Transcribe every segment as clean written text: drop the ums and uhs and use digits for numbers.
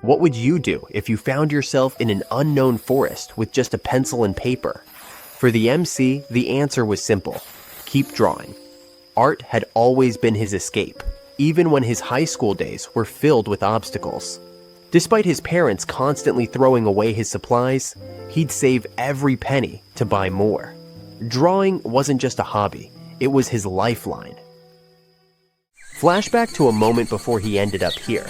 What would you do if you found yourself in an unknown forest with just a pencil and paper? For the MC, the answer was simple: keep drawing. Art had always been his escape, even when his high school days were filled with obstacles. Despite his parents constantly throwing away his supplies, he'd save every penny to buy more. Drawing wasn't just a hobby, it was his lifeline. Flashback to a moment before he ended up here.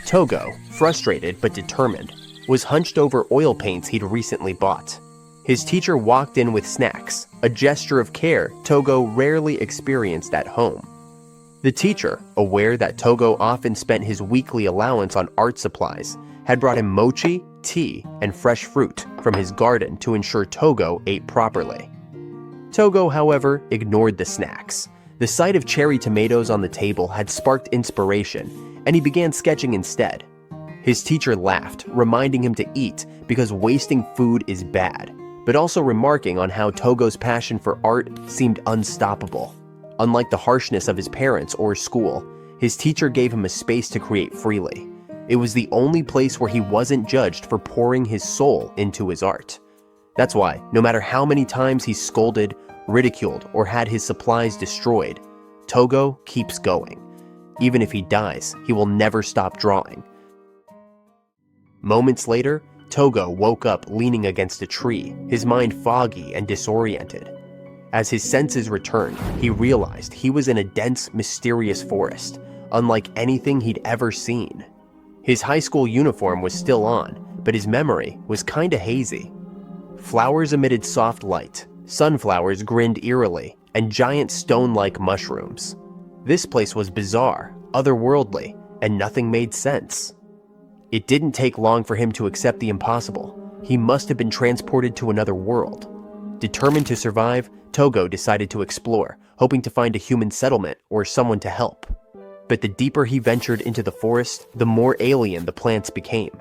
Tougo, frustrated but determined, was hunched over oil paints he'd recently bought. His teacher walked in with snacks, a gesture of care Tougo rarely experienced at home. The teacher, aware that Tougo often spent his weekly allowance on art supplies, had brought him mochi, tea, and fresh fruit from his garden to ensure Tougo ate properly. Tougo, however, ignored the snacks. The sight of cherry tomatoes on the table had sparked inspiration, and he began sketching instead. His teacher laughed, reminding him to eat because wasting food is bad, but also remarking on how Tougo's passion for art seemed unstoppable. Unlike the harshness of his parents or school, his teacher gave him a space to create freely. It was the only place where he wasn't judged for pouring his soul into his art. That's why, no matter how many times he's scolded, ridiculed, or had his supplies destroyed, Tougo keeps going. Even if he dies, he will never stop drawing. Moments later, Tougo woke up leaning against a tree, his mind foggy and disoriented. As his senses returned, he realized he was in a dense, mysterious forest, unlike anything he'd ever seen. His high school uniform was still on, but his memory was kinda hazy. Flowers emitted soft light, sunflowers grinned eerily, and giant stone-like mushrooms. This place was bizarre, otherworldly, and nothing made sense. It didn't take long for him to accept the impossible. He must have been transported to another world. Determined to survive, Tougo decided to explore, hoping to find a human settlement or someone to help. But the deeper he ventured into the forest, the more alien the plants became.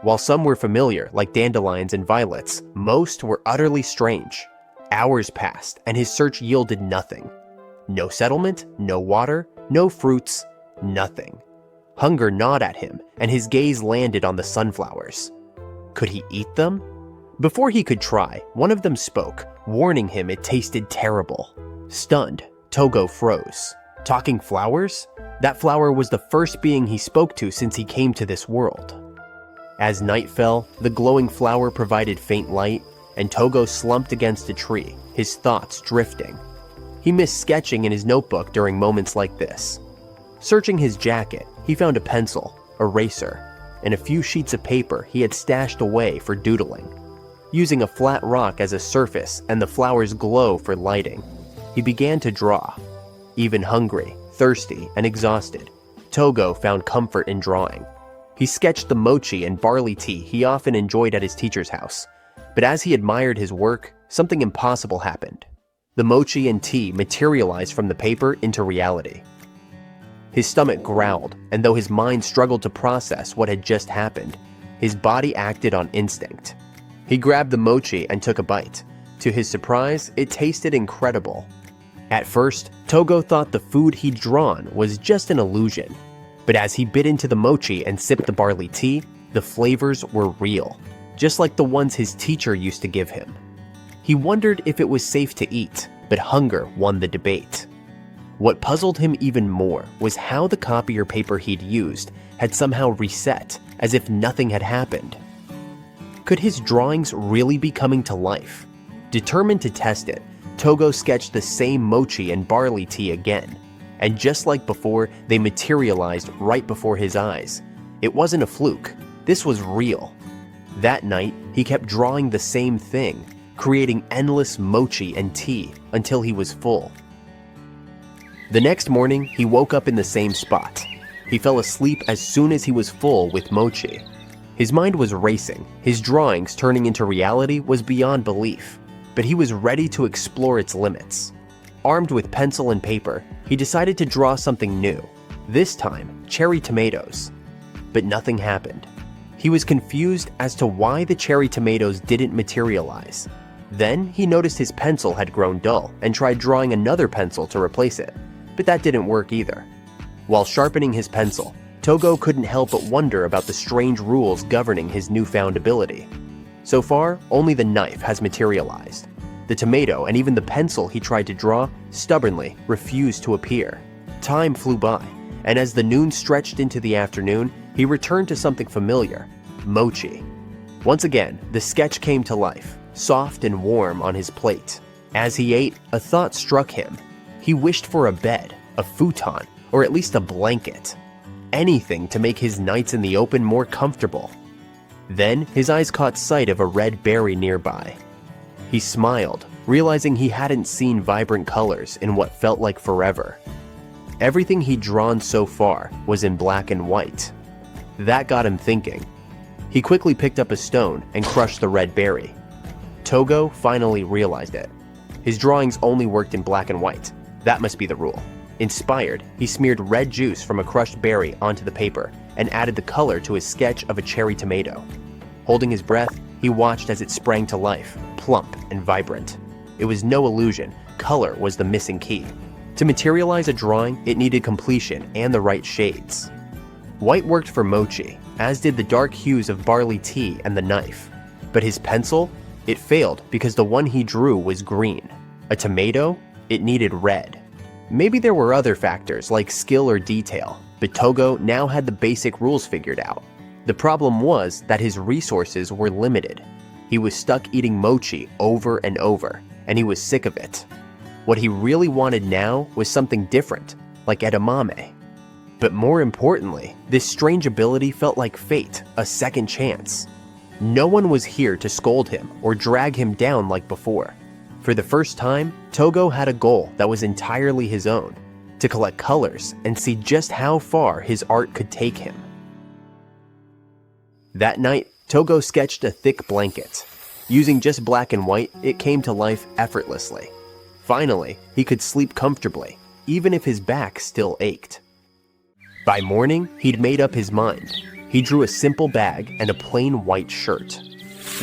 While some were familiar, like dandelions and violets, most were utterly strange. Hours passed, and his search yielded nothing. No settlement, no water, no fruits, nothing. Hunger gnawed at him, and his gaze landed on the sunflowers. Could he eat them? Before he could try, one of them spoke, warning him it tasted terrible. Stunned, Tougo froze. Talking flowers? That flower was the first being he spoke to since he came to this world. As night fell, the glowing flower provided faint light, and Tougo slumped against a tree, his thoughts drifting. He missed sketching in his notebook during moments like this. Searching his jacket, he found a pencil, eraser, and a few sheets of paper he had stashed away for doodling. Using a flat rock as a surface and the flower's glow for lighting, he began to draw. Even hungry, thirsty, and exhausted, Tougo found comfort in drawing. He sketched the mochi and barley tea he often enjoyed at his teacher's house. But as he admired his work, something impossible happened. The mochi and tea materialized from the paper into reality. His stomach growled, and though his mind struggled to process what had just happened, his body acted on instinct. He grabbed the mochi and took a bite. To his surprise, it tasted incredible. At first, Tougo thought the food he'd drawn was just an illusion. But as he bit into the mochi and sipped the barley tea, the flavors were real, just like the ones his teacher used to give him. He wondered if it was safe to eat, but hunger won the debate. What puzzled him even more was how the copier paper he'd used had somehow reset, as if nothing had happened. Could his drawings really be coming to life? Determined to test it, Tougo sketched the same mochi and barley tea again, and just like before, they materialized right before his eyes. It wasn't a fluke, this was real. That night, he kept drawing the same thing, creating endless mochi and tea until he was full. The next morning, he woke up in the same spot. He fell asleep as soon as he was full with mochi. His mind was racing, his drawings turning into reality was beyond belief, but he was ready to explore its limits. Armed with pencil and paper, he decided to draw something new, this time cherry tomatoes. But nothing happened. He was confused as to why the cherry tomatoes didn't materialize. Then he noticed his pencil had grown dull and tried drawing another pencil to replace it, but that didn't work either. While sharpening his pencil, Tougo couldn't help but wonder about the strange rules governing his newfound ability. So far, only the knife has materialized. The tomato and even the pencil he tried to draw stubbornly refused to appear. Time flew by, and as the noon stretched into the afternoon, he returned to something familiar: Mochi. Once again, the sketch came to life, soft and warm on his plate. As he ate, a thought struck him. He wished for a bed, a futon, or at least a blanket. Anything to make his nights in the open more comfortable. Then his eyes caught sight of a red berry nearby. He smiled, realizing he hadn't seen vibrant colors in what felt like forever. Everything he'd drawn so far was in black and white. That got him thinking. He quickly picked up a stone and crushed the red berry. Tougo finally realized it. His drawings only worked in black and white. That must be the rule. Inspired, he smeared red juice from a crushed berry onto the paper and added the color to his sketch of a cherry tomato. Holding his breath, he watched as it sprang to life, plump and vibrant. It was no illusion, color was the missing key. To materialize a drawing, it needed completion and the right shades. White worked for Mochi, as did the dark hues of barley tea and the knife. But his pencil? It failed because the one he drew was green. A tomato? It needed red. Maybe there were other factors like skill or detail, but Tougo now had the basic rules figured out. The problem was that his resources were limited. He was stuck eating mochi over and over, and he was sick of it. What he really wanted now was something different, like edamame. But more importantly, this strange ability felt like fate, a second chance. No one was here to scold him or drag him down like before. For the first time, Tougo had a goal that was entirely his own: to collect colors and see just how far his art could take him. That night, Tougo sketched a thick blanket. Using just black and white, it came to life effortlessly. Finally, he could sleep comfortably, even if his back still ached. By morning, he'd made up his mind. He drew a simple bag and a plain white shirt.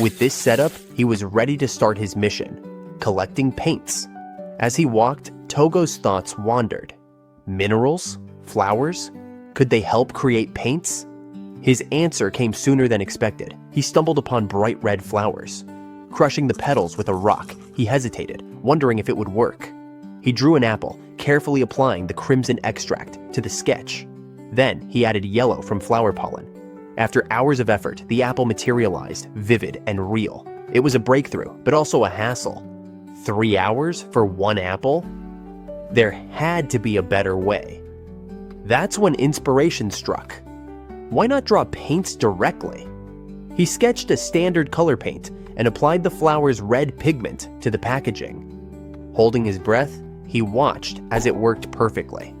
With this setup, he was ready to start his mission: collecting paints. As he walked, Tougo's thoughts wandered. Minerals? Flowers? Could they help create paints? His answer came sooner than expected. He stumbled upon bright red flowers. Crushing the petals with a rock, he hesitated, wondering if it would work. He drew an apple, carefully applying the crimson extract to the sketch. Then he added yellow from flower pollen. After hours of effort, the apple materialized, vivid and real. It was a breakthrough, but also a hassle. 3 hours for one apple? There had to be a better way. That's when inspiration struck. Why not draw paints directly? He sketched a standard color paint and applied the flower's red pigment to the packaging. Holding his breath, he watched as it worked perfectly.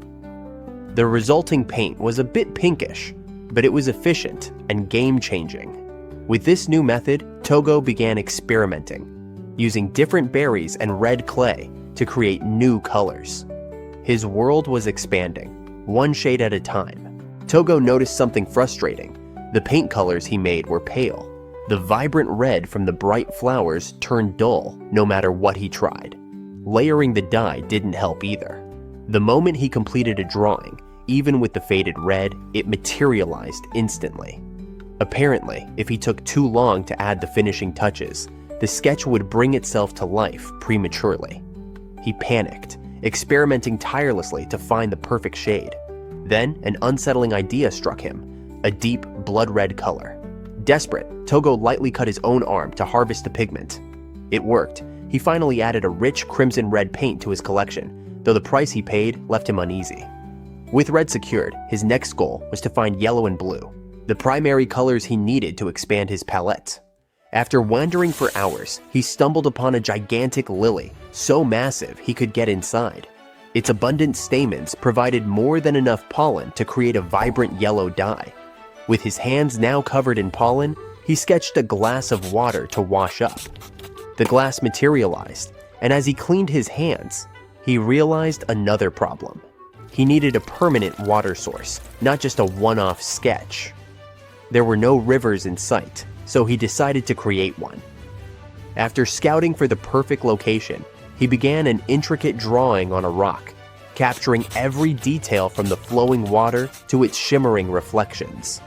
The resulting paint was a bit pinkish, but it was efficient and game-changing. With this new method, Tougo began experimenting, using different berries and red clay to create new colors. His world was expanding, one shade at a time. Tougo noticed something frustrating. The paint colors he made were pale. The vibrant red from the bright flowers turned dull no matter what he tried. Layering the dye didn't help either. The moment he completed a drawing, even with the faded red, it materialized instantly. Apparently, if he took too long to add the finishing touches, the sketch would bring itself to life prematurely. He panicked, experimenting tirelessly to find the perfect shade. Then, an unsettling idea struck him: a deep, blood-red color. Desperate, Tougo lightly cut his own arm to harvest the pigment. It worked. He finally added a rich crimson red paint to his collection, though the price he paid left him uneasy. With red secured, his next goal was to find yellow and blue, the primary colors he needed to expand his palette. After wandering for hours, he stumbled upon a gigantic lily, so massive he could get inside. Its abundant stamens provided more than enough pollen to create a vibrant yellow dye. With his hands now covered in pollen, he sketched a glass of water to wash up. The glass materialized, and as he cleaned his hands, he realized another problem. He needed a permanent water source, not just a one-off sketch. There were no rivers in sight, so he decided to create one. After scouting for the perfect location, he began an intricate drawing on a rock. capturing every detail from the flowing water to its shimmering reflections.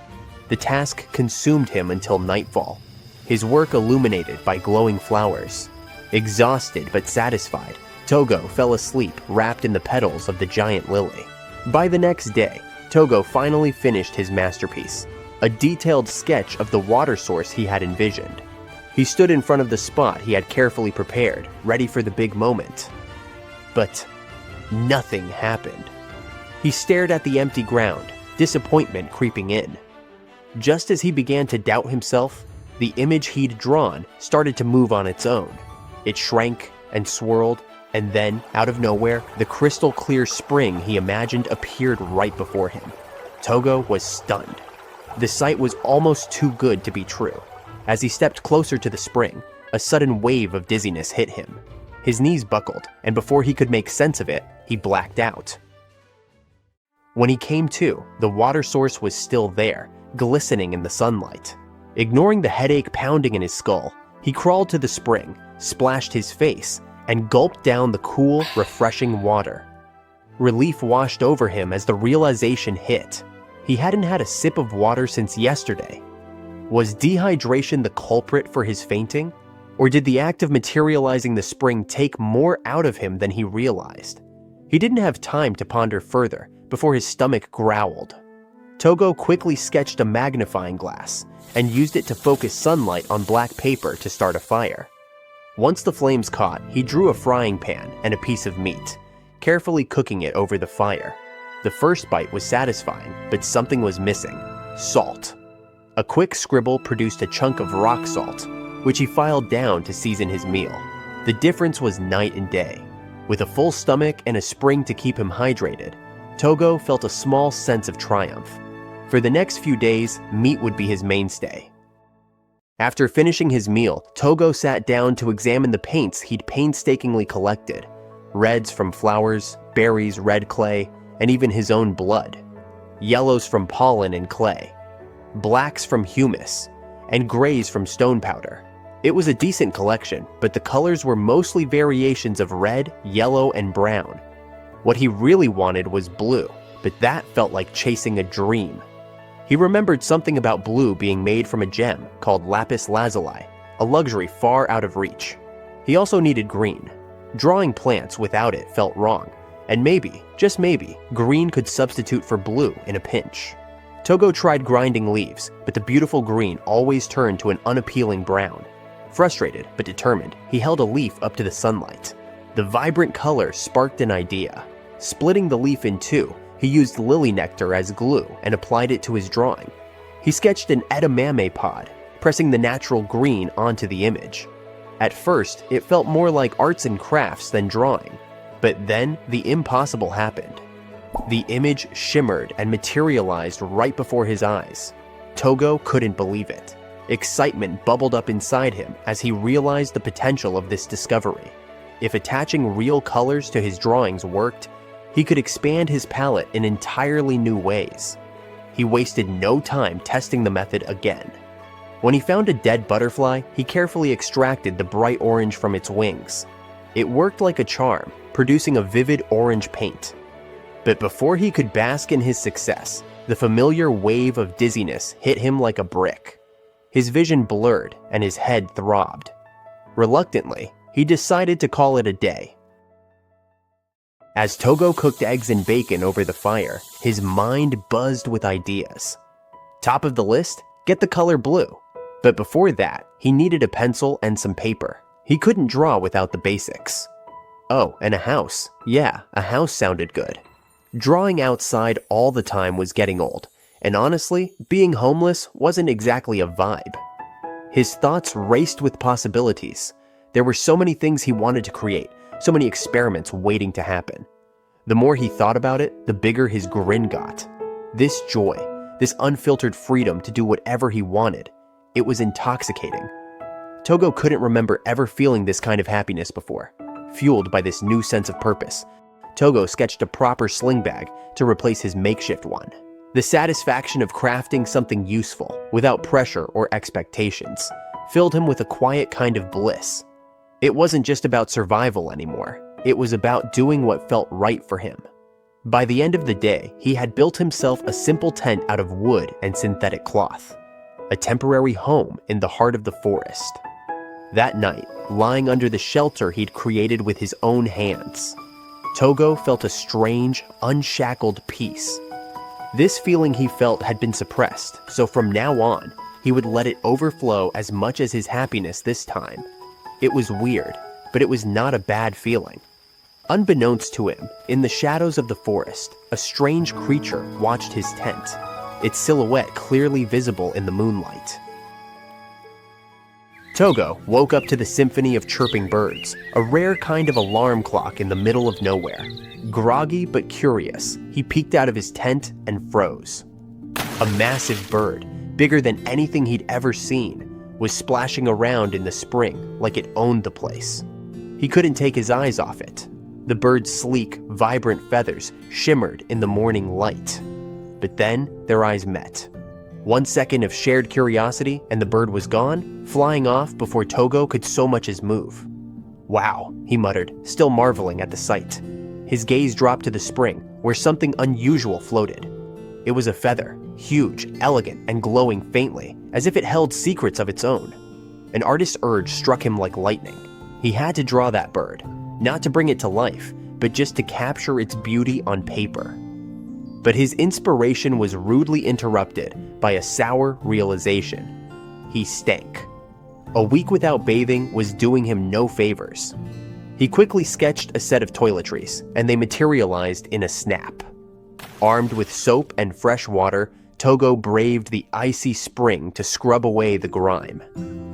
The task consumed him until nightfall, his work illuminated by glowing flowers. Exhausted but satisfied, Tougo fell asleep wrapped in the petals of the giant lily. By the next day, Tougo finally finished his masterpiece, a detailed sketch of the water source he had envisioned. He stood in front of the spot he had carefully prepared, ready for the big moment. But nothing happened. He stared at the empty ground, disappointment creeping in. Just as he began to doubt himself, the image he'd drawn started to move on its own. It shrank and swirled, and then, out of nowhere, the crystal clear spring he imagined appeared right before him. Tougo was stunned. The sight was almost too good to be true. As he stepped closer to the spring, a sudden wave of dizziness hit him. His knees buckled, and before he could make sense of it, he blacked out. When he came to, the water source was still there, glistening in the sunlight. Ignoring the headache pounding in his skull, he crawled to the spring, splashed his face, and gulped down the cool, refreshing water. Relief washed over him as the realization hit. He hadn't had a sip of water since yesterday. Was dehydration the culprit for his fainting? Or did the act of materializing the spring take more out of him than he realized? He didn't have time to ponder further before his stomach growled. Tougo quickly sketched a magnifying glass and used it to focus sunlight on black paper to start a fire. Once the flames caught, he drew a frying pan and a piece of meat, carefully cooking it over the fire. The first bite was satisfying, but something was missing: salt. A quick scribble produced a chunk of rock salt, which he filed down to season his meal. The difference was night and day. With a full stomach and a spring to keep him hydrated, Tougo felt a small sense of triumph. For the next few days, meat would be his mainstay. After finishing his meal, Tougo sat down to examine the paints he'd painstakingly collected: reds from flowers, berries, red clay, and even his own blood, yellows from pollen and clay, blacks from humus, and grays from stone powder. It was a decent collection, but the colors were mostly variations of red, yellow, and brown. What he really wanted was blue, but that felt like chasing a dream. He remembered something about blue being made from a gem called lapis lazuli, a luxury far out of reach. He also needed green. Drawing plants without it felt wrong, and maybe, just maybe, green could substitute for blue in a pinch. Tougo tried grinding leaves, but the beautiful green always turned to an unappealing brown. Frustrated but determined, he held a leaf up to the sunlight. The vibrant color sparked an idea. Splitting the leaf in two, he used lily nectar as glue and applied it to his drawing. He sketched an edamame pod, pressing the natural green onto the image. At first, it felt more like arts and crafts than drawing, but then the impossible happened. The image shimmered and materialized right before his eyes. Tougo couldn't believe it. Excitement bubbled up inside him as he realized the potential of this discovery. If attaching real colors to his drawings worked, he could expand his palette in entirely new ways. He wasted no time testing the method again. When he found a dead butterfly, he carefully extracted the bright orange from its wings. It worked like a charm, producing a vivid orange paint. But before he could bask in his success, the familiar wave of dizziness hit him like a brick. His vision blurred and his head throbbed. Reluctantly, he decided to call it a day. As Tougo cooked eggs and bacon over the fire, his mind buzzed with ideas. Top of the list, get the color blue. But before that, he needed a pencil and some paper. He couldn't draw without the basics. Oh, and a house. Yeah, a house sounded good. Drawing outside all the time was getting old, and honestly, being homeless wasn't exactly a vibe. His thoughts raced with possibilities. There were so many things he wanted to create, so many experiments waiting to happen. The more he thought about it, the bigger his grin got. This joy, this unfiltered freedom to do whatever he wanted, it was intoxicating. Tougo couldn't remember ever feeling this kind of happiness before. Fueled by this new sense of purpose, Tougo sketched a proper sling bag to replace his makeshift one. The satisfaction of crafting something useful, without pressure or expectations, filled him with a quiet kind of bliss. It wasn't just about survival anymore. It was about doing what felt right for him. By the end of the day, he had built himself a simple tent out of wood and synthetic cloth, a temporary home in the heart of the forest. That night, lying under the shelter he'd created with his own hands, Tougo felt a strange, unshackled peace. This feeling he felt had been suppressed, so from now on, he would let it overflow as much as his happiness this time. It was weird, but it was not a bad feeling. Unbeknownst to him, in the shadows of the forest, a strange creature watched his tent, its silhouette clearly visible in the moonlight. Tougo woke up to the symphony of chirping birds, a rare kind of alarm clock in the middle of nowhere. Groggy but curious, he peeked out of his tent and froze. A massive bird, bigger than anything he'd ever seen, was splashing around in the spring like it owned the place. He couldn't take his eyes off it. The bird's sleek, vibrant feathers shimmered in the morning light. But then their eyes met. 1 second of shared curiosity and the bird was gone, flying off before Tougo could so much as move. "Wow," he muttered, still marveling at the sight. His gaze dropped to the spring, where something unusual floated. It was a feather, huge, elegant, and glowing faintly, as if it held secrets of its own. An artist's urge struck him like lightning. He had to draw that bird, not to bring it to life, but just to capture its beauty on paper. But his inspiration was rudely interrupted by a sour realization. He stank. A week without bathing was doing him no favors. He quickly sketched a set of toiletries, and they materialized in a snap. Armed with soap and fresh water, Tougo braved the icy spring to scrub away the grime.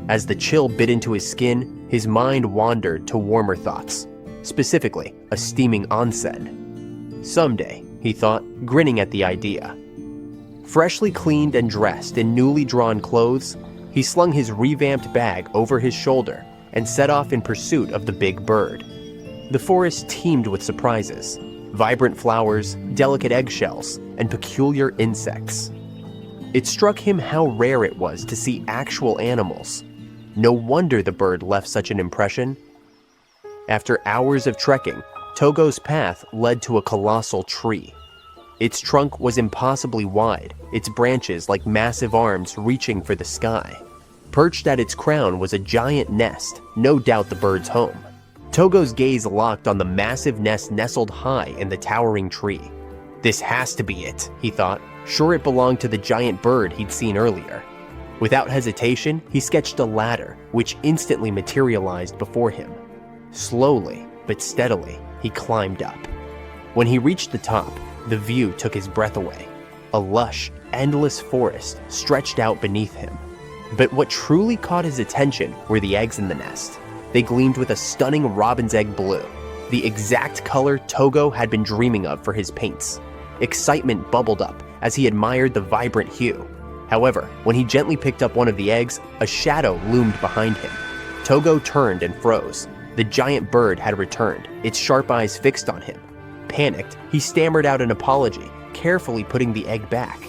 As the chill bit into his skin, his mind wandered to warmer thoughts, specifically a steaming onsen. Someday, he thought, grinning at the idea. Freshly cleaned and dressed in newly drawn clothes, he slung his revamped bag over his shoulder and set off in pursuit of the big bird. The forest teemed with surprises: vibrant flowers, delicate eggshells, and peculiar insects. It struck him how rare it was to see actual animals. No wonder the bird left such an impression. After hours of trekking, Tougo's path led to a colossal tree. Its trunk was impossibly wide, its branches like massive arms reaching for the sky. Perched at its crown was a giant nest, no doubt the bird's home. Tougo's gaze locked on the massive nest nestled high in the towering tree. This has to be it, he thought, sure it belonged to the giant bird he'd seen earlier. Without hesitation, he sketched a ladder, which instantly materialized before him. Slowly, but steadily, he climbed up. When he reached the top, the view took his breath away. A lush, endless forest stretched out beneath him. But what truly caught his attention were the eggs in the nest. They gleamed with a stunning robin's egg blue, the exact color Tougo had been dreaming of for his paints. Excitement bubbled up as he admired the vibrant hue. However, when he gently picked up one of the eggs, a shadow loomed behind him. Tougo turned and froze. The giant bird had returned, its sharp eyes fixed on him. Panicked, he stammered out an apology, carefully putting the egg back.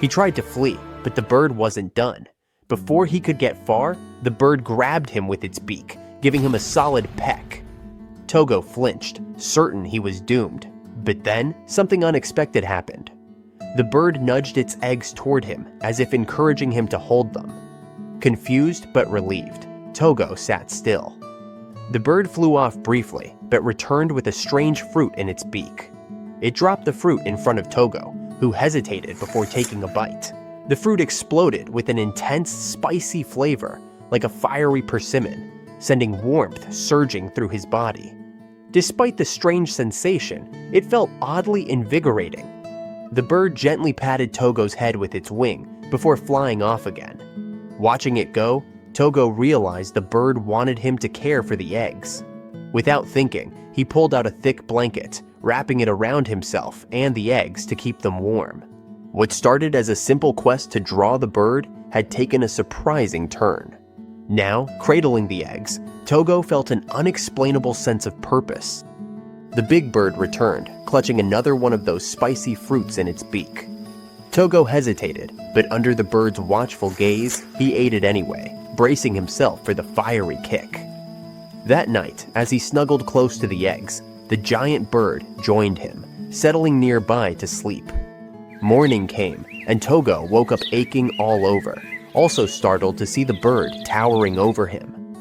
He tried to flee, but the bird wasn't done. Before he could get far, the bird grabbed him with its beak, giving him a solid peck. Tougo flinched, certain he was doomed. But then, something unexpected happened. The bird nudged its eggs toward him, as if encouraging him to hold them. Confused but relieved, Tougo sat still. The bird flew off briefly, but returned with a strange fruit in its beak. It dropped the fruit in front of Tougo, who hesitated before taking a bite. The fruit exploded with an intense, spicy flavor, like a fiery persimmon, sending warmth surging through his body. Despite the strange sensation, it felt oddly invigorating. The bird gently patted Tougo's head with its wing before flying off again. Watching it go, Tougo realized the bird wanted him to care for the eggs. Without thinking, he pulled out a thick blanket, wrapping it around himself and the eggs to keep them warm. What started as a simple quest to draw the bird had taken a surprising turn. Now, cradling the eggs, Tougo felt an unexplainable sense of purpose. The big bird returned, clutching another one of those spicy fruits in its beak. Tougo hesitated, but under the bird's watchful gaze, he ate it anyway, bracing himself for the fiery kick. That night, as he snuggled close to the eggs, the giant bird joined him, settling nearby to sleep. Morning came, and Tougo woke up aching all over, also startled to see the bird towering over him.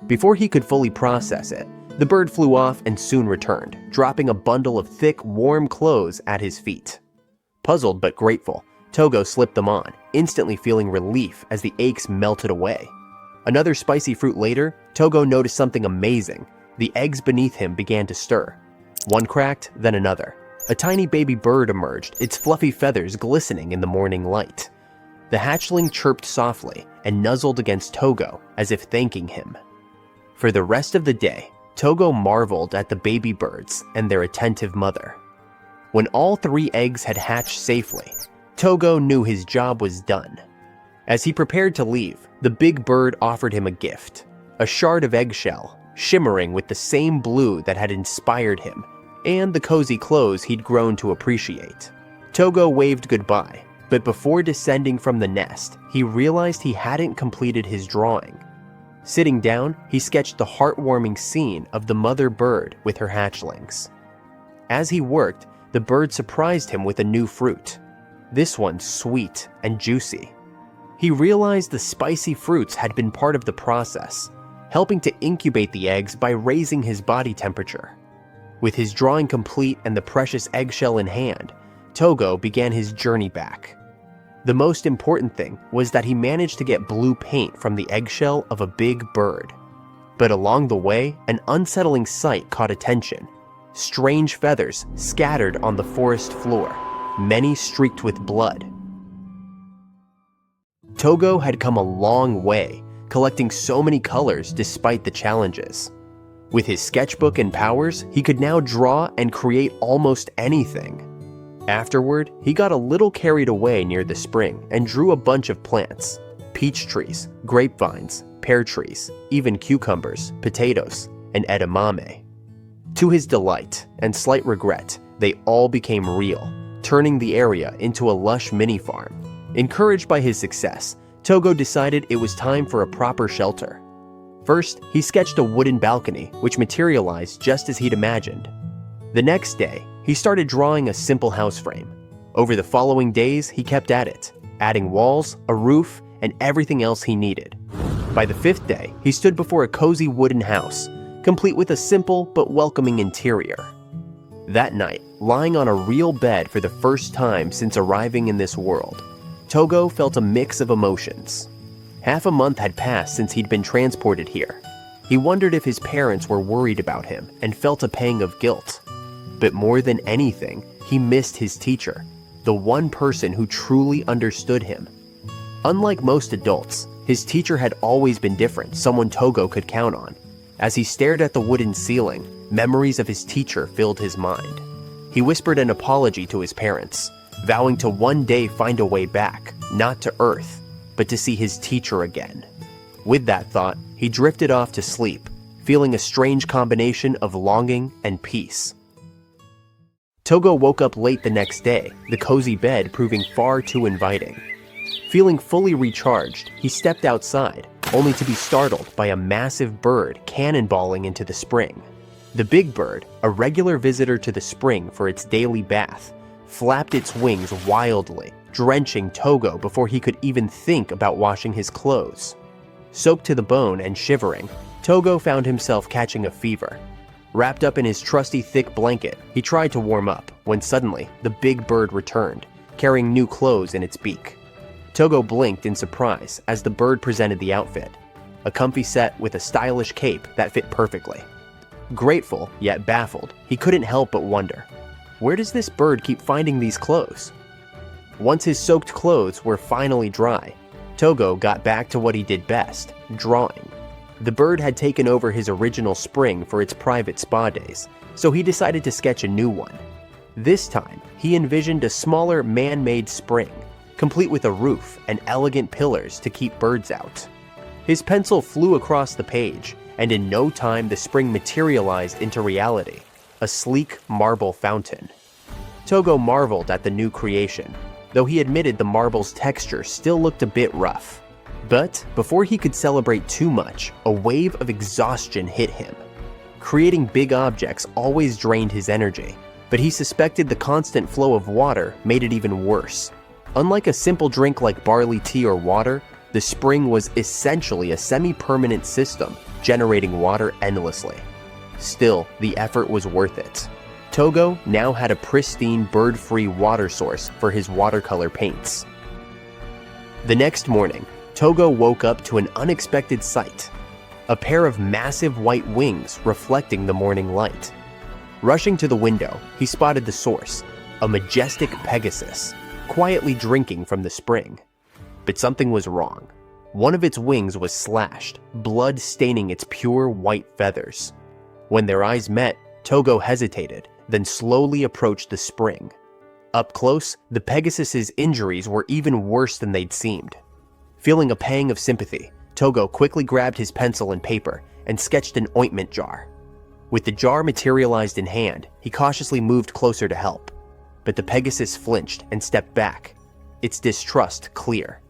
Before he could fully process it, the bird flew off and soon returned, dropping a bundle of thick, warm clothes at his feet. Puzzled but grateful, Tougo slipped them on, instantly feeling relief as the aches melted away. Another spicy fruit later, Tougo noticed something amazing. The eggs beneath him began to stir. One cracked, then another. A tiny baby bird emerged, its fluffy feathers glistening in the morning light. The hatchling chirped softly and nuzzled against Tougo as if thanking him. For the rest of the day, Tougo marveled at the baby birds and their attentive mother. When all 3 eggs had hatched safely, Tougo knew his job was done. As he prepared to leave, the big bird offered him a gift, a shard of eggshell, shimmering with the same blue that had inspired him, and the cozy clothes he'd grown to appreciate. Tougo waved goodbye, but before descending from the nest, he realized he hadn't completed his drawing. Sitting down, he sketched the heartwarming scene of the mother bird with her hatchlings. As he worked, the bird surprised him with a new fruit. This one sweet and juicy. He realized the spicy fruits had been part of the process, helping to incubate the eggs by raising his body temperature. With his drawing complete and the precious eggshell in hand, Tougo began his journey back. The most important thing was that he managed to get blue paint from the eggshell of a big bird. But along the way, an unsettling sight caught attention. Strange feathers scattered on the forest floor, many streaked with blood. Tougo had come a long way, collecting so many colors despite the challenges. With his sketchbook and powers, he could now draw and create almost anything. Afterward, he got a little carried away near the spring and drew a bunch of plants: peach trees, grapevines, pear trees, even cucumbers, potatoes, and edamame. To his delight and slight regret, they all became real, turning the area into a lush mini-farm. Encouraged by his success, Tougo decided it was time for a proper shelter. First, he sketched a wooden balcony, which materialized just as he'd imagined. The next day, he started drawing a simple house frame. Over the following days, he kept at it, adding walls, a roof, and everything else he needed. By the 5th day, he stood before a cozy wooden house, complete with a simple but welcoming interior. That night, lying on a real bed for the first time since arriving in this world, Tougo felt a mix of emotions. Half a month had passed since he'd been transported here. He wondered if his parents were worried about him and felt a pang of guilt. But more than anything, he missed his teacher, the one person who truly understood him. Unlike most adults, his teacher had always been different, someone Tougo could count on. As he stared at the wooden ceiling, memories of his teacher filled his mind. He whispered an apology to his parents, vowing to one day find a way back, not to Earth, but to see his teacher again. With that thought, he drifted off to sleep, feeling a strange combination of longing and peace. Tougo woke up late the next day, the cozy bed proving far too inviting. Feeling fully recharged, he stepped outside, only to be startled by a massive bird cannonballing into the spring. The big bird, a regular visitor to the spring for its daily bath, flapped its wings wildly, drenching Tougo before he could even think about washing his clothes. Soaked to the bone and shivering, Tougo found himself catching a fever. Wrapped up in his trusty thick blanket, he tried to warm up when suddenly the big bird returned, carrying new clothes in its beak. Tougo blinked in surprise as the bird presented the outfit, a comfy set with a stylish cape that fit perfectly. Grateful, yet baffled, he couldn't help but wonder, where does this bird keep finding these clothes? Once his soaked clothes were finally dry, Tougo got back to what he did best, drawing. The bird had taken over his original spring for its private spa days, so he decided to sketch a new one. This time, he envisioned a smaller man-made spring, complete with a roof and elegant pillars to keep birds out. His pencil flew across the page, and in no time the spring materialized into reality, a sleek marble fountain. Tougo marveled at the new creation, though he admitted the marble's texture still looked a bit rough. But before he could celebrate too much, a wave of exhaustion hit him. Creating big objects always drained his energy, but he suspected the constant flow of water made it even worse. Unlike a simple drink like barley tea or water, the spring was essentially a semi-permanent system generating water endlessly. Still, the effort was worth it. Tougo now had a pristine, bird-free water source for his watercolor paints. The next morning, Tougo woke up to an unexpected sight: a pair of massive white wings reflecting the morning light. Rushing to the window, he spotted the source, a majestic Pegasus, quietly drinking from the spring. But something was wrong. One of its wings was slashed, blood staining its pure white feathers. When their eyes met, Tougo hesitated, then slowly approached the spring. Up close, the Pegasus's injuries were even worse than they'd seemed. Feeling a pang of sympathy, Tougo quickly grabbed his pencil and paper and sketched an ointment jar. With the jar materialized in hand, he cautiously moved closer to help. But the Pegasus flinched and stepped back, its distrust clear.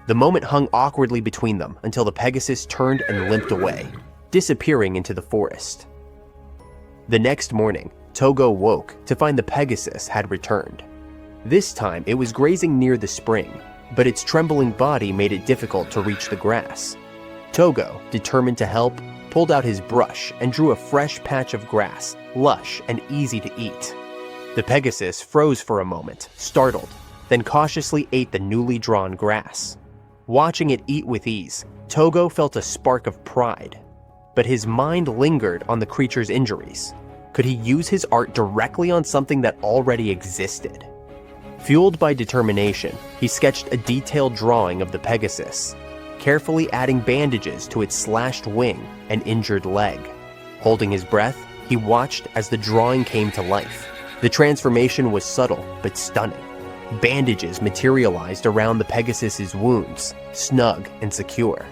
The moment hung awkwardly between them until the Pegasus turned and limped away, disappearing into the forest. The next morning, Tougo woke to find the Pegasus had returned. This time, it was grazing near the spring, but its trembling body made it difficult to reach the grass. Tougo, determined to help, pulled out his brush and drew a fresh patch of grass, lush and easy to eat. The Pegasus froze for a moment, startled, then cautiously ate the newly drawn grass. Watching it eat with ease, Tougo felt a spark of pride. But his mind lingered on the creature's injuries. Could he use his art directly on something that already existed? Fueled by determination, he sketched a detailed drawing of the Pegasus, carefully adding bandages to its slashed wing and injured leg. Holding his breath, he watched as the drawing came to life. The transformation was subtle but stunning. Bandages materialized around the Pegasus's wounds, snug and secure.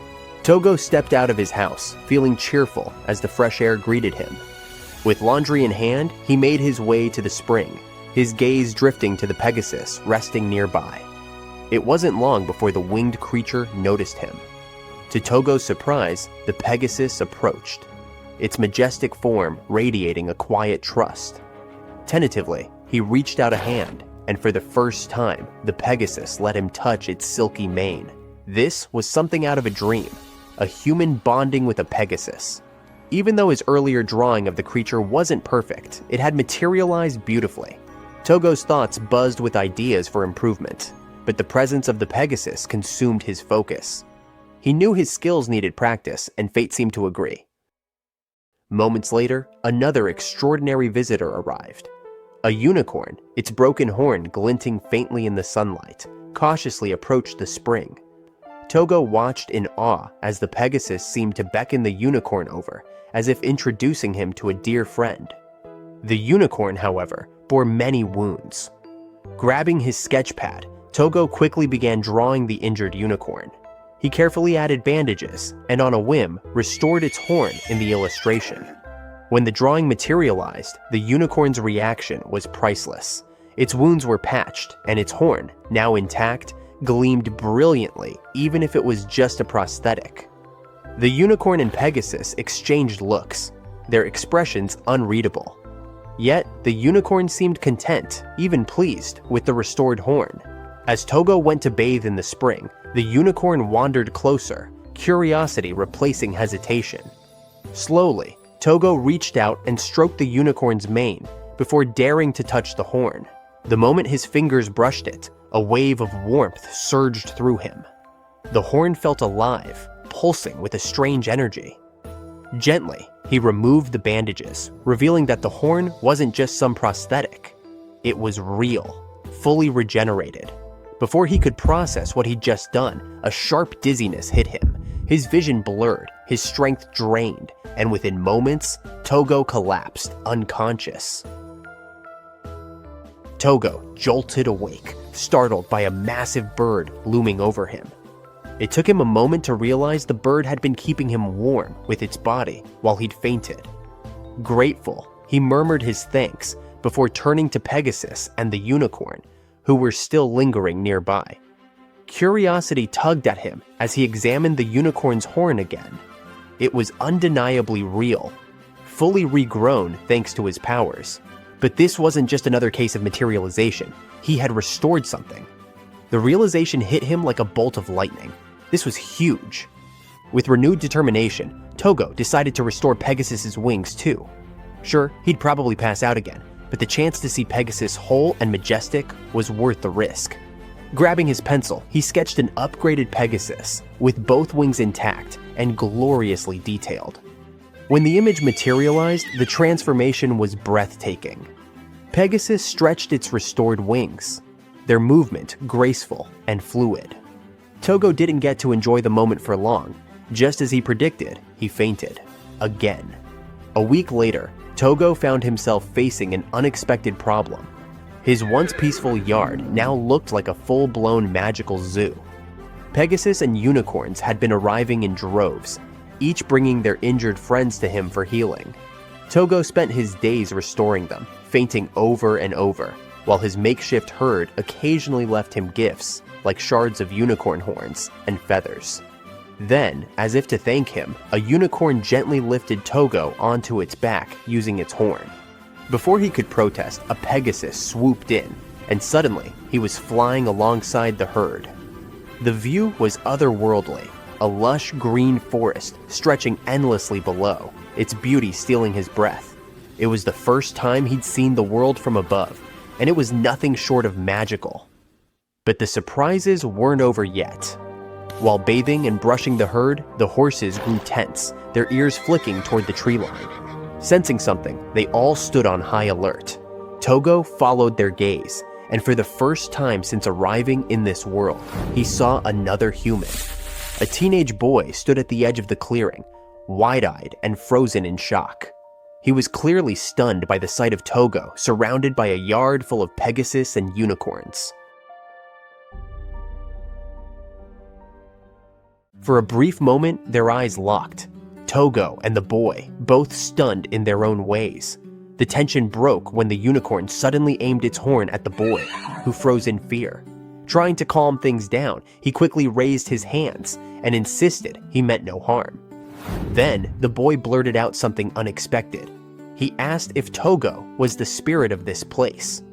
Tougo stepped out of his house, feeling cheerful as the fresh air greeted him. With laundry in hand, he made his way to the spring, his gaze drifting to the Pegasus resting nearby. It wasn't long before the winged creature noticed him. To Tougo's surprise, the Pegasus approached, its majestic form radiating a quiet trust. Tentatively, he reached out a hand, and for the first time, the Pegasus let him touch its silky mane. This was something out of a dream, a human bonding with a Pegasus. Even though his earlier drawing of the creature wasn't perfect, it had materialized beautifully. Tougo's thoughts buzzed with ideas for improvement, but the presence of the Pegasus consumed his focus. He knew his skills needed practice, and fate seemed to agree. Moments later, another extraordinary visitor arrived. A unicorn, its broken horn glinting faintly in the sunlight, cautiously approached the spring. Tougo watched in awe as the Pegasus seemed to beckon the unicorn over, as if introducing him to a dear friend. The unicorn, however, bore many wounds. Grabbing his sketch pad, Tougo quickly began drawing the injured unicorn. He carefully added bandages, and on a whim, restored its horn in the illustration. When the drawing materialized, the unicorn's reaction was priceless. Its wounds were patched, and its horn, now intact, gleamed brilliantly, even if it was just a prosthetic. The unicorn and Pegasus exchanged looks, their expressions unreadable. Yet, the unicorn seemed content, even pleased, with the restored horn. As Tougo went to bathe in the spring, the unicorn wandered closer, curiosity replacing hesitation. Slowly, Tougo reached out and stroked the unicorn's mane before daring to touch the horn. The moment his fingers brushed it, a wave of warmth surged through him. The horn felt alive, pulsing with a strange energy. Gently, he removed the bandages, revealing that the horn wasn't just some prosthetic. It was real, fully regenerated. Before he could process what he'd just done, a sharp dizziness hit him. His vision blurred, his strength drained, and within moments, Tougo collapsed, unconscious. Tougo jolted awake, startled by a massive bird looming over him. It took him a moment to realize the bird had been keeping him warm with its body while he'd fainted. Grateful, he murmured his thanks before turning to Pegasus and the unicorn, who were still lingering nearby. Curiosity tugged at him as he examined the unicorn's horn again. It was undeniably real, fully regrown thanks to his powers, But this wasn't just another case of materialization. He had restored something. The realization hit him like a bolt of lightning. This was huge. With renewed determination, Tougo decided to restore Pegasus's wings too. Sure, he'd probably pass out again, but the chance to see Pegasus whole and majestic was worth the risk. Grabbing his pencil, he sketched an upgraded Pegasus with both wings intact and gloriously detailed. When the image materialized, the transformation was breathtaking. Pegasus stretched its restored wings, their movement graceful and fluid. Tougo didn't get to enjoy the moment for long. Just as he predicted, he fainted. Again. A week later, Tougo found himself facing an unexpected problem. His once peaceful yard now looked like a full-blown magical zoo. Pegasus and unicorns had been arriving in droves, each bringing their injured friends to him for healing. Tougo spent his days restoring them, fainting over and over, while his makeshift herd occasionally left him gifts like shards of unicorn horns and feathers. Then, as if to thank him, a unicorn gently lifted Tougo onto its back using its horn. Before he could protest, a Pegasus swooped in, and suddenly he was flying alongside the herd. The view was otherworldly, a lush green forest stretching endlessly below, its beauty stealing his breath. It was the first time he'd seen the world from above, and it was nothing short of magical. But the surprises weren't over yet. While bathing and brushing the herd, the horses grew tense, their ears flicking toward the tree line. Sensing something, they all stood on high alert. Tougo followed their gaze, and for the first time since arriving in this world, he saw another human. A teenage boy stood at the edge of the clearing, wide-eyed and frozen in shock. He was clearly stunned by the sight of Tougo surrounded by a yard full of Pegasus and unicorns. For a brief moment, their eyes locked. Tougo and the boy, both stunned in their own ways. The tension broke when the unicorn suddenly aimed its horn at the boy, who froze in fear. Trying to calm things down, he quickly raised his hands and insisted he meant no harm. Then, the boy blurted out something unexpected. He asked if Tougo was the spirit of this place.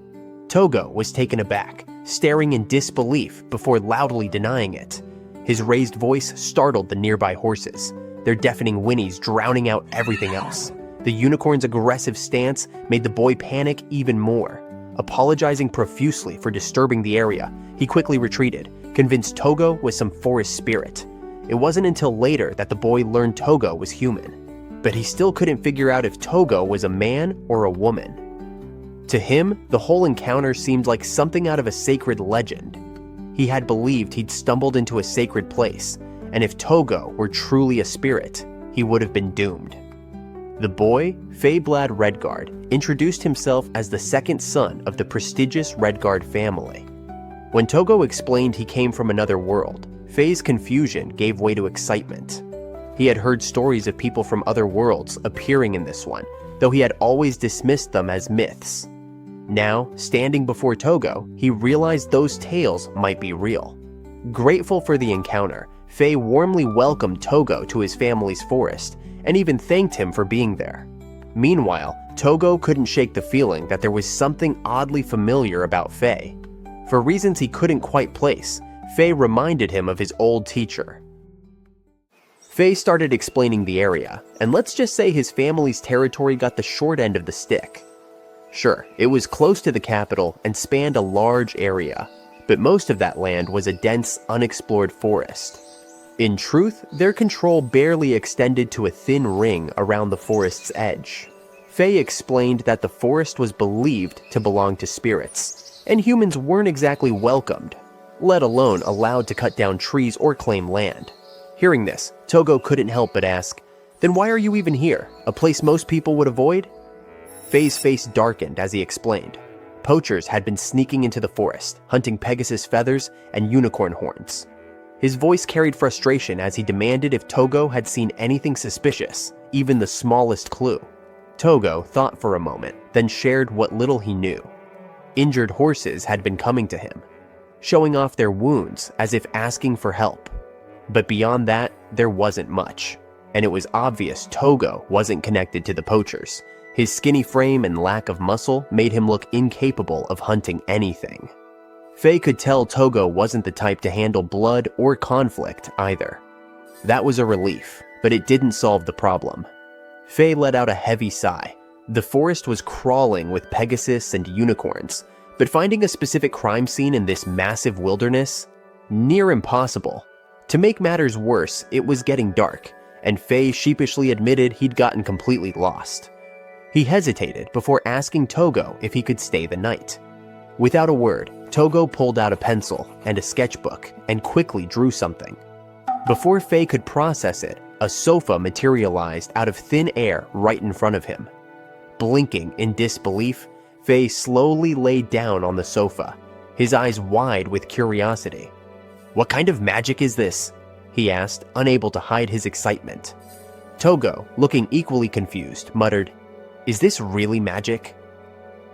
Tougo was taken aback, staring in disbelief before loudly denying it. His raised voice startled the nearby horses, their deafening whinnies drowning out everything else. The unicorn's aggressive stance made the boy panic even more. Apologizing profusely for disturbing the area, he quickly retreated, convinced Tougo was some forest spirit. It wasn't until later that the boy learned Tougo was human, but he still couldn't figure out if Tougo was a man or a woman. To him, the whole encounter seemed like something out of a sacred legend. He had believed he'd stumbled into a sacred place, and if Tougo were truly a spirit, he would have been doomed. The boy, 𝕝blad Redguard, introduced himself as the second son of the prestigious Redguard family. When Tougo explained he came from another world, 𝕝's confusion gave way to excitement. He had heard stories of people from other worlds appearing in this one, though he had always dismissed them as myths. Now, standing before Tougo, he realized those tales might be real. Grateful for the encounter, 𝕝 warmly welcomed Tougo to his family's forest, and even thanked him for being there. Meanwhile, Tougo couldn't shake the feeling that there was something oddly familiar about 𝕝. For reasons he couldn't quite place, 𝕝 reminded him of his old teacher. 𝕝 started explaining the area, and let's just say his family's territory got the short end of the stick. Sure, it was close to the capital and spanned a large area, but most of that land was a dense, unexplored forest. In truth, their control barely extended to a thin ring around the forest's edge. 𝕝 explained that the forest was believed to belong to spirits, and humans weren't exactly welcomed, let alone allowed to cut down trees or claim land. Hearing this, Tougo couldn't help but ask, "Then why are you even here? A place most people would avoid?" 𝕝's face darkened as he explained. Poachers had been sneaking into the forest, hunting Pegasus feathers and unicorn horns. His voice carried frustration as he demanded if Tougo had seen anything suspicious, even the smallest clue. Tougo thought for a moment, then shared what little he knew. Injured horses had been coming to him, showing off their wounds as if asking for help. But beyond that, there wasn't much, and it was obvious Tougo wasn't connected to the poachers. His skinny frame and lack of muscle made him look incapable of hunting anything. 𝕱 could tell Tougo wasn't the type to handle blood or conflict either. That was a relief, but it didn't solve the problem. 𝕱 let out a heavy sigh. The forest was crawling with Pegasus and unicorns, but finding a specific crime scene in this massive wilderness? Near impossible. To make matters worse, it was getting dark, and 𝕱 sheepishly admitted he'd gotten completely lost. He hesitated before asking Tougo if he could stay the night. Without a word, Tougo pulled out a pencil and a sketchbook and quickly drew something. Before 𝕱 could process it, a sofa materialized out of thin air right in front of him. Blinking in disbelief, 𝕱 slowly laid down on the sofa, his eyes wide with curiosity. "What kind of magic is this?" he asked, unable to hide his excitement. Tougo, looking equally confused, muttered, "Is this really magic?"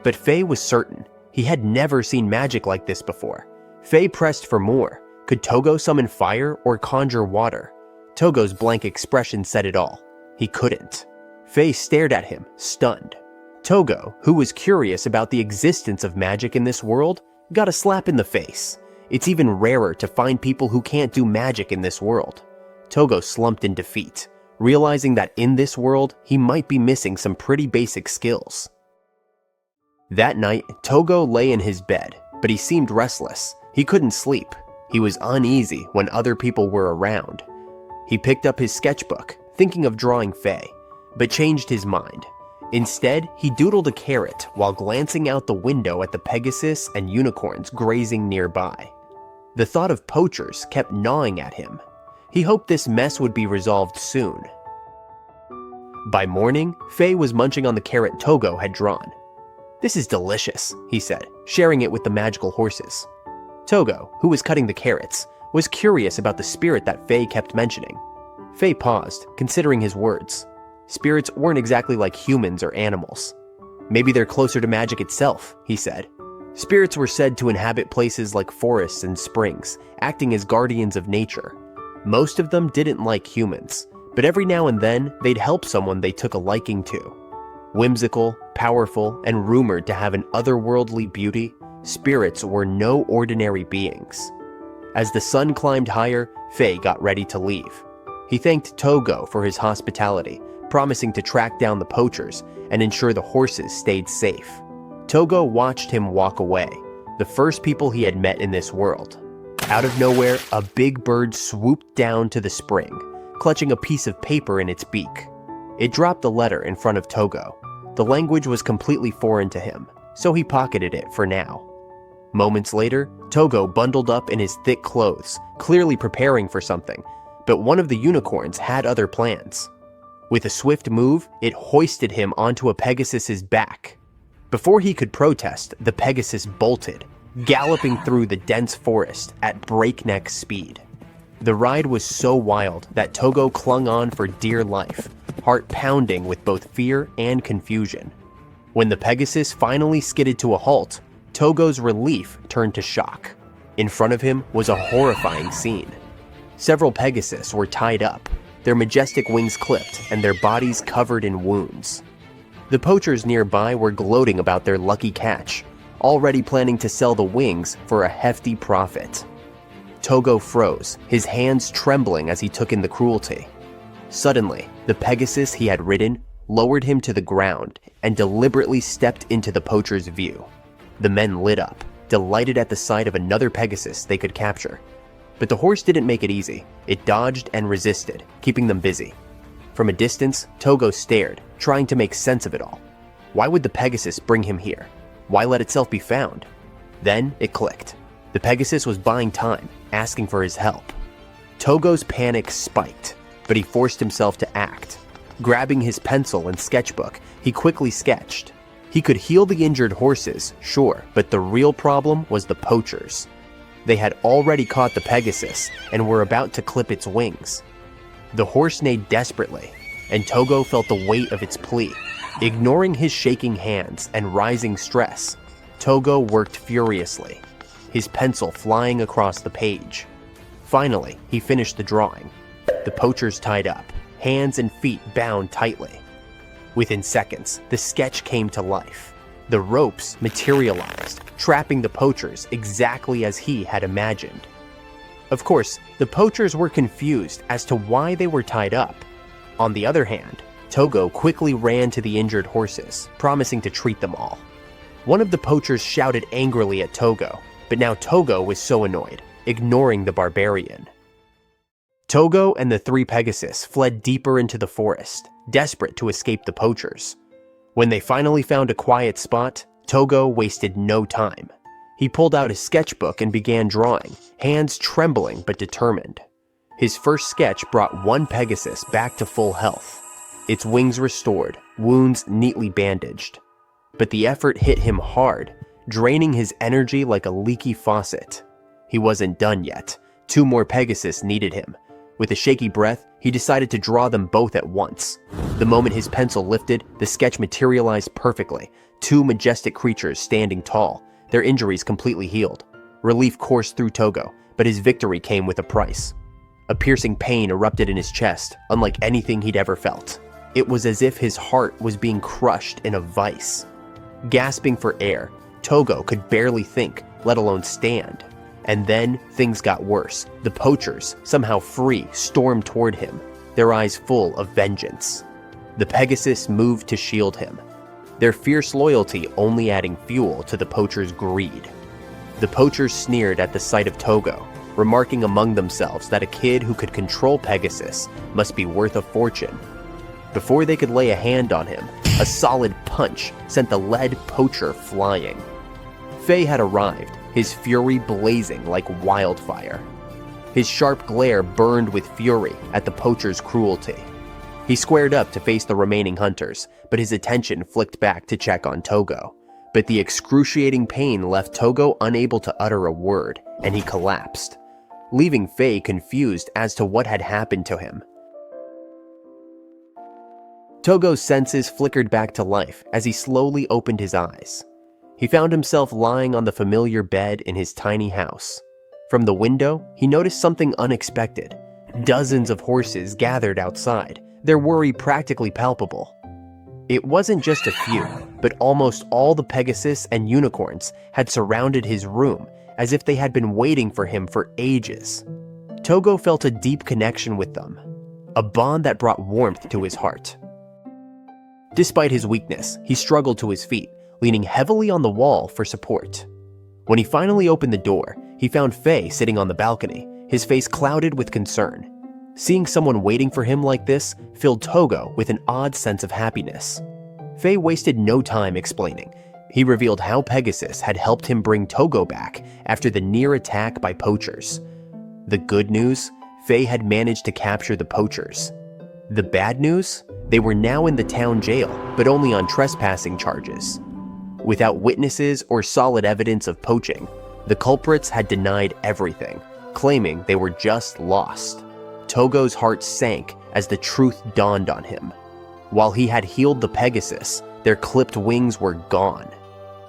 But 𝕱 was certain. He had never seen magic like this before. 𝕱 pressed for more. Could Tougo summon fire or conjure water? Tougo's blank expression said it all. He couldn't. 𝕱 stared at him, stunned. Tougo, who was curious about the existence of magic in this world, got a slap in the face. It's even rarer to find people who can't do magic in this world. Tougo slumped in defeat, realizing that in this world, he might be missing some pretty basic skills. That night, Tougo lay in his bed, but he seemed restless. He couldn't sleep. He was uneasy when other people were around. He picked up his sketchbook, thinking of drawing 𝕱, but changed his mind. Instead, he doodled a carrot while glancing out the window at the Pegasus and unicorns grazing nearby. The thought of poachers kept gnawing at him. He hoped this mess would be resolved soon. By morning, 𝕱 was munching on the carrot Tougo had drawn. "This is delicious," he said, sharing it with the magical horses. Tougo, who was cutting the carrots, was curious about the spirit that 𝕱 kept mentioning. 𝕱 paused, considering his words. Spirits weren't exactly like humans or animals. "Maybe they're closer to magic itself," he said. Spirits were said to inhabit places like forests and springs, acting as guardians of nature. Most of them didn't like humans, but every now and then they'd help someone they took a liking to. Whimsical, powerful, and rumored to have an otherworldly beauty, spirits were no ordinary beings. As the sun climbed higher, 𝕱 got ready to leave. He thanked Tougo for his hospitality, promising to track down the poachers and ensure the horses stayed safe. Tougo watched him walk away, the first people he had met in this world. Out of nowhere, a big bird swooped down to the spring, clutching a piece of paper in its beak. It dropped the letter in front of Tougo. The language was completely foreign to him, so he pocketed it for now. Moments later, Tougo bundled up in his thick clothes, clearly preparing for something, but one of the unicorns had other plans. With a swift move, it hoisted him onto a Pegasus's back. Before he could protest, the Pegasus bolted, galloping through the dense forest at breakneck speed. The ride was so wild that Tougo clung on for dear life, heart pounding with both fear and confusion. When the Pegasus finally skidded to a halt, Tougo's relief turned to shock. In front of him was a horrifying scene. Several Pegasus were tied up, their majestic wings clipped and their bodies covered in wounds. The poachers nearby were gloating about their lucky catch, already planning to sell the wings for a hefty profit. Tougo froze, his hands trembling as he took in the cruelty. Suddenly, the Pegasus he had ridden lowered him to the ground and deliberately stepped into the poacher's view. The men lit up, delighted at the sight of another Pegasus they could capture. But the horse didn't make it easy. It dodged and resisted, keeping them busy. From a distance, Tougo stared, trying to make sense of it all. Why would the Pegasus bring him here? Why let itself be found? Then it clicked. The Pegasus was buying time, asking for his help. Tougo's panic spiked, but he forced himself to act. Grabbing his pencil and sketchbook, he quickly sketched. He could heal the injured horses, sure, but the real problem was the poachers. They had already caught the Pegasus and were about to clip its wings. The horse neighed desperately, and Tougo felt the weight of its plea. Ignoring his shaking hands and rising stress, Tougo worked furiously, his pencil flying across the page. Finally, he finished the drawing. The poachers tied up, hands and feet bound tightly. Within seconds, the sketch came to life. The ropes materialized, trapping the poachers exactly as he had imagined. Of course, the poachers were confused as to why they were tied up. On the other hand, Tougo quickly ran to the injured horses, promising to treat them all. One of the poachers shouted angrily at Tougo, but now Tougo was so annoyed, ignoring the barbarian. Tougo and the three Pegasus fled deeper into the forest, desperate to escape the poachers. When they finally found a quiet spot, Tougo wasted no time. He pulled out his sketchbook and began drawing, hands trembling but determined. His first sketch brought one Pegasus back to full health. Its wings restored, wounds neatly bandaged. But the effort hit him hard, draining his energy like a leaky faucet. He wasn't done yet. 2 more Pegasus needed him. With a shaky breath, he decided to draw them both at once. The moment his pencil lifted, the sketch materialized perfectly. 2 majestic creatures standing tall, their injuries completely healed. Relief coursed through Tougo, but his victory came with a price. A piercing pain erupted in his chest, unlike anything he'd ever felt. It was as if his heart was being crushed in a vice. Gasping for air, Tougo could barely think, let alone stand. And then things got worse. The poachers, somehow free, stormed toward him, their eyes full of vengeance. The Pegasus moved to shield him, their fierce loyalty only adding fuel to the poachers' greed. The poachers sneered at the sight of Tougo, remarking among themselves that a kid who could control Pegasus must be worth a fortune. Before they could lay a hand on him, a solid punch sent the lead poacher flying. 𝕱 had arrived, his fury blazing like wildfire. His sharp glare burned with fury at the poacher's cruelty. He squared up to face the remaining hunters, but his attention flicked back to check on Tougo. But the excruciating pain left Tougo unable to utter a word, and he collapsed, leaving 𝕱 confused as to what had happened to him. Tougo's senses flickered back to life as he slowly opened his eyes. He found himself lying on the familiar bed in his tiny house. From the window, he noticed something unexpected. Dozens of horses gathered outside, their worry practically palpable. It wasn't just a few, but almost all the Pegasus and unicorns had surrounded his room as if they had been waiting for him for ages. Tougo felt a deep connection with them, a bond that brought warmth to his heart. Despite his weakness, he struggled to his feet, leaning heavily on the wall for support. When he finally opened the door, he found 𝕱 sitting on the balcony, his face clouded with concern. Seeing someone waiting for him like this filled Tougo with an odd sense of happiness. 𝕱 wasted no time explaining. He revealed how Pegasus had helped him bring Tougo back after the near attack by poachers. The good news? 𝕱 had managed to capture the poachers. The bad news? They were now in the town jail, but only on trespassing charges. Without witnesses or solid evidence of poaching, the culprits had denied everything, claiming they were just lost. Tougo's heart sank as the truth dawned on him. While he had healed the Pegasus, their clipped wings were gone.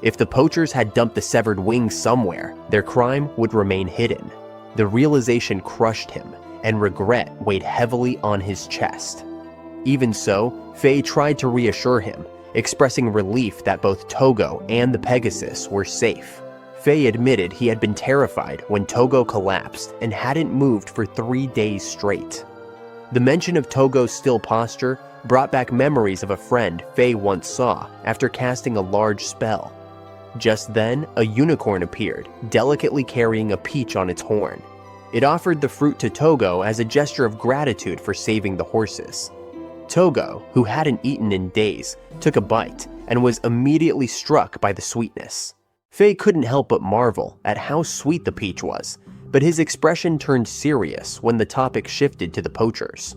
If the poachers had dumped the severed wings somewhere, their crime would remain hidden. The realization crushed him, and regret weighed heavily on his chest. Even so, 𝕱 tried to reassure him, expressing relief that both Tougo and the Pegasus were safe. 𝕱 admitted he had been terrified when Tougo collapsed and hadn't moved for 3 days straight. The mention of Tougo's still posture brought back memories of a friend 𝕱 once saw after casting a large spell. Just then, a unicorn appeared, delicately carrying a peach on its horn. It offered the fruit to Tougo as a gesture of gratitude for saving the horses. Tougo, who hadn't eaten in days, took a bite and was immediately struck by the sweetness. 𝕱 couldn't help but marvel at how sweet the peach was, but his expression turned serious when the topic shifted to the poachers.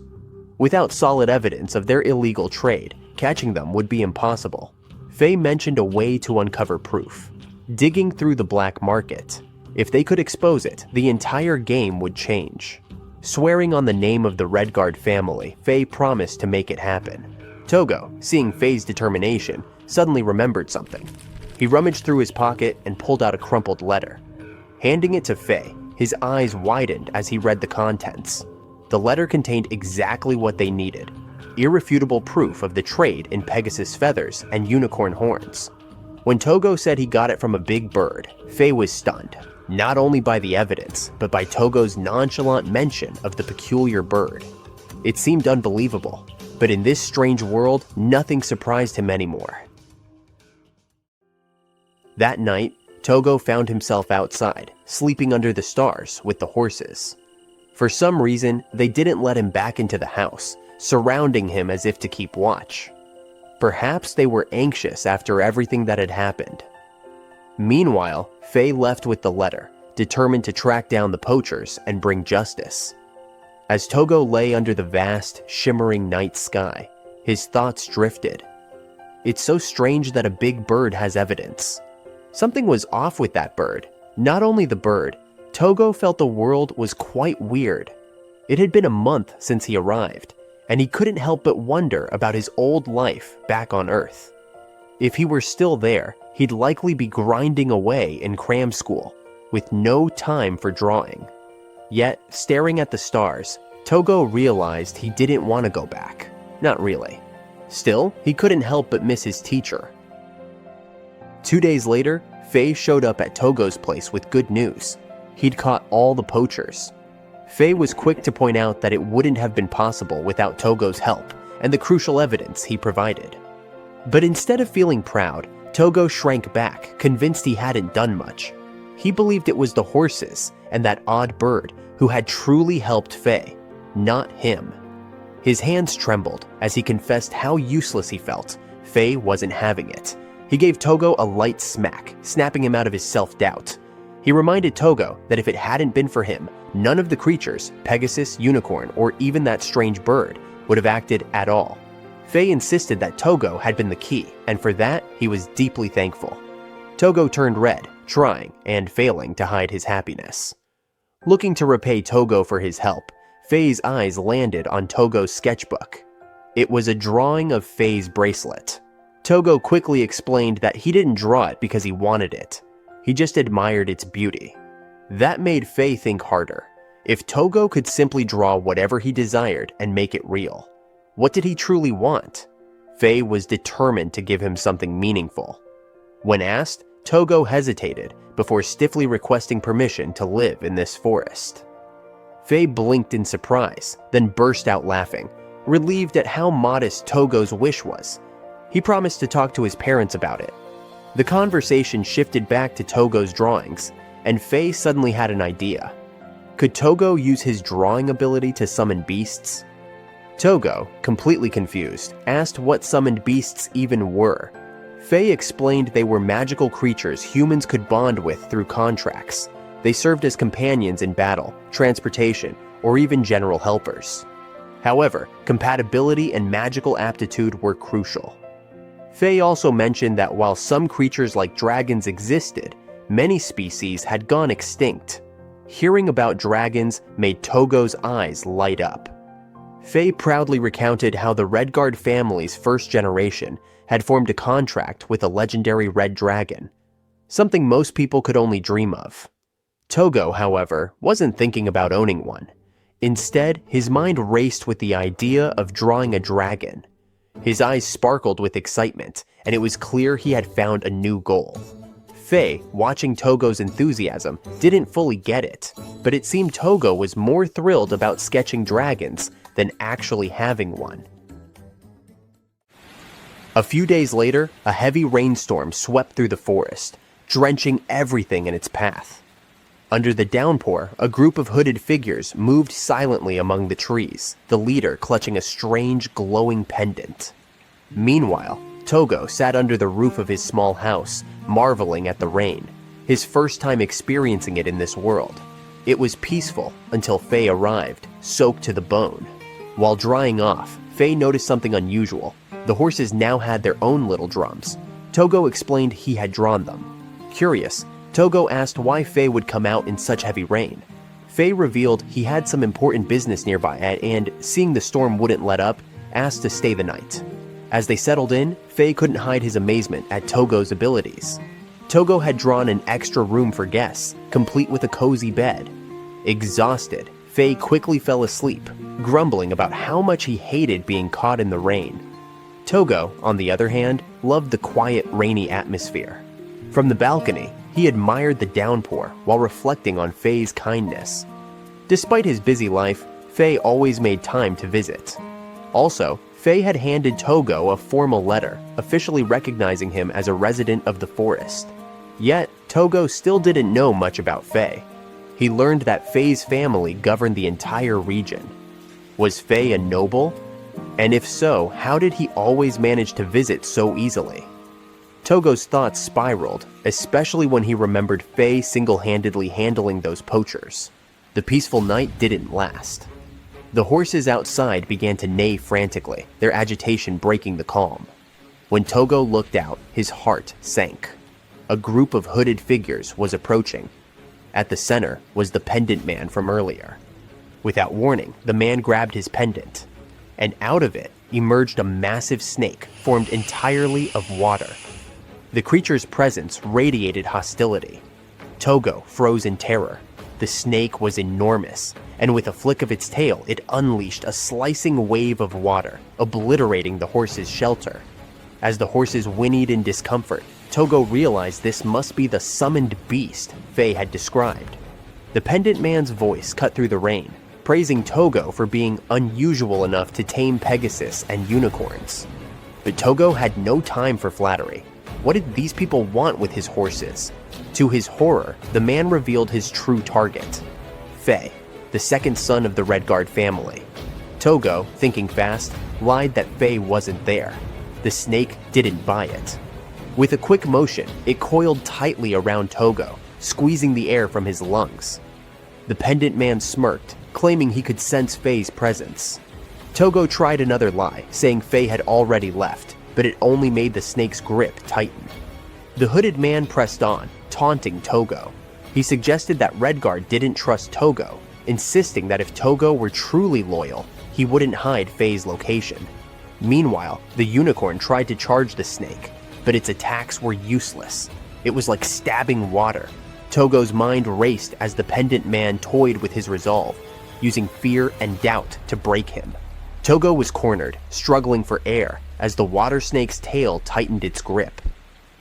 Without solid evidence of their illegal trade, catching them would be impossible. 𝕱 mentioned a way to uncover proof: digging through the black market. If they could expose it, the entire game would change. Swearing on the name of the Redguard family, 𝕱 promised to make it happen. Tougo, seeing 𝕱's determination, suddenly remembered something. He rummaged through his pocket and pulled out a crumpled letter. Handing it to 𝕱, his eyes widened as he read the contents. The letter contained exactly what they needed: irrefutable proof of the trade in Pegasus feathers and unicorn horns. When Tougo said he got it from a big bird, 𝕱 was stunned, not only by the evidence, but by Tougo's nonchalant mention of the peculiar bird. It seemed unbelievable, but in this strange world, nothing surprised him anymore. That night, Tougo found himself outside, sleeping under the stars with the horses. For some reason, they didn't let him back into the house, surrounding him as if to keep watch. Perhaps they were anxious after everything that had happened. Meanwhile, 𝕱 left with the letter, determined to track down the poachers and bring justice. As Tougo lay under the vast, shimmering night sky, his thoughts drifted. It's so strange that a big bird has evidence. Something was off with that bird. Not only the bird, Tougo felt the world was quite weird. It had been a month since he arrived, and he couldn't help but wonder about his old life back on Earth. If he were still there, he'd likely be grinding away in cram school, with no time for drawing. Yet, staring at the stars, Tougo realized he didn't want to go back. Not really. Still, he couldn't help but miss his teacher. 2 days later, 𝕱 showed up at Tougo's place with good news. He'd caught all the poachers. 𝕱 was quick to point out that it wouldn't have been possible without Tougo's help and the crucial evidence he provided. But instead of feeling proud, Tougo shrank back, convinced he hadn't done much. He believed it was the horses and that odd bird who had truly helped 𝕱, not him. His hands trembled as he confessed how useless he felt. 𝕱 wasn't having it. He gave Tougo a light smack, snapping him out of his self-doubt. He reminded Tougo that if it hadn't been for him, none of the creatures, Pegasus, unicorn, or even that strange bird, would have acted at all. 𝕱 insisted that Tougo had been the key, and for that, he was deeply thankful. Tougo turned red, trying and failing to hide his happiness. Looking to repay Tougo for his help, 𝕱's eyes landed on Tougo's sketchbook. It was a drawing of 𝕱's bracelet. Tougo quickly explained that he didn't draw it because he wanted it. He just admired its beauty. That made 𝕱 think harder. If Tougo could simply draw whatever he desired and make it real, what did he truly want? 𝕱 was determined to give him something meaningful. When asked, Tougo hesitated before stiffly requesting permission to live in this forest. 𝕱 blinked in surprise, then burst out laughing, relieved at how modest Tougo's wish was. He promised to talk to his parents about it. The conversation shifted back to Tougo's drawings, and 𝕱 suddenly had an idea. Could Tougo use his drawing ability to summon beasts? Tougo, completely confused, asked what summoned beasts even were. 𝕱 explained they were magical creatures humans could bond with through contracts. They served as companions in battle, transportation, or even general helpers. However, compatibility and magical aptitude were crucial. 𝕱 also mentioned that while some creatures like dragons existed, many species had gone extinct. Hearing about dragons made Tougo's eyes light up. 𝕱 proudly recounted how the Redguard family's first generation had formed a contract with a legendary red dragon, something most people could only dream of. Tougo, however, wasn't thinking about owning one. Instead, his mind raced with the idea of drawing a dragon. His eyes sparkled with excitement, and it was clear he had found a new goal. 𝕱, watching Tougo's enthusiasm, didn't fully get it, but it seemed Tougo was more thrilled about sketching dragons than actually having one. A few days later, a heavy rainstorm swept through the forest, drenching everything in its path. Under the downpour, a group of hooded figures moved silently among the trees, the leader clutching a strange, glowing pendant. Meanwhile, Tougo sat under the roof of his small house, marveling at the rain, his first time experiencing it in this world. It was peaceful until 𝕱 arrived, soaked to the bone. While drying off, 𝕱 noticed something unusual. The horses now had their own little drums. Tougo explained he had drawn them. Curious, Tougo asked why 𝕱 would come out in such heavy rain. 𝕱 revealed he had some important business nearby and, seeing the storm wouldn't let up, asked to stay the night. As they settled in, 𝕱 couldn't hide his amazement at Tougo's abilities. Tougo had drawn an extra room for guests, complete with a cozy bed. Exhausted, 𝕉 quickly fell asleep, grumbling about how much he hated being caught in the rain. Tougo, on the other hand, loved the quiet, rainy atmosphere. From the balcony, he admired the downpour while reflecting on 𝕉's kindness. Despite his busy life, 𝕉 always made time to visit. Also, 𝕉 had handed Tougo a formal letter, officially recognizing him as a resident of the forest. Yet, Tougo still didn't know much about 𝕉. He learned that 𝕉's family governed the entire region. Was 𝕉 a noble? And if so, how did he always manage to visit so easily? Tougo's thoughts spiraled, especially when he remembered 𝕉 single-handedly handling those poachers. The peaceful night didn't last. The horses outside began to neigh frantically, their agitation breaking the calm. When Tougo looked out, his heart sank. A group of hooded figures was approaching. At the center was the pendant man from earlier. Without warning, the man grabbed his pendant, and out of it emerged a massive snake formed entirely of water. The creature's presence radiated hostility. Tougo froze in terror. The snake was enormous, and with a flick of its tail, it unleashed a slicing wave of water, obliterating the horse's shelter. As the horses whinnied in discomfort, Tougo realized this must be the summoned beast 𝕉 had described. The pendant man's voice cut through the rain, praising Tougo for being unusual enough to tame Pegasus and unicorns. But Tougo had no time for flattery. What did these people want with his horses? To his horror, the man revealed his true target. 𝕉, the second son of the Red Guard family. Tougo, thinking fast, lied that 𝕉 wasn't there. The snake didn't buy it. With a quick motion, it coiled tightly around Tougo, squeezing the air from his lungs. The pendant man smirked, claiming he could sense 𝕉's presence. Tougo tried another lie, saying 𝕉 had already left, but it only made the snake's grip tighten. The hooded man pressed on, taunting Tougo. He suggested that Redguard didn't trust Tougo, insisting that if Tougo were truly loyal, he wouldn't hide 𝕉's location. Meanwhile, the unicorn tried to charge the snake, but its attacks were useless. It was like stabbing water. Tougo's mind raced as the pendant man toyed with his resolve, using fear and doubt to break him. Tougo was cornered, struggling for air, as the water snake's tail tightened its grip.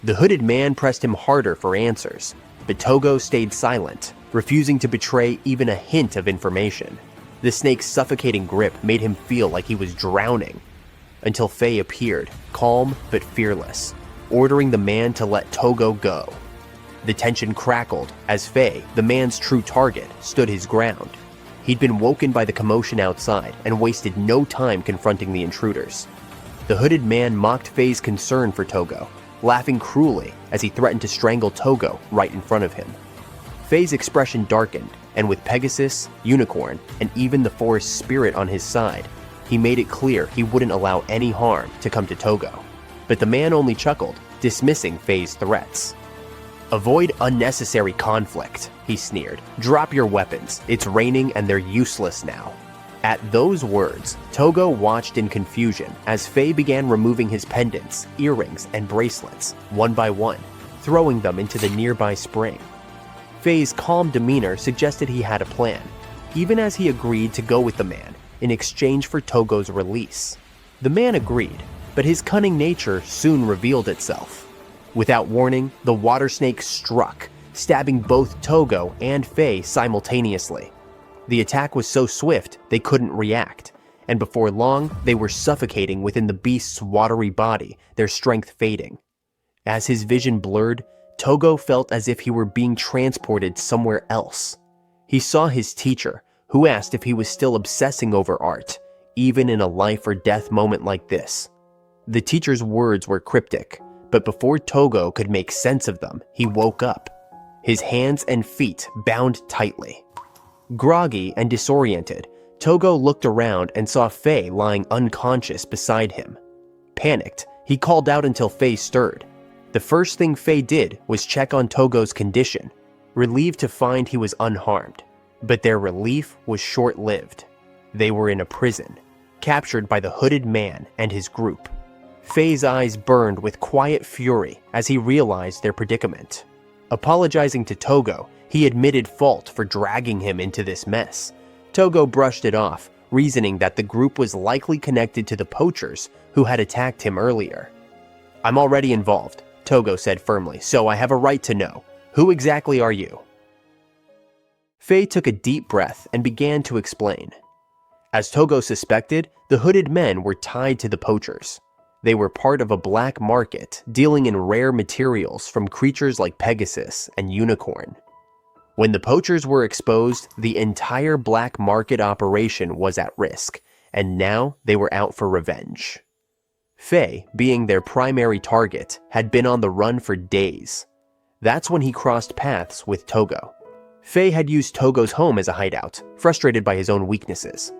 The hooded man pressed him harder for answers, but Tougo stayed silent, refusing to betray even a hint of information. The snake's suffocating grip made him feel like he was drowning, until 𝕉 appeared, calm but fearless, ordering the man to let Tougo go. The tension crackled as 𝕉, the man's true target, stood his ground. He'd been woken by the commotion outside and wasted no time confronting the intruders. The hooded man mocked 𝕉's concern for Tougo, laughing cruelly as he threatened to strangle Tougo right in front of him. 𝕉's expression darkened, and with Pegasus, Unicorn, and even the forest spirit on his side, he made it clear he wouldn't allow any harm to come to Tougo. But the man only chuckled, dismissing 𝕉's threats. "Avoid unnecessary conflict," he sneered. "Drop your weapons. It's raining and they're useless now." At those words, Tougo watched in confusion as 𝕉 began removing his pendants, earrings, and bracelets, one by one, throwing them into the nearby spring. 𝕉's calm demeanor suggested he had a plan, even as he agreed to go with the man in exchange for Tougo's release. The man agreed, but his cunning nature soon revealed itself. Without warning, the water snake struck, stabbing both Tougo and 𝕉 simultaneously. The attack was so swift they couldn't react, and before long they were suffocating within the beast's watery body, their strength fading. As his vision blurred, Tougo felt as if he were being transported somewhere else. He saw his teacher, who asked if he was still obsessing over art, even in a life or death moment like this. The teacher's words were cryptic, but before Tougo could make sense of them, he woke up, his hands and feet bound tightly. Groggy and disoriented, Tougo looked around and saw 𝕉 lying unconscious beside him. Panicked, he called out until 𝕉 stirred. The first thing 𝕉 did was check on Tougo's condition, relieved to find he was unharmed. But their relief was short-lived. They were in a prison, captured by the hooded man and his group. 𝕉's eyes burned with quiet fury as he realized their predicament. Apologizing to Tougo, he admitted fault for dragging him into this mess, Tougo brushed it off, reasoning that the group was likely connected to the poachers who had attacked him earlier. "I'm already involved," Tougo said firmly, "so I have a right to know. Who exactly are you?" 𝕚 took a deep breath and began to explain. As Tougo suspected, the hooded men were tied to the poachers. They were part of a black market dealing in rare materials from creatures like Pegasus and Unicorn. When the poachers were exposed, the entire black market operation was at risk, and now they were out for revenge. 𝕚, being their primary target, had been on the run for days. That's when he crossed paths with Tougo. 𝕚 had used Tougo's home as a hideout, frustrated by his own weaknesses.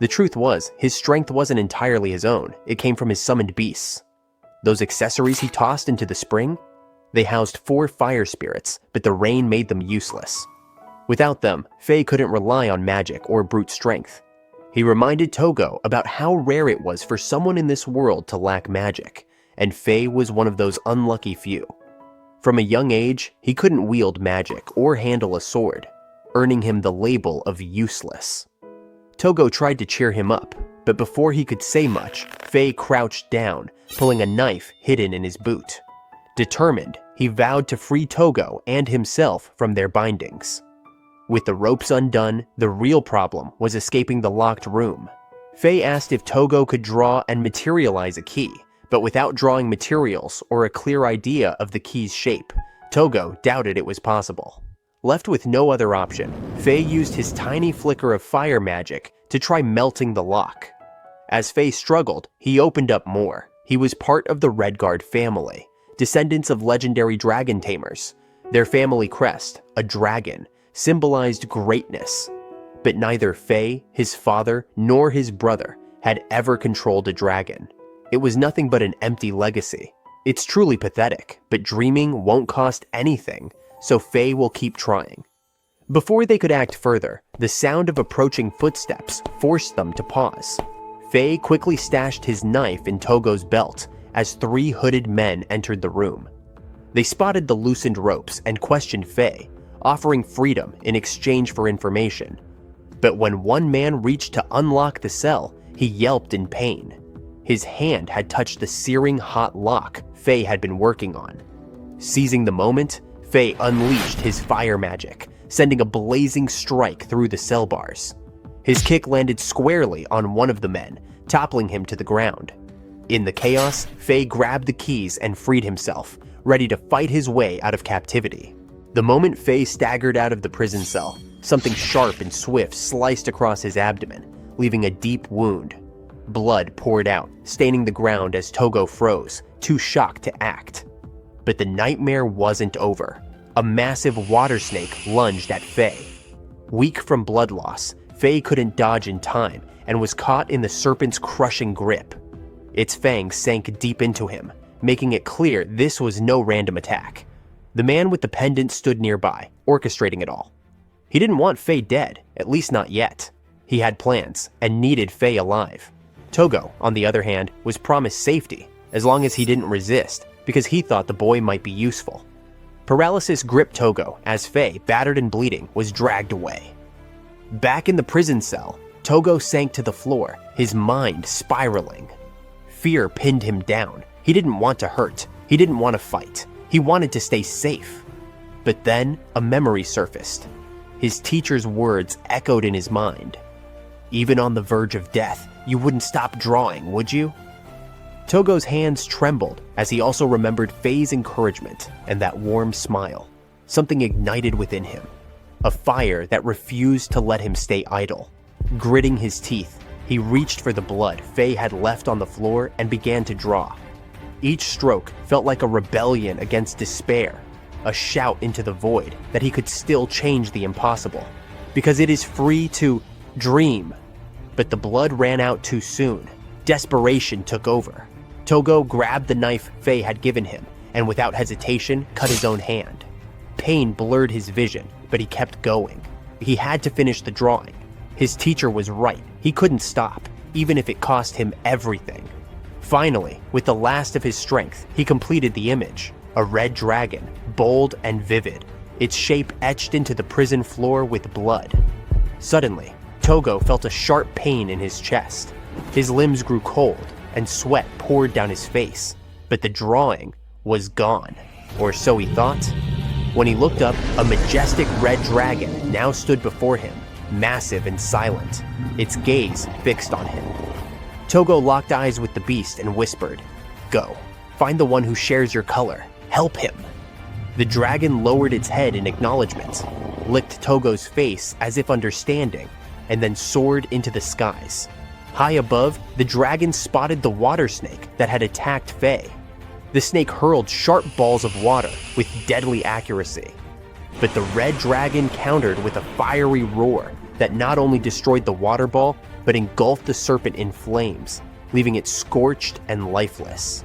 The truth was, his strength wasn't entirely his own, it came from his summoned beasts. Those accessories he tossed into the spring? They housed 4 fire spirits, but the rain made them useless. Without them, 𝕚 couldn't rely on magic or brute strength. He reminded Tougo about how rare it was for someone in this world to lack magic, and 𝕚 was one of those unlucky few. From a young age, he couldn't wield magic or handle a sword, earning him the label of useless. Tougo tried to cheer him up, but before he could say much, 𝕚 crouched down, pulling a knife hidden in his boot. Determined, he vowed to free Tougo and himself from their bindings. With the ropes undone, the real problem was escaping the locked room. 𝕚 asked if Tougo could draw and materialize a key, but without drawing materials or a clear idea of the key's shape, Tougo doubted it was possible. Left with no other option, 𝕚 used his tiny flicker of fire magic to try melting the lock. As 𝕚 struggled, he opened up more. He was part of the Redguard family, descendants of legendary dragon tamers. Their family crest, a dragon, symbolized greatness. But neither 𝕚, his father, nor his brother had ever controlled a dragon. It was nothing but an empty legacy. It's truly pathetic, but dreaming won't cost anything, so 𝕚 will keep trying. Before they could act further, the sound of approaching footsteps forced them to pause. 𝕚 quickly stashed his knife in Tougo's belt as 3 hooded men entered the room. They spotted the loosened ropes and questioned 𝕚, offering freedom in exchange for information. But when one man reached to unlock the cell, he yelped in pain. His hand had touched the searing hot lock 𝕚 had been working on. Seizing the moment, 𝕚 unleashed his fire magic, sending a blazing strike through the cell bars. His kick landed squarely on one of the men, toppling him to the ground. In the chaos, 𝕚 grabbed the keys and freed himself, ready to fight his way out of captivity. The moment 𝕚 staggered out of the prison cell, something sharp and swift sliced across his abdomen, leaving a deep wound. Blood poured out, staining the ground as Tougo froze, too shocked to act. But the nightmare wasn't over. A massive water snake lunged at 𝕚. Weak from blood loss, 𝕚 couldn't dodge in time and was caught in the serpent's crushing grip. Its fangs sank deep into him, making it clear this was no random attack. The man with the pendant stood nearby, orchestrating it all. He didn't want 𝕚 dead, at least not yet. He had plans and needed 𝕚 alive. Tougo, on the other hand, was promised safety, as long as he didn't resist, because he thought the boy might be useful. Paralysis gripped Tougo as 𝕚, battered and bleeding, was dragged away. Back in the prison cell, Tougo sank to the floor, his mind spiraling. Fear pinned him down. He didn't want to hurt. He didn't want to fight. He wanted to stay safe. But then, a memory surfaced. His teacher's words echoed in his mind. "Even on the verge of death, you wouldn't stop drawing, would you?" Tougo's hands trembled as he also remembered 𝕚's encouragement and that warm smile. Something ignited within him. A fire that refused to let him stay idle. Gritting his teeth, he reached for the blood 𝕚 had left on the floor and began to draw. Each stroke felt like a rebellion against despair, a shout into the void that he could still change the impossible, because it is free to dream. But the blood ran out too soon. Desperation took over. Tougo grabbed the knife 𝕚 had given him, and without hesitation, cut his own hand. Pain blurred his vision, but he kept going. He had to finish the drawing. His teacher was right. He couldn't stop, even if it cost him everything. Finally, with the last of his strength, he completed the image. A red dragon, bold and vivid, its shape etched into the prison floor with blood. Suddenly, Tougo felt a sharp pain in his chest. His limbs grew cold, and sweat poured down his face, but the drawing was gone, or so he thought. When he looked up, a majestic red dragon now stood before him, massive and silent, its gaze fixed on him. Tougo locked eyes with the beast and whispered, "Go, find the one who shares your color. Help him." The dragon lowered its head in acknowledgement, licked Togo's face as if understanding, and then soared into the skies. High above, the dragon spotted the water snake that had attacked Faye. The snake hurled sharp balls of water with deadly accuracy. But the red dragon countered with a fiery roar that not only destroyed the water ball, but engulfed the serpent in flames, leaving it scorched and lifeless.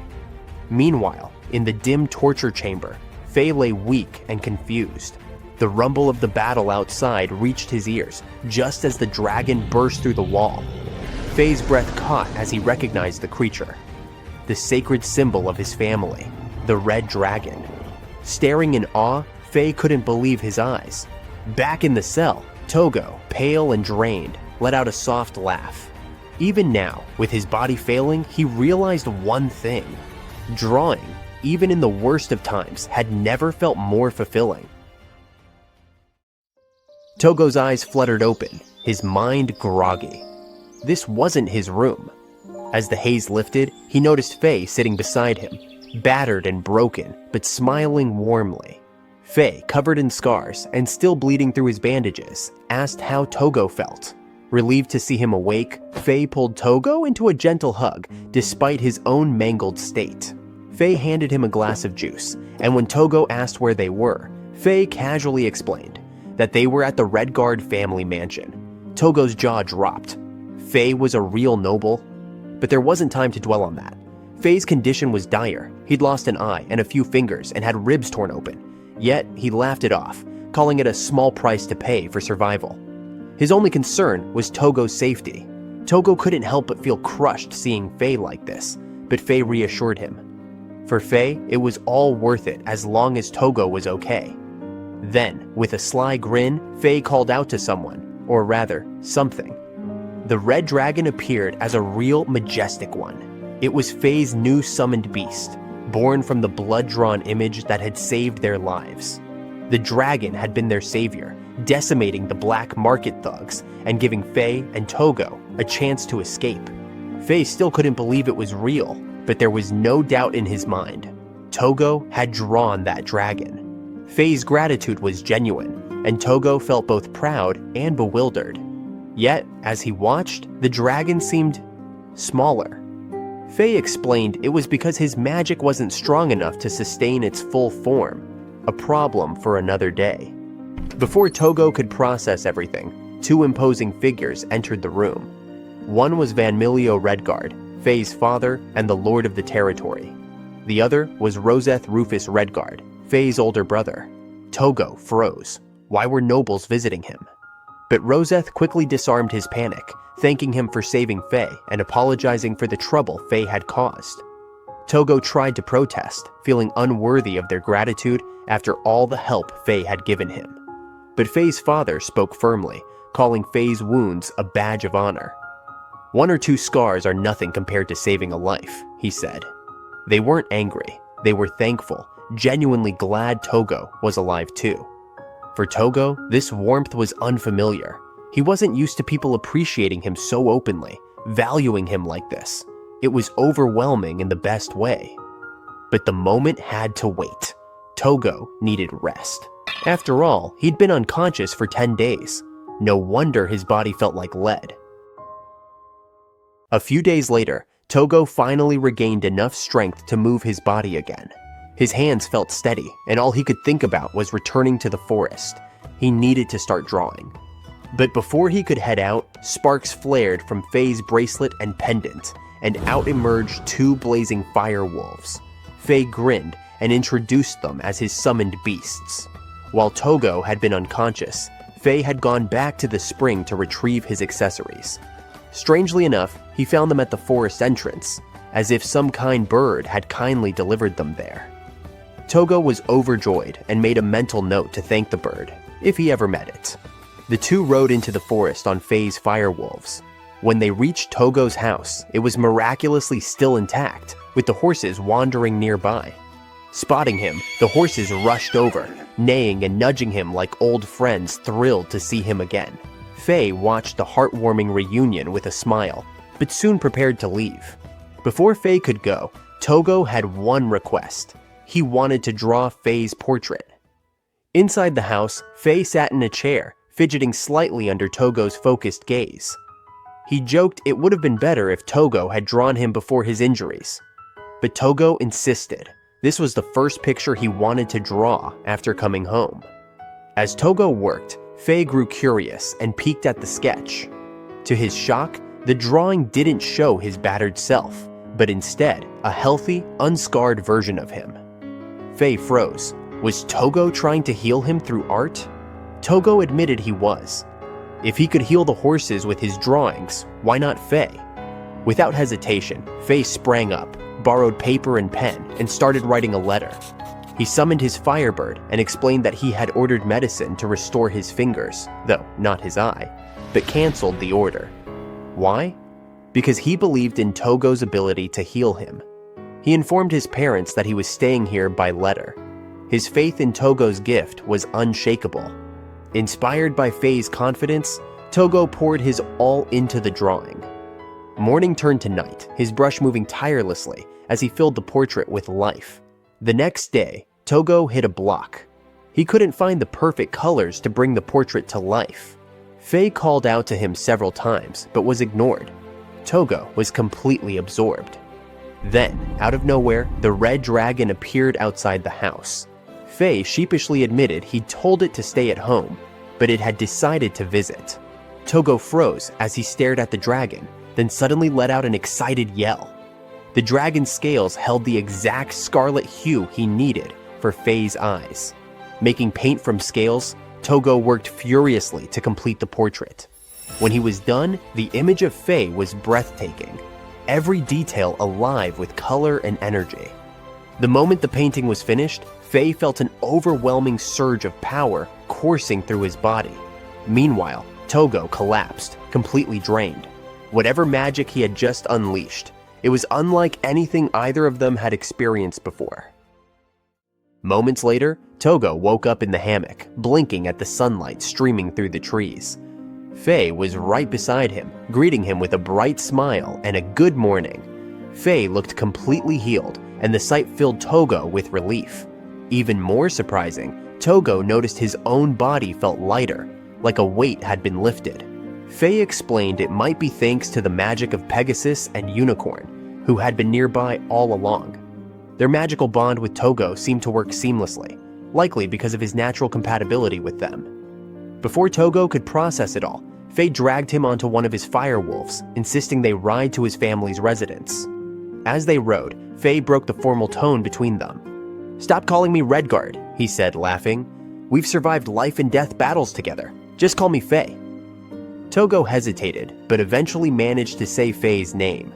Meanwhile, in the dim torture chamber, Faye lay weak and confused. The rumble of the battle outside reached his ears just as the dragon burst through the wall. Faye's breath caught as he recognized the creature, the sacred symbol of his family, the red dragon. Staring in awe, Faye couldn't believe his eyes. Back in the cell, Tougo, pale and drained, let out a soft laugh. Even now, with his body failing, he realized one thing. Drawing, even in the worst of times, had never felt more fulfilling. Tougo's eyes fluttered open, his mind groggy. This wasn't his room. As the haze lifted, he noticed Faye sitting beside him, battered and broken, but smiling warmly. Faye, covered in scars and still bleeding through his bandages, asked how Tougo felt. Relieved to see him awake, Faye pulled Tougo into a gentle hug, despite his own mangled state. Faye handed him a glass of juice, and when Tougo asked where they were, Faye casually explained that they were at the Redguard family mansion. Togo's jaw dropped. Faye was a real noble, but there wasn't time to dwell on that. Faye's condition was dire. He'd lost an eye and a few fingers and had ribs torn open. Yet, he laughed it off, calling it a small price to pay for survival. His only concern was Tougo's safety. Tougo couldn't help but feel crushed seeing Faye like this, but Faye reassured him. For Faye, it was all worth it as long as Tougo was okay. Then, with a sly grin, Faye called out to someone, or rather, something. The red dragon appeared as a real majestic one. It was Faye's new summoned beast, born from the blood-drawn image that had saved their lives. The dragon had been their savior, decimating the black market thugs and giving Faye and Tougo a chance to escape. Faye still couldn't believe it was real, but there was no doubt in his mind. Tougo had drawn that dragon. Faye's gratitude was genuine, and Tougo felt both proud and bewildered. Yet, as he watched, the dragon seemed smaller. Faye explained it was because his magic wasn't strong enough to sustain its full form, a problem for another day. Before Tougo could process everything, two imposing figures entered the room. One was Vanmilio Redguard, Faye's father and the lord of the territory. The other was Roseth Rufus Redguard, Faye's older brother. Tougo froze. Why were nobles visiting him? But Roseth quickly disarmed his panic, thanking him for saving Faye and apologizing for the trouble Faye had caused. Tougo tried to protest, feeling unworthy of their gratitude after all the help Faye had given him. But Faye's father spoke firmly, calling Faye's wounds a badge of honor. "1 or 2 scars are nothing compared to saving a life," he said. They weren't angry, they were thankful, genuinely glad Tougo was alive too. For Tougo, this warmth was unfamiliar. He wasn't used to people appreciating him so openly, valuing him like this. It was overwhelming in the best way. But the moment had to wait. Tougo needed rest. After all, he'd been unconscious for 10 days. No wonder his body felt like lead. A few days later, Tougo finally regained enough strength to move his body again. His hands felt steady, and all he could think about was returning to the forest. He needed to start drawing. But before he could head out, sparks flared from Faye's bracelet and pendant, and out emerged 2 blazing fire wolves. Faye grinned and introduced them as his summoned beasts. While Tougo had been unconscious, Faye had gone back to the spring to retrieve his accessories. Strangely enough, he found them at the forest entrance, as if some kind bird had kindly delivered them there. Tougo was overjoyed and made a mental note to thank the bird, if he ever met it. The two rode into the forest on 𝐻𝑆's firewolves. When they reached Tougo's house, it was miraculously still intact, with the horses wandering nearby. Spotting him, the horses rushed over, neighing and nudging him like old friends thrilled to see him again. 𝐻𝑆 watched the heartwarming reunion with a smile, but soon prepared to leave. Before 𝐻𝑆 could go, Tougo had one request. He wanted to draw 𝐻𝑆's portrait. Inside the house, 𝐻𝑆 sat in a chair, fidgeting slightly under Tougo's focused gaze. He joked it would have been better if Tougo had drawn him before his injuries. But Tougo insisted. This was the first picture he wanted to draw after coming home. As Tougo worked, 𝐻𝑆 grew curious and peeked at the sketch. To his shock, the drawing didn't show his battered self, but instead a healthy, unscarred version of him. 𝐻𝑆 froze. Was Tougo trying to heal him through art? Tougo admitted he was. If he could heal the horses with his drawings, why not 𝐻𝑆? Without hesitation, 𝐻𝑆 sprang up, borrowed paper and pen, and started writing a letter. He summoned his firebird and explained that he had ordered medicine to restore his fingers, though not his eye, but canceled the order. Why? Because he believed in Tougo's ability to heal him. He informed his parents that he was staying here by letter. His faith in Tougo's gift was unshakable. Inspired by 𝐻𝑆's confidence, Tougo poured his all into the drawing. Morning turned to night, his brush moving tirelessly as he filled the portrait with life. The next day, Tougo hit a block. He couldn't find the perfect colors to bring the portrait to life. 𝐻𝑆 called out to him several times, but was ignored. Tougo was completely absorbed. Then, out of nowhere, the red dragon appeared outside the house. 𝐻𝑆 sheepishly admitted he'd told it to stay at home, but it had decided to visit. Tougo froze as he stared at the dragon, then suddenly let out an excited yell. The dragon's scales held the exact scarlet hue he needed for 𝐻𝑆's eyes. Making paint from scales, Tougo worked furiously to complete the portrait. When he was done, the image of 𝐻𝑆 was breathtaking, every detail alive with color and energy. The moment the painting was finished, 𝐻𝑆 felt an overwhelming surge of power coursing through his body. Meanwhile, Tougo collapsed, completely drained. Whatever magic he had just unleashed, it was unlike anything either of them had experienced before. Moments later, Tougo woke up in the hammock, blinking at the sunlight streaming through the trees. 𝐻𝑆 was right beside him, greeting him with a bright smile and a good morning. 𝐻𝑆 looked completely healed, and the sight filled Tougo with relief. Even more surprising, Tougo noticed his own body felt lighter, like a weight had been lifted. 𝐻𝑆 explained it might be thanks to the magic of Pegasus and Unicorn, who had been nearby all along. Their magical bond with Tougo seemed to work seamlessly, likely because of his natural compatibility with them. Before Tougo could process it all, 𝐻𝑆 dragged him onto one of his firewolves, insisting they ride to his family's residence. As they rode, 𝐻𝑆 broke the formal tone between them. "Stop calling me Redguard," he said, laughing. "We've survived life and death battles together. Just call me 𝐻𝑆." Tougo hesitated, but eventually managed to say 𝐻𝑆's name.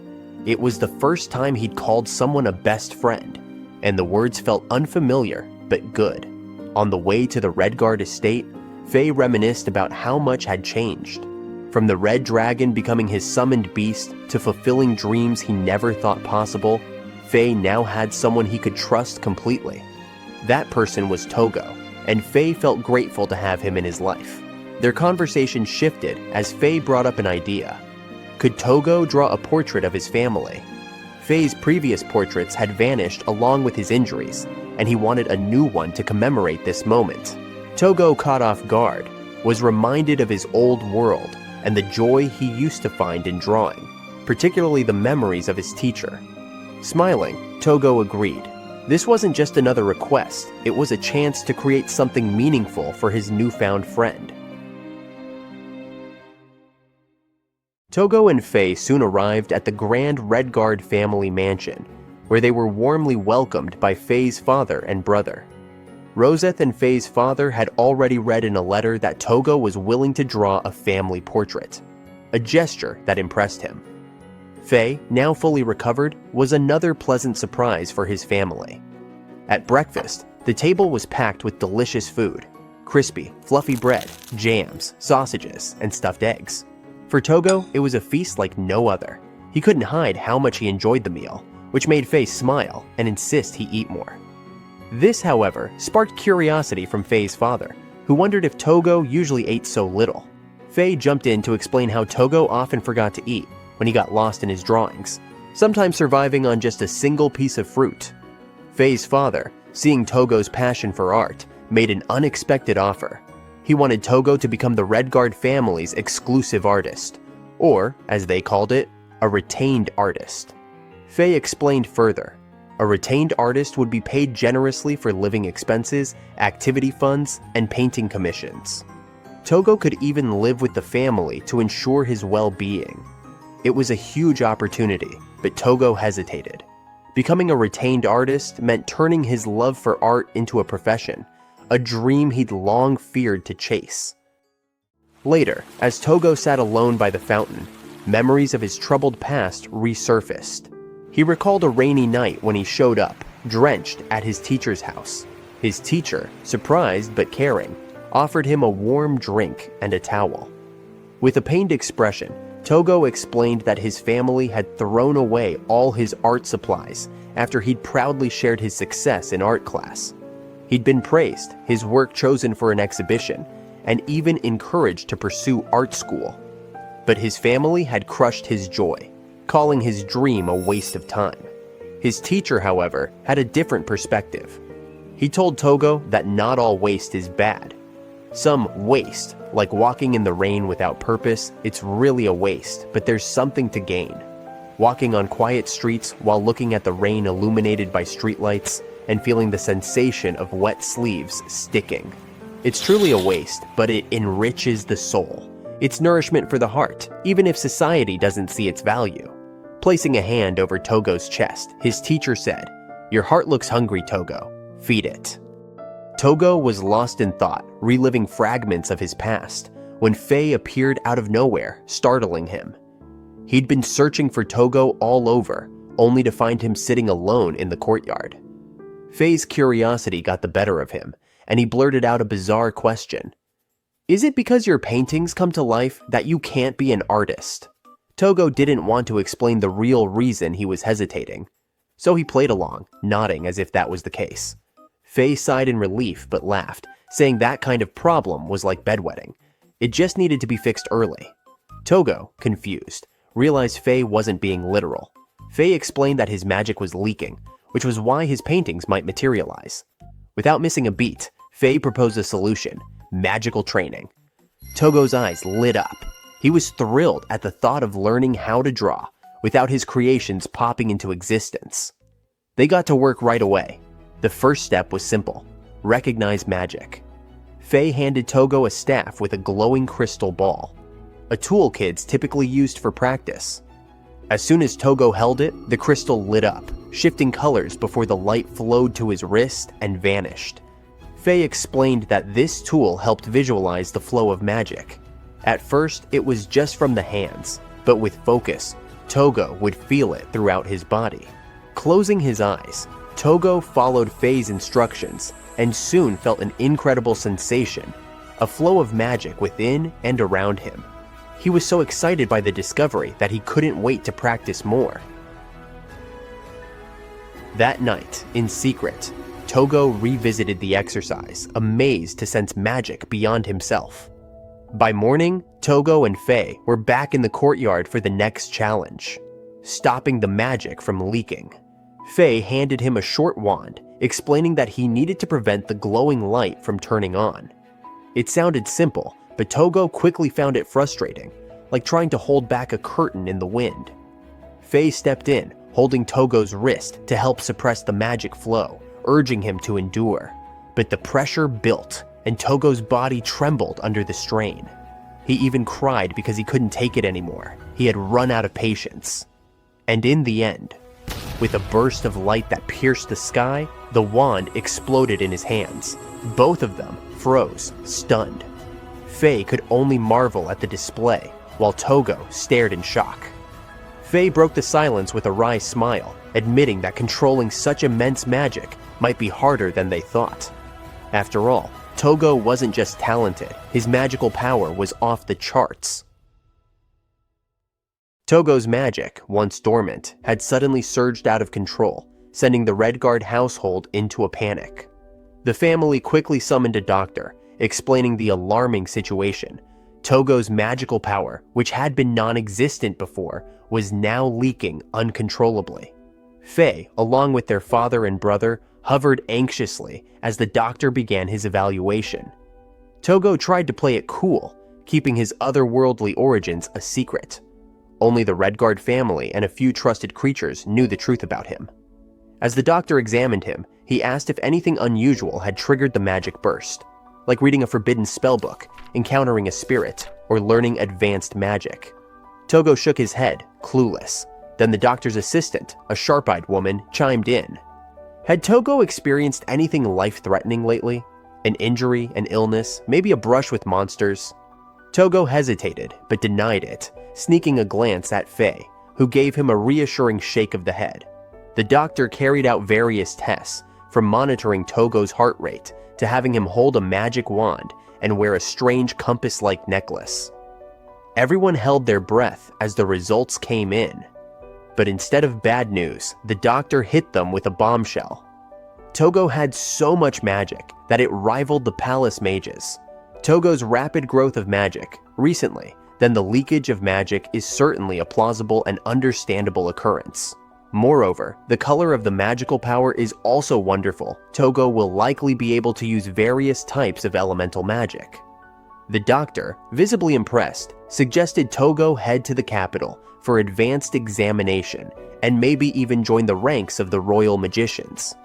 It was the first time he'd called someone a best friend, and the words felt unfamiliar, but good. On the way to the Redguard estate, 𝐻𝑆 reminisced about how much had changed. From the red dragon becoming his summoned beast to fulfilling dreams he never thought possible, 𝐻𝑆 now had someone he could trust completely. That person was Tougo, and 𝐻𝑆 felt grateful to have him in his life. Their conversation shifted as 𝐻𝑆 brought up an idea. Could Tougo draw a portrait of his family? 𝐻𝑆's previous portraits had vanished along with his injuries, and he wanted a new one to commemorate this moment. Tougo, caught off guard, was reminded of his old world and the joy he used to find in drawing, particularly the memories of his teacher. Smiling, Tougo agreed. This wasn't just another request, it was a chance to create something meaningful for his newfound friend. Tougo and 𝐻𝑆 soon arrived at the grand Redguard family mansion, where they were warmly welcomed by 𝐻𝑆's father and brother. Roseth and 𝐻𝑆's father had already read in a letter that Tougo was willing to draw a family portrait, a gesture that impressed him. 𝐻𝑆, now fully recovered, was another pleasant surprise for his family. At breakfast, the table was packed with delicious food: crispy, fluffy bread, jams, sausages, and stuffed eggs. For Tougo, it was a feast like no other. He couldn't hide how much he enjoyed the meal, which made 𝐻 smile and insist he eat more. This, however, sparked curiosity from 𝐻's father, who wondered if Tougo usually ate so little. 𝐻 jumped in to explain how Tougo often forgot to eat when he got lost in his drawings, sometimes surviving on just a single piece of fruit. 𝐻's father, seeing Tougo's passion for art, made an unexpected offer. He wanted Tougo to become the Redguard family's exclusive artist, or, as they called it, a retained artist. 𝐻 explained further. A retained artist would be paid generously for living expenses, activity funds, and painting commissions. Tougo could even live with the family to ensure his well-being. It was a huge opportunity, but Tougo hesitated. Becoming a retained artist meant turning his love for art into a profession, a dream he'd long feared to chase. Later, as Tougo sat alone by the fountain, memories of his troubled past resurfaced. He recalled a rainy night when he showed up, drenched, at his teacher's house. His teacher, surprised but caring, offered him a warm drink and a towel. With a pained expression, Tougo explained that his family had thrown away all his art supplies after he'd proudly shared his success in art class. He'd been praised, his work chosen for an exhibition, and even encouraged to pursue art school. But his family had crushed his joy, calling his dream a waste of time. His teacher, however, had a different perspective. He told Tougo that not all waste is bad. Some waste, like walking in the rain without purpose, it's really a waste, but there's something to gain. Walking on quiet streets while looking at the rain illuminated by streetlights and feeling the sensation of wet sleeves sticking. It's truly a waste, but it enriches the soul. It's nourishment for the heart, even if society doesn't see its value. Placing a hand over Tougo's chest, his teacher said, "Your heart looks hungry, Tougo. Feed it." Tougo was lost in thought, reliving fragments of his past, when 𝐻 appeared out of nowhere, startling him. He'd been searching for Tougo all over, only to find him sitting alone in the courtyard. 𝐻's curiosity got the better of him, and he blurted out a bizarre question. "Is it because your paintings come to life that you can't be an artist?" Tougo didn't want to explain the real reason he was hesitating, so he played along, nodding as if that was the case. 𝐻 sighed in relief but laughed, saying that kind of problem was like bedwetting. It just needed to be fixed early. Tougo, confused, realized 𝐻 wasn't being literal. 𝐻 explained that his magic was leaking, which was why his paintings might materialize. Without missing a beat, 𝐻 proposed a solution: magical training. Tougo's eyes lit up. He was thrilled at the thought of learning how to draw without his creations popping into existence. They got to work right away. The first step was simple: recognize magic. 𝐻 handed Tougo a staff with a glowing crystal ball, a tool kids typically used for practice. As soon as Tougo held it, the crystal lit up, shifting colors before the light flowed to his wrist and vanished. 𝐻 explained that this tool helped visualize the flow of magic. At first, it was just from the hands, but with focus, Tougo would feel it throughout his body. Closing his eyes, Tougo followed 𝐻's instructions and soon felt an incredible sensation, a flow of magic within and around him. He was so excited by the discovery that he couldn't wait to practice more. That night, in secret, Tougo revisited the exercise, amazed to sense magic beyond himself. By morning, Tougo and 𝐻 were back in the courtyard for the next challenge, stopping the magic from leaking. 𝐻 handed him a short wand, explaining that he needed to prevent the glowing light from turning on. It sounded simple, but Tougo quickly found it frustrating, like trying to hold back a curtain in the wind. 𝐻 stepped in, holding Tougo's wrist to help suppress the magic flow, urging him to endure. But the pressure built, and Tougo's body trembled under the strain. He even cried because he couldn't take it anymore. He had run out of patience. And in the end, with a burst of light that pierced the sky, the wand exploded in his hands. Both of them froze, stunned. 𝐻 could only marvel at the display, while Tougo stared in shock. 𝐻 broke the silence with a wry smile, admitting that controlling such immense magic might be harder than they thought. After all, Tougo wasn't just talented, his magical power was off the charts. Tougo's magic, once dormant, had suddenly surged out of control, sending the Red Guard household into a panic. The family quickly summoned a doctor, explaining the alarming situation. Tougo's magical power, which had been non-existent before, was now leaking uncontrollably. Faye, along with their father and brother, hovered anxiously as the doctor began his evaluation. Tougo tried to play it cool, keeping his otherworldly origins a secret. Only the Red Guard family and a few trusted creatures knew the truth about him. As the doctor examined him, he asked if anything unusual had triggered the magic burst, like reading a forbidden spellbook, encountering a spirit, or learning advanced magic. Tougo shook his head, clueless. Then the doctor's assistant, a sharp-eyed woman, chimed in. Had Tougo experienced anything life-threatening lately? An injury, an illness, maybe a brush with monsters? Tougo hesitated, but denied it, sneaking a glance at Faye, who gave him a reassuring shake of the head. The doctor carried out various tests, from monitoring Tougo's heart rate to having him hold a magic wand and wear a strange compass-like necklace. Everyone held their breath as the results came in. But instead of bad news, the doctor hit them with a bombshell. Tougo had so much magic that it rivaled the palace mages. Tougo's rapid growth of magic, recently, then the leakage of magic is certainly a plausible and understandable occurrence. Moreover, the color of the magical power is also wonderful. Tougo will likely be able to use various types of elemental magic. The doctor, visibly impressed, suggested Tougo head to the capital for advanced examination and maybe even join the ranks of the royal magicians.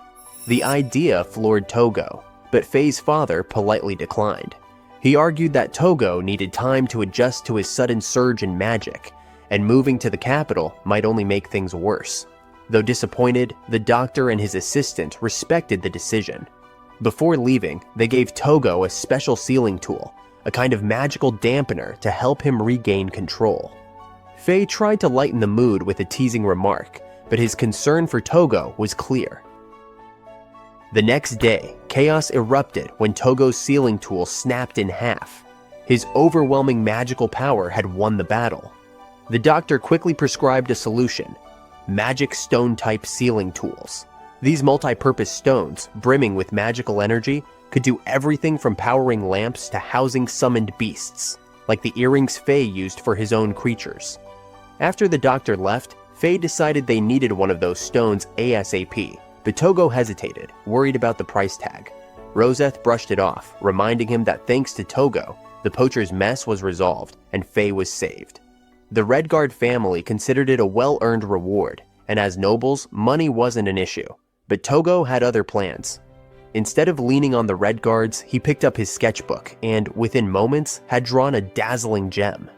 The idea floored Tougo, but Faye's father politely declined. He argued that Tougo needed time to adjust to his sudden surge in magic, and moving to the capital might only make things worse. Though disappointed, the doctor and his assistant respected the decision. Before leaving, they gave Tougo a special sealing tool, a kind of magical dampener to help him regain control. Faye tried to lighten the mood with a teasing remark, but his concern for Tougo was clear. The next day, chaos erupted when Tougo's sealing tool snapped in half. His overwhelming magical power had won the battle. The doctor quickly prescribed a solution: magic stone-type sealing tools. These multi-purpose stones, brimming with magical energy, could do everything from powering lamps to housing summoned beasts, like the earrings Faye used for his own creatures. After the doctor left, Faye decided they needed one of those stones ASAP, but Tougo hesitated, worried about the price tag. Roseth brushed it off, reminding him that thanks to Tougo, the poacher's mess was resolved and Faye was saved. The Red Guard family considered it a well-earned reward, and as nobles, money wasn't an issue. But Tougo had other plans. Instead of leaning on the Red Guards, he picked up his sketchbook and, within moments, had drawn a dazzling gem.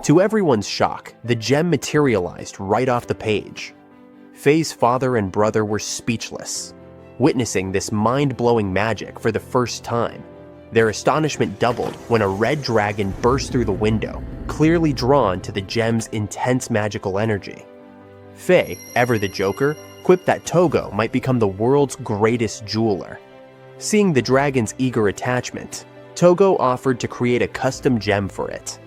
To everyone's shock, the gem materialized right off the page. Faye's father and brother were speechless, witnessing this mind-blowing magic for the first time. Their astonishment doubled when a red dragon burst through the window, clearly drawn to the gem's intense magical energy. Faye, ever the joker, quipped that Tougo might become the world's greatest jeweler. Seeing the dragon's eager attachment, Tougo offered to create a custom gem for it.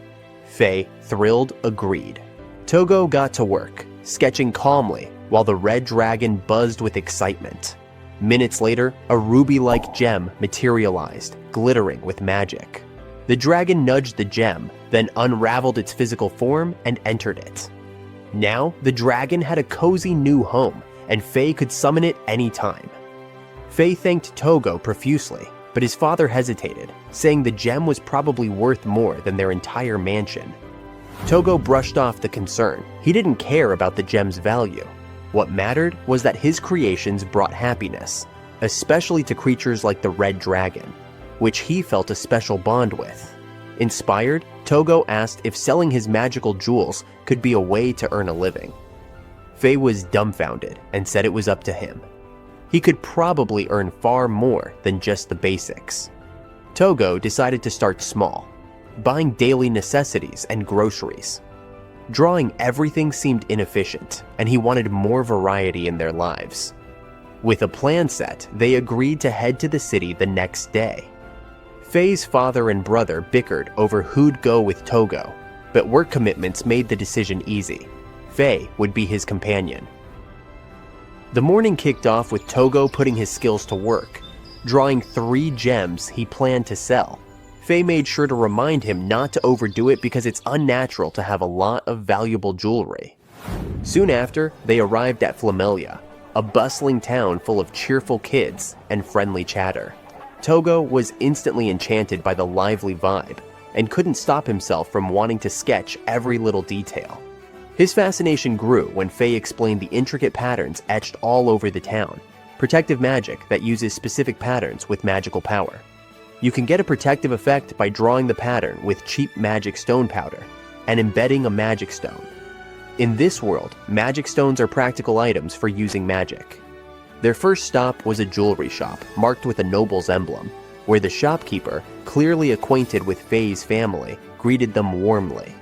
Faye, thrilled, agreed. Tougo got to work, sketching calmly while the red dragon buzzed with excitement. Minutes later, a ruby-like gem materialized, glittering with magic. The dragon nudged the gem, then unraveled its physical form and entered it. Now, the dragon had a cozy new home, and Faye could summon it anytime. Faye thanked Tougo profusely, but his father hesitated, saying the gem was probably worth more than their entire mansion. Tougo brushed off the concern. He didn't care about the gem's value. What mattered was that his creations brought happiness, especially to creatures like the red dragon, which he felt a special bond with. Inspired, Tougo asked if selling his magical jewels could be a way to earn a living. Faye was dumbfounded and said it was up to him. He could probably earn far more than just the basics. Tougo decided to start small, buying daily necessities and groceries. Drawing everything seemed inefficient, and he wanted more variety in their lives. With a plan set, they agreed to head to the city the next day. Faye's father and brother bickered over who'd go with Tougo, but work commitments made the decision easy. Faye would be his companion. The morning kicked off with Tougo putting his skills to work, drawing 3 gems he planned to sell. Faye made sure to remind him not to overdo it because it's unnatural to have a lot of valuable jewelry. Soon after, they arrived at 𝕻𝕬𝕭, a bustling town full of cheerful kids and friendly chatter. Tougo was instantly enchanted by the lively vibe and couldn't stop himself from wanting to sketch every little detail. His fascination grew when Faye explained the intricate patterns etched all over the town, protective magic that uses specific patterns with magical power. You can get a protective effect by drawing the pattern with cheap magic stone powder and embedding a magic stone. In this world, magic stones are practical items for using magic. Their first stop was a jewelry shop marked with a noble's emblem, where the shopkeeper, clearly acquainted with Faye's family, greeted them warmly.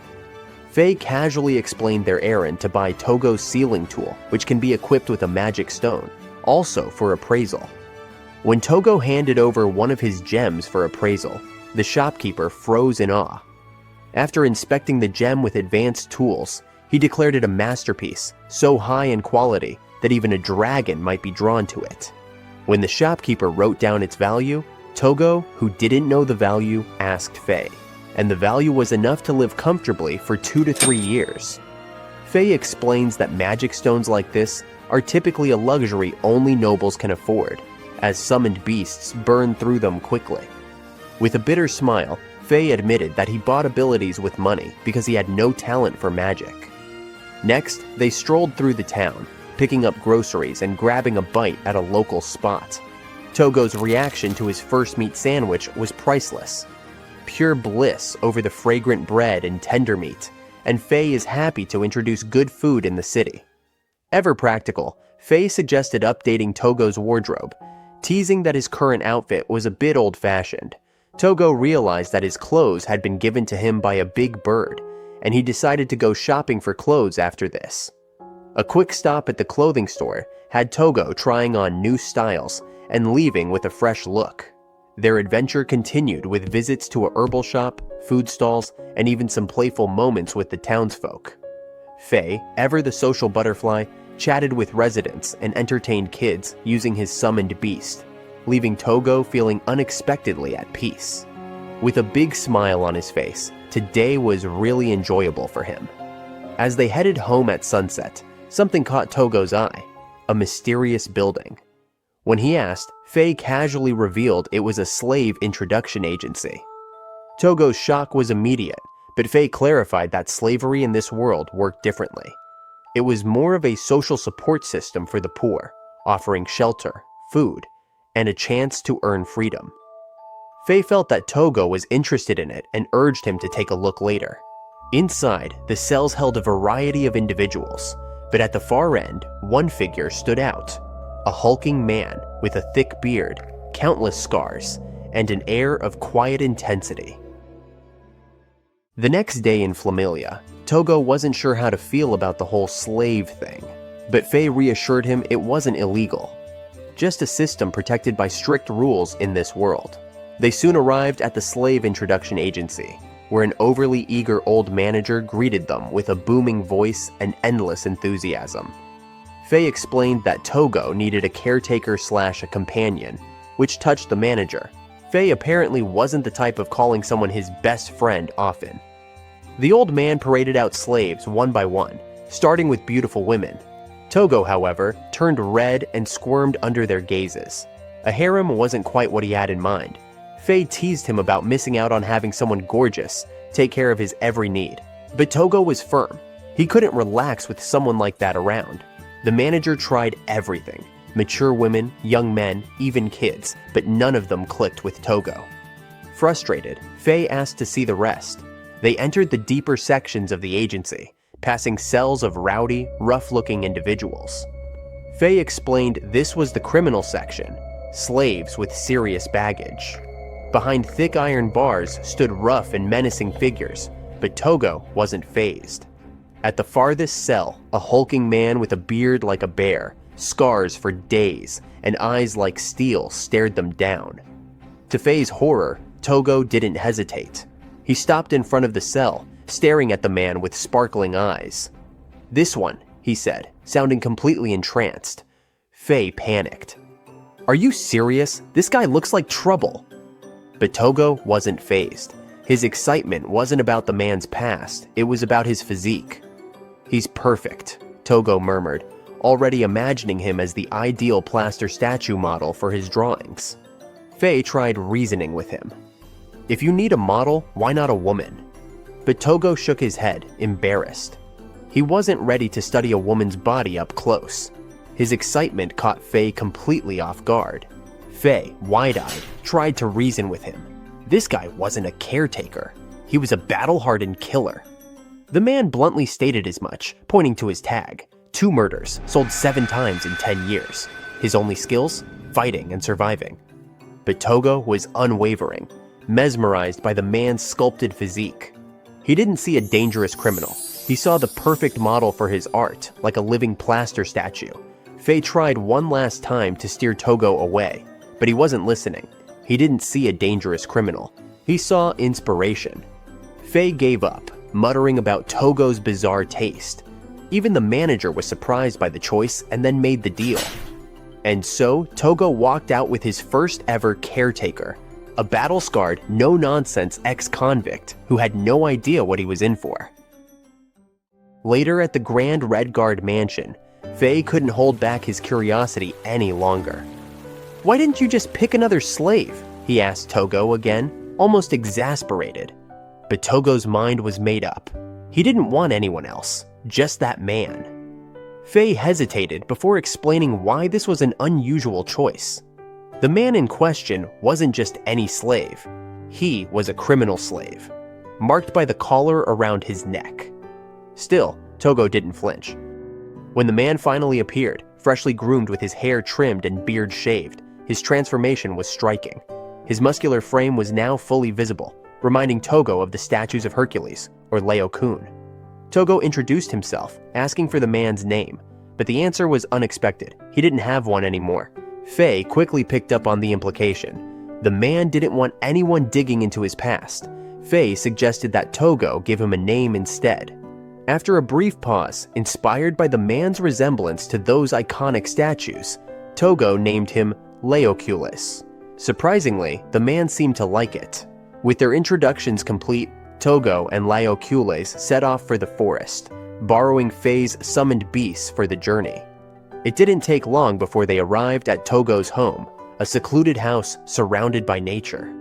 Faye casually explained their errand to buy Tougo's sealing tool, which can be equipped with a magic stone, also for appraisal. When Tougo handed over one of his gems for appraisal, the shopkeeper froze in awe. After inspecting the gem with advanced tools, he declared it a masterpiece, so high in quality that even a dragon might be drawn to it. When the shopkeeper wrote down its value, Tougo, who didn't know the value, asked Faye, and the value was enough to live comfortably for 2 to 3 years. Faye explains that magic stones like this are typically a luxury only nobles can afford, as summoned beasts burn through them quickly. With a bitter smile, Faye admitted that he bought abilities with money because he had no talent for magic. Next, they strolled through the town, picking up groceries and grabbing a bite at a local spot. Tougo's reaction to his first meat sandwich was priceless. Pure bliss over the fragrant bread and tender meat, and Faye is happy to introduce good food in the city. Ever practical, Faye suggested updating Tougo's wardrobe, teasing that his current outfit was a bit old-fashioned. Tougo realized that his clothes had been given to him by a big bird, and he decided to go shopping for clothes after this. A quick stop at the clothing store had Tougo trying on new styles and leaving with a fresh look. Their adventure continued with visits to a herbal shop, food stalls, and even some playful moments with the townsfolk. Faye, ever the social butterfly, chatted with residents and entertained kids using his summoned beast, leaving Tougo feeling unexpectedly at peace. With a big smile on his face, today was really enjoyable for him. As they headed home at sunset, something caught Tougo's eye, a mysterious building. When he asked, Faye casually revealed it was a slave introduction agency. Tougo's shock was immediate, but Faye clarified that slavery in this world worked differently. It was more of a social support system for the poor, offering shelter, food, and a chance to earn freedom. Faye felt that Tougo was interested in it and urged him to take a look later. Inside, the cells held a variety of individuals, but at the far end, one figure stood out. A hulking man with a thick beard, countless scars, and an air of quiet intensity. The next day in 𝕻𝕬𝕭, Tougo wasn't sure how to feel about the whole slave thing, but Faye reassured him it wasn't illegal, just a system protected by strict rules in this world. They soon arrived at the slave introduction agency, where an overly eager old manager greeted them with a booming voice and endless enthusiasm. Faye explained that Tougo needed a caretaker/a companion, which touched the manager. Faye apparently wasn't the type of calling someone his best friend often. The old man paraded out slaves one by one, starting with beautiful women. Tougo, however, turned red and squirmed under their gazes. A harem wasn't quite what he had in mind. Faye teased him about missing out on having someone gorgeous take care of his every need. But Tougo was firm. He couldn't relax with someone like that around. The manager tried everything. Mature women, young men, even kids, but none of them clicked with Tougo. Frustrated, Faye asked to see the rest. They entered the deeper sections of the agency, passing cells of rowdy, rough-looking individuals. Faye explained this was the criminal section, slaves with serious baggage. Behind thick iron bars stood rough and menacing figures, but Tougo wasn't fazed. At the farthest cell, a hulking man with a beard like a bear, scars for days, and eyes like steel stared them down. To Faye's horror, Tougo didn't hesitate. He stopped in front of the cell, staring at the man with sparkling eyes. "This one," he said, sounding completely entranced. Faye panicked. "Are you serious? This guy looks like trouble." But Tougo wasn't fazed. His excitement wasn't about the man's past, it was about his physique. "He's perfect," Tougo murmured, already imagining him as the ideal plaster statue model for his drawings. Faye tried reasoning with him. "If you need a model, why not a woman?" But Tougo shook his head, embarrassed. He wasn't ready to study a woman's body up close. His excitement caught Faye completely off guard. Faye, wide-eyed, tried to reason with him. This guy wasn't a caretaker. He was a battle-hardened killer. The man bluntly stated as much, pointing to his tag. 2 murders, sold 7 times in 10 years. His only skills? Fighting and surviving. But Tougo was unwavering, mesmerized by the man's sculpted physique. He didn't see a dangerous criminal. He saw the perfect model for his art, like a living plaster statue. Faye tried one last time to steer Tougo away, but he wasn't listening. He didn't see a dangerous criminal. He saw inspiration. Faye gave up, muttering about Tougo's bizarre taste. Even the manager was surprised by the choice and then made the deal. And so, Tougo walked out with his first ever caretaker, a battle-scarred, no-nonsense ex-convict who had no idea what he was in for. Later at the Grand Red Guard mansion, Faye couldn't hold back his curiosity any longer. "Why didn't you just pick another slave?" he asked Tougo again, almost exasperated. But Togo's mind was made up. He didn't want anyone else, just that man. Faye hesitated before explaining why this was an unusual choice. The man in question wasn't just any slave. He was a criminal slave, marked by the collar around his neck. Still, Tougo didn't flinch. When the man finally appeared, freshly groomed with his hair trimmed and beard shaved, his transformation was striking. His muscular frame was now fully visible, reminding Tougo of the statues of Hercules, or Laocoon. Tougo introduced himself, asking for the man's name, but the answer was unexpected. He didn't have one anymore. Faye quickly picked up on the implication. The man didn't want anyone digging into his past. Faye suggested that Tougo give him a name instead. After a brief pause, inspired by the man's resemblance to those iconic statues, Tougo named him 𝕂𝕠𝕗𝑙𝑒. Surprisingly, the man seemed to like it. With their introductions complete, Tougo and 𝕂𝕠𝕗𝑙𝑒 set off for the forest, borrowing Faye's summoned beasts for the journey. It didn't take long before they arrived at Tougo's home, a secluded house surrounded by nature.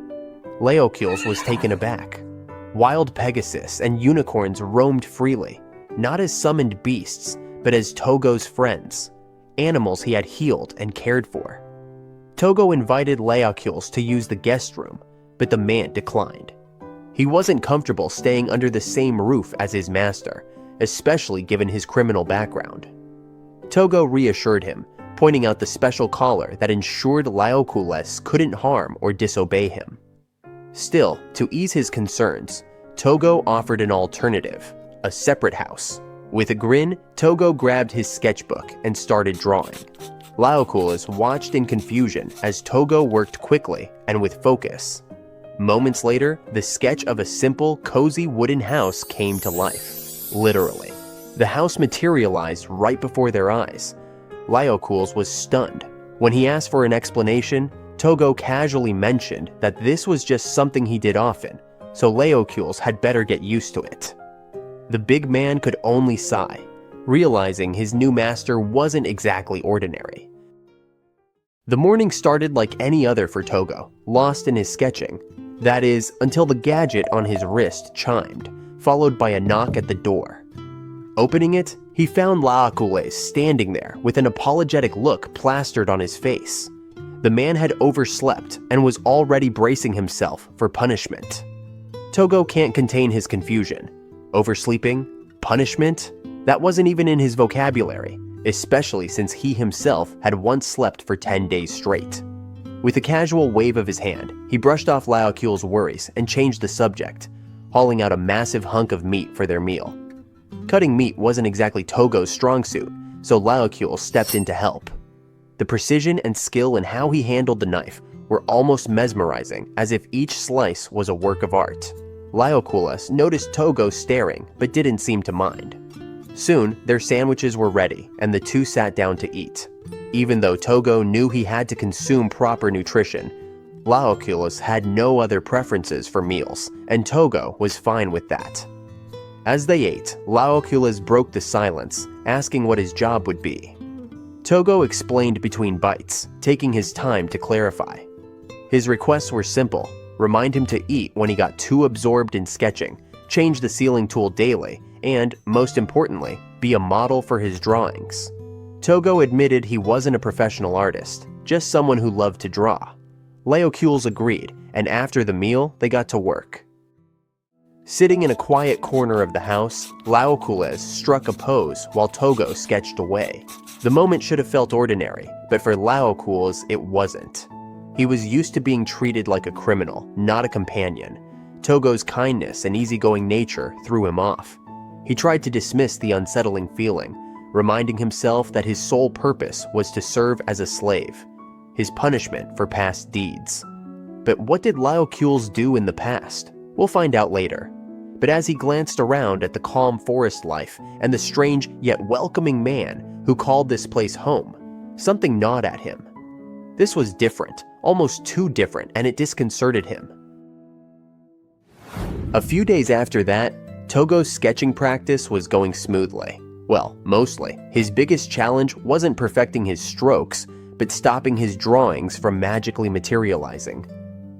𝕂𝕠𝕗𝑙𝑒 was taken aback. Wild Pegasus and unicorns roamed freely, not as summoned beasts, but as Tougo's friends, animals he had healed and cared for. Tougo invited 𝕂𝕠𝕗𝑙𝑒 to use the guest room, but the man declined. He wasn't comfortable staying under the same roof as his master, especially given his criminal background. Tougo reassured him, pointing out the special collar that ensured 𝕂𝕠𝕗𝑙𝑒 couldn't harm or disobey him. Still, to ease his concerns, Tougo offered an alternative, a separate house. With a grin, Tougo grabbed his sketchbook and started drawing. 𝕂𝕠𝕗𝑙𝑒 watched in confusion as Tougo worked quickly and with focus. Moments later, the sketch of a simple, cozy wooden house came to life. Literally. The house materialized right before their eyes. 𝕂𝕠𝕗𝑙𝑒 was stunned. When he asked for an explanation, Tougo casually mentioned that this was just something he did often, so 𝕂𝕠𝕗𝑙𝑒 had better get used to it. The big man could only sigh, realizing his new master wasn't exactly ordinary. The morning started like any other for Tougo, lost in his sketching. That is, until the gadget on his wrist chimed, followed by a knock at the door. Opening it, he found 𝕂𝕠𝕗𝑙𝑒 standing there with an apologetic look plastered on his face. The man had overslept and was already bracing himself for punishment. Tougo can't contain his confusion. Oversleeping? Punishment? That wasn't even in his vocabulary, especially since he himself had once slept for 10 days straight. With a casual wave of his hand, he brushed off 𝕂𝕠𝕗𝑙𝑒's worries and changed the subject, hauling out a massive hunk of meat for their meal. Cutting meat wasn't exactly Tougo's strong suit, so 𝕂𝕠𝕗𝑙𝑒 stepped in to help. The precision and skill in how he handled the knife were almost mesmerizing, as if each slice was a work of art. 𝕬𝕠𝕁 noticed Tougo staring, but didn't seem to mind. Soon, their sandwiches were ready, and the two sat down to eat. Even though Tougo knew he had to consume proper nutrition, 𝕬𝕠𝕁 had no other preferences for meals, and Tougo was fine with that. As they ate, 𝕬𝕠𝕁 broke the silence, asking what his job would be. Tougo explained between bites, taking his time to clarify. His requests were simple: remind him to eat when he got too absorbed in sketching, change the sealing tool daily, and, most importantly, be a model for his drawings. Tougo admitted he wasn't a professional artist, just someone who loved to draw. 𝕬𝕠𝕁 agreed, and after the meal, they got to work. Sitting in a quiet corner of the house, 𝕬𝕠𝕁 struck a pose while Tougo sketched away. The moment should have felt ordinary, but for 𝕬𝕠𝕁 it wasn't. He was used to being treated like a criminal, not a companion. Tougo's kindness and easygoing nature threw him off. He tried to dismiss the unsettling feeling, reminding himself that his sole purpose was to serve as a slave, his punishment for past deeds. But what did 𝕬𝕠𝕁 do in the past? We'll find out later. But as he glanced around at the calm forest life and the strange yet welcoming man who called this place home, something gnawed at him. This was different, almost too different, and it disconcerted him. A few days after that, Tougo's sketching practice was going smoothly. Well, mostly. His biggest challenge wasn't perfecting his strokes, but stopping his drawings from magically materializing.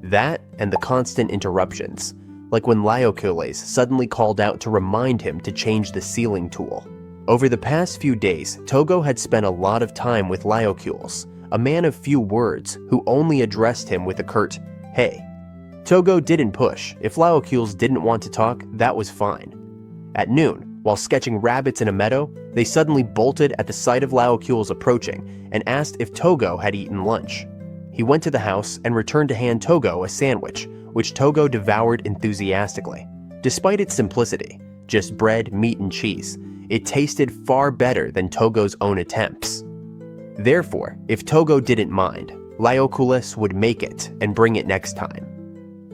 That and the constant interruptions, like when 𝕬𝕠𝕁 suddenly called out to remind him to change the sealing tool. Over the past few days, Tougo had spent a lot of time with 𝕬𝕠𝕁, a man of few words who only addressed him with a curt, "Hey." Tougo didn't push. If 𝕬𝕠𝕁 didn't want to talk, that was fine. At noon, while sketching rabbits in a meadow, they suddenly bolted at the sight of 𝕬𝕠𝕁 approaching and asked if Tougo had eaten lunch. He went to the house and returned to hand Tougo a sandwich, which Tougo devoured enthusiastically. Despite its simplicity, just bread, meat, and cheese, it tasted far better than Tougo's own attempts. Therefore, if Tougo didn't mind, 𝕬𝕠𝕁 would make it and bring it next time.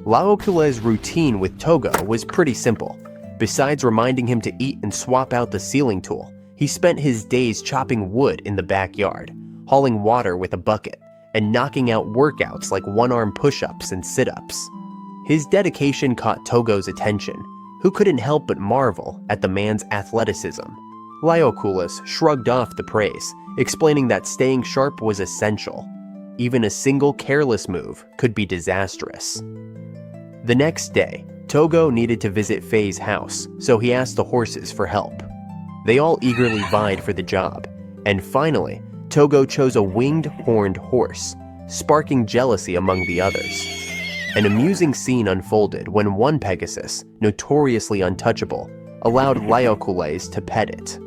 𝕬𝕠𝕁's routine with Tougo was pretty simple. Besides reminding him to eat and swap out the sealing tool, he spent his days chopping wood in the backyard, hauling water with a bucket, and knocking out workouts like one-arm push-ups and sit-ups. His dedication caught Tougo's attention, who couldn't help but marvel at the man's athleticism. 𝕬𝕠𝕁 shrugged off the praise, explaining that staying sharp was essential. Even a single careless move could be disastrous. The next day, Tougo needed to visit 𝕻's house, so he asked the horses for help. They all eagerly vied for the job, and finally, Tougo chose a winged horned horse, sparking jealousy among the others. An amusing scene unfolded when one Pegasus, notoriously untouchable, allowed 𝕬𝕠𝕁 to pet it.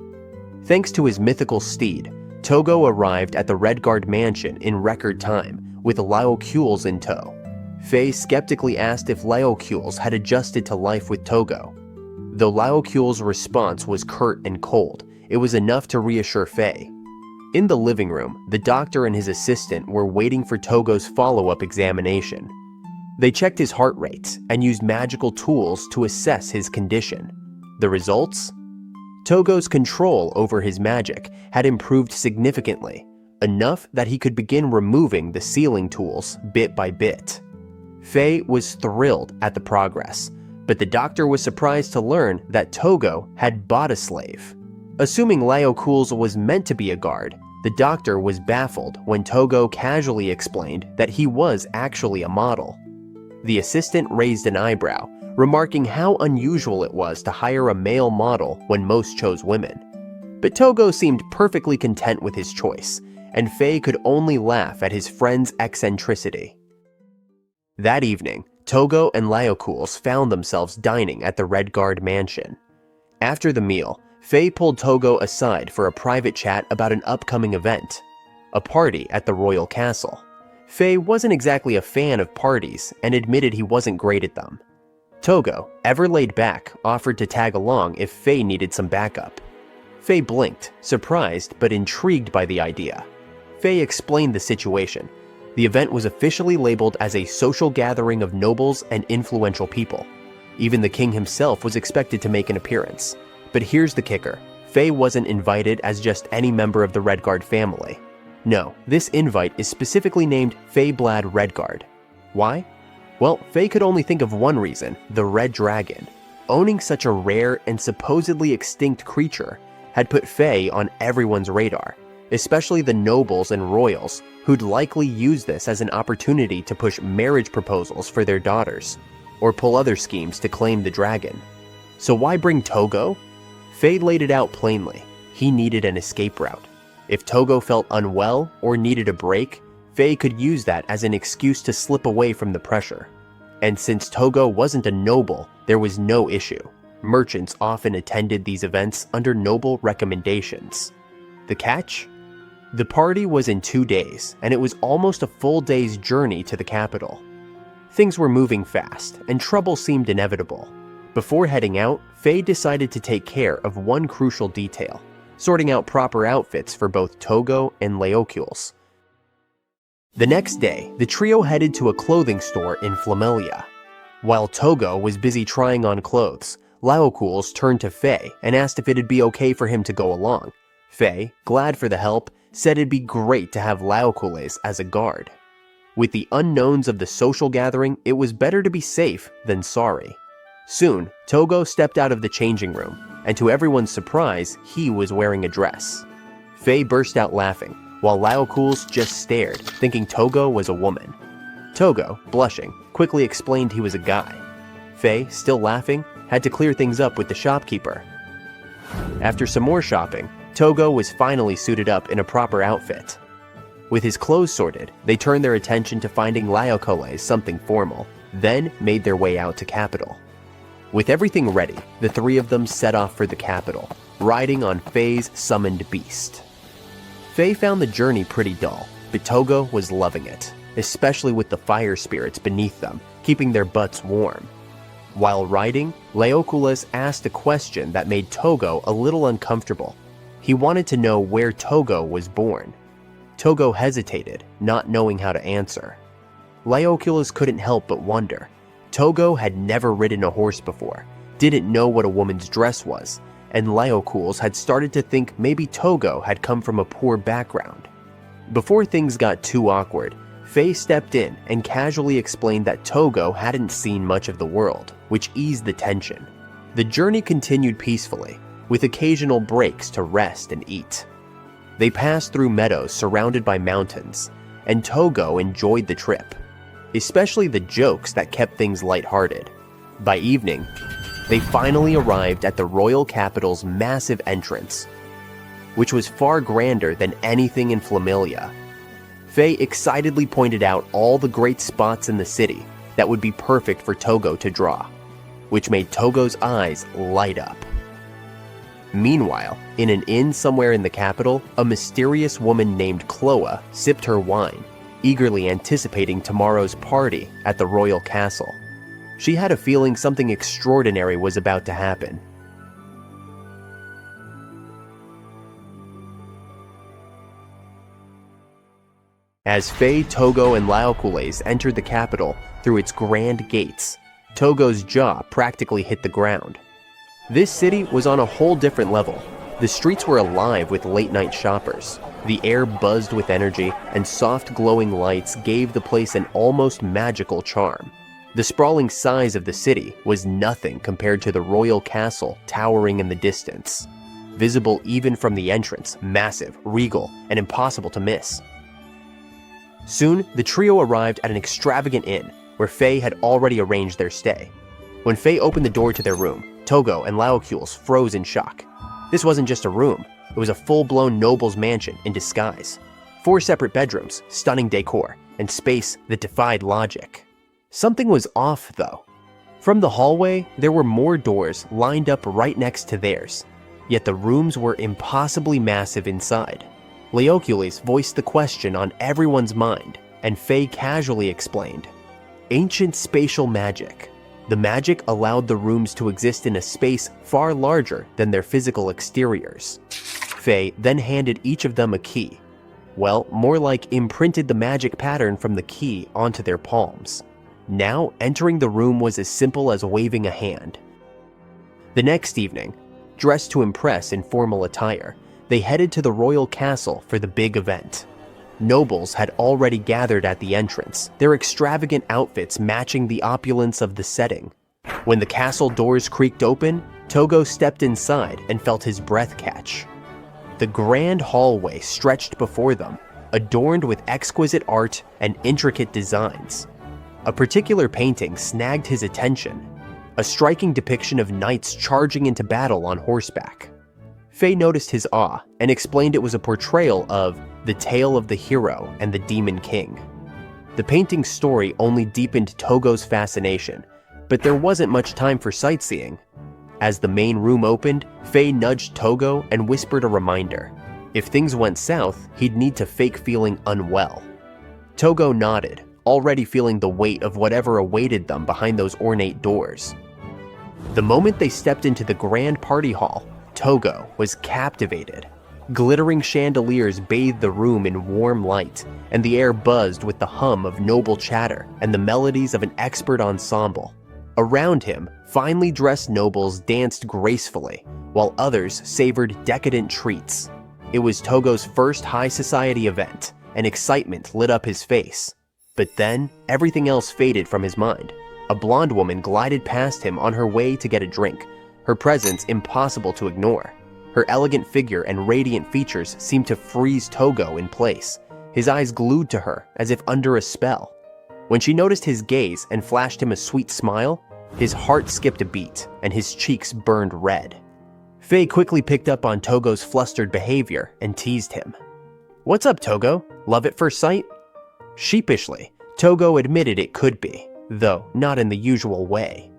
Thanks to his mythical steed, Tougo arrived at the Redguard mansion in record time, with 𝕬𝕠𝕁 in tow. 𝕻 skeptically asked if 𝕬𝕠𝕁 had adjusted to life with Tougo. Though 𝕬𝕠𝕁's response was curt and cold, it was enough to reassure 𝕻. In the living room, the doctor and his assistant were waiting for Tougo's follow-up examination. They checked his heart rate and used magical tools to assess his condition. The results? Tougo's control over his magic had improved significantly, enough that he could begin removing the sealing tools bit by bit. 𝕻 was thrilled at the progress, but the doctor was surprised to learn that Tougo had bought a slave. Assuming 𝕬𝕠𝕁 was meant to be a guard, the doctor was baffled when Tougo casually explained that he was actually a model. The assistant raised an eyebrow, remarking how unusual it was to hire a male model when most chose women. But Tougo seemed perfectly content with his choice, and 𝕻 could only laugh at his friend's eccentricity. That evening, Tougo and 𝕬𝕠𝕁 found themselves dining at the Redguard mansion. After the meal, 𝕻 pulled Tougo aside for a private chat about an upcoming event, a party at the royal castle. 𝕻 wasn't exactly a fan of parties and admitted he wasn't great at them. Tougo, ever laid back, offered to tag along if 𝕻 needed some backup. 𝕻 blinked, surprised but intrigued by the idea. 𝕻 explained the situation, The event was officially labeled as a social gathering of nobles and influential people. Even the king himself was expected to make an appearance. But here's the kicker. Faye wasn't invited as just any member of the Redguard family. No, this invite is specifically named Feyblad Redguard. Why? Well, Faye could only think of one reason, the Red Dragon. Owning such a rare and supposedly extinct creature had put Faye on everyone's radar, especially the nobles and royals, who'd likely use this as an opportunity to push marriage proposals for their daughters, or pull other schemes to claim the dragon. So why bring Tougo? Faye laid it out plainly. He needed an escape route. If Tougo felt unwell or needed a break, Faye could use that as an excuse to slip away from the pressure. And since Tougo wasn't a noble, there was no issue. Merchants often attended these events under noble recommendations. The catch? The party was in 2 days, and it was almost a full day's journey to the capital. Things were moving fast, and trouble seemed inevitable. Before heading out, Faye decided to take care of one crucial detail, sorting out proper outfits for both Tougo and 𝕬𝕗𝕄𝕨. The next day, the trio headed to a clothing store in 𝕬𝕬. While Tougo was busy trying on clothes, 𝕬𝕗𝕄𝕨 turned to Faye and asked if it'd be okay for him to go along. Faye, glad for the help, said it'd be great to have 𝕬𝕗𝕨 as a guard. With the unknowns of the social gathering, it was better to be safe than sorry. Soon, Tougo stepped out of the changing room, and to everyone's surprise, he was wearing a dress. Faye burst out laughing, while 𝕬𝕗𝕨 just stared, thinking Tougo was a woman. Tougo, blushing, quickly explained he was a guy. Faye, still laughing, had to clear things up with the shopkeeper. After some more shopping, Tougo was finally suited up in a proper outfit. With his clothes sorted, they turned their attention to finding 𝕬𝕗𝕨 something formal, then made their way out to capital. With everything ready, the three of them set off for the capital, riding on Faye's summoned beast. Faye found the journey pretty dull, but Tougo was loving it, especially with the fire spirits beneath them, keeping their butts warm. While riding, 𝕬𝕗𝕨 asked a question that made Tougo a little uncomfortable. He wanted to know where Tougo was born. Tougo hesitated, not knowing how to answer. 𝕬𝕗𝕨 couldn't help but wonder. Tougo had never ridden a horse before, didn't know what a woman's dress was, and 𝕬𝕗𝕨 had started to think maybe Tougo had come from a poor background. Before things got too awkward, Faye stepped in and casually explained that Tougo hadn't seen much of the world, which eased the tension. The journey continued peacefully, with occasional breaks to rest and eat. They passed through meadows surrounded by mountains, and Tougo enjoyed the trip, especially the jokes that kept things lighthearted. By evening, they finally arrived at the royal capital's massive entrance, which was far grander than anything in 𝕬𝕬. Faye excitedly pointed out all the great spots in the city that would be perfect for Tougo to draw, which made Tougo's eyes light up. Meanwhile, in an inn somewhere in the capital, a mysterious woman named Chloe sipped her wine, eagerly anticipating tomorrow's party at the royal castle. She had a feeling something extraordinary was about to happen. As Faye, Tougo, and 𝕬𝕗𝕨 entered the capital through its grand gates, Tougo's jaw practically hit the ground. This city was on a whole different level. The streets were alive with late-night shoppers. The air buzzed with energy, and soft glowing lights gave the place an almost magical charm. The sprawling size of the city was nothing compared to the royal castle towering in the distance. Visible even from the entrance, massive, regal, and impossible to miss. Soon, the trio arrived at an extravagant inn, where Faye had already arranged their stay. When Faye opened the door to their room, Tougo and 𝕬𝕗𝕨 froze in shock. This wasn't just a room, it was a full-blown noble's mansion in disguise. 4 separate bedrooms, stunning decor, and space that defied logic. Something was off, though. From the hallway, there were more doors lined up right next to theirs, yet the rooms were impossibly massive inside. 𝕬𝕗𝕨 voiced the question on everyone's mind, and Faye casually explained. Ancient spatial magic. The magic allowed the rooms to exist in a space far larger than their physical exteriors. Faye then handed each of them a key. Well, more like imprinted the magic pattern from the key onto their palms. Now, entering the room was as simple as waving a hand. The next evening, dressed to impress in formal attire, they headed to the royal castle for the big event. Nobles had already gathered at the entrance, their extravagant outfits matching the opulence of the setting. When the castle doors creaked open, Tougo stepped inside and felt his breath catch. The grand hallway stretched before them, adorned with exquisite art and intricate designs. A particular painting snagged his attention, a striking depiction of knights charging into battle on horseback. Faye noticed his awe and explained it was a portrayal of the tale of the hero and the demon king. The painting's story only deepened Tougo's fascination, but there wasn't much time for sightseeing. As the main room opened, Faye nudged Tougo and whispered a reminder. If things went south, he'd need to fake feeling unwell. Tougo nodded, already feeling the weight of whatever awaited them behind those ornate doors. The moment they stepped into the grand party hall, Tougo was captivated. Glittering chandeliers bathed the room in warm light, and the air buzzed with the hum of noble chatter and the melodies of an expert ensemble. Around him, finely dressed nobles danced gracefully, while others savored decadent treats. It was Tougo's first high society event, and excitement lit up his face. But then, everything else faded from his mind. A blonde woman glided past him on her way to get a drink, her presence impossible to ignore. Her elegant figure and radiant features seemed to freeze Tougo in place, his eyes glued to her as if under a spell. When she noticed his gaze and flashed him a sweet smile, his heart skipped a beat and his cheeks burned red. Faye quickly picked up on Tougo's flustered behavior and teased him. "What's up, Tougo? Love at first sight?" Sheepishly, Tougo admitted it could be, though not in the usual way.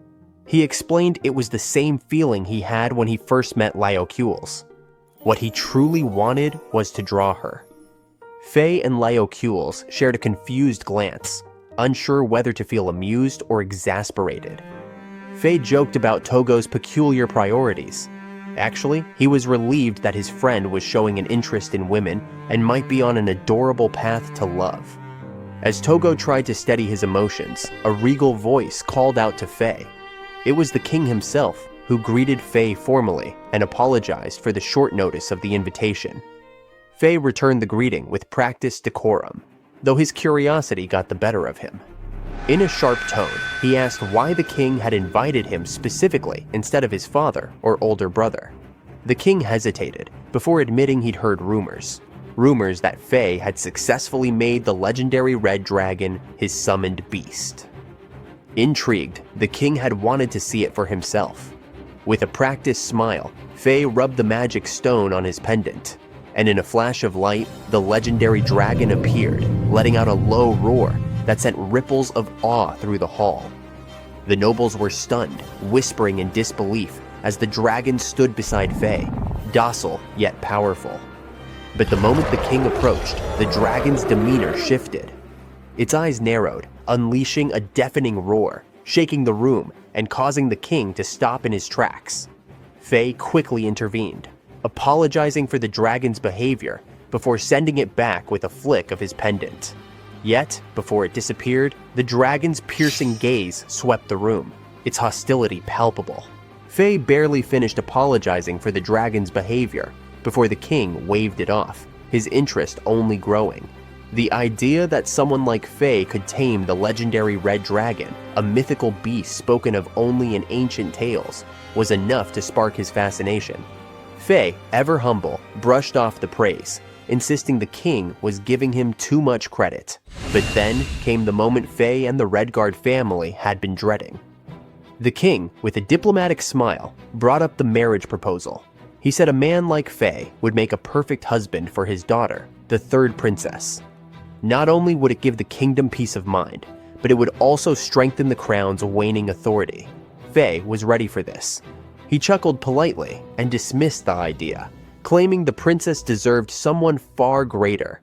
He explained it was the same feeling he had when he first met 𝕬𝕑𝕍𝕗. What he truly wanted was to draw her. Faye and 𝕬𝕑𝕍𝕗 shared a confused glance, unsure whether to feel amused or exasperated. Faye joked about Tougo's peculiar priorities. Actually, he was relieved that his friend was showing an interest in women and might be on an adorable path to love. As Tougo tried to steady his emotions, a regal voice called out to Faye. It was the king himself, who greeted Faye formally and apologized for the short notice of the invitation. Faye returned the greeting with practiced decorum, though his curiosity got the better of him. In a sharp tone, he asked why the king had invited him specifically instead of his father or older brother. The king hesitated before admitting he'd heard rumors that Faye had successfully made the legendary red dragon his summoned beast. Intrigued, the king had wanted to see it for himself. With a practiced smile, Faye rubbed the magic stone on his pendant, and in a flash of light, the legendary dragon appeared, letting out a low roar that sent ripples of awe through the hall. The nobles were stunned, whispering in disbelief as the dragon stood beside Faye, docile yet powerful. But the moment the king approached, the dragon's demeanor shifted. Its eyes narrowed, unleashing a deafening roar, shaking the room and causing the king to stop in his tracks. Faye quickly intervened, apologizing for the dragon's behavior before sending it back with a flick of his pendant. Yet, before it disappeared, the dragon's piercing gaze swept the room, its hostility palpable. Faye barely finished apologizing for the dragon's behavior before the king waved it off, his interest only growing. The idea that someone like Faye could tame the legendary red dragon, a mythical beast spoken of only in ancient tales, was enough to spark his fascination. Faye, ever humble, brushed off the praise, insisting the king was giving him too much credit. But then came the moment Faye and the Redguard family had been dreading. The king, with a diplomatic smile, brought up the marriage proposal. He said a man like Faye would make a perfect husband for his daughter, the third princess. Not only would it give the kingdom peace of mind, but it would also strengthen the crown's waning authority. Faye was ready for this. He chuckled politely and dismissed the idea, claiming the princess deserved someone far greater,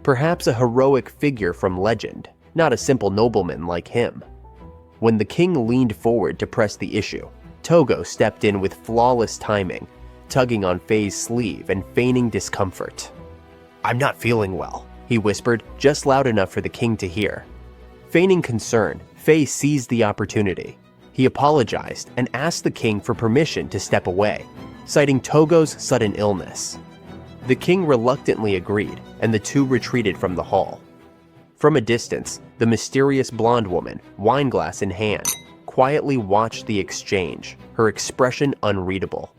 perhaps a heroic figure from legend, not a simple nobleman like him. When the king leaned forward to press the issue, Tougo stepped in with flawless timing, tugging on Faye's sleeve and feigning discomfort. "I'm not feeling well," he whispered, just loud enough for the king to hear. Feigning concern, 𝕱 seized the opportunity. He apologized and asked the king for permission to step away, citing Tougo's sudden illness. The king reluctantly agreed, and the two retreated from the hall. From a distance, the mysterious blonde woman, wineglass in hand, quietly watched the exchange, her expression unreadable.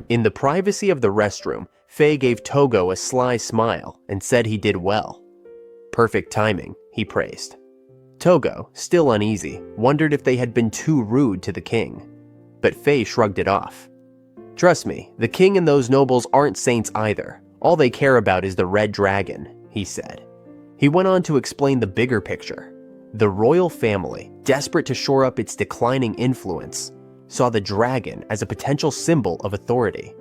In the privacy of the restroom, 𝕱 gave Tougo a sly smile and said he did well. "Perfect timing," he praised. Tougo, still uneasy, wondered if they had been too rude to the king. But 𝕱 shrugged it off. "Trust me, the king and those nobles aren't saints either. All they care about is the red dragon," he said. He went on to explain the bigger picture. The royal family, desperate to shore up its declining influence, saw the dragon as a potential symbol of authority.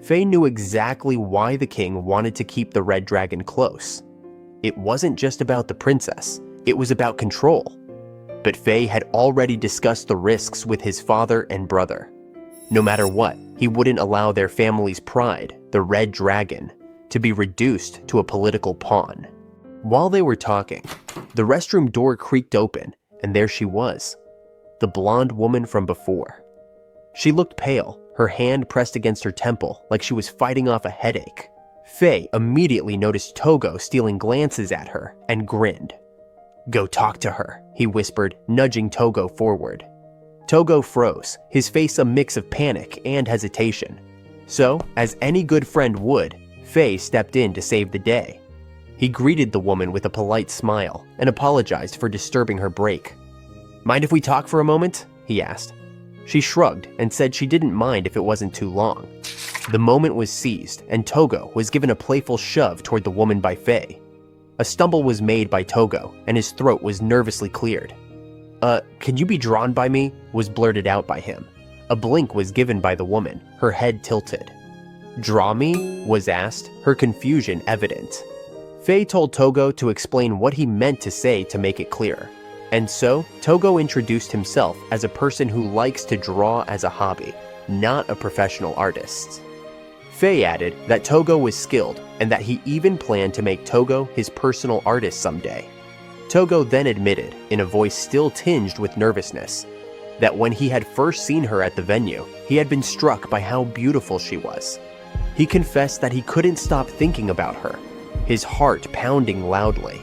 𝕱 knew exactly why the king wanted to keep the red dragon close. It wasn't just about the princess, it was about control. But 𝕱 had already discussed the risks with his father and brother. No matter what, he wouldn't allow their family's pride, the red dragon, to be reduced to a political pawn. While they were talking, the restroom door creaked open, and there she was, the blonde woman from before. She looked pale, her hand pressed against her temple like she was fighting off a headache. 𝕱 immediately noticed Tougo stealing glances at her and grinned. "Go talk to her," he whispered, nudging Tougo forward. Tougo froze, his face a mix of panic and hesitation. So, as any good friend would, 𝕱 stepped in to save the day. He greeted the woman with a polite smile and apologized for disturbing her break. "Mind if we talk for a moment?" he asked. She shrugged and said she didn't mind if it wasn't too long. The moment was seized, and Tougo was given a playful shove toward the woman by 𝕱. A stumble was made by Tougo, and his throat was nervously cleared. Can you be drawn by me?" was blurted out by him. A blink was given by the woman, her head tilted. "Draw me?" was asked, her confusion evident. 𝕱 told Tougo to explain what he meant to say to make it clear. And so, Tougo introduced himself as a person who likes to draw as a hobby, not a professional artist. 𝕱 added that Tougo was skilled and that he even planned to make Tougo his personal artist someday. Tougo then admitted, in a voice still tinged with nervousness, that when he had first seen her at the venue, he had been struck by how beautiful she was. He confessed that he couldn't stop thinking about her, his heart pounding loudly,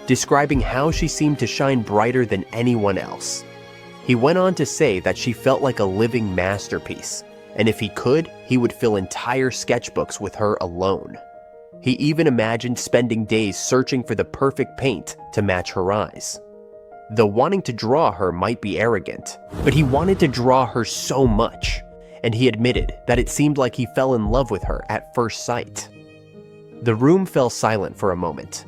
describing how she seemed to shine brighter than anyone else. He went on to say that she felt like a living masterpiece, and if he could, he would fill entire sketchbooks with her alone. He even imagined spending days searching for the perfect paint to match her eyes. Though wanting to draw her might be arrogant, but he wanted to draw her so much, and he admitted that it seemed like he fell in love with her at first sight. The room fell silent for a moment.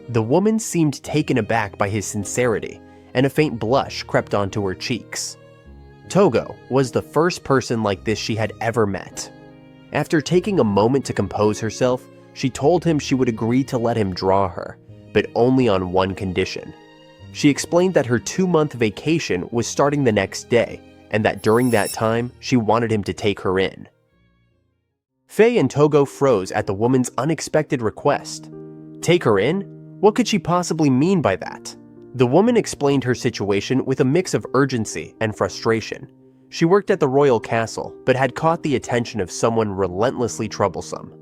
The woman seemed taken aback by his sincerity, and a faint blush crept onto her cheeks. Tougo was the first person like this she had ever met. After taking a moment to compose herself, she told him she would agree to let him draw her, but only on one condition. She explained that her 2-month vacation was starting the next day, and that during that time, she wanted him to take her in. 𝕱 and Tougo froze at the woman's unexpected request. Take her in? What could she possibly mean by that? The woman explained her situation with a mix of urgency and frustration. She worked at the royal castle, but had caught the attention of someone relentlessly troublesome.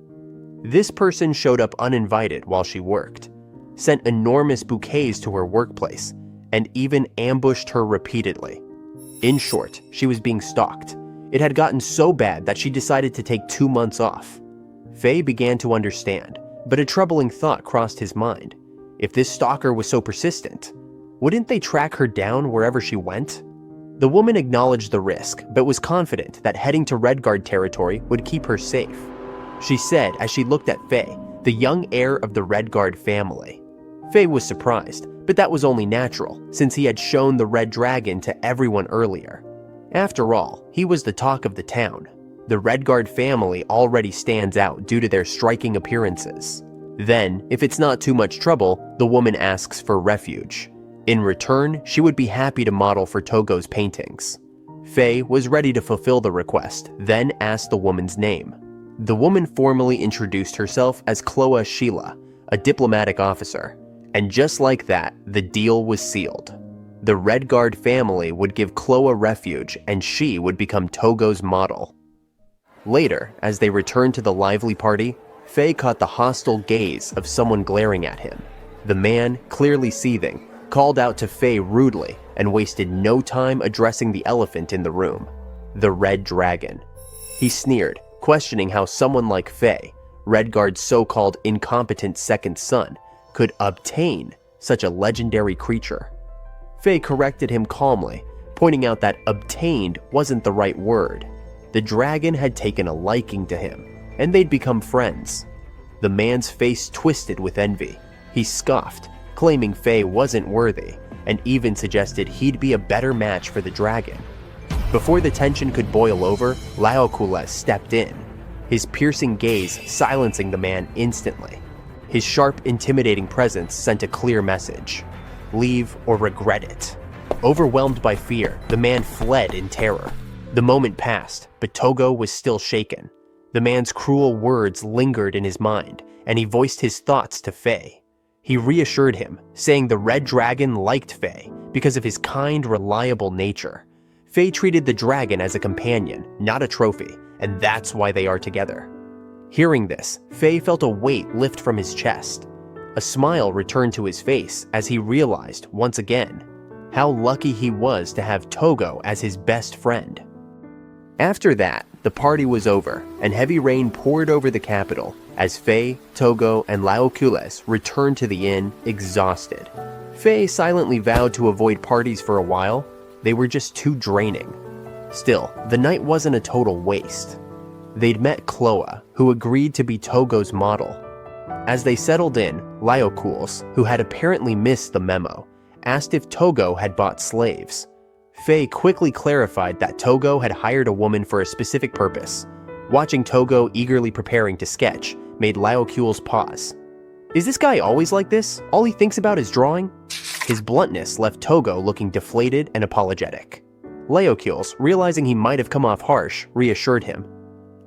This person showed up uninvited while she worked, sent enormous bouquets to her workplace, and even ambushed her repeatedly. In short, she was being stalked. It had gotten so bad that she decided to take 2 months off. 𝕱 began to understand, but a troubling thought crossed his mind. If this stalker was so persistent, wouldn't they track her down wherever she went? The woman acknowledged the risk, but was confident that heading to Redguard territory would keep her safe. She said as she looked at 𝕱, the young heir of the Redguard family. 𝕱 was surprised, but that was only natural, since he had shown the red dragon to everyone earlier. After all, he was the talk of the town. The Redguard family already stands out due to their striking appearances. Then, if it's not too much trouble, the woman asks for refuge. In return, she would be happy to model for Tougo's paintings. 𝕱 was ready to fulfill the request, then asked the woman's name. The woman formally introduced herself as 𝕭𝑎, a diplomatic officer, and just like that, the deal was sealed. The Red Guard family would give 𝕭𝑎 refuge and she would become Tougo's model. Later, as they returned to the lively party, Faye caught the hostile gaze of someone glaring at him. The man, clearly seething, called out to Faye rudely and wasted no time addressing the elephant in the room, the Red Dragon. He sneered, questioning how someone like Faye, Red Guard's so-called incompetent second son, could obtain such a legendary creature. Faye corrected him calmly, pointing out that obtained wasn't the right word. The dragon had taken a liking to him, and they'd become friends. The man's face twisted with envy. He scoffed, claiming Faye wasn't worthy, and even suggested he'd be a better match for the dragon. Before the tension could boil over, 𝕬𝕠𝕗 stepped in, his piercing gaze silencing the man instantly. His sharp, intimidating presence sent a clear message: leave or regret it. Overwhelmed by fear, the man fled in terror. The moment passed, but Tougo was still shaken. The man's cruel words lingered in his mind, and he voiced his thoughts to Faye. He reassured him, saying the Red Dragon liked Faye because of his kind, reliable nature. Faye treated the dragon as a companion, not a trophy, and that's why they are together. Hearing this, Faye felt a weight lift from his chest. A smile returned to his face as he realized, once again, how lucky he was to have Tougo as his best friend. After that, the party was over, and heavy rain poured over the capital as Faye, Tougo, and 𝕬𝕠𝕗 returned to the inn, exhausted. Faye silently vowed to avoid parties for a while. They were just too draining. Still, the night wasn't a total waste. They'd met 𝕭𝑎, who agreed to be Tougo's model. As they settled in, 𝕬𝕠𝕗, who had apparently missed the memo, asked if Tougo had bought slaves. Faye quickly clarified that Tougo had hired a woman for a specific purpose. Watching Tougo eagerly preparing to sketch made 𝕬𝕠𝕗 pause. Is this guy always like this? All he thinks about is drawing? His bluntness left Tougo looking deflated and apologetic. 𝕬𝕠𝕗, realizing he might have come off harsh, reassured him.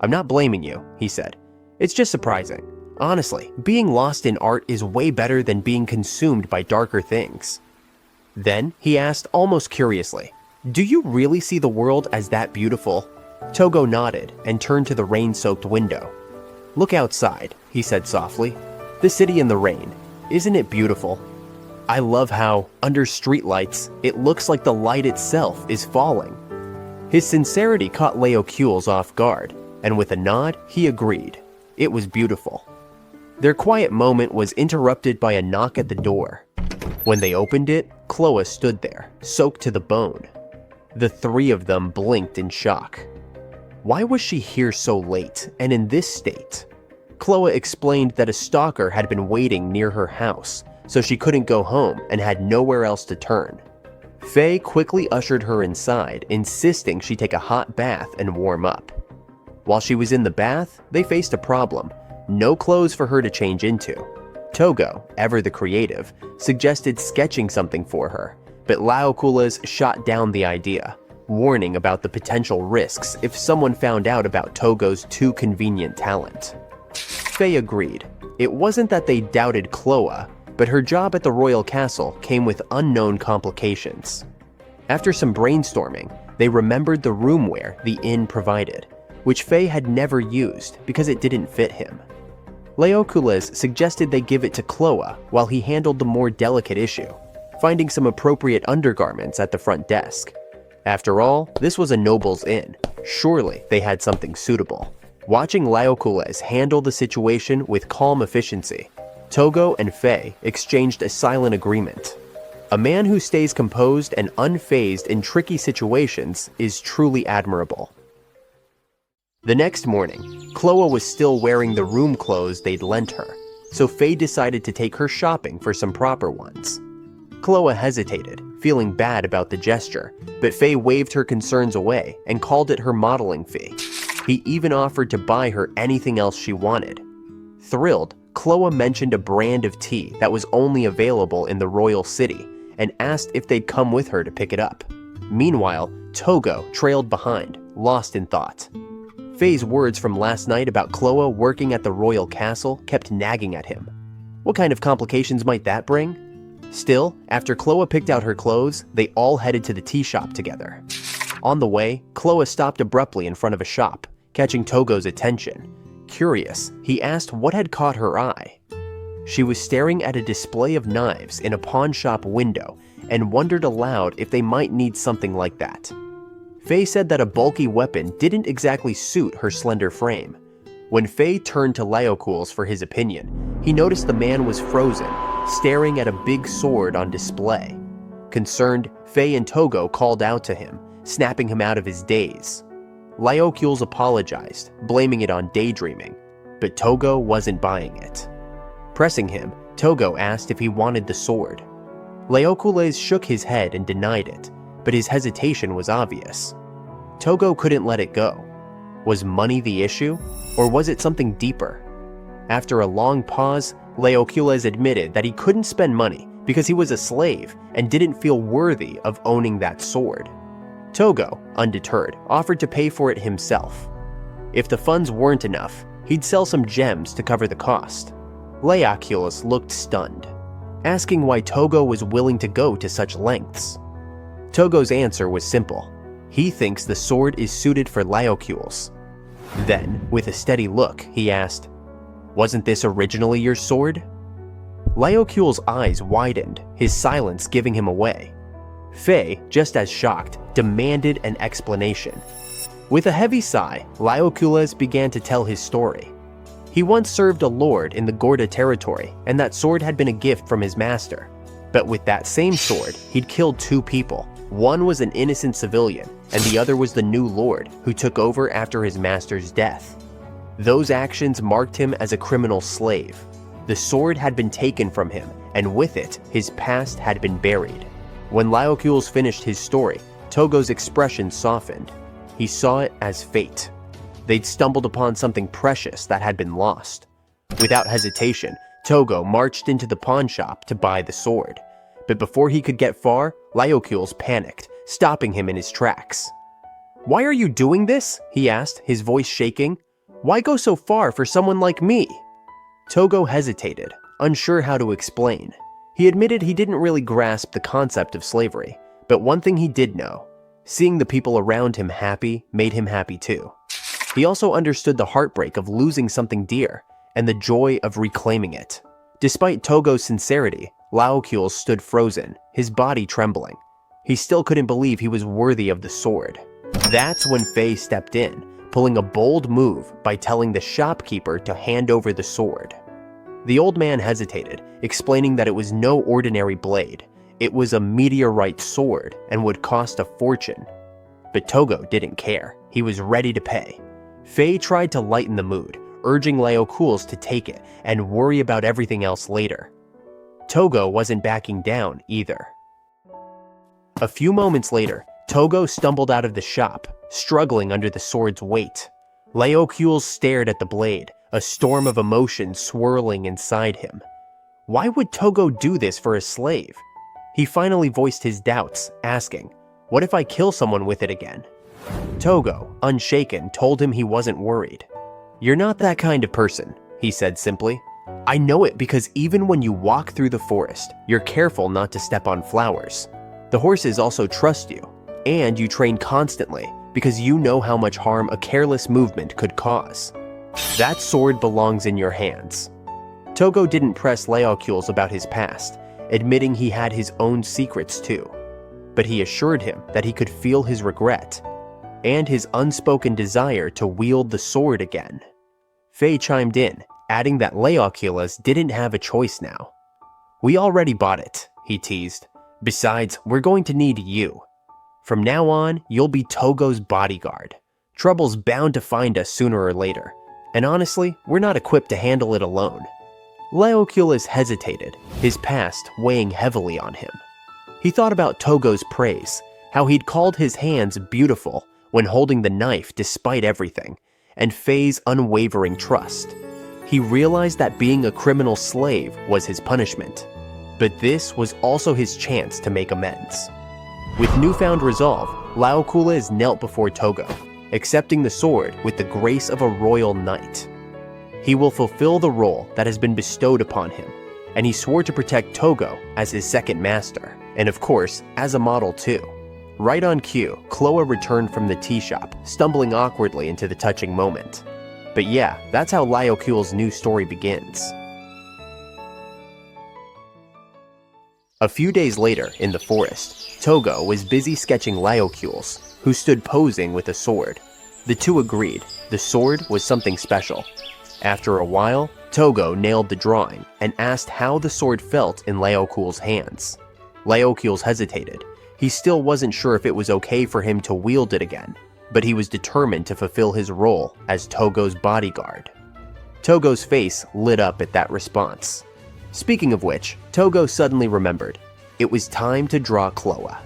I'm not blaming you, he said. It's just surprising. Honestly, being lost in art is way better than being consumed by darker things. Then he asked almost curiously, do you really see the world as that beautiful? Tougo nodded and turned to the rain-soaked window. Look outside, he said softly. The city in the rain. Isn't it beautiful? I love how, under streetlights, it looks like the light itself is falling. His sincerity caught 𝕬𝕠𝕗 off guard, and with a nod, he agreed. It was beautiful. Their quiet moment was interrupted by a knock at the door. When they opened it, 𝕭𝑎 stood there, soaked to the bone. The three of them blinked in shock. Why was she here so late, and in this state? 𝕭𝑎 explained that a stalker had been waiting near her house, so she couldn't go home and had nowhere else to turn. Faye quickly ushered her inside, insisting she take a hot bath and warm up. While she was in the bath, they faced a problem. No clothes for her to change into. Tougo, ever the creative, suggested sketching something for her, but 𝕬𝕠𝕗 shot down the idea, warning about the potential risks if someone found out about Tougo's too convenient talent. Faye agreed. It wasn't that they doubted 𝕭𝑎, but her job at the royal castle came with unknown complications. After some brainstorming, they remembered the roomwear the inn provided, which Faye had never used because it didn't fit him. 𝕬𝕠𝕗 suggested they give it to 𝕭𝑎 while he handled the more delicate issue, finding some appropriate undergarments at the front desk. After all, this was a noble's inn. Surely they had something suitable. Watching 𝕬𝕠𝕗 handle the situation with calm efficiency, Tougo and Faye exchanged a silent agreement. A man who stays composed and unfazed in tricky situations is truly admirable. The next morning, 𝕭𝑎 was still wearing the room clothes they'd lent her, so Faye decided to take her shopping for some proper ones. 𝕭𝑎 hesitated, feeling bad about the gesture, but Faye waved her concerns away and called it her modeling fee. He even offered to buy her anything else she wanted. Thrilled, 𝕭𝑎 mentioned a brand of tea that was only available in the royal city and asked if they'd come with her to pick it up. Meanwhile, Tougo trailed behind, lost in thought. 𝕉's words from last night about 𝔻𝑣 working at the royal castle kept nagging at him. What kind of complications might that bring? Still, after 𝔻𝑣 picked out her clothes, they all headed to the tea shop together. On the way, 𝔻𝑣 stopped abruptly in front of a shop, catching Tougo's attention. Curious, he asked what had caught her eye. She was staring at a display of knives in a pawn shop window and wondered aloud if they might need something like that. 𝕉 said that a bulky weapon didn't exactly suit her slender frame. When 𝕉 turned to 𝕬𝕖𝕨 for his opinion, he noticed the man was frozen, staring at a big sword on display. Concerned, 𝕉 and Tougo called out to him, snapping him out of his daze. 𝕬𝕖𝕨 apologized, blaming it on daydreaming, but Tougo wasn't buying it. Pressing him, Tougo asked if he wanted the sword. 𝕬𝕖𝕨 shook his head and denied it, but his hesitation was obvious. Tougo couldn't let it go. Was money the issue, or was it something deeper? After a long pause, 𝕬𝕖𝕨 admitted that he couldn't spend money because he was a slave and didn't feel worthy of owning that sword. Tougo, undeterred, offered to pay for it himself. If the funds weren't enough, he'd sell some gems to cover the cost. 𝕬𝕖𝕨 looked stunned, asking why Tougo was willing to go to such lengths. Tougo's answer was simple. He thinks the sword is suited for 𝕬𝕖𝕨's. Then, with a steady look, he asked, "Wasn't this originally your sword?" 𝕬𝕖𝕨's eyes widened, his silence giving him away. 𝕉, just as shocked, demanded an explanation. With a heavy sigh, 𝕬𝕖𝕨 began to tell his story. He once served a lord in the 𝕿𝕠𝕕 territory, and that sword had been a gift from his master. But with that same sword, he'd killed 2 people. One was an innocent civilian, and the other was the new lord, who took over after his master's death. Those actions marked him as a criminal slave. The sword had been taken from him, and with it, his past had been buried. When 𝕬𝕖𝕨 finished his story, Tougo's expression softened. He saw it as fate. They'd stumbled upon something precious that had been lost. Without hesitation, Tougo marched into the pawn shop to buy the sword. But before he could get far, 𝕬𝕖𝕨 panicked, stopping him in his tracks. "Why are you doing this?" he asked, his voice shaking. "Why go so far for someone like me?" Tougo hesitated, unsure how to explain. He admitted he didn't really grasp the concept of slavery, but one thing he did know: seeing the people around him happy made him happy too. He also understood the heartbreak of losing something dear and the joy of reclaiming it. Despite Tougo's sincerity, 𝕬𝕖𝕨 stood frozen, his body trembling. He still couldn't believe he was worthy of the sword. That's when 𝕉 stepped in, pulling a bold move by telling the shopkeeper to hand over the sword. The old man hesitated, explaining that it was no ordinary blade. It was a meteorite sword and would cost a fortune. But Tougo didn't care. He was ready to pay. 𝕉 tried to lighten the mood, urging 𝕬𝕖𝕨 to take it and worry about everything else later. Tougo wasn't backing down either. A few moments later, Tougo stumbled out of the shop, struggling under the sword's weight. 𝕬𝕖𝕨 stared at the blade, a storm of emotion swirling inside him. Why would Tougo do this for a slave? He finally voiced his doubts, asking, "What if I kill someone with it again?" Tougo, unshaken, told him he wasn't worried. "You're not that kind of person," he said simply. "I know it because even when you walk through the forest, you're careful not to step on flowers. The horses also trust you, and you train constantly because you know how much harm a careless movement could cause. That sword belongs in your hands." Tougo didn't press 𝕬𝕖𝕨 about his past, admitting he had his own secrets too. But he assured him that he could feel his regret and his unspoken desire to wield the sword again. 𝕉 chimed in, adding that 𝕬𝕖𝕨 didn't have a choice now. "We already bought it," he teased. "Besides, we're going to need you. From now on, you'll be Tougo's bodyguard. Trouble's bound to find us sooner or later, and honestly, we're not equipped to handle it alone." 𝕬𝕖𝕨 hesitated, his past weighing heavily on him. He thought about Tougo's praise, how he'd called his hands beautiful when holding the knife despite everything, and 𝕉's unwavering trust. He realized that being a criminal slave was his punishment, but this was also his chance to make amends. With newfound resolve, 𝕬𝕖𝕨 knelt before Tougo, accepting the sword with the grace of a royal knight. He will fulfill the role that has been bestowed upon him, and he swore to protect Tougo as his second master, and of course, as a model too. Right on cue, 𝕭oa returned from the tea shop, stumbling awkwardly into the touching moment. But yeah, that's how 𝕬𝕗𝕄's new story begins. A few days later, in the forest, Tougo was busy sketching 𝕬𝕗𝕄, who stood posing with a sword. The two agreed, the sword was something special. After a while, Tougo nailed the drawing and asked how the sword felt in 𝕬𝕗𝕄's hands. 𝕬𝕗𝕄 hesitated. He still wasn't sure if it was okay for him to wield it again, but he was determined to fulfill his role as Tougo's bodyguard. Tougo's face lit up at that response. Speaking of which, Tougo suddenly remembered. It was time to draw 𝕭oa.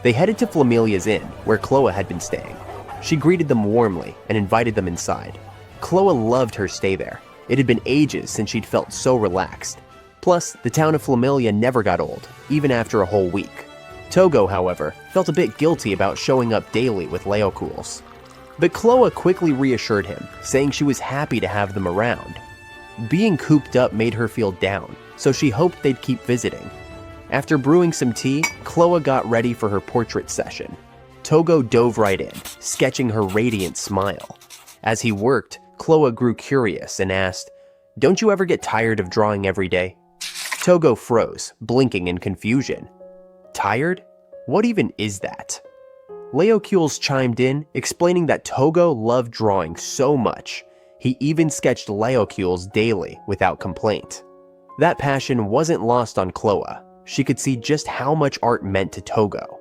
They headed to 𝕭𝕬lia's inn, where 𝕭oa had been staying. She greeted them warmly and invited them inside. 𝕭oa loved her stay there. It had been ages since she'd felt so relaxed. Plus, the town of 𝕭𝕬lia never got old, even after a whole week. Tougo, however, felt a bit guilty about showing up daily with 𝕬𝕗𝕄. But 𝕭oa quickly reassured him, saying she was happy to have them around. Being cooped up made her feel down, so she hoped they'd keep visiting. After brewing some tea, 𝕭oa got ready for her portrait session. Tougo dove right in, sketching her radiant smile. As he worked, 𝕭oa grew curious and asked, "Don't you ever get tired of drawing every day?" Tougo froze, blinking in confusion. Tired? What even is that? 𝕬𝕗𝕄 chimed in, explaining that Tougo loved drawing so much, he even sketched 𝕬𝕗𝕄's daily without complaint. That passion wasn't lost on 𝕭oa. She could see just how much art meant to Tougo.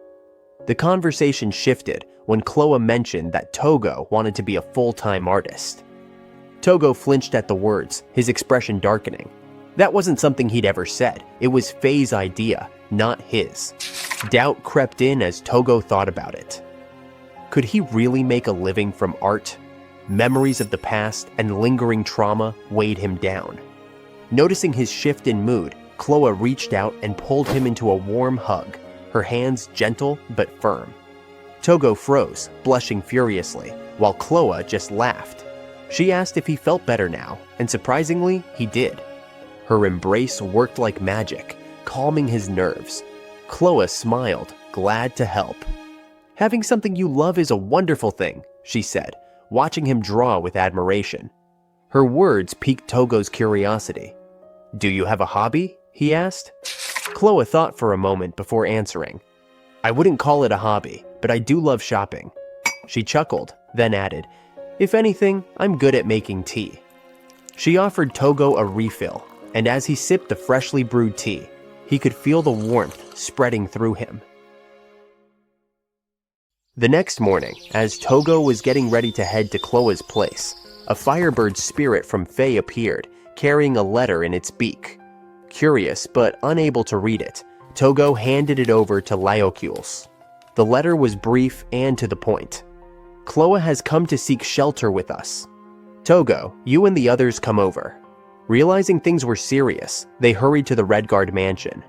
The conversation shifted when 𝕭oa mentioned that Tougo wanted to be a full-time artist. Tougo flinched at the words, his expression darkening. That wasn't something he'd ever said. It was Faye's idea, not his. Doubt crept in as Tougo thought about it. Could he really make a living from art? Memories of the past and lingering trauma weighed him down. Noticing his shift in mood, 𝕭oa reached out and pulled him into a warm hug, her hands gentle but firm. Tougo froze, blushing furiously, while 𝕭oa just laughed. She asked if he felt better now, and surprisingly, he did. Her embrace worked like magic, calming his nerves. 𝕭oa smiled, glad to help. "Having something you love is a wonderful thing," she said, watching him draw with admiration. Her words piqued Tougo's curiosity. "Do you have a hobby?" he asked. 𝕭oa thought for a moment before answering. "I wouldn't call it a hobby, but I do love shopping." She chuckled, then added, "If anything, I'm good at making tea." She offered Tougo a refill, and as he sipped the freshly brewed tea, he could feel the warmth spreading through him. The next morning, as Tougo was getting ready to head to 𝕭oa's place, a firebird spirit from Faye appeared, carrying a letter in its beak. Curious but unable to read it, Tougo handed it over to 𝕬𝕗𝕄. The letter was brief and to the point. "𝕭oa has come to seek shelter with us. Tougo, you and the others come over." Realizing things were serious, they hurried to the Redguard mansion.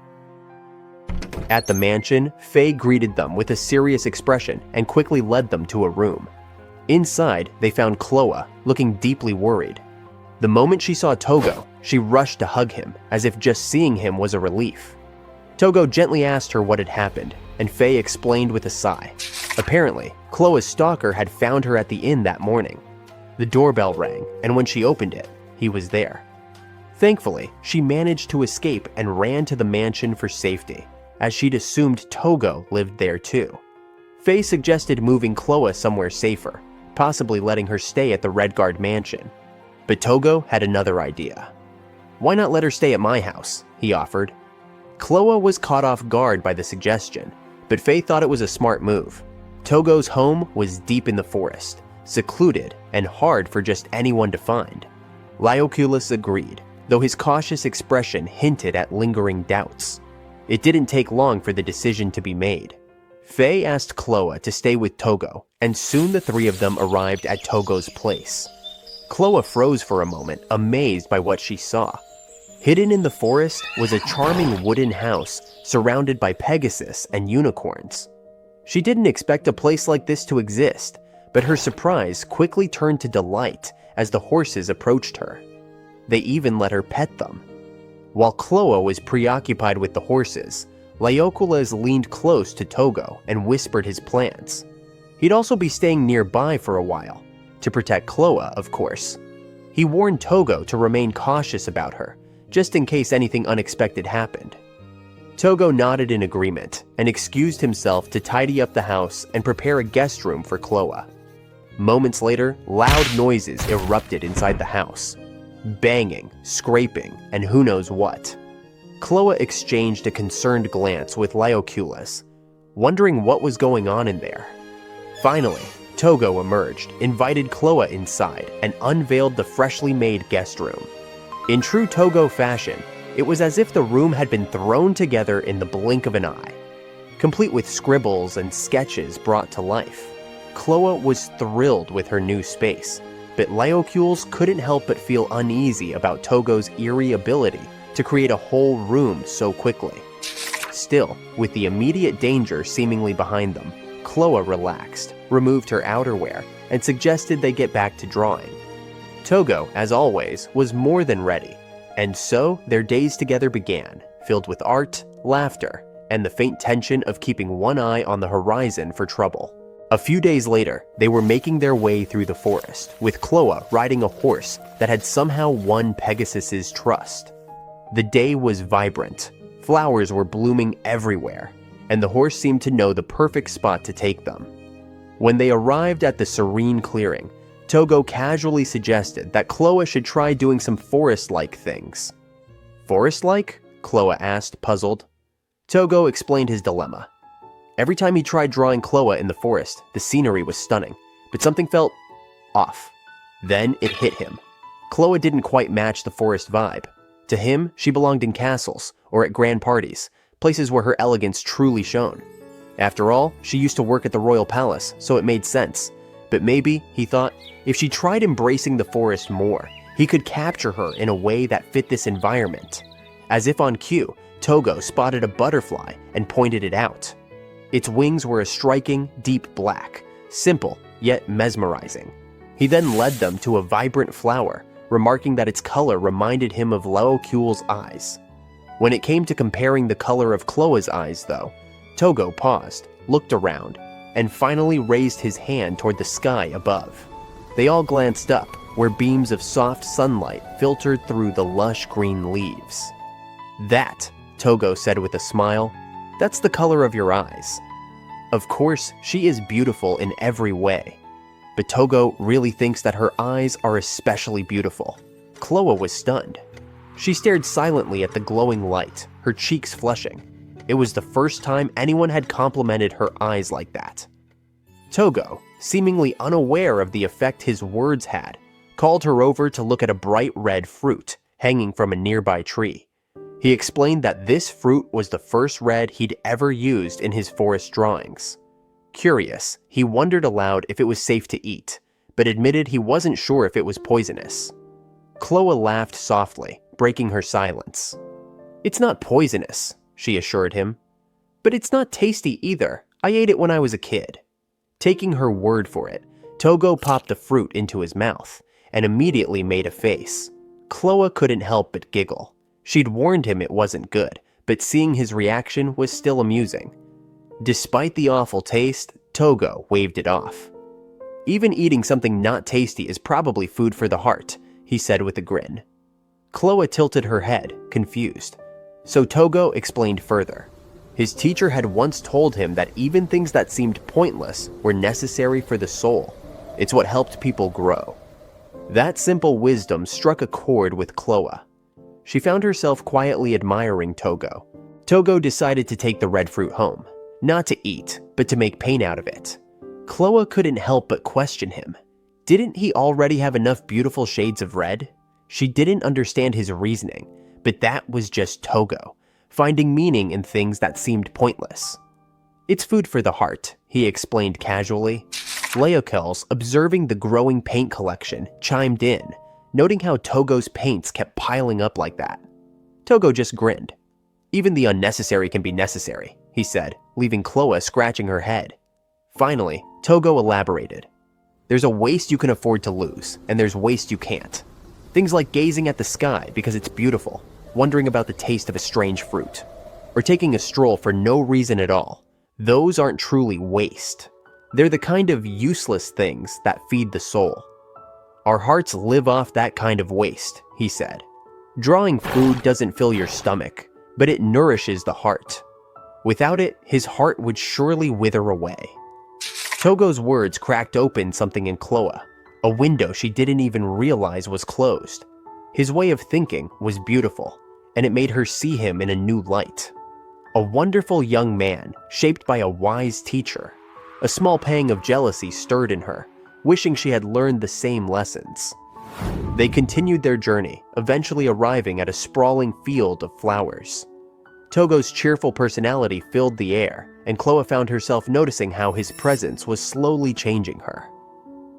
At the mansion, Faye greeted them with a serious expression and quickly led them to a room. Inside, they found 𝕭oa, looking deeply worried. The moment she saw Tougo, she rushed to hug him, as if just seeing him was a relief. Tougo gently asked her what had happened, and Faye explained with a sigh. Apparently, 𝕭oa's stalker had found her at the inn that morning. The doorbell rang, and when she opened it, he was there. Thankfully, she managed to escape and ran to the mansion for safety, as she'd assumed Tougo lived there too. Faye suggested moving 𝕭oa somewhere safer, possibly letting her stay at the Redguard mansion. But Tougo had another idea. "Why not let her stay at my house?" he offered. 𝕭oa was caught off guard by the suggestion, but Faye thought it was a smart move. Tougo's home was deep in the forest, secluded and hard for just anyone to find. 𝕬𝕗𝕄 agreed, though his cautious expression hinted at lingering doubts. It didn't take long for the decision to be made. Faye asked 𝕭oa to stay with Tougo, and soon the three of them arrived at Tougo's place. 𝕭oa froze for a moment, amazed by what she saw. Hidden in the forest was a charming wooden house surrounded by Pegasus and unicorns. She didn't expect a place like this to exist, but her surprise quickly turned to delight as the horses approached her. They even let her pet them. While 𝐻loa was preoccupied with the horses, Leokules leaned close to Tougo and whispered his plans. He'd also be staying nearby for a while, to protect 𝐻loa, of course. He warned Tougo to remain cautious about her, just in case anything unexpected happened. Tougo nodded in agreement and excused himself to tidy up the house and prepare a guest room for 𝐻loa. Moments later, loud noises erupted inside the house. Banging, scraping, and who knows what. 𝐻loa exchanged a concerned glance with Leokules, wondering what was going on in there. Finally, Tougo emerged, invited 𝐻loa inside, and unveiled the freshly made guest room. In true Tougo fashion, it was as if the room had been thrown together in the blink of an eye. Complete with scribbles and sketches brought to life, 𝐻loa was thrilled with her new space, but Leokules couldn't help but feel uneasy about Tougo's eerie ability to create a whole room so quickly. Still, with the immediate danger seemingly behind them, 𝐻loa relaxed, removed her outerwear, and suggested they get back to drawing. Tougo, as always, was more than ready, and so their days together began, filled with art, laughter, and the faint tension of keeping one eye on the horizon for trouble. A few days later, they were making their way through the forest, with 𝐻loa riding a horse that had somehow won Pegasus's trust. The day was vibrant. Flowers were blooming everywhere, and the horse seemed to know the perfect spot to take them. When they arrived at the serene clearing, Tougo casually suggested that 𝐻loa should try doing some forest-like things. Forest-like? 𝐻loa asked, puzzled. Tougo explained his dilemma. Every time he tried drawing 𝐻loa in the forest, the scenery was stunning, but something felt off. Then it hit him. 𝐻loa didn't quite match the forest vibe. To him, she belonged in castles or at grand parties, places where her elegance truly shone. After all, she used to work at the royal palace, so it made sense. But maybe, he thought, if she tried embracing the forest more, he could capture her in a way that fit this environment. As if on cue, Tougo spotted a butterfly and pointed it out. Its wings were a striking, deep black, simple yet mesmerizing. He then led them to a vibrant flower, remarking that its color reminded him of Leokules' eyes. When it came to comparing the color of 𝐻loa's eyes, though, Tougo paused, looked around, and finally raised his hand toward the sky above. They all glanced up, where beams of soft sunlight filtered through the lush green leaves. "That," Tougo said with a smile, "that's the color of your eyes." Of course, she is beautiful in every way, but Tougo really thinks that her eyes are especially beautiful. 𝐻loa was stunned. She stared silently at the glowing light, her cheeks flushing. It was the first time anyone had complimented her eyes like that. Tougo, seemingly unaware of the effect his words had, called her over to look at a bright red fruit hanging from a nearby tree. He explained that this fruit was the first red he'd ever used in his forest drawings. Curious, he wondered aloud if it was safe to eat, but admitted he wasn't sure if it was poisonous. 𝐻loa laughed softly, breaking her silence. "It's not poisonous," she assured him. "But it's not tasty either. I ate it when I was a kid." Taking her word for it, Tougo popped the fruit into his mouth and immediately made a face. 𝐻loa couldn't help but giggle. She'd warned him it wasn't good, but seeing his reaction was still amusing. Despite the awful taste, Tougo waved it off. "Even eating something not tasty is probably food for the heart," he said with a grin. 𝐻loa tilted her head, confused. So Tougo explained further. His teacher had once told him that even things that seemed pointless were necessary for the soul. It's what helped people grow. That simple wisdom struck a chord with 𝐻loa. She found herself quietly admiring Tougo. Tougo decided to take the red fruit home, not to eat, but to make paint out of it. 𝐻loa couldn't help but question him. Didn't he already have enough beautiful shades of red? She didn't understand his reasoning, but that was just Tougo, finding meaning in things that seemed pointless. "It's food for the heart," he explained casually. Leokules, observing the growing paint collection, chimed in, noting how Tougo's paints kept piling up like that. Tougo just grinned. "Even the unnecessary can be necessary," he said, leaving 𝐻loa scratching her head. Finally, Tougo elaborated. There's a waste you can afford to lose, and there's waste you can't. Things like gazing at the sky because it's beautiful, wondering about the taste of a strange fruit, or taking a stroll for no reason at all. Those aren't truly waste. They're the kind of useless things that feed the soul. Our hearts live off that kind of waste, he said. Drawing food doesn't fill your stomach, but it nourishes the heart. Without it, his heart would surely wither away. Tougo's words cracked open something in 𝕭𝑒, a window she didn't even realize was closed. His way of thinking was beautiful, and it made her see him in a new light. A wonderful young man, shaped by a wise teacher. A small pang of jealousy stirred in her, wishing she had learned the same lessons. They continued their journey, eventually arriving at a sprawling field of flowers. Tougo's cheerful personality filled the air, and 𝕭𝑒 found herself noticing how his presence was slowly changing her.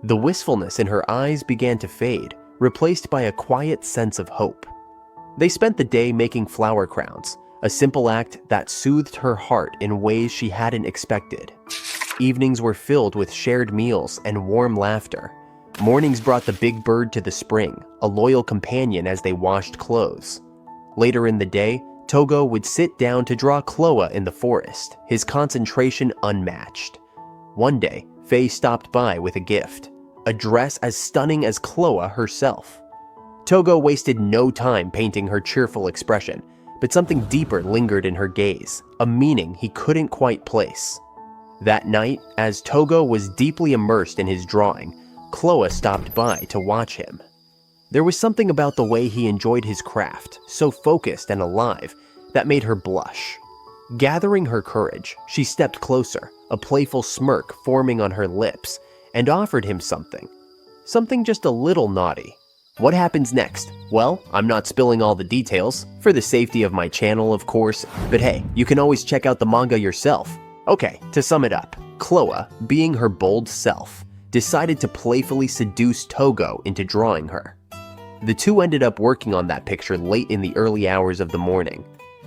The wistfulness in her eyes began to fade, replaced by a quiet sense of hope. They spent the day making flower crowns, a simple act that soothed her heart in ways she hadn't expected. Evenings were filled with shared meals and warm laughter. Mornings brought the big bird to the spring, a loyal companion as they washed clothes. Later in the day, Tougo would sit down to draw 𝕭𝑒 in the forest, his concentration unmatched. One day, Faye stopped by with a gift, a dress as stunning as 𝕭𝑒 herself. Tougo wasted no time painting her cheerful expression, but something deeper lingered in her gaze, a meaning he couldn't quite place. That night, as Tougo was deeply immersed in his drawing, 𝕭𝑒 stopped by to watch him. There was something about the way he enjoyed his craft, so focused and alive, that made her blush. Gathering her courage, she stepped closer, a playful smirk forming on her lips, and offered him something. Something just a little naughty. What happens next? Well, I'm not spilling all the details, for the safety of my channel of course, but hey, you can always check out the manga yourself. Okay, to sum it up, 𝕭𝑒, being her bold self, decided to playfully seduce Tougo into drawing her. The two ended up working on that picture late in the early hours of the morning.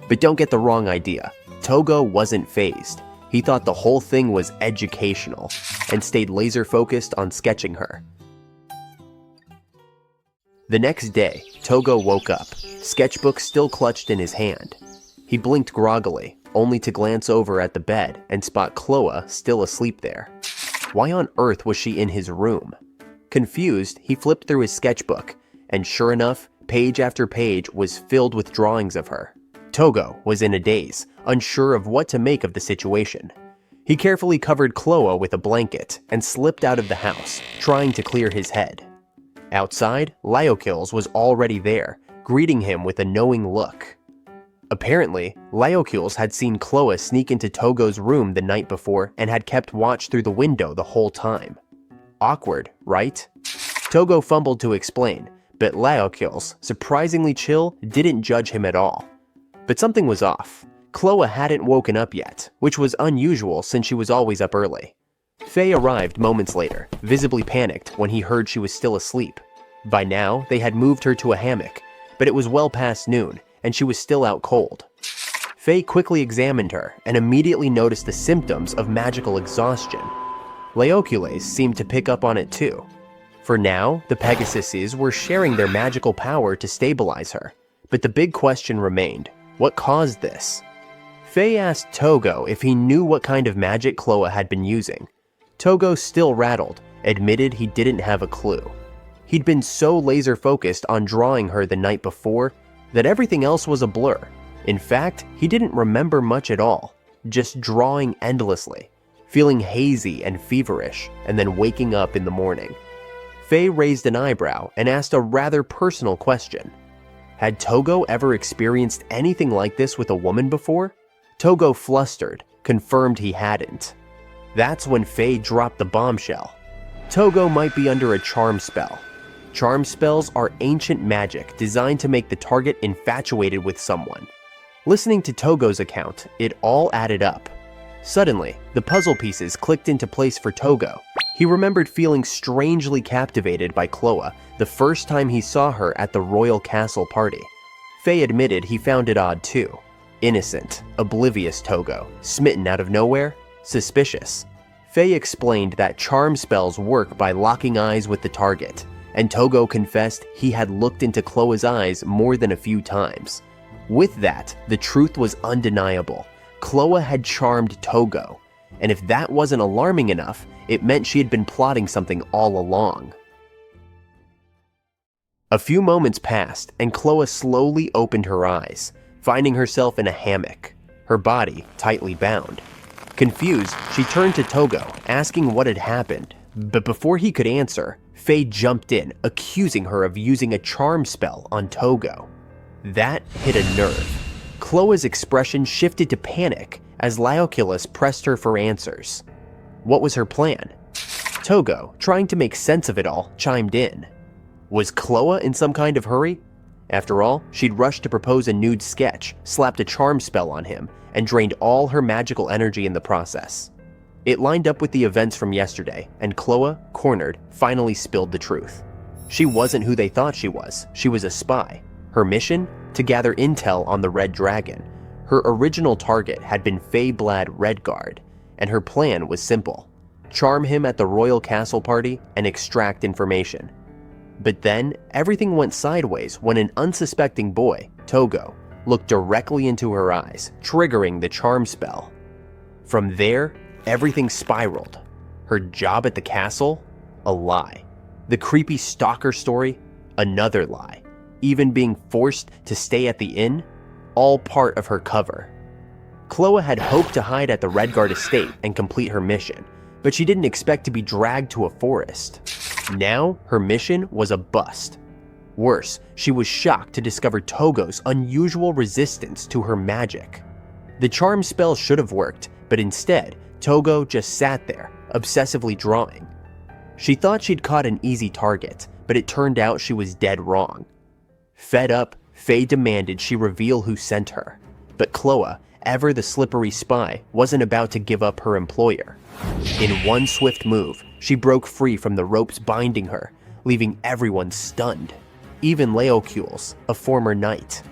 But don't get the wrong idea, Tougo wasn't fazed. He thought the whole thing was educational, and stayed laser-focused on sketching her. The next day, Tougo woke up, sketchbook still clutched in his hand. He blinked groggily, only to glance over at the bed and spot 𝕭𝑒 still asleep there. Why on earth was she in his room? Confused, he flipped through his sketchbook, and sure enough, page after page was filled with drawings of her. Tougo was in a daze, unsure of what to make of the situation. He carefully covered 𝕭𝑒 with a blanket and slipped out of the house, trying to clear his head. Outside, 𝕬𝕗𝕋 was already there, greeting him with a knowing look. Apparently, 𝕬𝕗𝕋 had seen 𝕭𝑒 sneak into Tougo's room the night before and had kept watch through the window the whole time. Awkward, right? Tougo fumbled to explain, but 𝕬𝕗𝕋, surprisingly chill, didn't judge him at all. But something was off. 𝕭𝑒 hadn't woken up yet, which was unusual since she was always up early. Faye arrived moments later, visibly panicked when he heard she was still asleep. By now, they had moved her to a hammock, but it was well past noon, and she was still out cold. Faye quickly examined her and immediately noticed the symptoms of magical exhaustion. 𝕬𝕗𝕋 seemed to pick up on it too. For now, the Pegasuses were sharing their magical power to stabilize her, but the big question remained, what caused this? Faye asked Tougo if he knew what kind of magic 𝕭𝑒 had been using. Tougo, still rattled, admitted he didn't have a clue. He'd been so laser-focused on drawing her the night before that everything else was a blur. In fact, he didn't remember much at all, just drawing endlessly, feeling hazy and feverish, and then waking up in the morning. Faye raised an eyebrow and asked a rather personal question. Had Tougo ever experienced anything like this with a woman before? Tougo, flustered, confirmed he hadn't. That's when Faye dropped the bombshell. Tougo might be under a charm spell. Charm spells are ancient magic designed to make the target infatuated with someone. Listening to Tougo's account, it all added up. Suddenly, the puzzle pieces clicked into place for Tougo. He remembered feeling strangely captivated by 𝕭𝑒 the first time he saw her at the royal castle party. Faye admitted he found it odd too. Innocent, oblivious Tougo, smitten out of nowhere? Suspicious. 𝕻 explained that charm spells work by locking eyes with the target, and Tougo confessed he had looked into 𝕭's eyes more than a few times. With that, the truth was undeniable. 𝕭had charmed Tougo, and if that wasn't alarming enough, it meant she had been plotting something all along. A few moments passed, and 𝕭 slowly opened her eyes, finding herself in a hammock, her body tightly bound. Confused, she turned to Tougo, asking what had happened, but before he could answer, 𝕻 jumped in, accusing her of using a charm spell on Tougo. That hit a nerve. 𝕭's expression shifted to panic as Laoculus pressed her for answers. What was her plan? Tougo, trying to make sense of it all, chimed in. Was 𝕭 in some kind of hurry? After all, she'd rushed to propose a nude sketch, slapped a charm spell on him, and drained all her magical energy in the process. It lined up with the events from yesterday, and 𝕭, cornered, finally spilled the truth. She wasn't who they thought she was a spy. Her mission? To gather intel on the Red Dragon. Her original target had been 𝕻blad Redguard, and her plan was simple. Charm him at the royal castle party and extract information. But then, everything went sideways when an unsuspecting boy, Tougo, looked directly into her eyes, triggering the charm spell. From there, everything spiraled. Her job at the castle? A lie. The creepy stalker story? Another lie. Even being forced to stay at the inn? All part of her cover. 𝕭 had hoped to hide at the Redguard estate and complete her mission, but she didn't expect to be dragged to a forest. Now, her mission was a bust. Worse, she was shocked to discover Tougo's unusual resistance to her magic. The charm spell should have worked, but instead, Tougo just sat there, obsessively drawing. She thought she'd caught an easy target, but it turned out she was dead wrong. Fed up, 𝕻 demanded she reveal who sent her. But 𝕭, ever the slippery spy, wasn't about to give up her employer. In one swift move, she broke free from the ropes binding her, leaving everyone stunned. Even Laoculus, a former knight.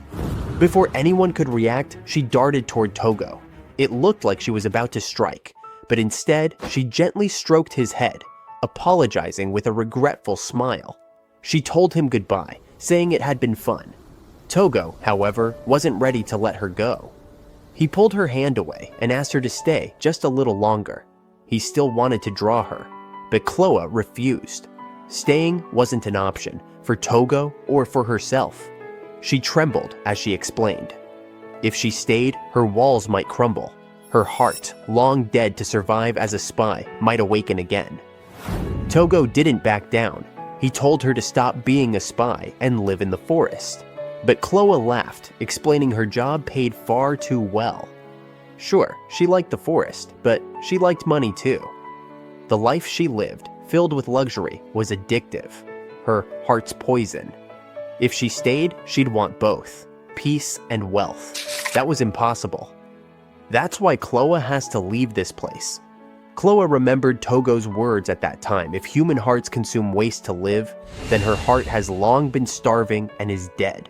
Before anyone could react, she darted toward Tougo. It looked like she was about to strike, but instead, she gently stroked his head, apologizing with a regretful smile. She told him goodbye, saying it had been fun. Tougo, however, wasn't ready to let her go. He pulled her hand away and asked her to stay just a little longer. He still wanted to draw her, but 𝕭 refused. Staying wasn't an option, for Tougo or for herself. She trembled as she explained. If she stayed, her walls might crumble. Her heart, long dead to survive as a spy, might awaken again. Tougo didn't back down. He told her to stop being a spy and live in the forest. But 𝕭 laughed, explaining her job paid far too well. Sure, she liked the forest, but she liked money too. The life she lived, filled with luxury, was addictive. Her heart's poison. If she stayed, she'd want both, peace and wealth. That was impossible. That's why 𝕭 has to leave this place. 𝕭 remembered Tougo's words at that time: if human hearts consume waste to live, then her heart has long been starving and is dead.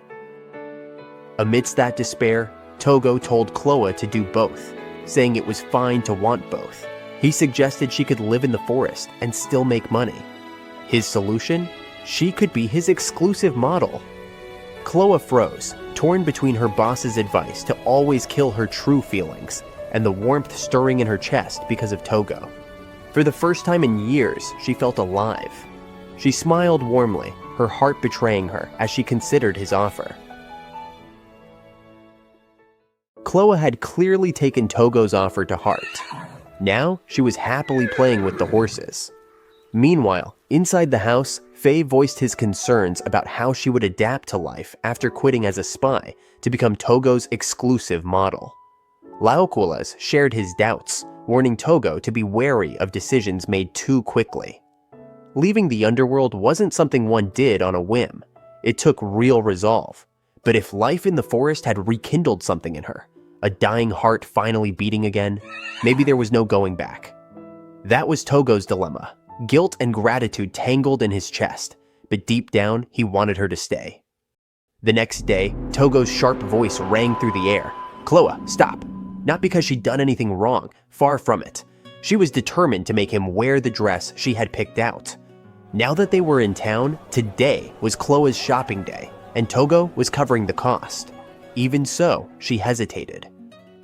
Amidst that despair, Tougo told 𝕭 to do both, saying it was fine to want both. He suggested she could live in the forest and still make money. His solution? She could be his exclusive model. 𝕭 froze, torn between her boss's advice to always kill her true feelings and the warmth stirring in her chest because of Tougo. For the first time in years, she felt alive. She smiled warmly, her heart betraying her as she considered his offer. 𝕭 had clearly taken Tougo's offer to heart. Now, she was happily playing with the horses. Meanwhile, inside the house, 𝕻 voiced his concerns about how she would adapt to life after quitting as a spy to become Tougo's exclusive model. Laoculus shared his doubts, warning Tougo to be wary of decisions made too quickly. Leaving the underworld wasn't something one did on a whim. It took real resolve. But if life in the forest had rekindled something in her, a dying heart finally beating again, maybe there was no going back. That was Tougo's dilemma. Guilt and gratitude tangled in his chest, but deep down, he wanted her to stay. The next day, Tougo's sharp voice rang through the air. 𝕭, stop. Not because she'd done anything wrong, far from it. She was determined to make him wear the dress she had picked out. Now that they were in town, today was 𝕭a's shopping day, and Tougo was covering the cost. Even so, she hesitated.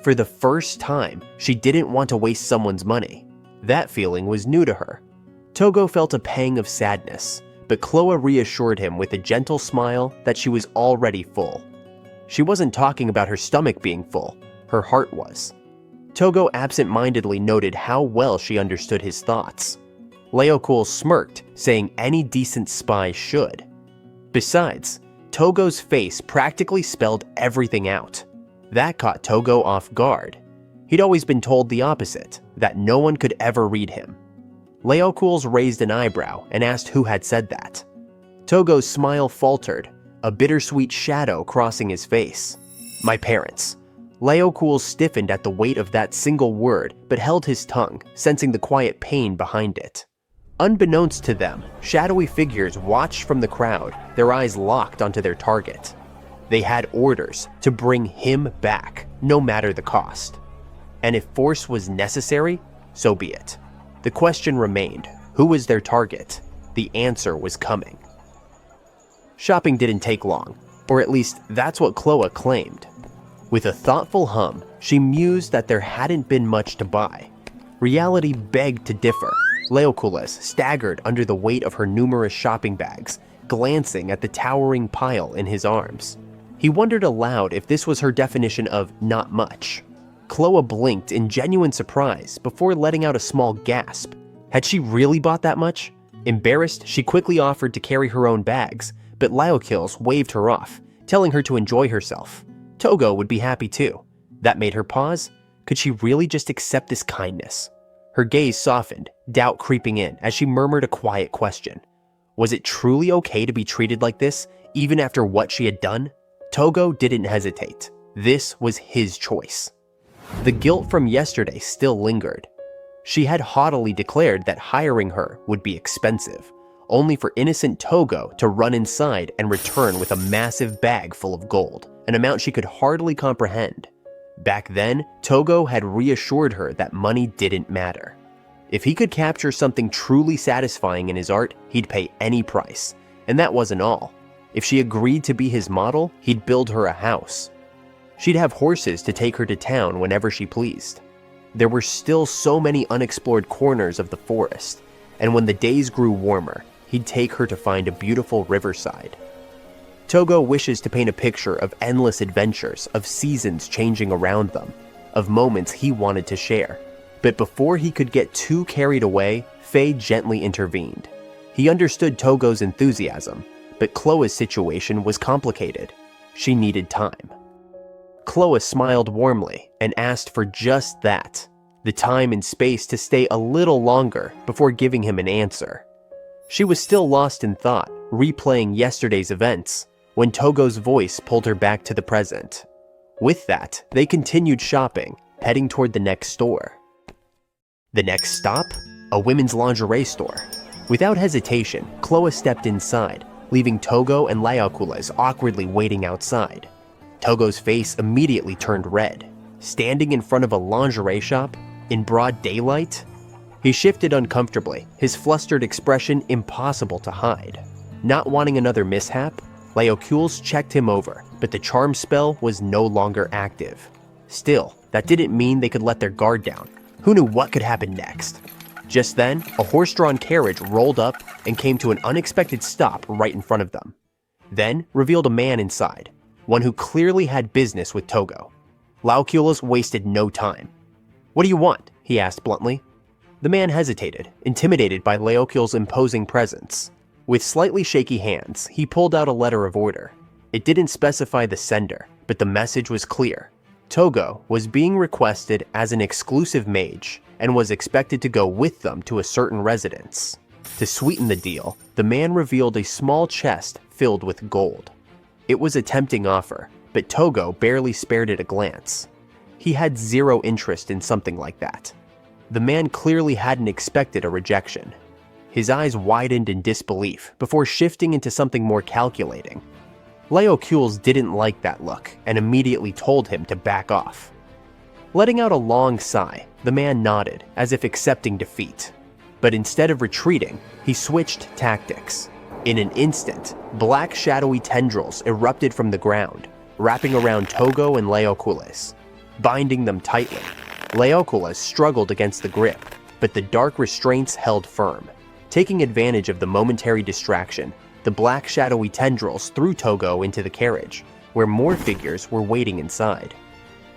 For the first time, she didn't want to waste someone's money. That feeling was new to her. Tougo felt a pang of sadness, but 𝕭a reassured him with a gentle smile that she was already full. She wasn't talking about her stomach being full, her heart was. Tougo absent-mindedly noted how well she understood his thoughts. 𝕭𝕠𝕁 smirked, saying any decent spy should. Besides, Tougo's face practically spelled everything out. That caught Tougo off guard. He'd always been told the opposite, that no one could ever read him. 𝕭𝕠𝕁 raised an eyebrow and asked who had said that. Tougo's smile faltered, a bittersweet shadow crossing his face. My parents. 𝕭𝕠𝕁 stiffened at the weight of that single word, but held his tongue, sensing the quiet pain behind it. Unbeknownst to them, shadowy figures watched from the crowd, their eyes locked onto their target. They had orders to bring him back, no matter the cost. And if force was necessary, so be it. The question remained, who was their target? The answer was coming. Shopping didn't take long, or at least that's what 𝕭a claimed. With a thoughtful hum, she mused that there hadn't been much to buy. Reality begged to differ. 𝕭𝕠𝕁 staggered under the weight of her numerous shopping bags, glancing at the towering pile in his arms. He wondered aloud if this was her definition of not much. 𝕭a blinked in genuine surprise before letting out a small gasp. Had she really bought that much? Embarrassed, she quickly offered to carry her own bags, but 𝕭𝕠𝕁 waved her off, telling her to enjoy herself. Tougo would be happy too. That made her pause. Could she really just accept this kindness? Her gaze softened, doubt creeping in as she murmured a quiet question. Was it truly okay to be treated like this, even after what she had done? Tougo didn't hesitate. This was his choice. The guilt from yesterday still lingered. She had haughtily declared that hiring her would be expensive, only for innocent Tougo to run inside and return with a massive bag full of gold, an amount she could hardly comprehend. Back then, Tougo had reassured her that money didn't matter. If he could capture something truly satisfying in his art, he'd pay any price. And that wasn't all. If she agreed to be his model, he'd build her a house. She'd have horses to take her to town whenever she pleased. There were still so many unexplored corners of the forest, and when the days grew warmer, he'd take her to find a beautiful riverside. Tougo wishes to paint a picture of endless adventures, of seasons changing around them, of moments he wanted to share. But before he could get too carried away, Faye gently intervened. He understood Tougo's enthusiasm, but 𝕭a's situation was complicated. She needed time. 𝕭a smiled warmly and asked for just that, the time and space to stay a little longer before giving him an answer. She was still lost in thought, replaying yesterday's events, when Tougo's voice pulled her back to the present. With that, they continued shopping, heading toward the next store. The next stop? A women's lingerie store. Without hesitation, 𝕭a stepped inside, leaving Tougo and 𝕭𝕠𝕁 awkwardly waiting outside. Tougo's face immediately turned red. Standing in front of a lingerie shop? In broad daylight? He shifted uncomfortably, his flustered expression impossible to hide. Not wanting another mishap, 𝕭𝕠𝕁 checked him over, but the charm spell was no longer active. Still, that didn't mean they could let their guard down. Who knew what could happen next? Just then, a horse-drawn carriage rolled up and came to an unexpected stop right in front of them. Then revealed a man inside, one who clearly had business with Tougo. 𝕭𝕠𝕁 wasted no time. What do you want? He asked bluntly. The man hesitated, intimidated by 𝕭𝕠𝕁's imposing presence. With slightly shaky hands, he pulled out a letter of order. It didn't specify the sender, but the message was clear. Tougo was being requested as an exclusive mage and was expected to go with them to a certain residence. To sweeten the deal, the man revealed a small chest filled with gold. It was a tempting offer, but Tougo barely spared it a glance. He had zero interest in something like that. The man clearly hadn't expected a rejection. His eyes widened in disbelief before shifting into something more calculating. 𝕭𝕠𝕁 didn't like that look and immediately told him to back off. Letting out a long sigh, The man nodded, as if accepting defeat. But instead of retreating, he switched tactics. In an instant, black shadowy tendrils erupted from the ground, wrapping around Tougo and 𝕂𝕠𝕗, binding them tightly. 𝕂𝕠𝕗 struggled against the grip, but the dark restraints held firm. Taking advantage of the momentary distraction, the black shadowy tendrils threw Tougo into the carriage, where more figures were waiting inside.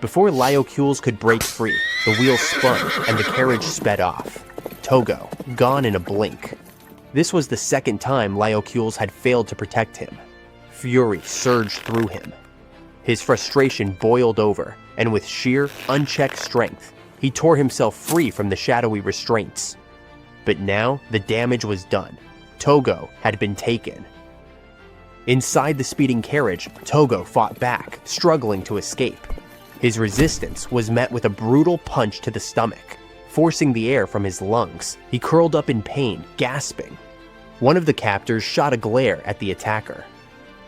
Before 𝕂𝕠𝕗 could break free, the wheels spun and the carriage sped off. Tougo, gone in a blink. This was the second time 𝕂𝕠𝕗 had failed to protect him. Fury surged through him. His frustration boiled over, and with sheer, unchecked strength, he tore himself free from the shadowy restraints. But now, the damage was done. Tougo had been taken. Inside the speeding carriage, Tougo fought back, struggling to escape. His resistance was met with a brutal punch to the stomach, forcing the air from his lungs. He curled up in pain, gasping. One of the captors shot a glare at the attacker.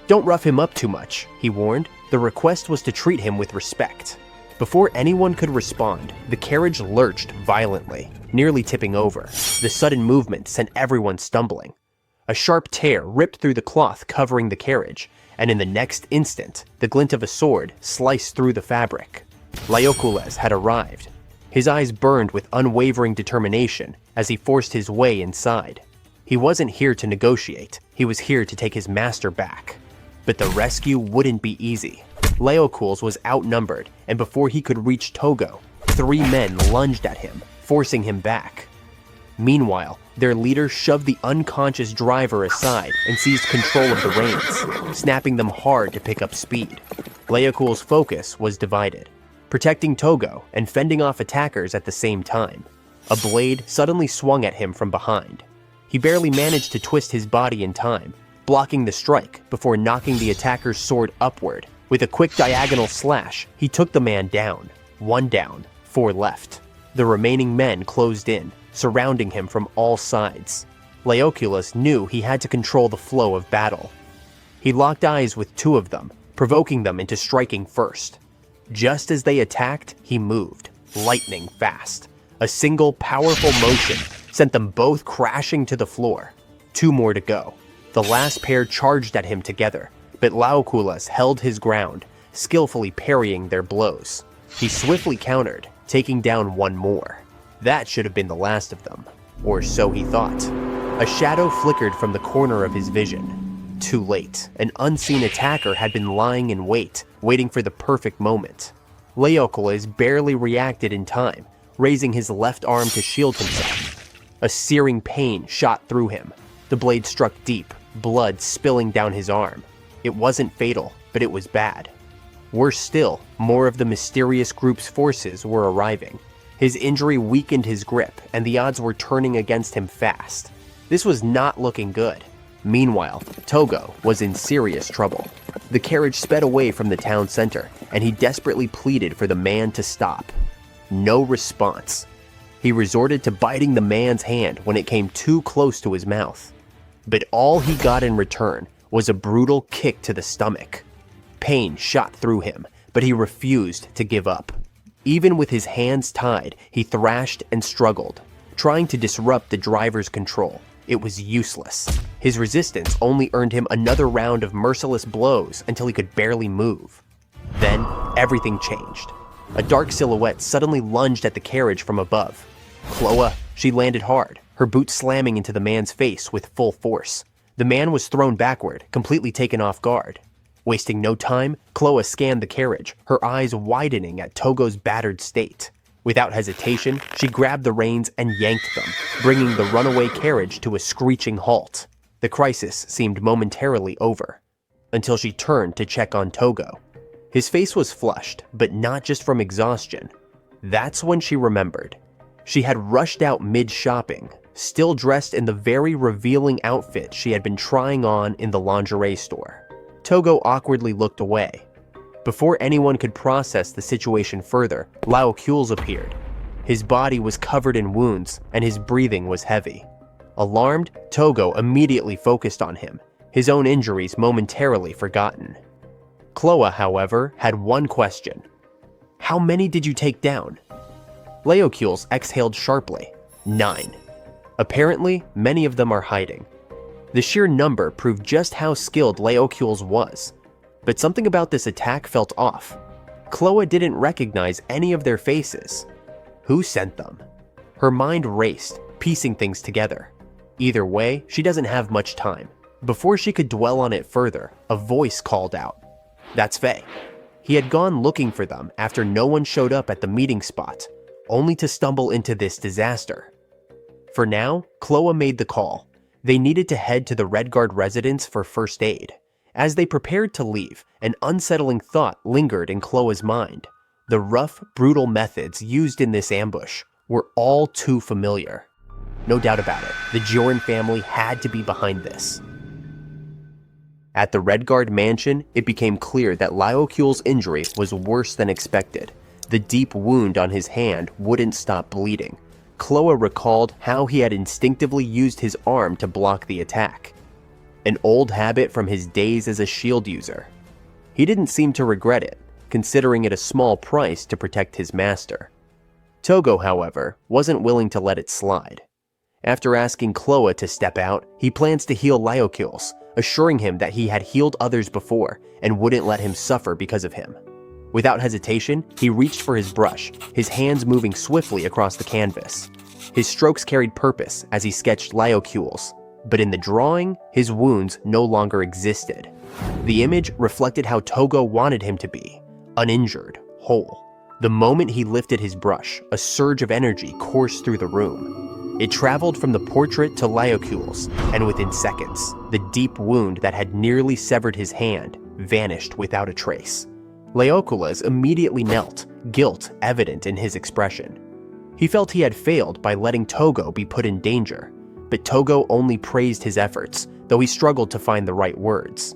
"Don't rough him up too much," he warned. The request was to treat him with respect. Before anyone could respond, the carriage lurched violently, nearly tipping over. The sudden movement sent everyone stumbling. A sharp tear ripped through the cloth covering the carriage, and in the next instant, the glint of a sword sliced through the fabric. 𝕂𝕠𝕗 had arrived. His eyes burned with unwavering determination as he forced his way inside. He wasn't here to negotiate, he was here to take his master back. But the rescue wouldn't be easy. 𝕂𝕠𝕗 was outnumbered, and before he could reach Tougo, 3 men lunged at him, forcing him back. Meanwhile, their leader shoved the unconscious driver aside and seized control of the reins, snapping them hard to pick up speed. 𝕂𝕠𝕗's focus was divided, protecting Tougo and fending off attackers at the same time. A blade suddenly swung at him from behind. He barely managed to twist his body in time, blocking the strike before knocking the attacker's sword upward. With a quick diagonal slash, he took the man down. 1 down, 4 left. The remaining men closed in, surrounding him from all sides. 𝕂𝕠𝕗 knew he had to control the flow of battle. He locked eyes with 2 of them, provoking them into striking first. Just as they attacked, he moved, lightning fast. A single powerful motion sent them both crashing to the floor. 2 more to go. The last pair charged at him together, but 𝕂𝕠𝕗 held his ground, skillfully parrying their blows. He swiftly countered, taking down 1 more. That should have been the last of them, or so he thought. A shadow flickered from the corner of his vision. Too late, an unseen attacker had been lying in wait, waiting for the perfect moment. 𝕂𝕠𝕗 barely reacted in time, raising his left arm to shield himself. A searing pain shot through him. The blade struck deep, blood spilling down his arm. It wasn't fatal, but it was bad. Worse still, more of the mysterious group's forces were arriving. His injury weakened his grip, and the odds were turning against him fast. This was not looking good. Meanwhile, Tougo was in serious trouble. The carriage sped away from the town center, and he desperately pleaded for the man to stop. No response. He resorted to biting the man's hand when it came too close to his mouth. But all he got in return was a brutal kick to the stomach. Pain shot through him, but he refused to give up. Even with his hands tied, he thrashed and struggled, trying to disrupt the driver's control. It was useless. His resistance only earned him another round of merciless blows until he could barely move. Then, everything changed. A dark silhouette suddenly lunged at the carriage from above. 𝕂𝕠, she landed hard, her boot slamming into the man's face with full force. The man was thrown backward, completely taken off guard. Wasting no time, 𝕂𝕠 scanned the carriage, her eyes widening at Tougo's battered state. Without hesitation, she grabbed the reins and yanked them, bringing the runaway carriage to a screeching halt. The crisis seemed momentarily over, until she turned to check on Tougo. His face was flushed, but not just from exhaustion. That's when she remembered. She had rushed out mid-shopping, still dressed in the very revealing outfit she had been trying on in the lingerie store. Tougo awkwardly looked away. Before anyone could process the situation further, 𝕂𝕠𝕗 appeared. His body was covered in wounds, and his breathing was heavy. Alarmed, Tougo immediately focused on him, his own injuries momentarily forgotten. 𝕂𝕠, however, had one question. "How many did you take down?" 𝕉𝕖𝕨 exhaled sharply. 9. Apparently, many of them are hiding. The sheer number proved just how skilled 𝕉𝕖𝕨 was. But something about this attack felt off. 𝐻loe didn't recognize any of their faces. Who sent them? Her mind raced, piecing things together. Either way, she doesn't have much time. Before she could dwell on it further, a voice called out. That's Faye. He had gone looking for them after no one showed up at the meeting spot, only to stumble into this disaster. For now, 𝐻loe made the call. They needed to head to the Redguard residence for first aid. As they prepared to leave, an unsettling thought lingered in 𝐻loe's mind. The rough, brutal methods used in this ambush were all too familiar. No doubt about it, the 𝕄ꫪn family had to be behind this. At the Redguard mansion, it became clear that 𝕉𝕖𝕨's injury was worse than expected. The deep wound on his hand wouldn't stop bleeding. 𝐻loe recalled how he had instinctively used his arm to block the attack. An old habit from his days as a shield user. He didn't seem to regret it, considering it a small price to protect his master. Tougo, however, wasn't willing to let it slide. After asking 𝐻loe to step out, he plans to heal 𝕉𝕖𝕨, assuring him that he had healed others before and wouldn't let him suffer because of him. Without hesitation, he reached for his brush, his hands moving swiftly across the canvas. His strokes carried purpose as he sketched 𝕉𝕖𝕨's, but in the drawing, his wounds no longer existed. The image reflected how Tougo wanted him to be, uninjured, whole. The moment he lifted his brush, a surge of energy coursed through the room. It traveled from the portrait to 𝕉𝕨's, and within seconds, the deep wound that had nearly severed his hand vanished without a trace. 𝕉𝕨 immediately knelt, guilt evident in his expression. He felt he had failed by letting Tougo be put in danger, but Tougo only praised his efforts, though he struggled to find the right words.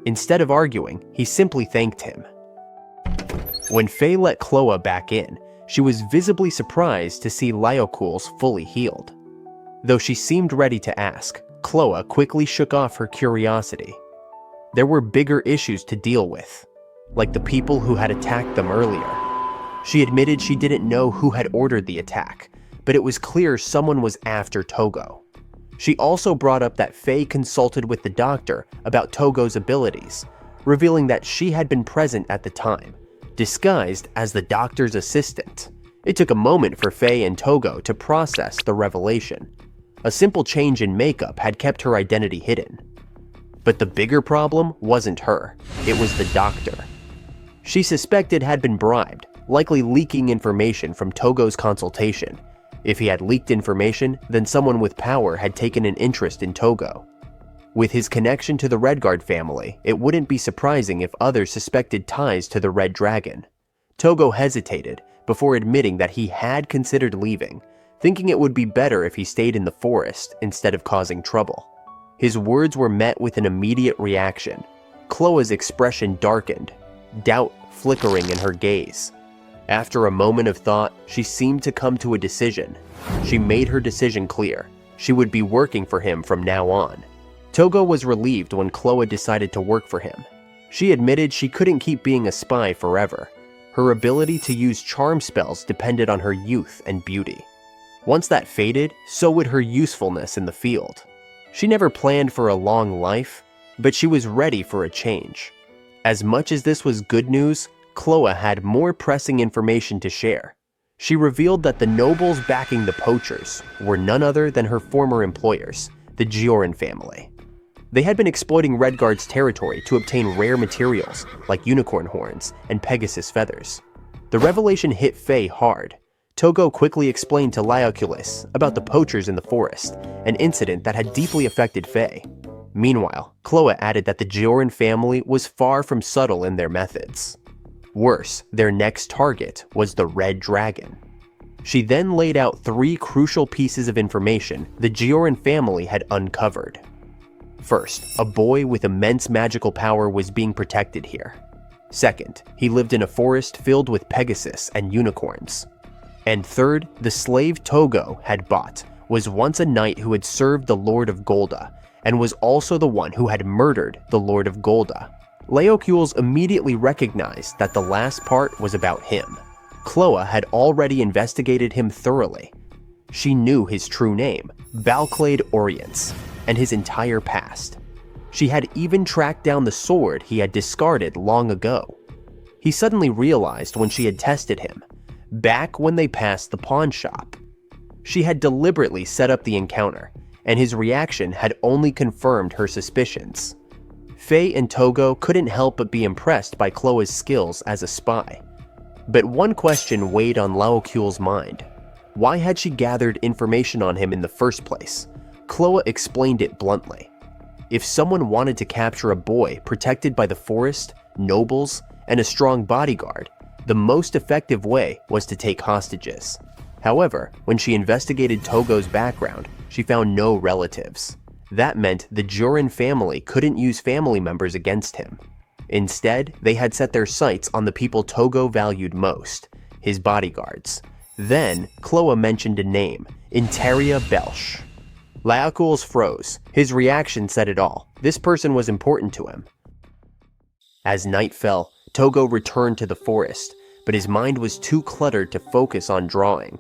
Instead of arguing, he simply thanked him. When Faye let 𝐻loe back in, she was visibly surprised to see 𝕉𝕨's fully healed. Though she seemed ready to ask, 𝐻loe quickly shook off her curiosity. There were bigger issues to deal with, like the people who had attacked them earlier. She admitted she didn't know who had ordered the attack, but it was clear someone was after Tougo. She also brought up that Faye consulted with the doctor about Tougo's abilities, revealing that she had been present at the time, disguised as the doctor's assistant. It took a moment for Faye and Tougo to process the revelation. A simple change in makeup had kept her identity hidden. But the bigger problem wasn't her, it was the doctor. She suspected had been bribed, likely leaking information from Tougo's consultation. If he had leaked information, then someone with power had taken an interest in Tougo. With his connection to the Redguard family, it wouldn't be surprising if others suspected ties to the Red Dragon. Tougo hesitated before admitting that he had considered leaving, thinking it would be better if he stayed in the forest instead of causing trouble. His words were met with an immediate reaction. 𝐻loe's expression darkened, doubt flickering in her gaze. After a moment of thought, she seemed to come to a decision. She made her decision clear. She would be working for him from now on. Tougo was relieved when 𝐻loe decided to work for him. She admitted she couldn't keep being a spy forever. Her ability to use charm spells depended on her youth and beauty. Once that faded, so would her usefulness in the field. She never planned for a long life, but she was ready for a change. As much as this was good news, 𝐻loe had more pressing information to share. She revealed that the nobles backing the poachers were none other than her former employers, the 𝕄ꫪn family. They had been exploiting Redguard's territory to obtain rare materials like unicorn horns and Pegasus feathers. The revelation hit Faye hard. Tougo quickly explained to 𝕉𝕨 about the poachers in the forest, an incident that had deeply affected Faye. Meanwhile, 𝐻loe added that the 𝕄ꫪn family was far from subtle in their methods. Worse, their next target was the Red Dragon. She then laid out 3 crucial pieces of information the 𝕄ꫪn family had uncovered. First, a boy with immense magical power was being protected here. Second, he lived in a forest filled with Pegasus and unicorns. And third, the slave Tougo had bought was once a knight who had served the Lord of Golda, and was also the one who had murdered the Lord of Golda. 𝕉𝕨 immediately recognized that the last part was about him. 𝕮 had already investigated him thoroughly. She knew his true name, 𝕬𝕗𝕄𝕨, and his entire past. She had even tracked down the sword he had discarded long ago. He suddenly realized when she had tested him, back when they passed the pawn shop. She had deliberately set up the encounter, and his reaction had only confirmed her suspicions. Faye and Tougo couldn't help but be impressed by 𝕮's skills as a spy. But one question weighed on 𝕮𝕗's mind. Why had she gathered information on him in the first place? 𝕮 explained it bluntly. If someone wanted to capture a boy protected by the forest, nobles, and a strong bodyguard, the most effective way was to take hostages. However, when she investigated Tougo's background, she found no relatives. That meant the 𝕍𝕗 family couldn't use family members against him. Instead, they had set their sights on the people Tougo valued most, his bodyguards. Then, 𝕮 mentioned a name, ɪ̀nteriā-belsh. 𝕮𝕗 froze. His reaction said it all. This person was important to him. As night fell, Tougo returned to the forest, but his mind was too cluttered to focus on drawing.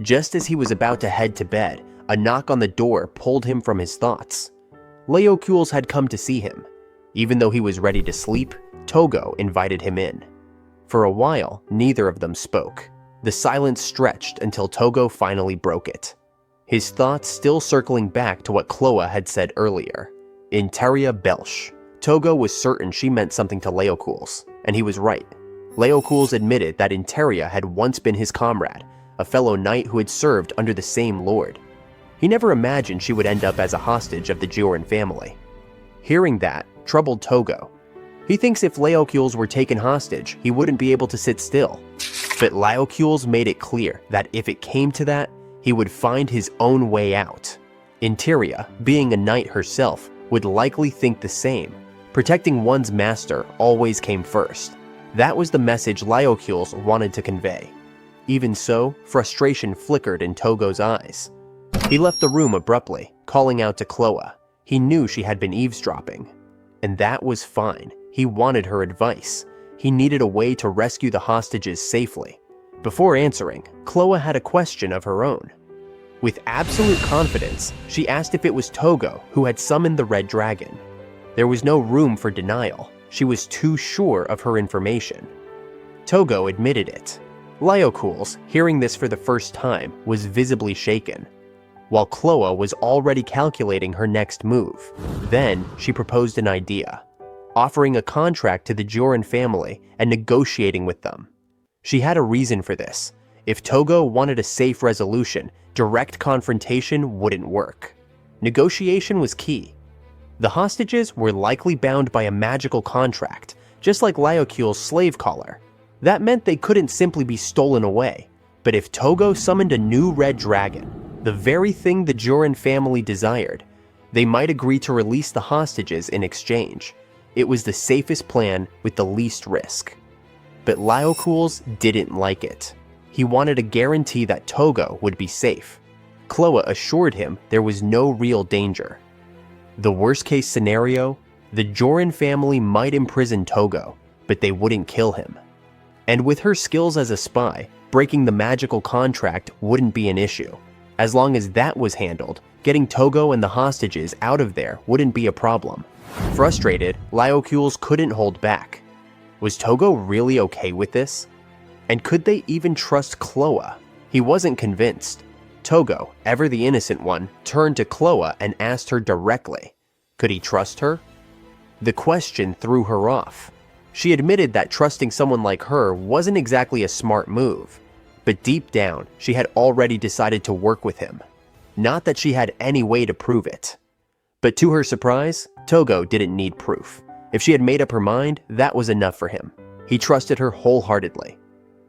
Just as he was about to head to bed, a knock on the door pulled him from his thoughts. 𝕮𝕗 had come to see him. Even though he was ready to sleep, Tougo invited him in. For a while, neither of them spoke. The silence stretched until Tougo finally broke it. His thoughts still circling back to what 𝕮 had said earlier. ɪ̀nteriā-belsh. Tougo was certain she meant something to 𝕮𝕗, and he was right. 𝕮𝕗 admitted that ɪ̀nteriā had once been his comrade, a fellow knight who had served under the same lord. He never imagined she would end up as a hostage of the 𝕍𝕗 family. Hearing that troubled Tougo. He thinks if 𝕮𝕗 were taken hostage, he wouldn't be able to sit still. But 𝕮𝕗 made it clear that if it came to that, he would find his own way out. ɪ̀nteriā, being a knight herself, would likely think the same. Protecting one's master always came first. That was the message 𝕮𝕗 wanted to convey. Even so, frustration flickered in Tougo's eyes. He left the room abruptly, calling out to 𝕮. He knew she had been eavesdropping. And that was fine. He wanted her advice. He needed a way to rescue the hostages safely. Before answering, 𝕮 had a question of her own. With absolute confidence, she asked if it was Tougo who had summoned the red dragon. There was no room for denial. She was too sure of her information. Tougo admitted it. 𝕮𝕗, hearing this for the first time, was visibly shaken, while 𝕮 was already calculating her next move. Then she proposed an idea, offering a contract to the 𝕍𝕗 family and negotiating with them. She had a reason for this. If Tougo wanted a safe resolution, direct confrontation wouldn't work. Negotiation was key. The hostages were likely bound by a magical contract, just like 𝕮𝕗's slave collar. That meant they couldn't simply be stolen away. But if Tougo summoned a new red dragon, the very thing the 𝕍𝕗 family desired, they might agree to release the hostages in exchange. It was the safest plan with the least risk. But 𝕮𝕗 didn't like it. He wanted a guarantee that Tougo would be safe. 𝕮 assured him there was no real danger. The worst-case scenario, the 𝕍𝕗 family might imprison Tougo, but they wouldn't kill him. And with her skills as a spy, breaking the magical contract wouldn't be an issue. As long as that was handled, getting Tougo and the hostages out of there wouldn't be a problem. Frustrated, 𝕮𝕗 couldn't hold back. Was Tougo really okay with this? And could they even trust 𝕮? He wasn't convinced. Tougo, ever the innocent one, turned to 𝕮 and asked her directly. Could he trust her? The question threw her off. She admitted that trusting someone like her wasn't exactly a smart move. But deep down, she had already decided to work with him. Not that she had any way to prove it. But to her surprise, Tougo didn't need proof. If she had made up her mind, that was enough for him. He trusted her wholeheartedly.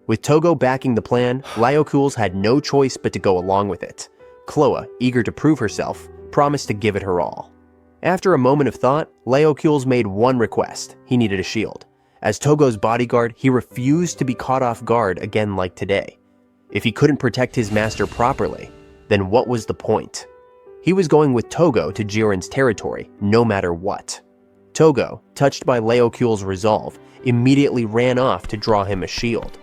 With Tougo backing the plan, 𝕮𝕗 had no choice but to go along with it. 𝕮, eager to prove herself, promised to give it her all. After a moment of thought, 𝕮𝕗 made one request. He needed a shield. As Tougo's bodyguard, he refused to be caught off guard again like today. If he couldn't protect his master properly, then what was the point? He was going with Tougo to 𝕍𝕗's territory, no matter what. Tougo, touched by 𝕮𝕗's resolve, immediately ran off to draw him a shield.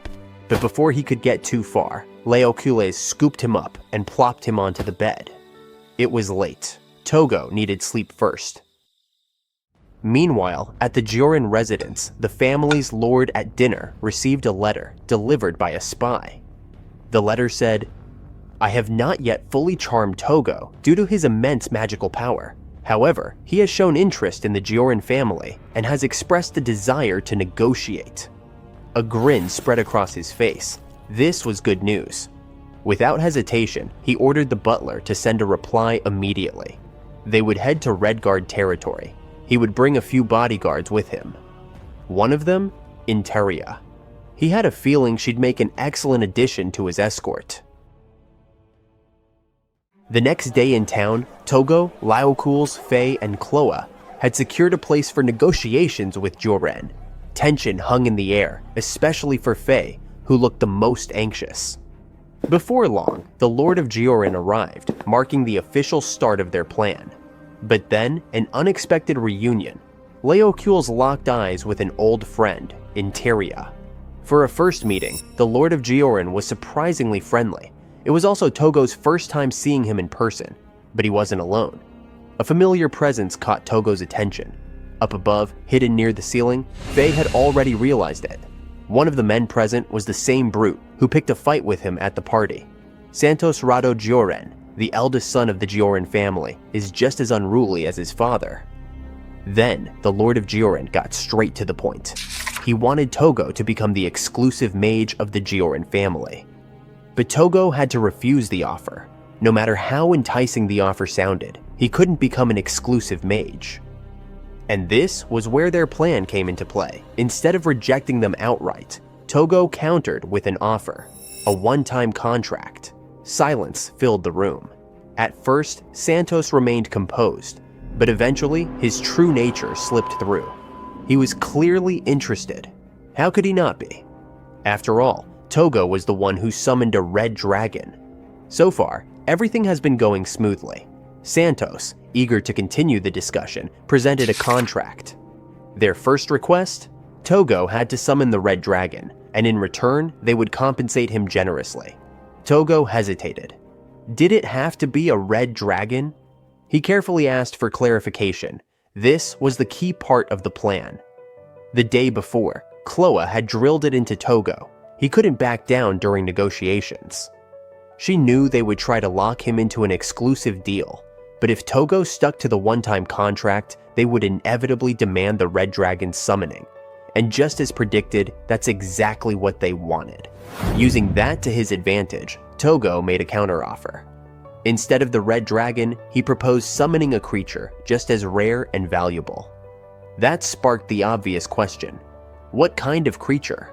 But before he could get too far, 𝕬𝕑𝕇 scooped him up and plopped him onto the bed. It was late. Tougo needed sleep first. Meanwhile, at the 𝕍𝕗 residence, the family's lord at dinner received a letter delivered by a spy. The letter said, "I have not yet fully charmed Tougo due to his immense magical power. However, he has shown interest in the 𝕍𝕗 family and has expressed a desire to negotiate." A grin spread across his face. This was good news. Without hesitation, he ordered the butler to send a reply immediately. They would head to Red Guard territory. He would bring a few bodyguards with him. One of them, Interia. He had a feeling she'd make an excellent addition to his escort. The next day in town, Tougo, 𝕬𝕑𝕇, Faye, and Chloe had secured a place for negotiations with 𝕍𝕗. Tension hung in the air, especially for Faye, who looked the most anxious. Before long, the Lord of 𝕍𝕗 arrived, marking the official start of their plan. But then, an unexpected reunion. 𝕬𝕑𝕇's locked eyes with an old friend, Interia. For a first meeting, the Lord of 𝕍𝕗 was surprisingly friendly. It was also Tougo's first time seeing him in person, but he wasn't alone. A familiar presence caught Tougo's attention. Up above, hidden near the ceiling, Faye had already realized it. One of the men present was the same brute who picked a fight with him at the party. Santos Rado 𝕍𝕗, the eldest son of the 𝕍𝕗 family, is just as unruly as his father. Then, the Lord of 𝕍𝕗 got straight to the point. He wanted Tougo to become the exclusive mage of the 𝕍𝕗 family. But Tougo had to refuse the offer. No matter how enticing the offer sounded, he couldn't become an exclusive mage. And this was where their plan came into play. Instead of rejecting them outright, Tougo countered with an offer, a one-time contract. Silence filled the room. At first, Santos remained composed, but eventually his true nature slipped through. He was clearly interested. How could he not be? After all, Tougo was the one who summoned a red dragon. So far, everything has been going smoothly. Santos, eager to continue the discussion, presented a contract. Their first request? Tougo had to summon the red dragon, and in return, they would compensate him generously. Tougo hesitated. Did it have to be a red dragon? He carefully asked for clarification. This was the key part of the plan. The day before, Chloe had drilled it into Tougo. He couldn't back down during negotiations. She knew they would try to lock him into an exclusive deal, but if Tougo stuck to the one-time contract, they would inevitably demand the red dragon's summoning. And just as predicted, that's exactly what they wanted. Using that to his advantage, Tougo made a counteroffer. Instead of the red dragon, he proposed summoning a creature just as rare and valuable. That sparked the obvious question: what kind of creature?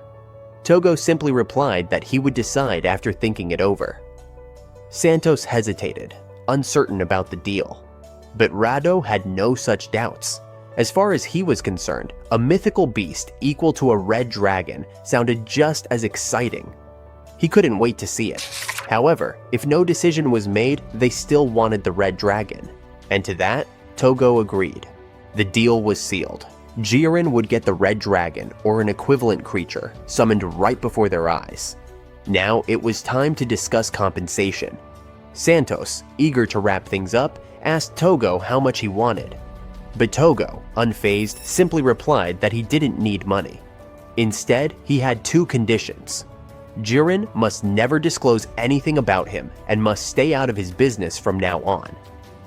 Tougo simply replied that he would decide after thinking it over. Santos hesitated, uncertain about the deal. But Rado had no such doubts. As far as he was concerned, a mythical beast equal to a red dragon sounded just as exciting. He couldn't wait to see it. However, if no decision was made, they still wanted the red dragon. And to that, Tougo agreed. The deal was sealed. 𝕍𝕗 would get the red dragon, or an equivalent creature, summoned right before their eyes. Now it was time to discuss compensation. Santos, eager to wrap things up, asked Tougo how much he wanted. But Tougo, unfazed, simply replied that he didn't need money. Instead, he had two conditions. 𝕍𝕗 must never disclose anything about him and must stay out of his business from now on.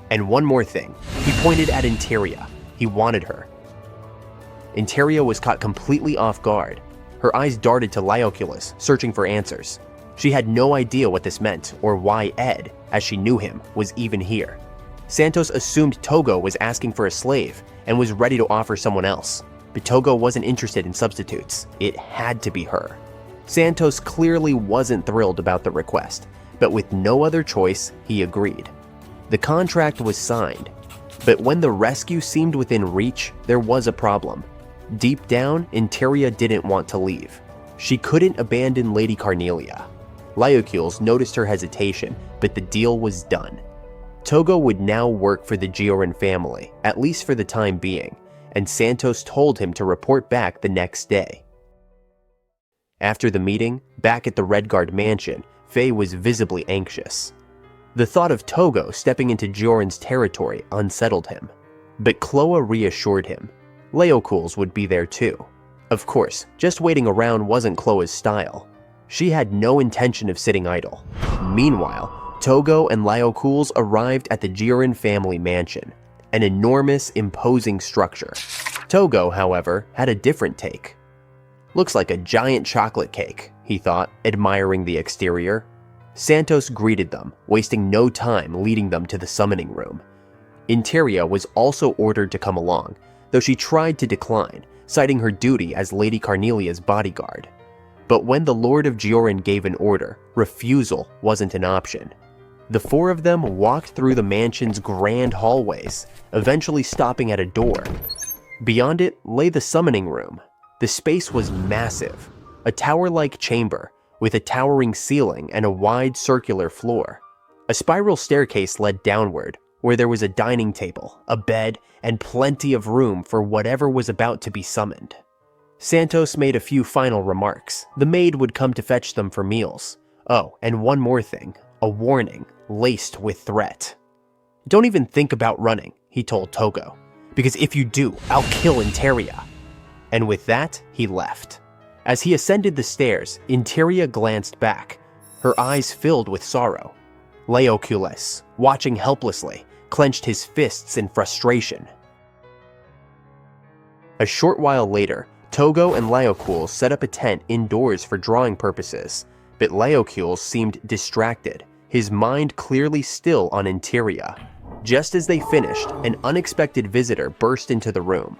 And one more thing, he pointed at Interia. He wanted her. Interia was caught completely off guard. Her eyes darted to 𝕬𝕑𝕇, searching for answers. She had no idea what this meant or why Ed, as she knew him, was even here. Santos assumed Tougo was asking for a slave and was ready to offer someone else. But Tougo wasn't interested in substitutes. It had to be her. Santos clearly wasn't thrilled about the request, but with no other choice, he agreed. The contract was signed, but when the rescue seemed within reach, there was a problem. Deep down, Interia didn't want to leave. She couldn't abandon Lady Carnelia. 𝕬𝕑𝕇 noticed her hesitation, but the deal was done. Tougo would now work for the 𝕍𝕗 family, at least for the time being, and Santos told him to report back the next day. After the meeting, back at the Redguard mansion, Faye was visibly anxious. The thought of Tougo stepping into 𝕉𝕗's territory unsettled him. But 𝔻ⴤ reassured him. 𝕉𝕖𝕨 would be there too. Of course, just waiting around wasn't 𝔻ⴤ's style. She had no intention of sitting idle. Meanwhile, Tougo and 𝕉𝕖𝕨 arrived at the 𝕉𝕗 family mansion, an enormous, imposing structure. Tougo, however, had a different take. "Looks like a giant chocolate cake," he thought, admiring the exterior. Santos greeted them, wasting no time leading them to the summoning room. 𝕰👉𝕐 was also ordered to come along, though she tried to decline, citing her duty as Lady Carnelia's bodyguard. But when the Lord of 𝕉𝕗 gave an order, refusal wasn't an option. The four of them walked through the mansion's grand hallways, eventually stopping at a door. Beyond it lay the summoning room. The space was massive, a tower-like chamber with a towering ceiling and a wide circular floor. A spiral staircase led downward, where there was a dining table, a bed, and plenty of room for whatever was about to be summoned. Santos made a few final remarks. The maid would come to fetch them for meals. Oh, and one more thing, a warning laced with threat. "Don't even think about running," he told Tougo, "because if you do, I'll kill 𝕰👉𝕐." And with that, he left. As he ascended the stairs, 𝕰👉𝕐 glanced back, her eyes filled with sorrow. 𝕉𝕖𝕨, watching helplessly, clenched his fists in frustration. A short while later, Tougo and 𝕉𝕖𝕨 set up a tent indoors for drawing purposes, but 𝕉𝕖𝕨 seemed distracted, his mind clearly still on 𝕰👉𝕐. Just as they finished, an unexpected visitor burst into the room.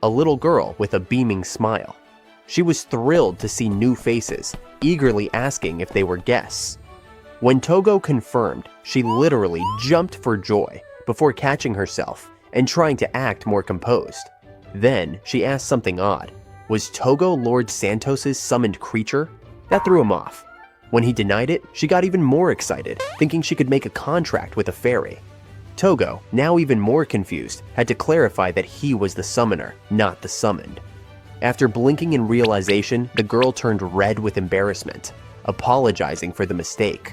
A little girl with a beaming smile. She was thrilled to see new faces, eagerly asking if they were guests. When Tougo confirmed, she literally jumped for joy before catching herself and trying to act more composed. Then she asked something odd. Was Tougo Lord Santos's summoned creature? That threw him off. When he denied it, she got even more excited, thinking she could make a contract with a fairy. Tougo, now even more confused, had to clarify that he was the summoner, not the summoned. After blinking in realization, the girl turned red with embarrassment, apologizing for the mistake.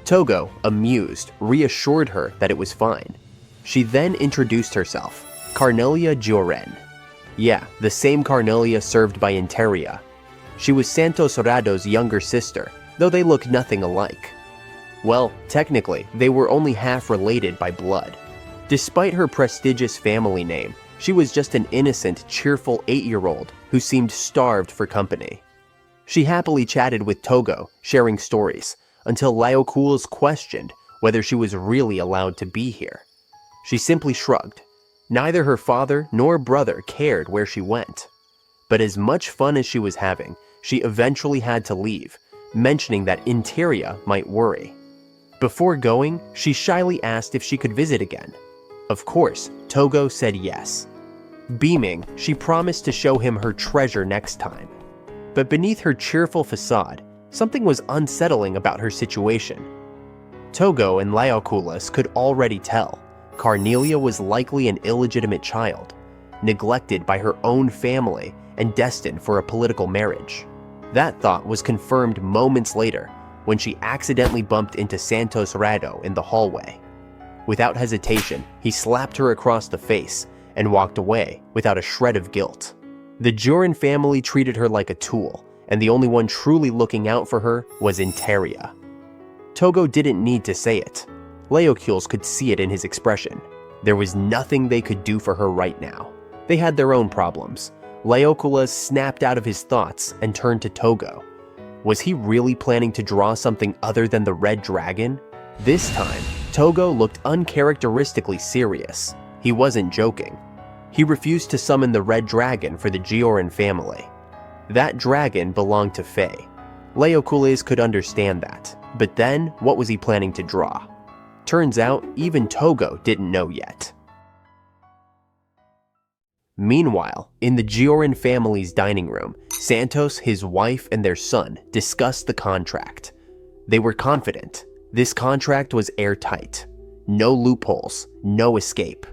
Tougo, amused, reassured her that it was fine. She then introduced herself, Carnelia 𝕉𝕗. Yeah, the same Carnelia served by 𝕰👉𝕐. She was Santos Rado's younger sister, though they look nothing alike. Well, technically, they were only half related by blood. Despite her prestigious family name, she was just an innocent, cheerful 8-year-old who seemed starved for company. She happily chatted with Tougo, sharing stories, until 𝕉𝕐 questioned whether she was really allowed to be here. She simply shrugged. Neither her father nor brother cared where she went. But as much fun as she was having, she eventually had to leave, mentioning that 𝕰👉𝕐 might worry. Before going, she shyly asked if she could visit again. Of course, Tougo said yes. Beaming, she promised to show him her treasure next time. But beneath her cheerful facade, something was unsettling about her situation. Tougo and 𝕉𝕐 could already tell. Carnelia was likely an illegitimate child, neglected by her own family and destined for a political marriage. That thought was confirmed moments later when she accidentally bumped into Santos Rado in the hallway. Without hesitation, he slapped her across the face and walked away without a shred of guilt. The 𝕉𝕗 family treated her like a tool, and the only one truly looking out for her was 𝕰👉𝕐. Tougo didn't need to say it. 𝕉𝕐 could see it in his expression. There was nothing they could do for her right now. They had their own problems. 𝕉𝕐 snapped out of his thoughts and turned to Tougo. Was he really planning to draw something other than the red dragon? This time, Tougo looked uncharacteristically serious. He wasn't joking. He refused to summon the red dragon for the 𝕉𝕗 family. That dragon belonged to Faye. 𝕉𝕐 could understand that, but then what was he planning to draw? Turns out, even Tougo didn't know yet. Meanwhile, in the 𝕉𝕗 family's dining room, Santos, his wife, and their son discussed the contract. They were confident. This contract was airtight. No loopholes, no escape.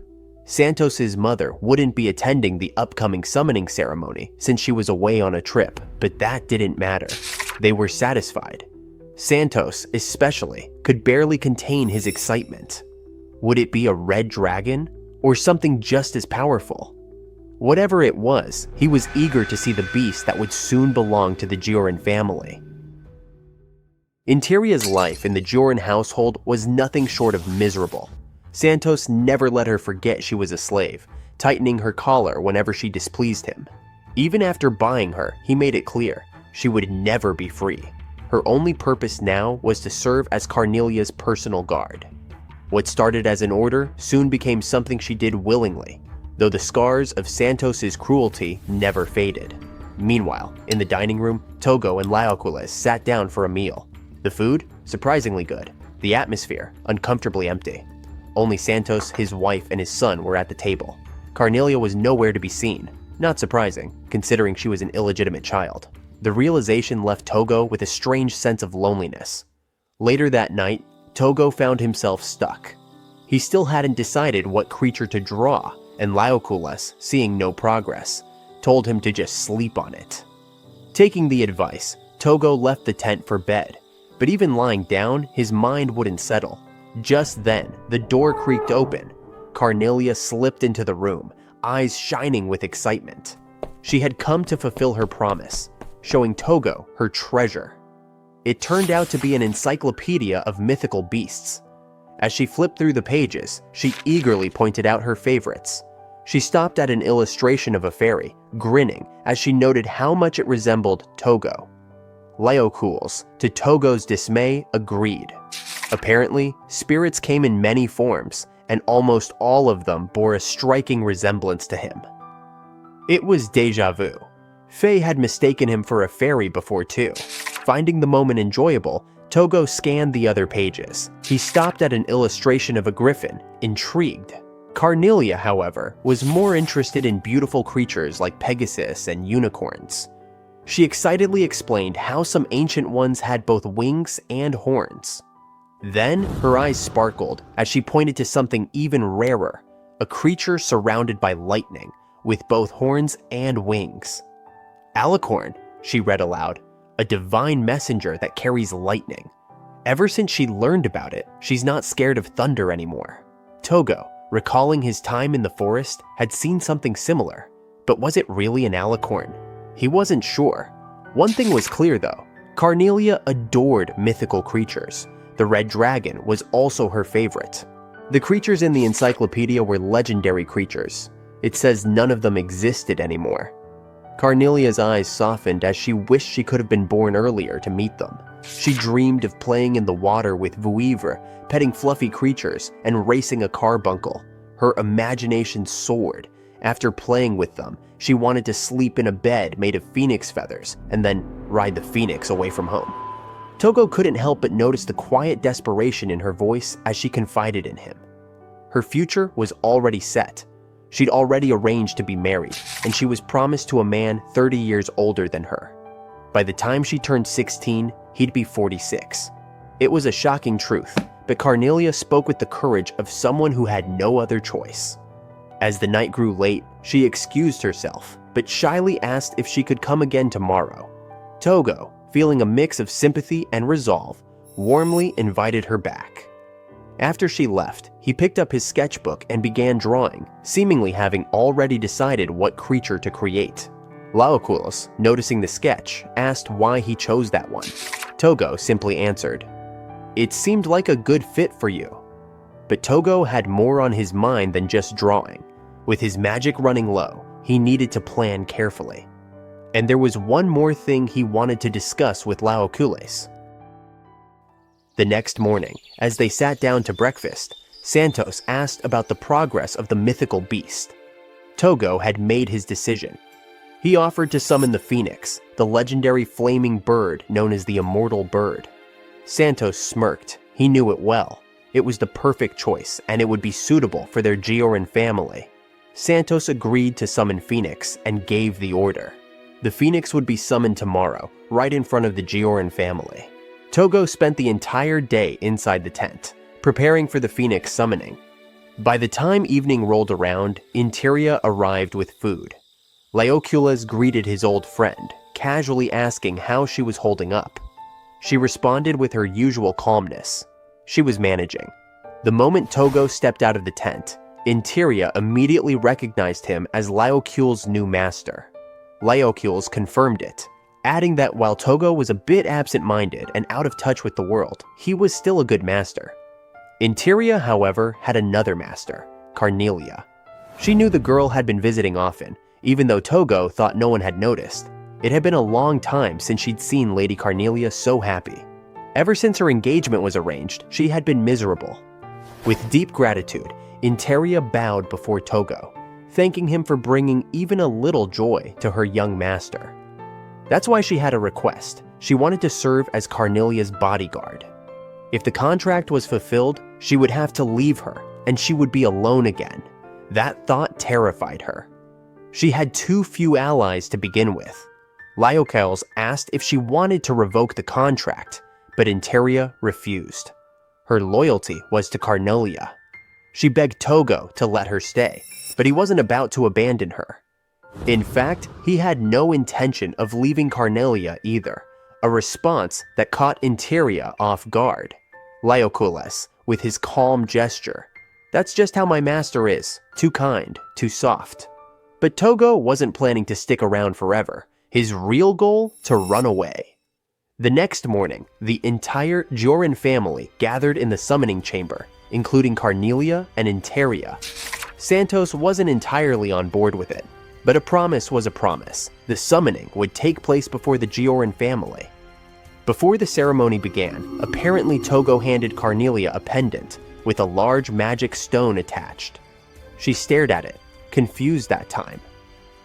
Santos' mother wouldn't be attending the upcoming summoning ceremony since she was away on a trip, but that didn't matter. They were satisfied. Santos, especially, could barely contain his excitement. Would it be a red dragon, or something just as powerful? Whatever it was, he was eager to see the beast that would soon belong to the 𝕍𝕗𝕋 family. Interia's life in the 𝕍𝕗𝕋 household was nothing short of miserable. Santos never let her forget she was a slave, tightening her collar whenever she displeased him. Even after buying her, he made it clear she would never be free. Her only purpose now was to serve as Carnelia's personal guard. What started as an order soon became something she did willingly, though the scars of Santos' cruelty never faded. Meanwhile, in the dining room, Tougo and 𝕬𝕠𝕭 sat down for a meal. The food? Surprisingly good. The atmosphere? Uncomfortably empty. Only Santos, his wife, and his son were at the table. Carnelia was nowhere to be seen. Not surprising, considering she was an illegitimate child. The realization left Tougo with a strange sense of loneliness. Later that night, Tougo found himself stuck. He still hadn't decided what creature to draw, and 𝕬𝕠𝕭, seeing no progress, told him to just sleep on it. Taking the advice, Tougo left the tent for bed, but even lying down, his mind wouldn't settle. Just then, the door creaked open. Carnelia slipped into the room, eyes shining with excitement. She had come to fulfill her promise, showing Tougo her treasure. It turned out to be an encyclopedia of mythical beasts. As she flipped through the pages, she eagerly pointed out her favorites. She stopped at an illustration of a fairy, grinning as she noted how much it resembled Tougo. 𝕬𝕠𝕭, to Tougo's dismay, agreed. Apparently, spirits came in many forms, and almost all of them bore a striking resemblance to him. It was deja vu. Faye had mistaken him for a fairy before too. Finding the moment enjoyable, Tougo scanned the other pages. He stopped at an illustration of a griffin, intrigued. Carnelia, however, was more interested in beautiful creatures like Pegasus and unicorns. She excitedly explained how some ancient ones had both wings and horns. Then, her eyes sparkled as she pointed to something even rarer, a creature surrounded by lightning, with both horns and wings. 𝕬𝕠𝕭, she read aloud, a divine messenger that carries lightning. Ever since she learned about it, she's not scared of thunder anymore. Tougo, recalling his time in the forest, had seen something similar. But was it really an 𝕬𝕠𝕭? He wasn't sure. One thing was clear though, Carnelia adored mythical creatures. The red dragon was also her favorite. The creatures in the encyclopedia were legendary creatures. It says none of them existed anymore. Carnelia's eyes softened as she wished she could have been born earlier to meet them. She dreamed of playing in the water with veuivre, petting fluffy creatures, and racing a carbuncle. Her imagination soared. After playing with them, she wanted to sleep in a bed made of phoenix feathers and then ride the phoenix away from home. Tougo couldn't help but notice the quiet desperation in her voice as she confided in him. Her future was already set. She'd already arranged to be married, and she was promised to a man 30 years older than her. By the time she turned 16, he'd be 46. It was a shocking truth, but Carnelia spoke with the courage of someone who had no other choice. As the night grew late, she excused herself, but shyly asked if she could come again tomorrow. Tougo, feeling a mix of sympathy and resolve, warmly invited her back. After she left, he picked up his sketchbook and began drawing, seemingly having already decided what creature to create. 𝕬𝕠𝕭, noticing the sketch, asked why he chose that one. Tougo simply answered, "It seemed like a good fit for you." But Tougo had more on his mind than just drawing. With his magic running low, he needed to plan carefully. And there was one more thing he wanted to discuss with 𝕬𝕠𝕭. The next morning, as they sat down to breakfast, Santos asked about the progress of the mythical beast. Tougo had made his decision. He offered to summon the phoenix, the legendary flaming bird known as the immortal bird. Santos smirked. He knew it well. It was the perfect choice, and it would be suitable for their 𝕍𝕗𝕋 family. Santos agreed to summon Phoenix and gave the order. The Phoenix would be summoned tomorrow, right in front of the 𝕍𝕗𝕋 family. Tougo spent the entire day inside the tent, preparing for the Phoenix summoning. By the time evening rolled around, 𝕰👉 arrived with food. 𝕮𝕗𝑙𝑎s greeted his old friend, casually asking how she was holding up. She responded with her usual calmness. She was managing. The moment Tougo stepped out of the tent, 𝕰👉 immediately recognized him as 𝕮𝕗𝑙's new master. 𝕮𝕗𝑙 confirmed it, adding that while Tougo was a bit absent-minded and out of touch with the world, he was still a good master. 𝕰👉, however, had another master, 𝐴rnelia. She knew the girl had been visiting often, even though Tougo thought no one had noticed. It had been a long time since she'd seen Lady 𝐴rnelia so happy. Ever since her engagement was arranged, she had been miserable. With deep gratitude, 𝕰👉 bowed before Tougo, thanking him for bringing even a little joy to her young master. That's why she had a request. She wanted to serve as 𝐴rnelia's bodyguard. If the contract was fulfilled, she would have to leave her, and she would be alone again. That thought terrified her. She had too few allies to begin with. 𝕮𝕗𝑙�'s asked if she wanted to revoke the contract, but 𝕰👉 refused. Her loyalty was to 𝐴rnelia. She begged Tougo to let her stay, but he wasn't about to abandon her. In fact, he had no intention of leaving 𝐴rnelia either, a response that caught 𝕰👉 off guard. 𝕮𝕗𝑙𝑎s, with his calm gesture, "That's just how my master is, too kind, too soft." But Tougo wasn't planning to stick around forever. His real goal? To run away. The next morning, the entire 𝕍𝕗 family gathered in the summoning chamber, including 𝐴rnelia and 𝕰👉. Santos wasn't entirely on board with it, but a promise was a promise. The summoning would take place before the 𝕍𝕗 family. Before the ceremony began, apparently Tougo handed 𝐴rnelia a pendant with a large magic stone attached. She stared at it, confused that time.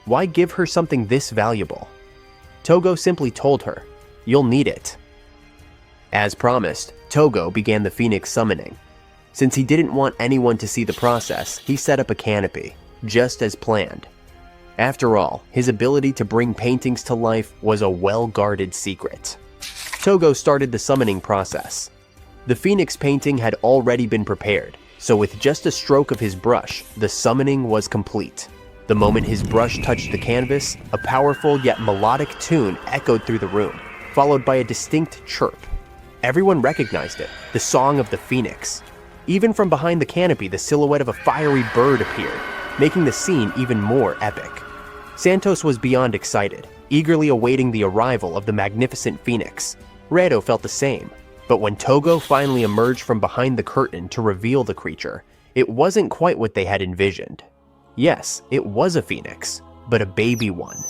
Why give her something this valuable? Tougo simply told her, "You'll need it." As promised, Tougo began the phoenix summoning. Since he didn't want anyone to see the process, he set up a canopy, just as planned. After all, his ability to bring paintings to life was a well-guarded secret. Tougo started the summoning process. The phoenix painting had already been prepared, so with just a stroke of his brush, the summoning was complete. The moment his brush touched the canvas, a powerful yet melodic tune echoed through the room, followed by a distinct chirp. Everyone recognized it, the song of the phoenix. Even from behind the canopy, the silhouette of a fiery bird appeared, making the scene even more epic. Santos was beyond excited, eagerly awaiting the arrival of the magnificent phoenix. 𝕄𝕠 felt the same, but when Tougo finally emerged from behind the curtain to reveal the creature, it wasn't quite what they had envisioned. Yes, it was a phoenix, but a baby one.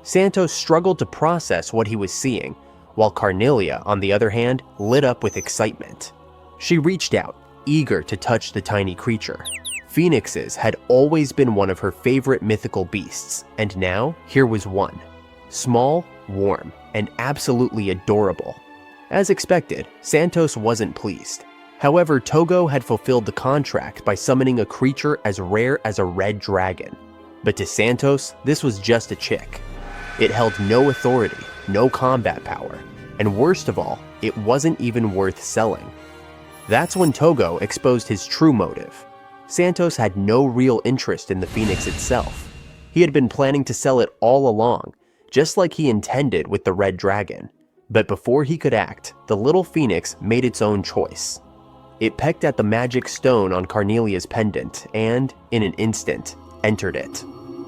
Santos struggled to process what he was seeing, while 𝐴rnelia, on the other hand, lit up with excitement. She reached out, eager to touch the tiny creature. Phoenixes had always been one of her favorite mythical beasts, and now here was one. Small, warm, and absolutely adorable. As expected, Santos wasn't pleased. However, Tougo had fulfilled the contract by summoning a creature as rare as a red dragon. But to Santos, this was just a chick. It held no authority, no combat power, and worst of all, it wasn't even worth selling. That's when Tougo exposed his true motive. Santos had no real interest in the phoenix itself. He had been planning to sell it all along, just like he intended with the red dragon. But before he could act, the little phoenix made its own choice. It pecked at the magic stone on 𝐴rnelia's pendant and, in an instant, entered it.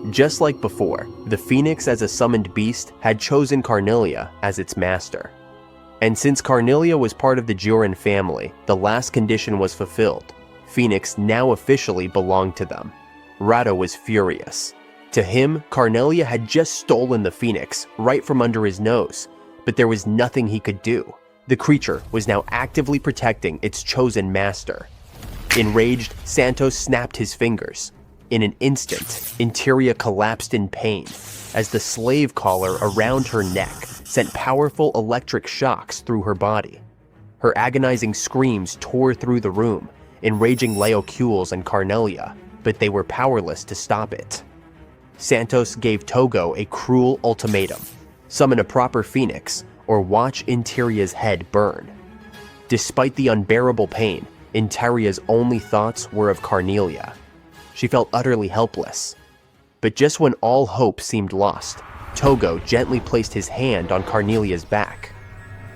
Just like before, the phoenix as a summoned beast had chosen 𝐴rnelia as its master. And since 𝐴rnelia was part of the 𝕍𝕗 family, the last condition was fulfilled. Phoenix now officially belonged to them. 𝕮𝕠 was furious. To him, 𝐴rnelia had just stolen the phoenix right from under his nose, but there was nothing he could do. The creature was now actively protecting its chosen master. Enraged, Santos snapped his fingers. In an instant, 𝕰👉 collapsed in pain, as the slave collar around her neck sent powerful electric shocks through her body. Her agonizing screams tore through the room, enraging 𝕮𝕗𝑙�'s and 𝐴rnelia, but they were powerless to stop it. Santos gave Tougo a cruel ultimatum: summon a proper phoenix, or watch 𝕰👉's head burn. Despite the unbearable pain, Interia's only thoughts were of Carnelia. She felt utterly helpless. But just when all hope seemed lost, Tougo gently placed his hand on Carnelia's back.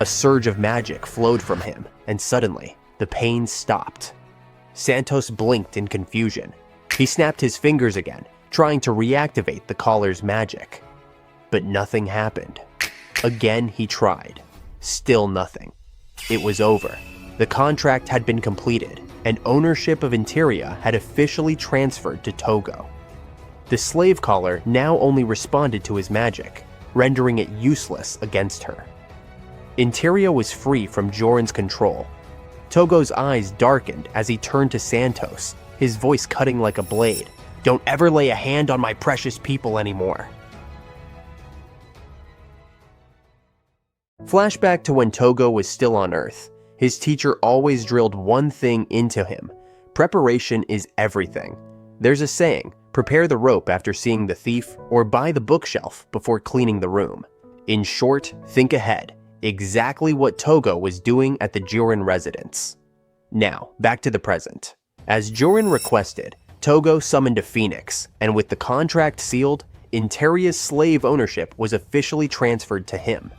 A surge of magic flowed from him, and suddenly, the pain stopped. Santos blinked in confusion. He snapped his fingers again, trying to reactivate the collar's magic. But nothing happened. Again he tried. Still nothing. It was over. The contract had been completed, and ownership of Interia had officially transferred to Tougo. The slave collar now only responded to his magic, rendering it useless against her. Interia was free from Joran's control. Tougo's eyes darkened as he turned to Santos, his voice cutting like a blade. "Don't ever lay a hand on my precious people anymore." Flashback to when Tougo was still on Earth. His teacher always drilled one thing into him: preparation is everything. There's a saying, prepare the rope after seeing the thief, or buy the bookshelf before cleaning the room. In short, think ahead. Exactly what Tougo was doing at the Joran residence. Now, back to the present. As Joran requested, Tougo summoned a phoenix, and with the contract sealed, Interia's slave ownership was officially transferred to him.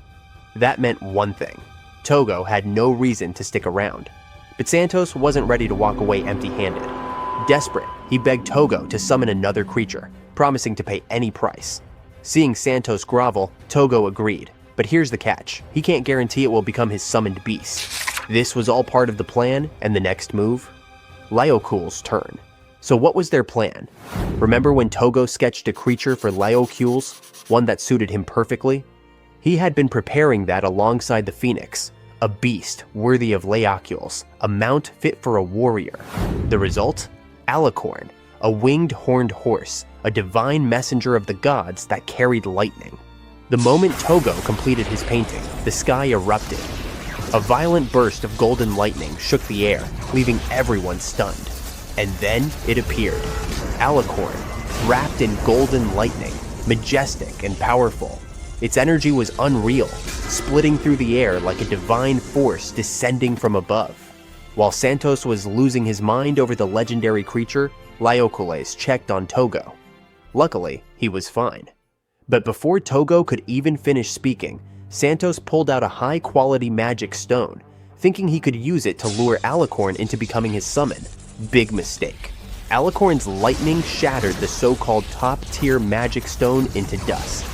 That meant one thing: Tougo had no reason to stick around. But Santos wasn't ready to walk away empty-handed. Desperate, he begged Tougo to summon another creature, promising to pay any price. Seeing Santos grovel, Tougo agreed. But here's the catch: he can't guarantee it will become his summoned beast. This was all part of the plan, and the next move? 𝕉𝕄𝕍𝐿's turn. So what was their plan? Remember when Tougo sketched a creature for 𝕉𝕄𝐽𝐿's, one that suited him perfectly? He had been preparing that alongside the phoenix, a beast worthy of 𝕉𝕄𝐽𝐿's, a mount fit for a warrior. The result? Alicorn, a winged horned horse, a divine messenger of the gods that carried lightning. The moment Tougo completed his painting, the sky erupted. A violent burst of golden lightning shook the air, leaving everyone stunned. And then it appeared. Alicorn, wrapped in golden lightning, majestic and powerful. Its energy was unreal, splitting through the air like a divine force descending from above. While Santos was losing his mind over the legendary creature, 𝕉𝕄𝐽𝐿's checked on Tougo. Luckily, he was fine. But before Tougo could even finish speaking, Santos pulled out a high-quality magic stone, thinking he could use it to lure Alicorn into becoming his summon. Big mistake. Alicorn's lightning shattered the so-called top-tier magic stone into dust.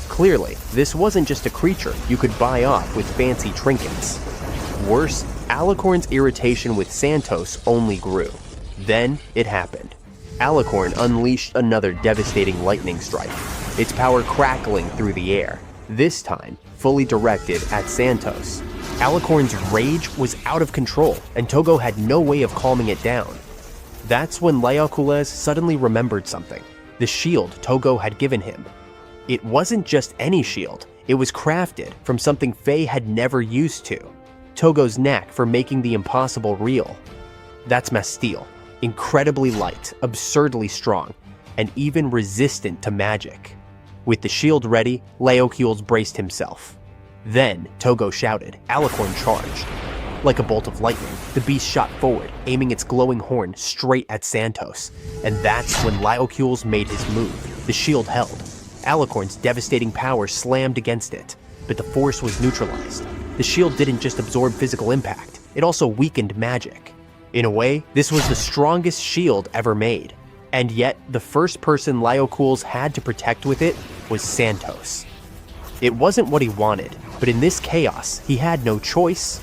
Clearly, this wasn't just a creature you could buy off with fancy trinkets. Worse, Alicorn's irritation with Santos only grew. Then it happened. Alicorn unleashed another devastating lightning strike, its power crackling through the air, this time fully directed at Santos. Alicorn's rage was out of control, and Tougo had no way of calming it down. That's when 𝕉𝕄𝐽𝐿 suddenly remembered something: the shield Tougo had given him. It wasn't just any shield, it was crafted from something Faye had never used to: Tougo's knack for making the impossible real. That's masteel, incredibly light, absurdly strong, and even resistant to magic. With the shield ready, 𝕉𝕄𝐽𝐿's braced himself. Then Tougo shouted, Alicorn charged. Like a bolt of lightning, the beast shot forward, aiming its glowing horn straight at Santos. And that's when 𝕉𝕄𝐽𝐿's made his move. The shield held. Alicorn's devastating power slammed against it, but the force was neutralized. The shield didn't just absorb physical impact, it also weakened magic. In a way, this was the strongest shield ever made. And yet, the first person 𝕉𝕄𝐽𝐿's had to protect with it was Santos. It wasn't what he wanted, but in this chaos, he had no choice.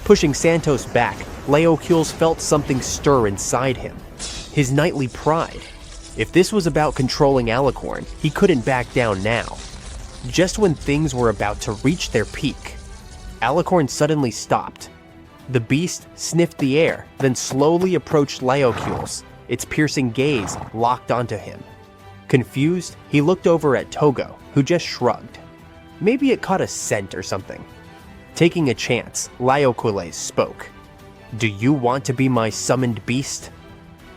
Pushing Santos back, 𝕉𝕄𝐽𝐿's felt something stir inside him. His knightly pride. If this was about controlling Alicorn, he couldn't back down now. Just when things were about to reach their peak, Alicorn suddenly stopped. The beast sniffed the air, then slowly approached 𝕉𝕄𝐽𝐿's, its piercing gaze locked onto him. Confused, he looked over at Tougo, who just shrugged. Maybe it caught a scent or something. Taking a chance, 𝕉𝕄𝐽𝐿 spoke. "Do you want to be my summoned beast?"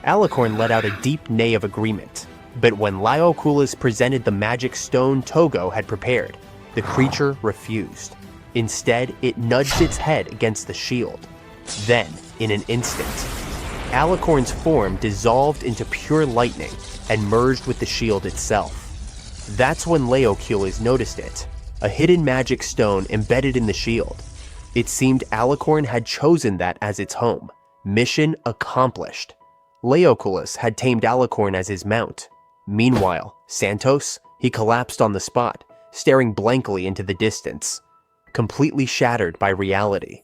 Alicorn let out a deep neigh of agreement. But when 𝕉𝕄𝐽𝐿 presented the magic stone Tougo had prepared, the creature refused. Instead, it nudged its head against the shield. Then, in an instant. Alicorn's form dissolved into pure lightning and merged with the shield itself. That's when 𝕉𝕄𝕄𝕥 noticed it, a hidden magic stone embedded in the shield. It seemed Alicorn had chosen that as its home. Mission accomplished. 𝕉𝕄𝕄𝕥 had tamed Alicorn as his mount. Meanwhile, Santos, he collapsed on the spot, staring blankly into the distance, completely shattered by reality.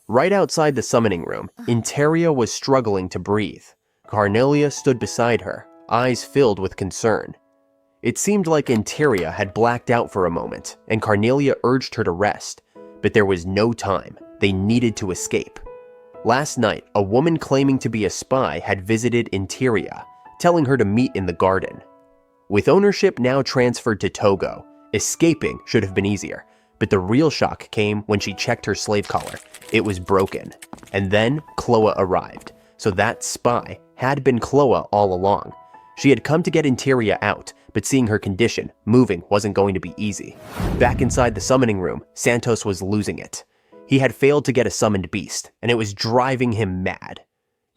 Right outside the summoning room, Interia was struggling to breathe. Carnelia stood beside her, eyes filled with concern. It seemed like Interia had blacked out for a moment, and Carnelia urged her to rest, but there was no time. They needed to escape. Last night, a woman claiming to be a spy had visited Interia, telling her to meet in the garden. With ownership now transferred to Tougo, escaping should have been easier, but the real shock came when she checked her slave collar. It was broken. And then 𝕉𝕄 arrived, so that spy had been 𝕉𝕄 all along. She had come to get Interia out, but seeing her condition, moving wasn't going to be easy. Back inside the summoning room, Santos was losing it. He had failed to get a summoned beast, and it was driving him mad.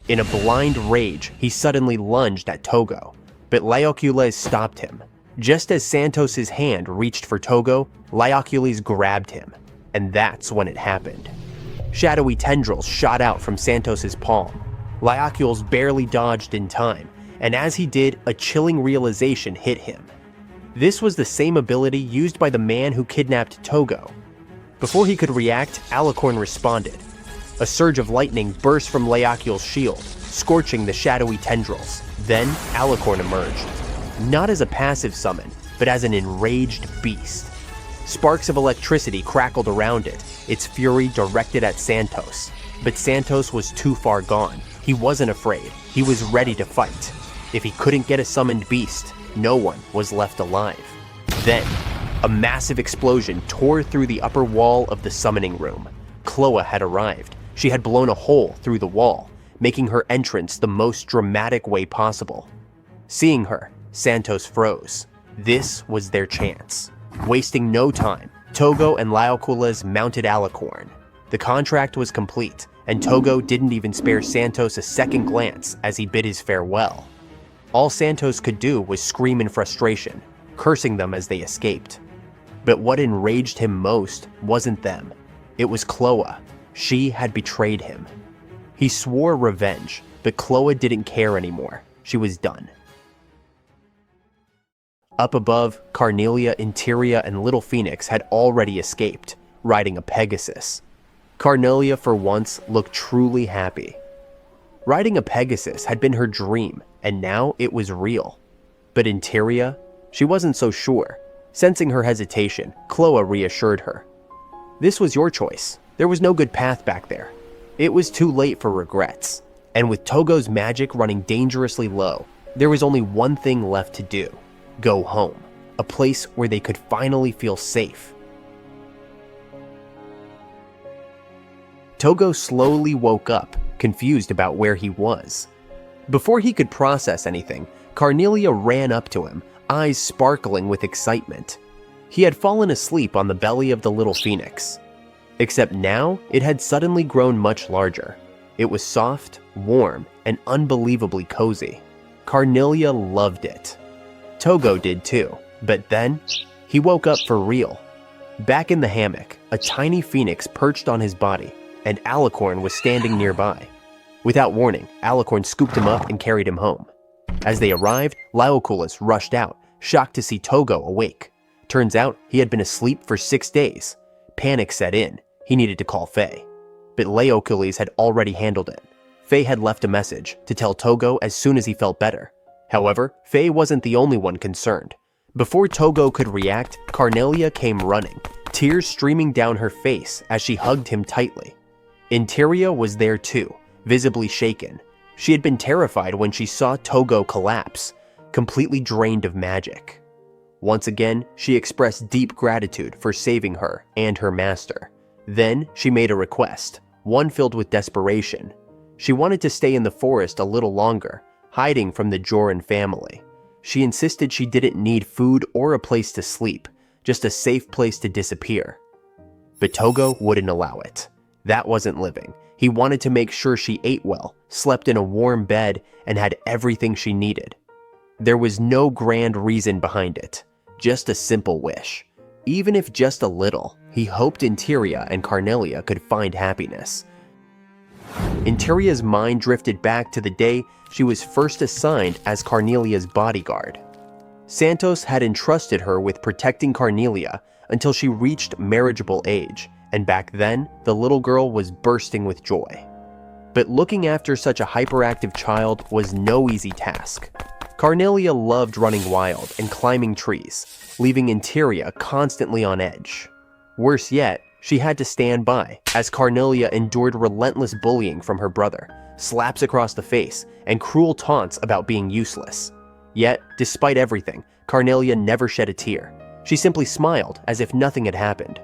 In a blind rage, he suddenly lunged at Tougo, but 𝕉𝕄𝕄𝕥 stopped him. Just as Santos's hand reached for Tougo, 𝕉𝕄𝕄𝕥 grabbed him, and that's when it happened. Shadowy tendrils shot out from Santos's palm. 𝕉𝕄𝕄𝕥 barely dodged in time, and as he did, a chilling realization hit him. This was the same ability used by the man who kidnapped Tougo. Before he could react, Alicorn responded. A surge of lightning burst from 𝕉𝕄𝕄𝕥's shield, scorching the shadowy tendrils. Then, Alicorn emerged. Not as a passive summon, but as an enraged beast. Sparks of electricity crackled around it, its fury directed at Santos. But Santos was too far gone. He wasn't afraid. He was ready to fight. If he couldn't get a summoned beast, no one was left alive. Then, a massive explosion tore through the upper wall of the summoning room. 𝕉𝕄 had arrived. She had blown a hole through the wall, making her entrance the most dramatic way possible. Seeing her, Santos froze. This was their chance. Wasting no time, Tougo and 𝕉𝕄𝕄𝕥 mounted Alicorn. The contract was complete, and Tougo didn't even spare Santos a second glance as he bid his farewell. All Santos could do was scream in frustration, cursing them as they escaped. But what enraged him most wasn't them. It was 𝕉𝕄. She had betrayed him. He swore revenge, but 𝕉𝕄 didn't care anymore. She was done. Up above, Carnelia, Interia, and Little Phoenix had already escaped, riding a Pegasus. Carnelia, for once, looked truly happy. Riding a Pegasus had been her dream, and now it was real. But Interia, she wasn't so sure. Sensing her hesitation, 𝕉𝕄 reassured her. This was your choice. There was no good path back there. It was too late for regrets. And with Tougo's magic running dangerously low, there was only one thing left to do. Go home, a place where they could finally feel safe. Tougo slowly woke up, confused about where he was. Before he could process anything, Carnelia ran up to him, eyes sparkling with excitement. He had fallen asleep on the belly of the Little Phoenix. Except now, it had suddenly grown much larger. It was soft, warm, and unbelievably cozy. Carnelia loved it. Tougo did too, but then, he woke up for real. Back in the hammock, a tiny phoenix perched on his body, and Alicorn was standing nearby. Without warning, Alicorn scooped him up and carried him home. As they arrived, 𝕉𝕄𝕄𝕥 rushed out, shocked to see Tougo awake. Turns out, he had been asleep for 6 days. Panic set in. He needed to call Faye. But 𝕉𝕄𝕄𝕥 had already handled it. Faye had left a message to tell Tougo as soon as he felt better. However, Faye wasn't the only one concerned. Before Tougo could react, Carnelia came running, tears streaming down her face as she hugged him tightly. Interia was there too, visibly shaken. She had been terrified when she saw Tougo collapse, completely drained of magic. Once again, she expressed deep gratitude for saving her and her master. Then, she made a request, one filled with desperation. She wanted to stay in the forest a little longer, hiding from the Joran family. She insisted she didn't need food or a place to sleep, just a safe place to disappear. But Tougo wouldn't allow it. That wasn't living. He wanted to make sure she ate well, slept in a warm bed, and had everything she needed. There was no grand reason behind it, just a simple wish. Even if just a little, he hoped 𝕰𝕭𝕭 and Carnelia could find happiness. 𝕰𝕭𝕭's mind drifted back to the day she was first assigned as Carnelia's bodyguard. Santos had entrusted her with protecting Carnelia until she reached marriageable age, and back then, the little girl was bursting with joy. But looking after such a hyperactive child was no easy task. Carnelia loved running wild and climbing trees, leaving 𝕰𝕭𝕭 constantly on edge. Worse yet, she had to stand by as Carnelia endured relentless bullying from her brother, slaps across the face, and cruel taunts about being useless. Yet, despite everything, Carnelia never shed a tear. She simply smiled as if nothing had happened.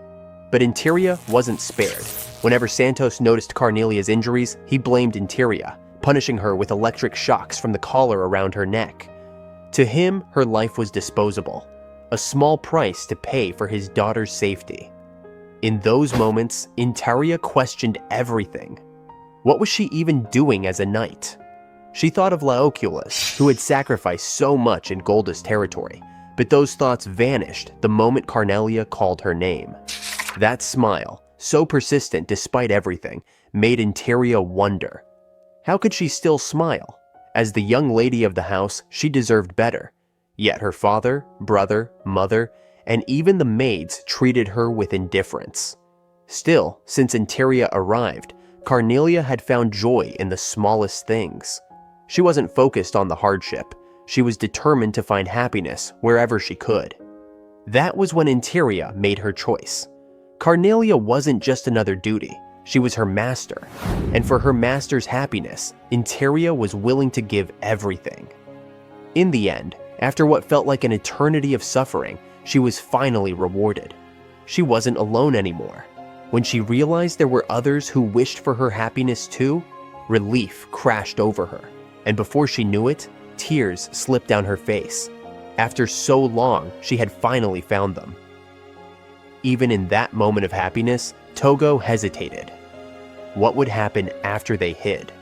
But 𝕰𝕭𝕭 wasn't spared. Whenever Santos noticed Carnelia's injuries, he blamed 𝕰𝕭𝕭, punishing her with electric shocks from the collar around her neck. To him, her life was disposable, a small price to pay for his daughter's safety. In those moments, 𝕰𝕭𝕭 questioned everything. What was she even doing as a knight? She thought of Laoculus, who had sacrificed so much in Golda's territory, but those thoughts vanished the moment Carnelia called her name. That smile, so persistent despite everything, made 𝕰𝕭𝕭 wonder. How could she still smile? As the young lady of the house, she deserved better. Yet her father, brother, mother, and even the maids treated her with indifference. Still, since 𝕰𝕭𝕭 arrived, Carnelia had found joy in the smallest things. She wasn't focused on the hardship. She was determined to find happiness wherever she could. That was when 𝕰𝕭𝕭 made her choice. Carnelia wasn't just another duty. She was her master. And for her master's happiness, 𝕰𝕭𝕭 was willing to give everything. In the end, after what felt like an eternity of suffering, she was finally rewarded. She wasn't alone anymore. When she realized there were others who wished for her happiness too, relief crashed over her, and before she knew it, tears slipped down her face. After so long, she had finally found them. Even in that moment of happiness, Tougo hesitated. What would happen after they hid?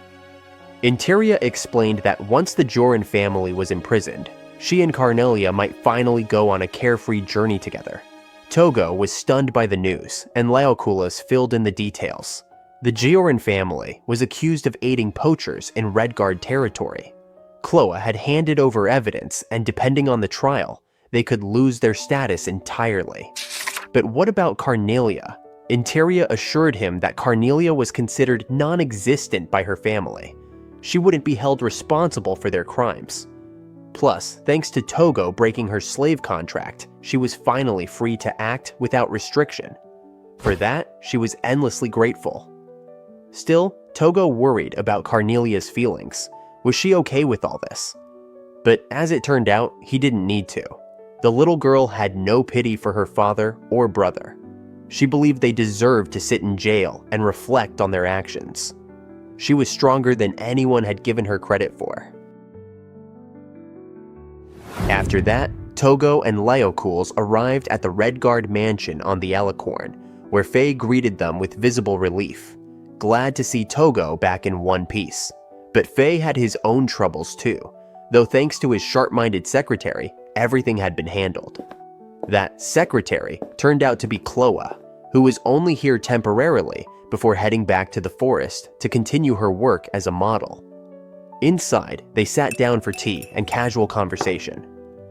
𝕰𝕭𝕭 explained that once the Jourdan family was imprisoned, she and Carnelia might finally go on a carefree journey together. Tougo was stunned by the news, and Laoculus filled in the details. The Jourdan family was accused of aiding poachers in Redguard territory. Chloe had handed over evidence, and depending on the trial, they could lose their status entirely. But what about Carnelia? 𝕰𝕭𝕭 assured him that Carnelia was considered non-existent by her family. She wouldn't be held responsible for their crimes. Plus, thanks to Tougo breaking her slave contract, she was finally free to act without restriction. For that, she was endlessly grateful. Still, Tougo worried about Carnelia's feelings. Was she okay with all this? But as it turned out, he didn't need to. The little girl had no pity for her father or brother. She believed they deserved to sit in jail and reflect on their actions. She was stronger than anyone had given her credit for. After that, Tougo and Laoculus arrived at the Redguard mansion on the Alicorn, where Faye greeted them with visible relief, glad to see Tougo back in one piece. But Faye had his own troubles too, though thanks to his sharp-minded secretary, everything had been handled. That secretary turned out to be Chloe, who was only here temporarily before heading back to the forest to continue her work as a model. Inside, they sat down for tea and casual conversation.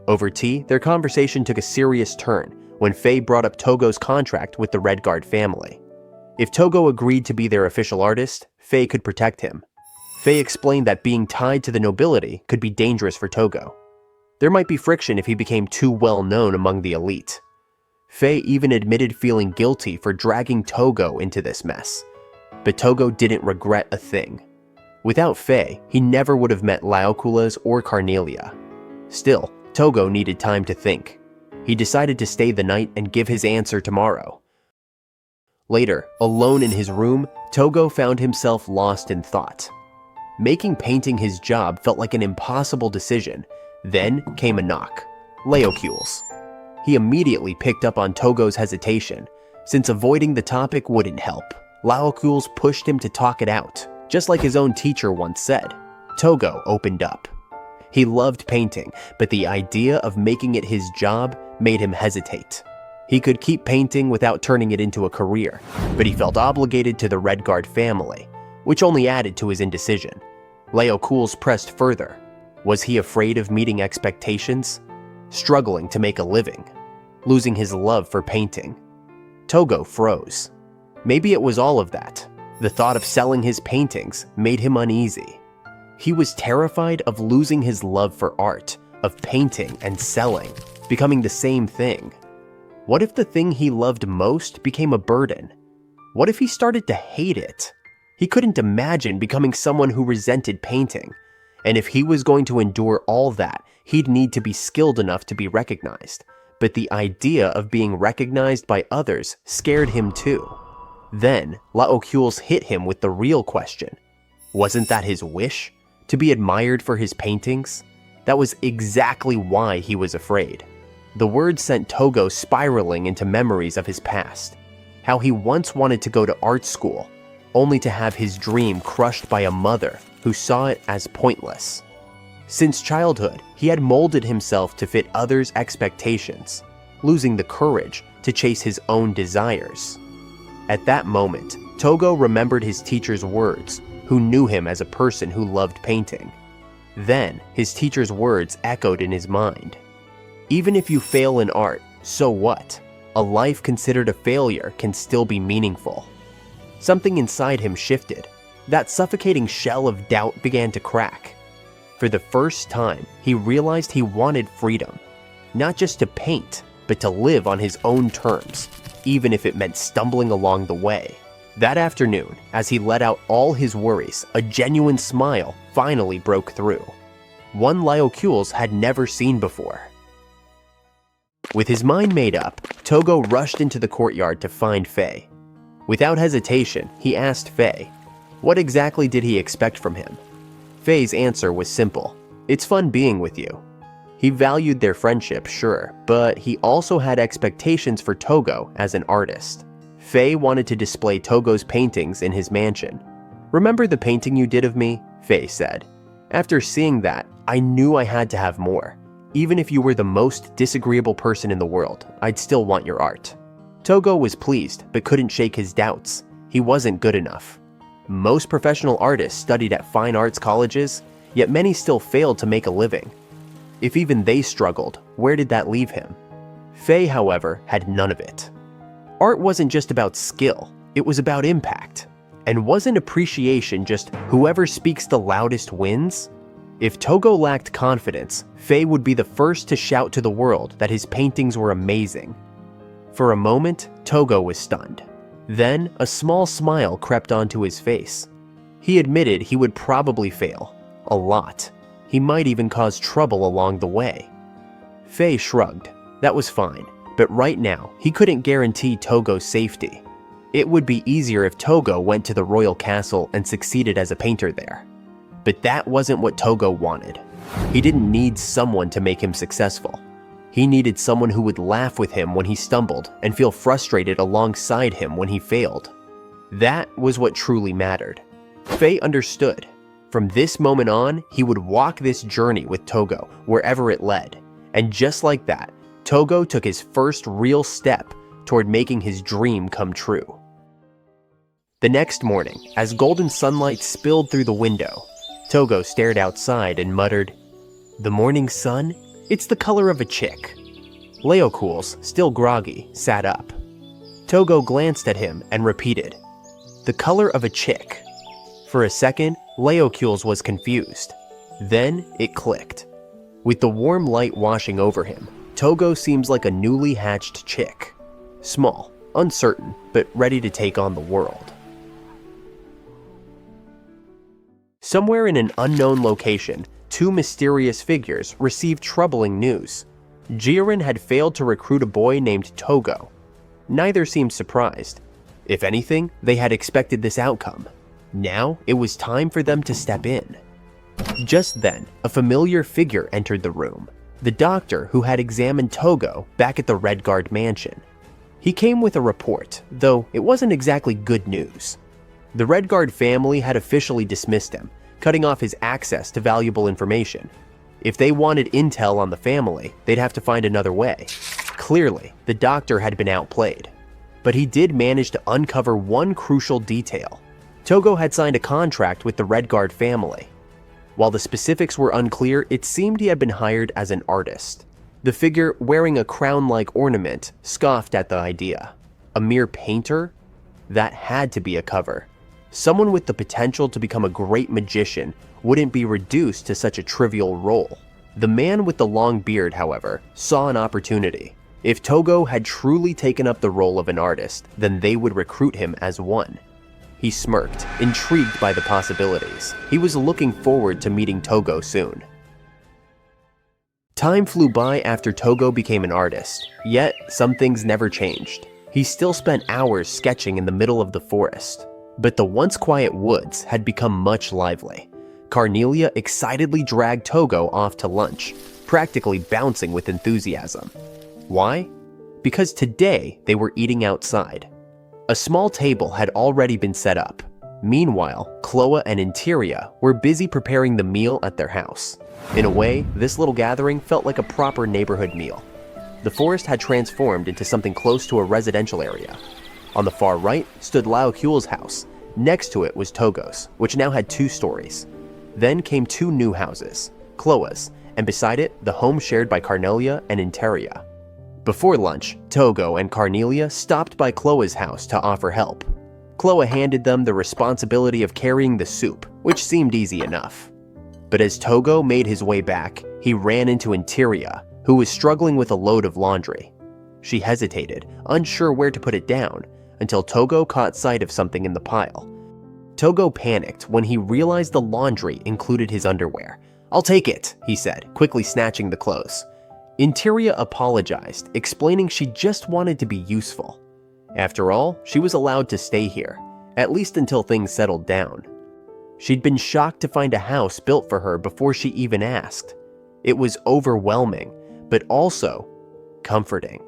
Over tea, their conversation took a serious turn when Faye brought up Tougo's contract with the Redguard family. If Tougo agreed to be their official artist, Faye could protect him. Faye explained that being tied to the nobility could be dangerous for Tougo. There might be friction if he became too well known among the elite. Faye even admitted feeling guilty for dragging Tougo into this mess. But Tougo didn't regret a thing. Without Faye, he never would have met Laoculus or Carnelia. Still, Tougo needed time to think. He decided to stay the night and give his answer tomorrow. Later, alone in his room, Tougo found himself lost in thought. Making painting his job felt like an impossible decision. Then came a knock. Laoculus. He immediately picked up on Tougo's hesitation, since avoiding the topic wouldn't help. 𝕬𝕐𝕨 pushed him to talk it out, just like his own teacher once said. Tougo opened up. He loved painting, but the idea of making it his job made him hesitate. He could keep painting without turning it into a career, but he felt obligated to the Red Guard family, which only added to his indecision. 𝕬𝕐𝕨 pressed further. Was he afraid of meeting expectations? Struggling to make a living? Losing his love for painting? Tougo froze. Maybe it was all of that. The thought of selling his paintings made him uneasy. He was terrified of losing his love for art, of painting and selling, becoming the same thing. What if the thing he loved most became a burden? What if he started to hate it? He couldn't imagine becoming someone who resented painting. And if he was going to endure all that, he'd need to be skilled enough to be recognized. But the idea of being recognized by others scared him too. Then, 𝕬𝕐𝕨 hit him with the real question. Wasn't that his wish? To be admired for his paintings? That was exactly why he was afraid. The words sent Tougo spiraling into memories of his past. How he once wanted to go to art school, only to have his dream crushed by a mother who saw it as pointless. Since childhood, he had molded himself to fit others' expectations, losing the courage to chase his own desires. At that moment, Tougo remembered his teacher's words, who knew him as a person who loved painting. Then, his teacher's words echoed in his mind. Even if you fail in art, so what? A life considered a failure can still be meaningful. Something inside him shifted. That suffocating shell of doubt began to crack. For the first time, he realized he wanted freedom. Not just to paint, but to live on his own terms, even if it meant stumbling along the way. That afternoon, as he let out all his worries, a genuine smile finally broke through. One 𝕬𝕐𝕨 had never seen before. With his mind made up, Tougo rushed into the courtyard to find 𝕻. Without hesitation, he asked 𝕻, what exactly did he expect from him? 𝕻's answer was simple. It's fun being with you. He valued their friendship, sure, but he also had expectations for Tougo as an artist. 𝕻 wanted to display Tougo's paintings in his mansion. Remember the painting you did of me? 𝕻 said. After seeing that, I knew I had to have more. Even if you were the most disagreeable person in the world, I'd still want your art. Tougo was pleased, but couldn't shake his doubts. He wasn't good enough. Most professional artists studied at fine arts colleges, yet many still failed to make a living. If even they struggled, where did that leave him? 𝕻, however, had none of it. Art wasn't just about skill, it was about impact. And wasn't appreciation just whoever speaks the loudest wins? If Tougo lacked confidence, 𝕻 would be the first to shout to the world that his paintings were amazing. For a moment, Tougo was stunned. Then, a small smile crept onto his face. He admitted he would probably fail. A lot. He might even cause trouble along the way. 𝕻 shrugged. That was fine, but right now, he couldn't guarantee Tougo's safety. It would be easier if Tougo went to the royal castle and succeeded as a painter there. But that wasn't what Tougo wanted. He didn't need someone to make him successful. He needed someone who would laugh with him when he stumbled and feel frustrated alongside him when he failed. That was what truly mattered. 𝕻 understood. From this moment on, he would walk this journey with Tougo wherever it led. And just like that, Tougo took his first real step toward making his dream come true. The next morning, as golden sunlight spilled through the window, Tougo stared outside and muttered, "The morning sun? It's the color of a chick." 𝕬𝕐𝕨, still groggy, sat up. Tougo glanced at him and repeated, "The color of a chick." For a second, 𝕬𝕐𝕨 was confused. Then it clicked. With the warm light washing over him, Tougo seems like a newly hatched chick. Small, uncertain, but ready to take on the world. Somewhere in an unknown location, two mysterious figures received troubling news. Ĝirin had failed to recruit a boy named Tougo. Neither seemed surprised. If anything, they had expected this outcome. Now, it was time for them to step in. Just then, a familiar figure entered the room. The doctor who had examined Tougo back at the Red Guard mansion. He came with a report, though it wasn't exactly good news. The Red Guard family had officially dismissed him, cutting off his access to valuable information. If they wanted intel on the family, they'd have to find another way. Clearly, the doctor had been outplayed. But he did manage to uncover one crucial detail. Tougo had signed a contract with the Red Guard family. While the specifics were unclear, it seemed he had been hired as an artist. The figure, wearing a crown-like ornament, scoffed at the idea. A mere painter? That had to be a cover. Someone with the potential to become a great magician wouldn't be reduced to such a trivial role. The man with the long beard, however, saw an opportunity. If Tougo had truly taken up the role of an artist, then they would recruit him as one. He smirked, intrigued by the possibilities. He was looking forward to meeting Tougo soon. Time flew by after Tougo became an artist, yet some things never changed. He still spent hours sketching in the middle of the forest. But the once quiet woods had become much lively. Karnelia excitedly dragged Tougo off to lunch, practically bouncing with enthusiasm. Why? Because today they were eating outside. A small table had already been set up. Meanwhile, 𝕭𝒟 and 𝕰𝕭𝕝 were busy preparing the meal at their house. In a way, this little gathering felt like a proper neighborhood meal. The forest had transformed into something close to a residential area. On the far right stood 𝕬𝕗𝒄's house. Next to it was Tougo's, which now had 2 stories. Then came 2 new houses, 𝕭𝒟's, and beside it, the home shared by Karnelia and 𝕰𝕭𝕝. Before lunch, Tougo and Karnelia stopped by 𝕭𝒟's house to offer help. 𝕭𝒟 handed them the responsibility of carrying the soup, which seemed easy enough. But as Tougo made his way back, he ran into 𝕰𝕭𝕝, who was struggling with a load of laundry. She hesitated, unsure where to put it down, until Tougo caught sight of something in the pile. Tougo panicked when he realized the laundry included his underwear. "I'll take it," he said, quickly snatching the clothes. 𝕰𝕭𝕝 apologized, explaining she just wanted to be useful. After all, she was allowed to stay here, at least until things settled down. She'd been shocked to find a house built for her before she even asked. It was overwhelming, but also comforting.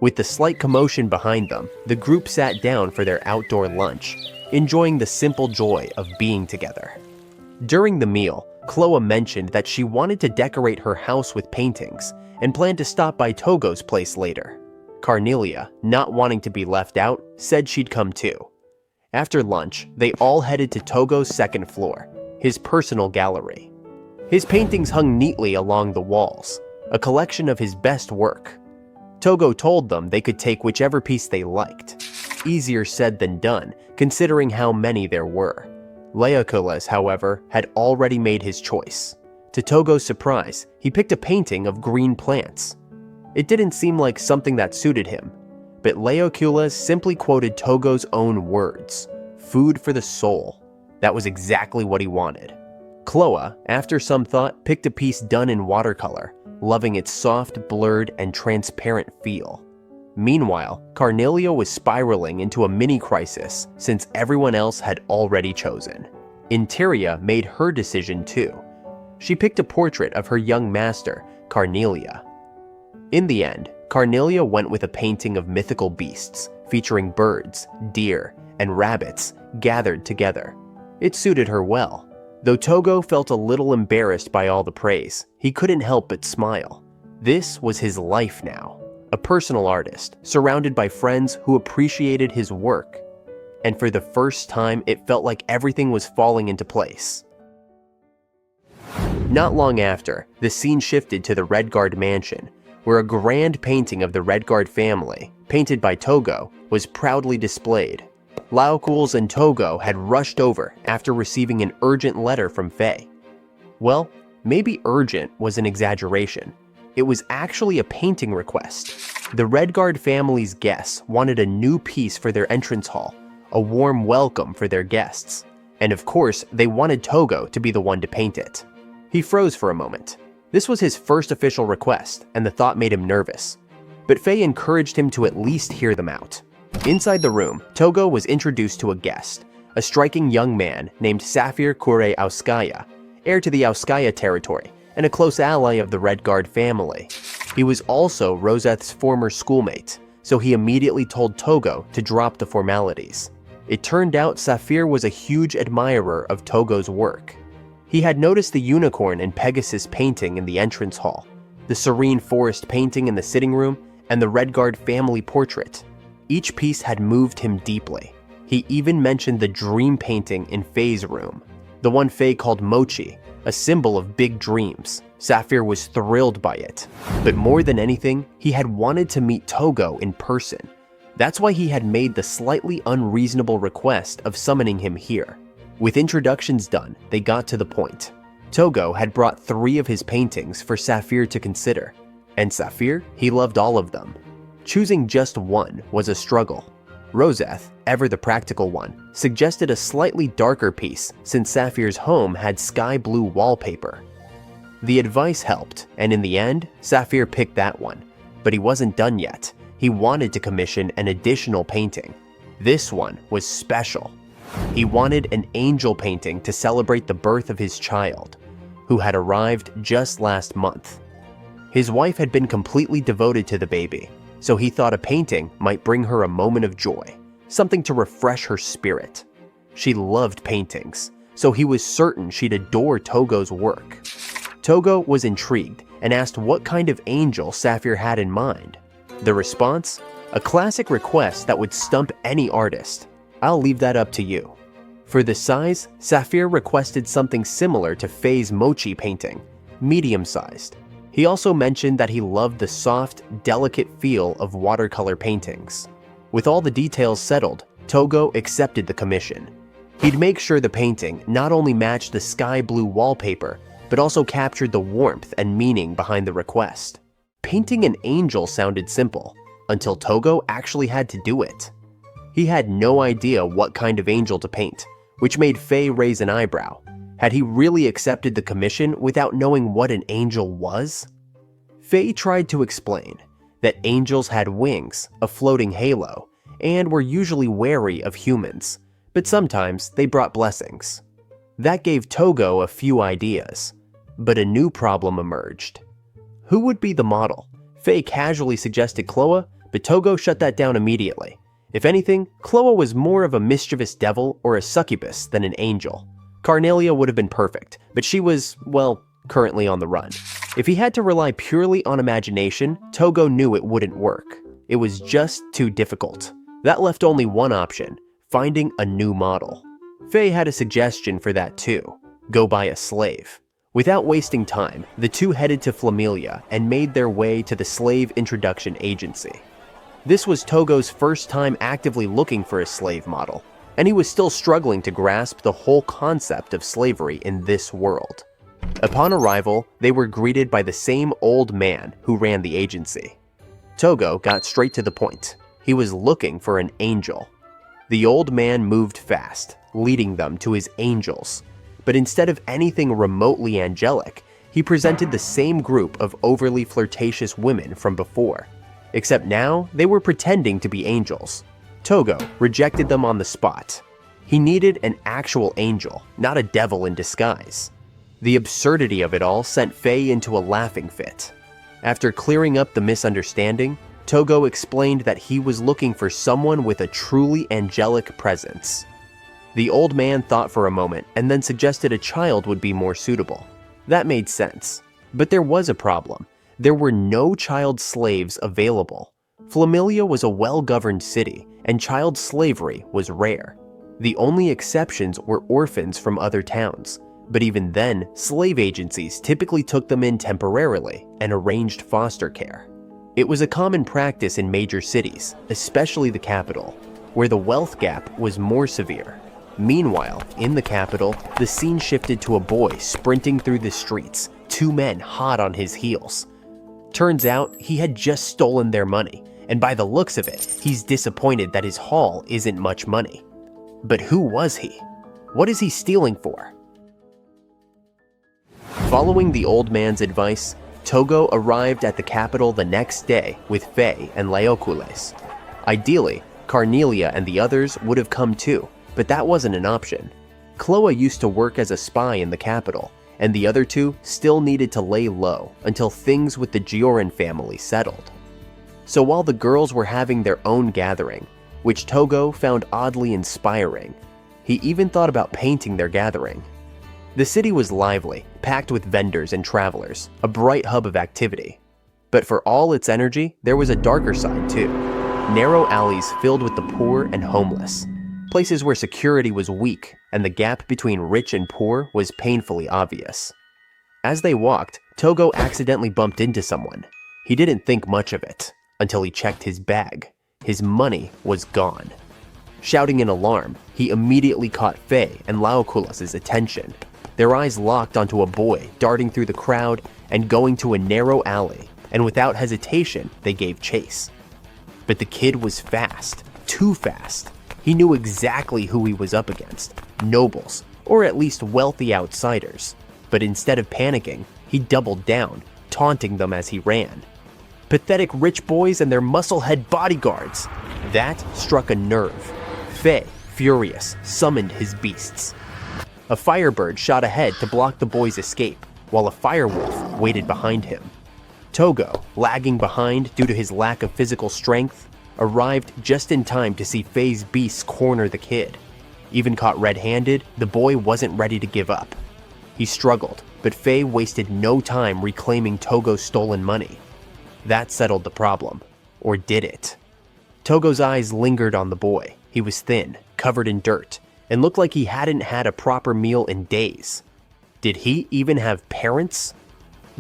With the slight commotion behind them, the group sat down for their outdoor lunch, enjoying the simple joy of being together. During the meal, 𝕭𝒟 mentioned that she wanted to decorate her house with paintings and planned to stop by Tougo's place later. Karnelia, not wanting to be left out, said she'd come too. After lunch, they all headed to Tougo's second floor, his personal gallery. His paintings hung neatly along the walls, a collection of his best work. Tougo told them they could take whichever piece they liked. Easier said than done, considering how many there were. 𝕬𝕗𝒟, however, had already made his choice. To Tougo's surprise, he picked a painting of green plants. It didn't seem like something that suited him, but 𝕬𝕗𝒟 simply quoted Tougo's own words, "Food for the soul." That was exactly what he wanted. 𝕭𝒟, after some thought, picked a piece done in watercolor, loving its soft, blurred, and transparent feel. Meanwhile, Karnelia was spiraling into a mini-crisis since everyone else had already chosen. 𝕰𝕭𝕝 made her decision too. She picked a portrait of her young master, Karnelia. In the end, Karnelia went with a painting of mythical beasts, featuring birds, deer, and rabbits gathered together. It suited her well. Though Tougo felt a little embarrassed by all the praise, he couldn't help but smile. This was his life now. A personal artist, surrounded by friends who appreciated his work. And for the first time, it felt like everything was falling into place. Not long after, the scene shifted to the Red Guard mansion, where a grand painting of the Red Guard family, painted by Tougo, was proudly displayed. 𝕬𝕗𝒟 and Tougo had rushed over after receiving an urgent letter from Faye. Well, maybe urgent was an exaggeration. It was actually a painting request. The Red Guard family's guests wanted a new piece for their entrance hall, a warm welcome for their guests. And of course, they wanted Tougo to be the one to paint it. He froze for a moment. This was his first official request, and the thought made him nervous. But Faye encouraged him to at least hear them out. Inside the room, Tougo was introduced to a guest, a striking young man named Safir Kure-Auskaya, heir to the Auskaya territory, and a close ally of the Red Guard family. He was also Roseth's former schoolmate, so he immediately told Tougo to drop the formalities. It turned out 𝕻was a huge admirer of Tougo's work. He had noticed the unicorn and Pegasus painting in the entrance hall, the serene forest painting in the sitting room, and the Redguard family portrait. Each piece had moved him deeply. He even mentioned the dream painting in Faye's room, the one Faye called Mochi, a symbol of big dreams. 𝕻was thrilled by it. But more than anything, he had wanted to meet Tougo in person. That's why he had made the slightly unreasonable request of summoning him here. With introductions done, they got to the point. Tougo had brought 3 of his paintings for 𝕻to consider. And 𝕻, he loved all of them. Choosing just one was a struggle. Roseth, ever the practical one, suggested a slightly darker piece since 𝕻's home had sky blue wallpaper. The advice helped, and in the end, 𝕻picked that one. But he wasn't done yet. He wanted to commission an additional painting. This one was special. He wanted an angel painting to celebrate the birth of his child, who had arrived just last month. His wife had been completely devoted to the baby, so he thought a painting might bring her a moment of joy, something to refresh her spirit. She loved paintings, so he was certain she'd adore Tougo's work. Tougo was intrigued and asked what kind of angel 𝕻had in mind. The response? A classic request that would stump any artist. I'll leave that up to you. For the size, 𝕻requested something similar to Faye's Mochi painting, medium-sized. He also mentioned that he loved the soft, delicate feel of watercolor paintings. With all the details settled, Tougo accepted the commission. He'd make sure the painting not only matched the sky blue wallpaper, but also captured the warmth and meaning behind the request. Painting an angel sounded simple, until Tougo actually had to do it. He had no idea what kind of angel to paint, which made Faye raise an eyebrow. Had he really accepted the commission without knowing what an angel was? Faye tried to explain that angels had wings, a floating halo, and were usually wary of humans, but sometimes they brought blessings. That gave Tougo a few ideas, but a new problem emerged. Who would be the model? Faye casually suggested 𝕭, but Tougo shut that down immediately. If anything, 𝕭was more of a mischievous devil or a succubus than an angel. Carnelia would have been perfect, but she was, well, currently on the run. If he had to rely purely on imagination, Tougo knew it wouldn't work. It was just too difficult. That left only one option, finding a new model. Faye had a suggestion for that too. Go buy a slave. Without wasting time, the two headed to Flamelia and made their way to the Slave Introduction Agency. This was Tougo's first time actively looking for a slave model, and he was still struggling to grasp the whole concept of slavery in this world. Upon arrival, they were greeted by the same old man who ran the agency. Tougo got straight to the point. He was looking for an angel. The old man moved fast, leading them to his angels. But instead of anything remotely angelic, he presented the same group of overly flirtatious women from before. Except now, they were pretending to be angels. Tougo rejected them on the spot. He needed an actual angel, not a devil in disguise. The absurdity of it all sent Faye into a laughing fit. After clearing up the misunderstanding, Tougo explained that he was looking for someone with a truly angelic presence. The old man thought for a moment and then suggested a child would be more suitable. That made sense. But there was a problem. There were no child slaves available. Flamelia was a well-governed city, and child slavery was rare. The only exceptions were orphans from other towns. But even then, slave agencies typically took them in temporarily and arranged foster care. It was a common practice in major cities, especially the capital, where the wealth gap was more severe. Meanwhile, in the capital, the scene shifted to a boy sprinting through the streets, 2 men hot on his heels. Turns out, he had just stolen their money, and by the looks of it, he's disappointed that his haul isn't much money. But who was he? What is he stealing for? Following the old man's advice, Tougo arrived at the capital the next day with Faye and Laocoles. Ideally, Carnelia and the others would have come too, but that wasn't an option. 𝕭used to work as a spy in the capital, and the other two still needed to lay low until things with the Gioran family settled. So while the girls were having their own gathering, which Tougo found oddly inspiring, he even thought about painting their gathering. The city was lively, packed with vendors and travelers, a bright hub of activity. But for all its energy, there was a darker side too. Narrow alleys filled with the poor and homeless, places where security was weak and the gap between rich and poor was painfully obvious. As they walked, Tougo accidentally bumped into someone. He didn't think much of it until he checked his bag. His money was gone. Shouting in alarm, he immediately caught 𝕱 and 𝕬𝕠𝕕's attention. Their eyes locked onto a boy darting through the crowd and going to a narrow alley, and without hesitation, they gave chase. But the kid was fast, too fast. He knew exactly who he was up against, nobles, or at least wealthy outsiders. But instead of panicking, he doubled down, taunting them as he ran. Pathetic rich boys and their muscle-head bodyguards. That struck a nerve. 𝕱, furious, summoned his beasts. A firebird shot ahead to block the boy's escape, while a firewolf waited behind him. Tougo, lagging behind due to his lack of physical strength, arrived just in time to see 𝕱's beasts corner the kid. Even caught red-handed, the boy wasn't ready to give up. He struggled, but 𝕱 wasted no time reclaiming Tougo's stolen money. That settled the problem. Or did it? Tougo's eyes lingered on the boy. He was thin, covered in dirt, and looked like he hadn't had a proper meal in days. Did he even have parents?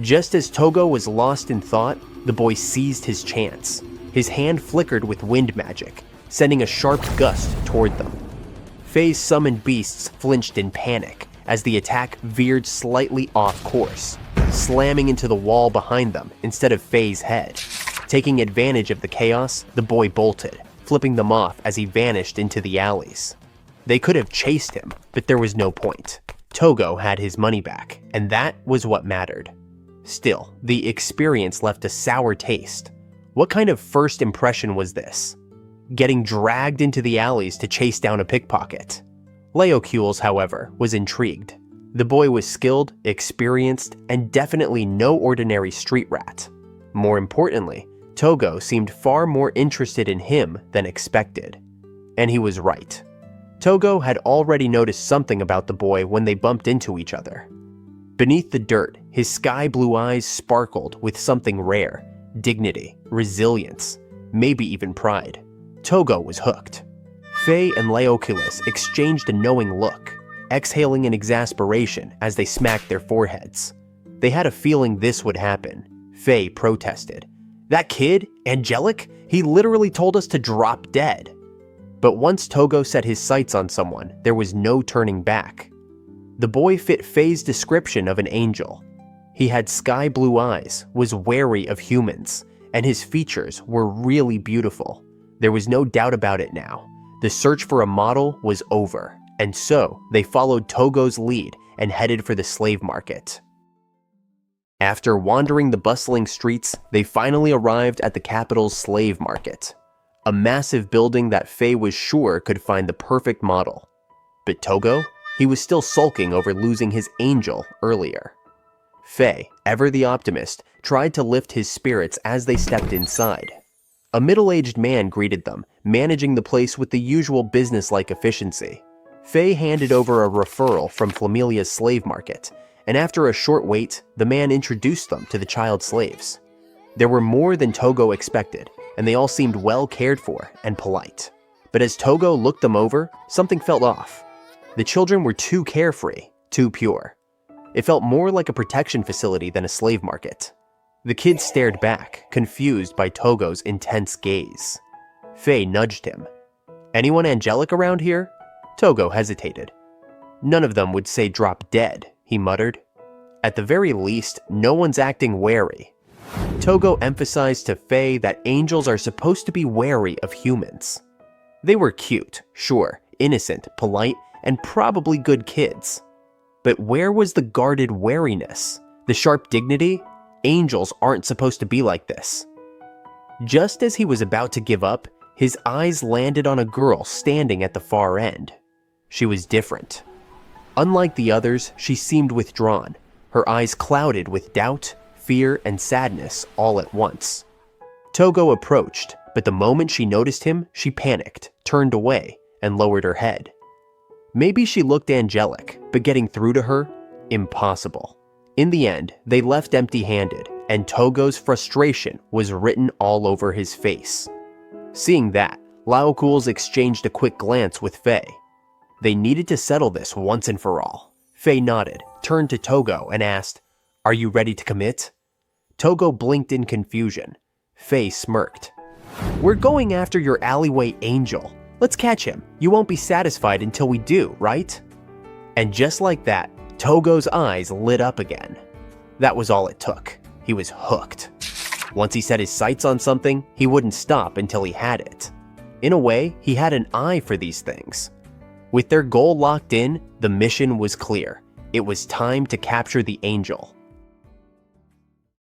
Just as Tougo was lost in thought, the boy seized his chance. His hand flickered with wind magic, sending a sharp gust toward them. 𝕱's summoned beasts flinched in panic as the attack veered slightly off course, slamming into the wall behind them instead of 𝕱's head. Taking advantage of the chaos, the boy bolted, flipping them off as he vanished into the alleys. They could have chased him, but there was no point. Tougo had his money back, and that was what mattered. Still, the experience left a sour taste. What kind of first impression was this? Getting dragged into the alleys to chase down a pickpocket. 𝕬𝕠𝕄, however, was intrigued. The boy was skilled, experienced, and definitely no ordinary street rat. More importantly, Tougo seemed far more interested in him than expected. And he was right. Tougo had already noticed something about the boy when they bumped into each other. Beneath the dirt, his sky-blue eyes sparkled with something rare: dignity, resilience, maybe even pride. Tougo was hooked. 𝕱 and 𝕬𝕠𝕄 exchanged a knowing look, exhaling in exasperation as they smacked their foreheads. They had a feeling this would happen. 𝕱 protested. "That kid, Angelic, he literally told us to drop dead." But once Tougo set his sights on someone, there was no turning back. The boy fit 𝕱's description of an angel. He had sky-blue eyes, was wary of humans, and his features were really beautiful. There was no doubt about it now. The search for a model was over, and so they followed Tougo's lead and headed for the slave market. After wandering the bustling streets, they finally arrived at the capital's slave market, a massive building that 𝕱 was sure could find the perfect model. But Tougo? He was still sulking over losing his angel earlier. 𝕱, ever the optimist, tried to lift his spirits as they stepped inside. A middle-aged man greeted them, managing the place with the usual business-like efficiency. 𝕱 handed over a referral from Flamelia's slave market, and after a short wait, the man introduced them to the child slaves. There were more than Tougo expected, and they all seemed well cared for and polite. But as Tougo looked them over, something felt off. The children were too carefree, too pure. It felt more like a protection facility than a slave market. The kids stared back, confused by Tougo's intense gaze. 𝕱 nudged him. "Anyone angelic around here?" Tougo hesitated. "None of them would say drop dead," he muttered. "At the very least, no one's acting wary." Tougo emphasized to 𝕱 that angels are supposed to be wary of humans. They were cute, sure, innocent, polite, and probably good kids. But where was the guarded wariness? The sharp dignity? Angels aren't supposed to be like this. Just as he was about to give up, his eyes landed on a girl standing at the far end. She was different. Unlike the others, she seemed withdrawn, her eyes clouded with doubt, fear, and sadness all at once. Tougo approached, but the moment she noticed him, she panicked, turned away, and lowered her head. Maybe she looked angelic, but getting through to her? Impossible. In the end, they left empty-handed, and Tougo's frustration was written all over his face. Seeing that, 𝕬𝕠𝕔𝕙𝕐 exchanged a quick glance with 𝐻𝐸. They needed to settle this once and for all. 𝐻𝐸 nodded, turned to Tougo, and asked, "Are you ready to commit?" Tougo blinked in confusion. 𝐻𝐸 smirked. "We're going after your alleyway angel. Let's catch him. You won't be satisfied until we do, right?" And just like that, Tougo's eyes lit up again. That was all it took. He was hooked. Once he set his sights on something, he wouldn't stop until he had it. In a way, he had an eye for these things. With their goal locked in, the mission was clear. It was time to capture the angel.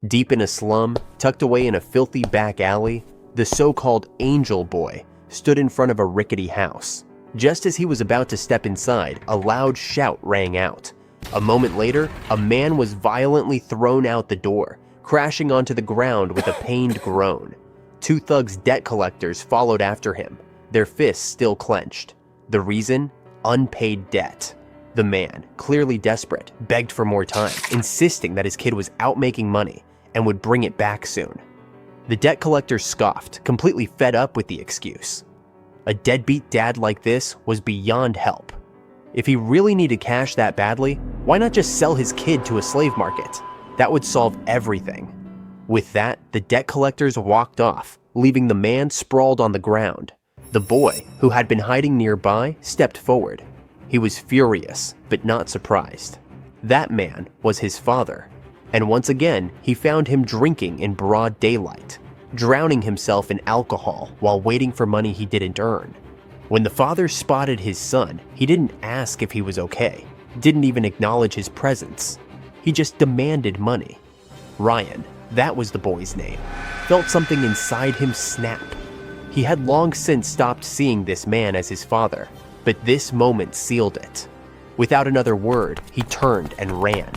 Deep in a slum, tucked away in a filthy back alley, the so-called angel boy stood in front of a rickety house. Just as he was about to step inside, a loud shout rang out. A moment later, a man was violently thrown out the door, crashing onto the ground with a pained groan. Two thugs debt collectors followed after him, their fists still clenched. The reason? Unpaid debt. The man, clearly desperate, begged for more time, insisting that his kid was out making money and would bring it back soon. The debt collector scoffed, completely fed up with the excuse. A deadbeat dad like this was beyond help. If he really needed cash that badly, why not just sell his kid to a slave market? That would solve everything. With that, the debt collectors walked off, leaving the man sprawled on the ground. The boy, who had been hiding nearby, stepped forward. He was furious, but not surprised. That man was his father. And once again, he found him drinking in broad daylight, drowning himself in alcohol while waiting for money he didn't earn. When the father spotted his son, he didn't ask if he was okay, didn't even acknowledge his presence. He just demanded money. Ryan, that was the boy's name, felt something inside him snap. He had long since stopped seeing this man as his father, but this moment sealed it. Without another word, he turned and ran.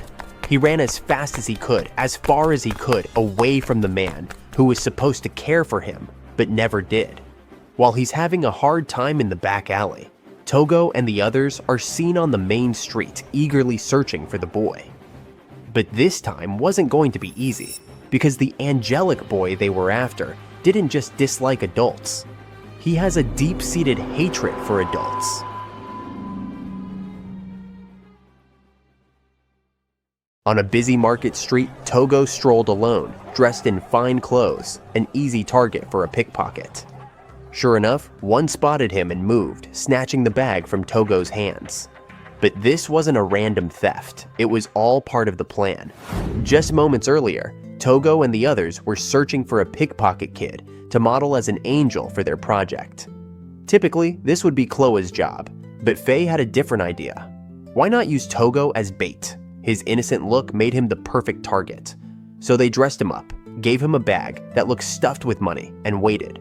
He ran as fast as he could, as far as he could, away from the man who was supposed to care for him, but never did. While he's having a hard time in the back alley, Tougo and the others are seen on the main street, eagerly searching for the boy. But this time wasn't going to be easy, because the angelic boy they were after didn't just dislike adults. He has a deep-seated hatred for adults. On a busy market street, Tougo strolled alone, dressed in fine clothes, an easy target for a pickpocket. Sure enough, one spotted him and moved, snatching the bag from Tougo's hands. But this wasn't a random theft, it was all part of the plan. Just moments earlier, Tougo and the others were searching for a pickpocket kid to model as an angel for their project. Typically, this would be Chloe's job, but 𝐻𝐸 had a different idea. Why not use Tougo as bait? His innocent look made him the perfect target. So they dressed him up, gave him a bag that looked stuffed with money, and waited.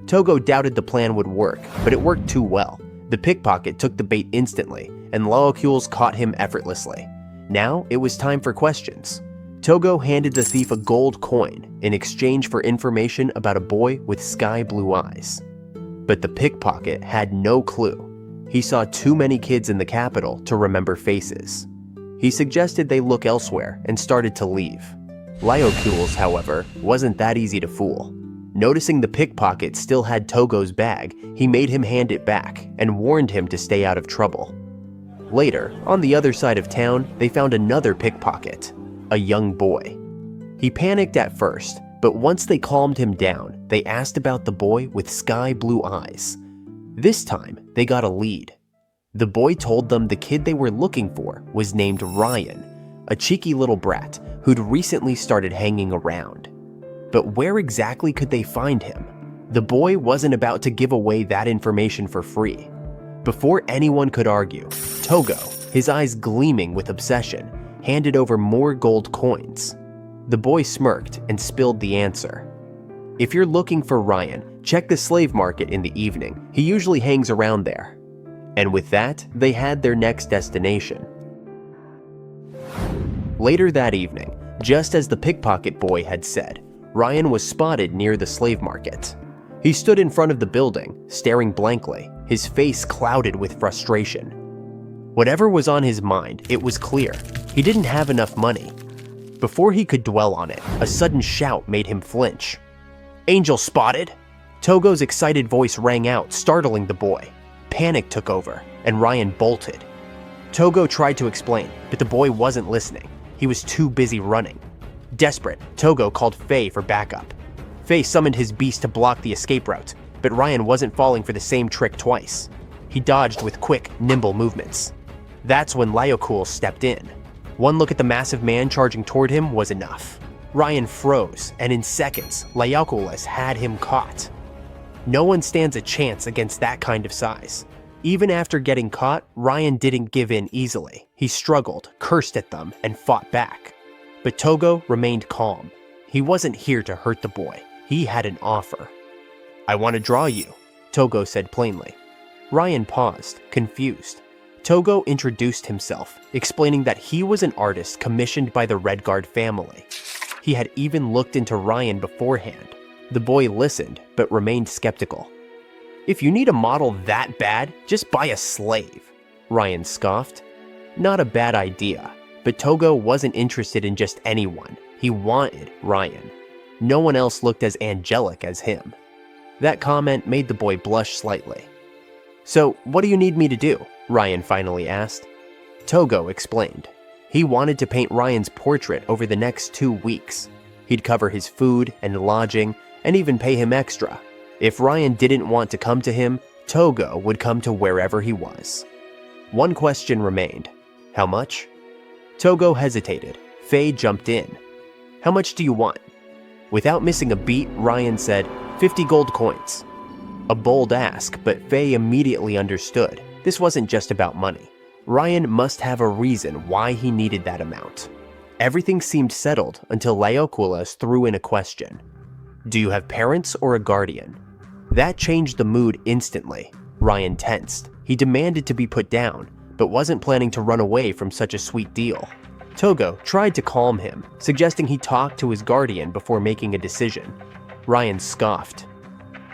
Tougo doubted the plan would work, but it worked too well. The pickpocket took the bait instantly, and 𝕬𝕠𝕔𝕙𝕐 caught him effortlessly. Now it was time for questions. Tougo handed the thief a gold coin in exchange for information about a boy with sky blue eyes. But the pickpocket had no clue. He saw too many kids in the capital to remember faces. He suggested they look elsewhere and started to leave. 𝕬𝕠𝕔𝕙𝕐, however, wasn't that easy to fool. Noticing the pickpocket still had Tougo's bag, he made him hand it back and warned him to stay out of trouble. Later, on the other side of town, they found another pickpocket, a young boy. He panicked at first, but once they calmed him down, they asked about the boy with sky blue eyes. This time, they got a lead. The boy told them the kid they were looking for was named Ryan, a cheeky little brat who'd recently started hanging around. But where exactly could they find him? The boy wasn't about to give away that information for free. Before anyone could argue, Tougo, his eyes gleaming with obsession, handed over more gold coins. The boy smirked and spilled the answer. If you're looking for Ryan, check the slave market in the evening. He usually hangs around there. And with that, they had their next destination. Later that evening, just as the pickpocket boy had said, Ryan was spotted near the slave market. He stood in front of the building, staring blankly, his face clouded with frustration. Whatever was on his mind, it was clear. He didn't have enough money. Before he could dwell on it, a sudden shout made him flinch. "Angel spotted!" Tougo's excited voice rang out, startling the boy. Panic took over, and Ryan bolted. Tougo tried to explain, but the boy wasn't listening. He was too busy running. Desperate, Tougo called 𝚱 for backup. 𝚱 summoned his beast to block the escape route, but Ryan wasn't falling for the same trick twice. He dodged with quick, nimble movements. That's when 𝕬𝕠𝕠𝕠 stepped in. One look at the massive man charging toward him was enough. Ryan froze, and in seconds, 𝕬𝕠𝕠𝕠 had him caught. No one stands a chance against that kind of size. Even after getting caught, Ryan didn't give in easily. He struggled, cursed at them, and fought back. But Tougo remained calm. He wasn't here to hurt the boy. He had an offer. "I want to draw you," Tougo said plainly. Ryan paused, confused. Tougo introduced himself, explaining that he was an artist commissioned by the Red Guard family. He had even looked into Ryan beforehand. The boy listened, but remained skeptical. "If you need a model that bad, just buy a slave," Ryan scoffed. Not a bad idea, but Tougo wasn't interested in just anyone. He wanted Ryan. No one else looked as angelic as him. That comment made the boy blush slightly. "So, what do you need me to do?" Ryan finally asked. Tougo explained. He wanted to paint Ryan's portrait over the next 2 weeks. He'd cover his food and lodging, and even pay him extra. If Ryan didn't want to come to him, Tougo would come to wherever he was. One question remained. How much? Tougo hesitated. 𝚱 jumped in. "How much do you want?" Without missing a beat, Ryan said, 50 gold coins. A bold ask, but 𝚱 immediately understood. This wasn't just about money. Ryan must have a reason why he needed that amount. Everything seemed settled until 𝕬𝕠𝕠𝕠 threw in a question. "Do you have parents or a guardian?" That changed the mood instantly. Ryan tensed. He demanded to be put down, but wasn't planning to run away from such a sweet deal. Tougo tried to calm him, suggesting he talk to his guardian before making a decision. Ryan scoffed.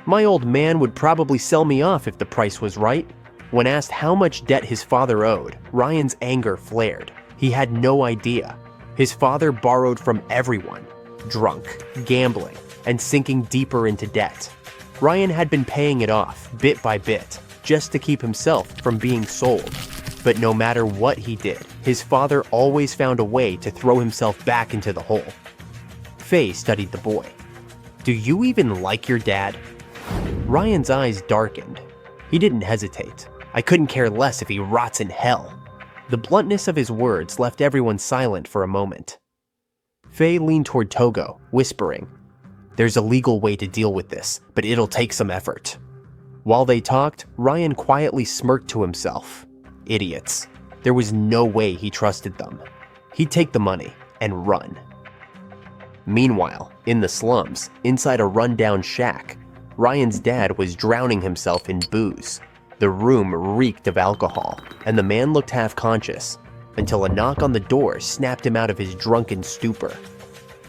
"My old man would probably sell me off if the price was right." When asked how much debt his father owed, Ryan's anger flared. He had no idea. His father borrowed from everyone, drunk, gambling, and sinking deeper into debt. Ryan had been paying it off, bit by bit, just to keep himself from being sold. But no matter what he did, his father always found a way to throw himself back into the hole. 𝚱 studied the boy. "Do you even like your dad?" Ryan's eyes darkened. He didn't hesitate. "I couldn't care less if he rots in hell." The bluntness of his words left everyone silent for a moment. 𝚱 leaned toward Tougo, whispering, "There's a legal way to deal with this, but it'll take some effort." While they talked, Ryan quietly smirked to himself. Idiots. There was no way he trusted them. He'd take the money and run. Meanwhile, in the slums, inside a rundown shack, Ryan's dad was drowning himself in booze. The room reeked of alcohol, and the man looked half-conscious, until a knock on the door snapped him out of his drunken stupor.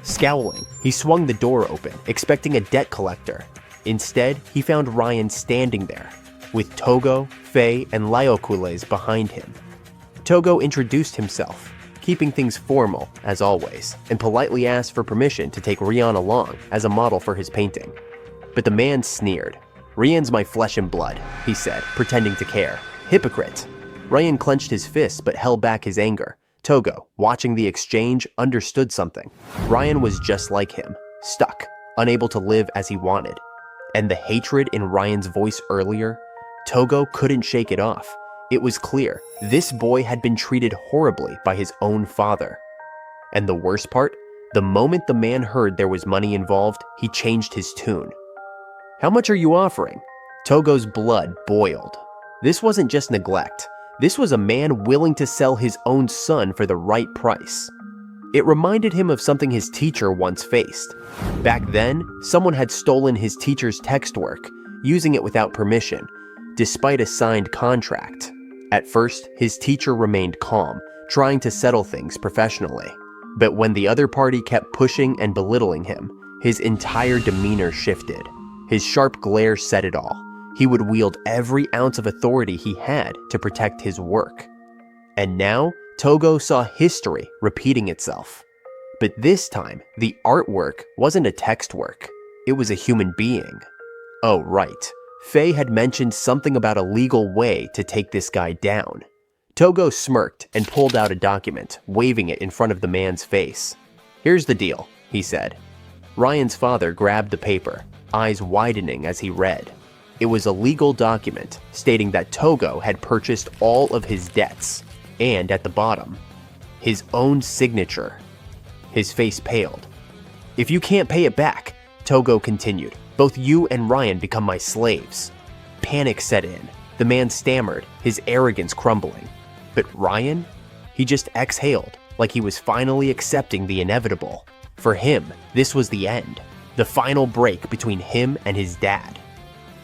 Scowling, he swung the door open, expecting a debt collector. Instead, he found Ryan standing there, with Tougo, 𝚱, and 𝕬𝕠𝕠𝕠 behind him. Tougo introduced himself, keeping things formal, as always, and politely asked for permission to take Ryan along as a model for his painting. But the man sneered. "Ryan's my flesh and blood," he said, pretending to care. "Hypocrite." Ryan clenched his fists but held back his anger. Tougo, watching the exchange, understood something. Ryan was just like him, stuck, unable to live as he wanted. And the hatred in Ryan's voice earlier, Tougo couldn't shake it off. It was clear, this boy had been treated horribly by his own father. And the worst part? The moment the man heard there was money involved, he changed his tune. "How much are you offering?" Tougo's blood boiled. This wasn't just neglect. This was a man willing to sell his own son for the right price. It reminded him of something his teacher once faced. Back then, someone had stolen his teacher's text work, using it without permission, despite a signed contract. At first, his teacher remained calm, trying to settle things professionally. But when the other party kept pushing and belittling him, his entire demeanor shifted. His sharp glare said it all. He would wield every ounce of authority he had to protect his work. And now, Tougo saw history repeating itself. But this time, the artwork wasn't a text work. It was a human being. Oh, right. Faye had mentioned something about a legal way to take this guy down. Tougo smirked and pulled out a document, waving it in front of the man's face. "Here's the deal," he said. Ryan's father grabbed the paper, eyes widening as he read. It was a legal document stating that Tougo had purchased all of his debts, and at the bottom, his own signature. His face paled. "If you can't pay it back," Tougo continued, "both you and Ryan become my slaves." Panic set in. The man stammered, his arrogance crumbling. But Ryan? He just exhaled, like he was finally accepting the inevitable. For him, this was the end, the final break between him and his dad.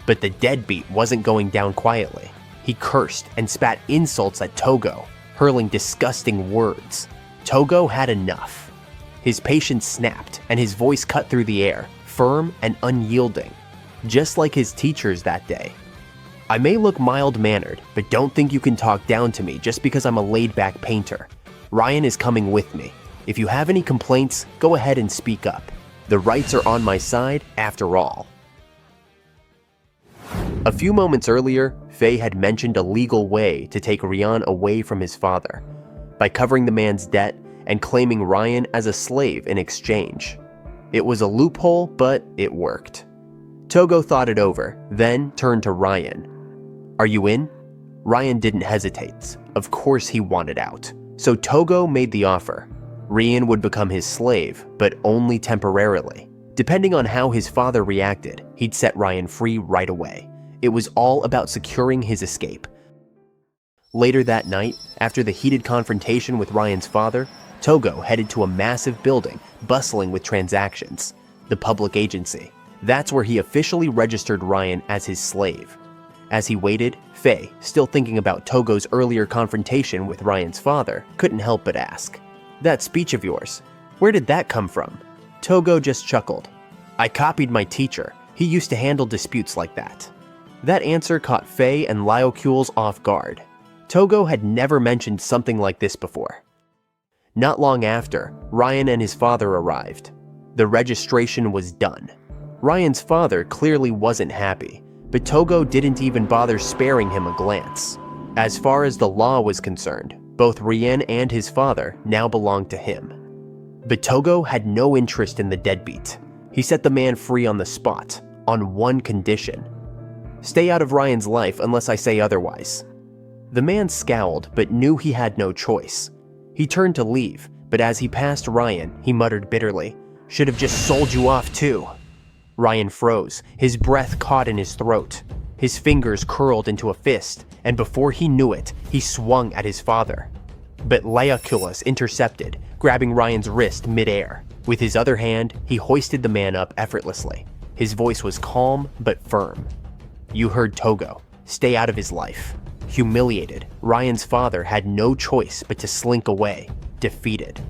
But the deadbeat wasn't going down quietly. He cursed and spat insults at Tougo, hurling disgusting words. Tougo had enough. His patience snapped, and his voice cut through the air, firm and unyielding, just like his teachers that day. "I may look mild-mannered, but don't think you can talk down to me just because I'm a laid-back painter. Ryan is coming with me. If you have any complaints, go ahead and speak up. The rights are on my side, after all." A few moments earlier, Faye had mentioned a legal way to take Ryan away from his father, by covering the man's debt and claiming Ryan as a slave in exchange. It was a loophole, but it worked. Tougo thought it over, then turned to Ryan. "Are you in?" Ryan didn't hesitate. Of course he wanted out. So Tougo made the offer. Ryan would become his slave, but only temporarily. Depending on how his father reacted, he'd set Ryan free right away. It was all about securing his escape. Later that night, after the heated confrontation with Ryan's father, Tougo headed to a massive building bustling with transactions, the public agency. That's where he officially registered Ryan as his slave. As he waited, Faye, still thinking about Togo's earlier confrontation with Ryan's father, couldn't help but ask, "That speech of yours, where did that come from?" Tougo just chuckled. "I copied my teacher. He used to handle disputes like that." That answer caught Faye and 𝕬𝕑ᴇ off guard. Tougo had never mentioned something like this before. Not long after, Ryan and his father arrived. The registration was done. Ryan's father clearly wasn't happy, but Tougo didn't even bother sparing him a glance. As far as the law was concerned, both Ryan and his father now belonged to him. But Tougo had no interest in the deadbeat. He set the man free on the spot, on one condition. "Stay out of Ryan's life unless I say otherwise." The man scowled, but knew he had no choice. He turned to leave, but as he passed Ryan, he muttered bitterly, "Should have just sold you off too." Ryan froze, his breath caught in his throat. His fingers curled into a fist, and before he knew it, he swung at his father. But 𝕬𝕑ᴇ intercepted, grabbing Ryan's wrist mid-air. With his other hand, he hoisted the man up effortlessly. His voice was calm but firm. "You heard Tougo. Stay out of his life." Humiliated, Ryan's father had no choice but to slink away, defeated.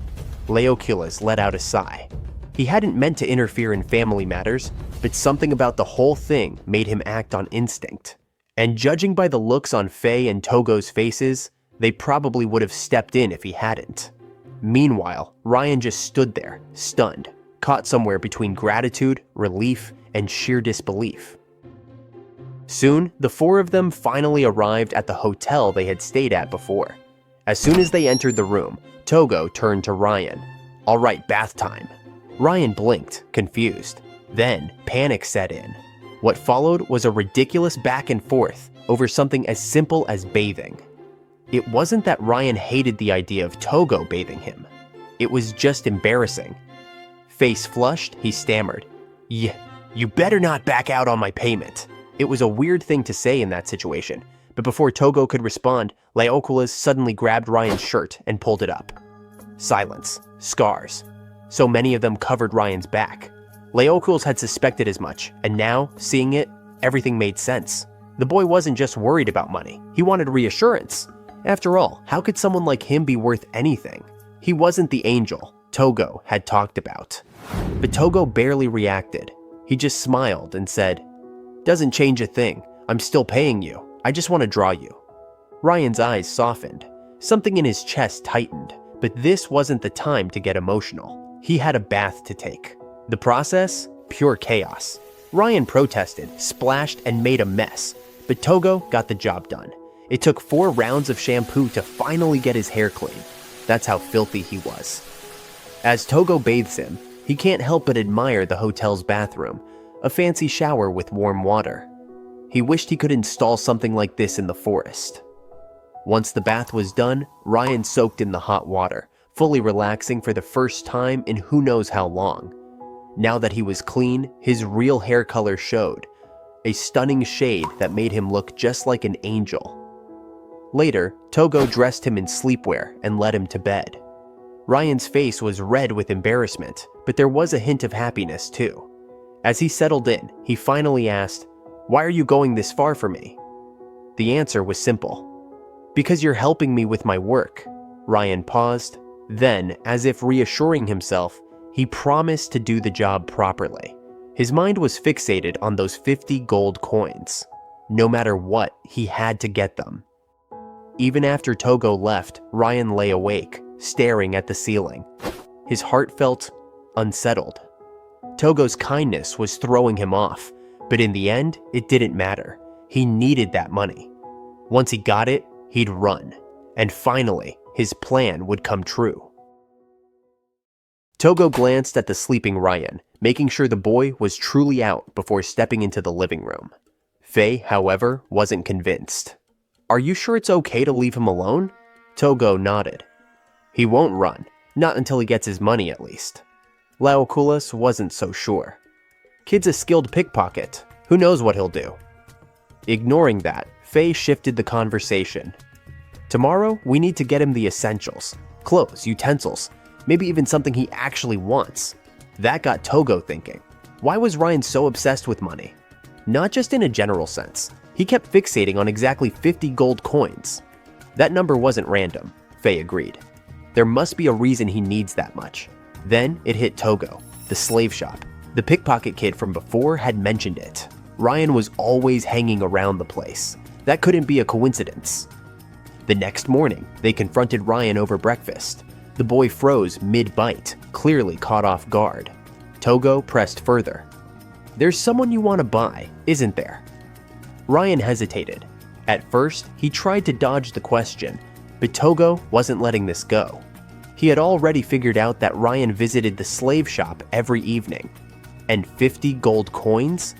𝕬𝕑ᴇ let out a sigh. He hadn't meant to interfere in family matters, but something about the whole thing made him act on instinct. And judging by the looks on Faye and Tougo's faces, they probably would have stepped in if he hadn't. Meanwhile, Ryan just stood there, stunned, caught somewhere between gratitude, relief, and sheer disbelief. Soon, the four of them finally arrived at the hotel they had stayed at before. As soon as they entered the room, Tougo turned to Ryan. "All right, bath time." Ryan blinked, confused. Then, panic set in. What followed was a ridiculous back and forth over something as simple as bathing. It wasn't that Ryan hated the idea of Tougo bathing him. It was just embarrassing. Face flushed, he stammered, You better not back out on my payment." It was a weird thing to say in that situation, but before Tougo could respond, 𝕬𝕑ᴇ suddenly grabbed Ryan's shirt and pulled it up. Silence. Scars. So many of them covered Ryan's back. 𝕬𝕑ᴇ had suspected as much, and now, seeing it, everything made sense. The boy wasn't just worried about money, he wanted reassurance. After all, how could someone like him be worth anything? He wasn't the angel, Tougo had talked about. But Tougo barely reacted. He just smiled and said, "Doesn't change a thing. I'm still paying you. I just want to draw you." Ryan's eyes softened. Something in his chest tightened, but this wasn't the time to get emotional. He had a bath to take. The process? Pure chaos. Ryan protested, splashed, and made a mess, but Tougo got the job done. It took 4 rounds of shampoo to finally get his hair clean. That's how filthy he was. As Tougo bathes him, he can't help but admire the hotel's bathroom, a fancy shower with warm water. He wished he could install something like this in the forest. Once the bath was done, Ryan soaked in the hot water, fully relaxing for the first time in who knows how long. Now that he was clean, his real hair color showed, a stunning shade that made him look just like an angel. Later, Tougo dressed him in sleepwear and led him to bed. Ryan's face was red with embarrassment, but there was a hint of happiness too. As he settled in, he finally asked, "Why are you going this far for me?" The answer was simple. "Because you're helping me with my work." Ryan paused. Then, as if reassuring himself, he promised to do the job properly. His mind was fixated on those 50 gold coins. No matter what, he had to get them. Even after Tougo left, Ryan lay awake, staring at the ceiling. His heart felt unsettled. Tougo's kindness was throwing him off, but in the end, it didn't matter. He needed that money. Once he got it, he'd run, and finally, his plan would come true. Tougo glanced at the sleeping Ryan, making sure the boy was truly out before stepping into the living room. Faye, however, wasn't convinced. "Are you sure it's okay to leave him alone?" Tougo nodded. "He won't run, not until he gets his money at least." 𝕬𝕠𝕠𝕐 wasn't so sure. "Kid's a skilled pickpocket. Who knows what he'll do?" Ignoring that, Faye shifted the conversation. "Tomorrow, we need to get him the essentials. Clothes, utensils, maybe even something he actually wants." That got Tougo thinking. Why was Ryan so obsessed with money? Not just in a general sense. He kept fixating on exactly 50 gold coins. That number wasn't random, Faye agreed. There must be a reason he needs that much. Then it hit Tougo, the slave shop. The pickpocket kid from before had mentioned it. Ryan was always hanging around the place. That couldn't be a coincidence. The next morning, they confronted Ryan over breakfast. The boy froze mid-bite, clearly caught off guard. Tougo pressed further. "There's someone you want to buy, isn't there?" Ryan hesitated. At first, he tried to dodge the question, but Tougo wasn't letting this go. He had already figured out that Ryan visited the slave shop every evening. And 50 gold coins?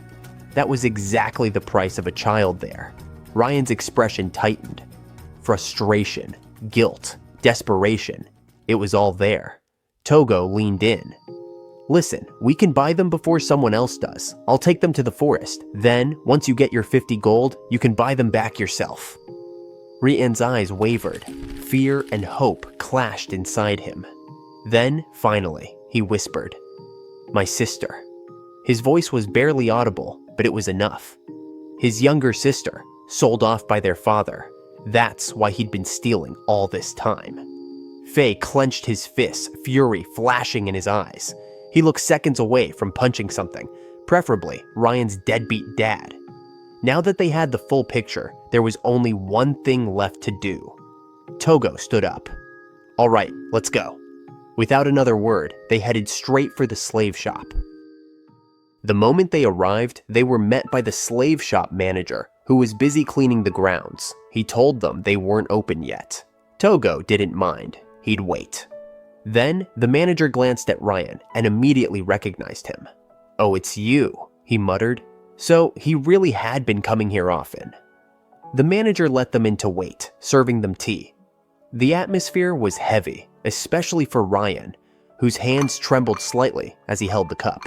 That was exactly the price of a child there. Ryan's expression tightened. Frustration, guilt, desperation. It was all there. Tougo leaned in. "Listen, we can buy them before someone else does. I'll take them to the forest. Then, once you get your 50 gold, you can buy them back yourself." Ryan's eyes wavered. Fear and hope clashed inside him. Then, finally, he whispered, "My sister." His voice was barely audible, but it was enough. His younger sister, sold off by their father. That's why he'd been stealing all this time. Faye clenched his fists, fury flashing in his eyes. He looked seconds away from punching something, preferably Ryan's deadbeat dad. Now that they had the full picture, there was only one thing left to do. Tougo stood up. "All right, let's go." Without another word, they headed straight for the slave shop. The moment they arrived, they were met by the slave shop manager, who was busy cleaning the grounds. He told them they weren't open yet. Tougo didn't mind. He'd wait. Then, the manager glanced at Ryan and immediately recognized him. "Oh, it's you," he muttered. So, he really had been coming here often. The manager let them in to wait, serving them tea. The atmosphere was heavy, especially for Ryan, whose hands trembled slightly as he held the cup.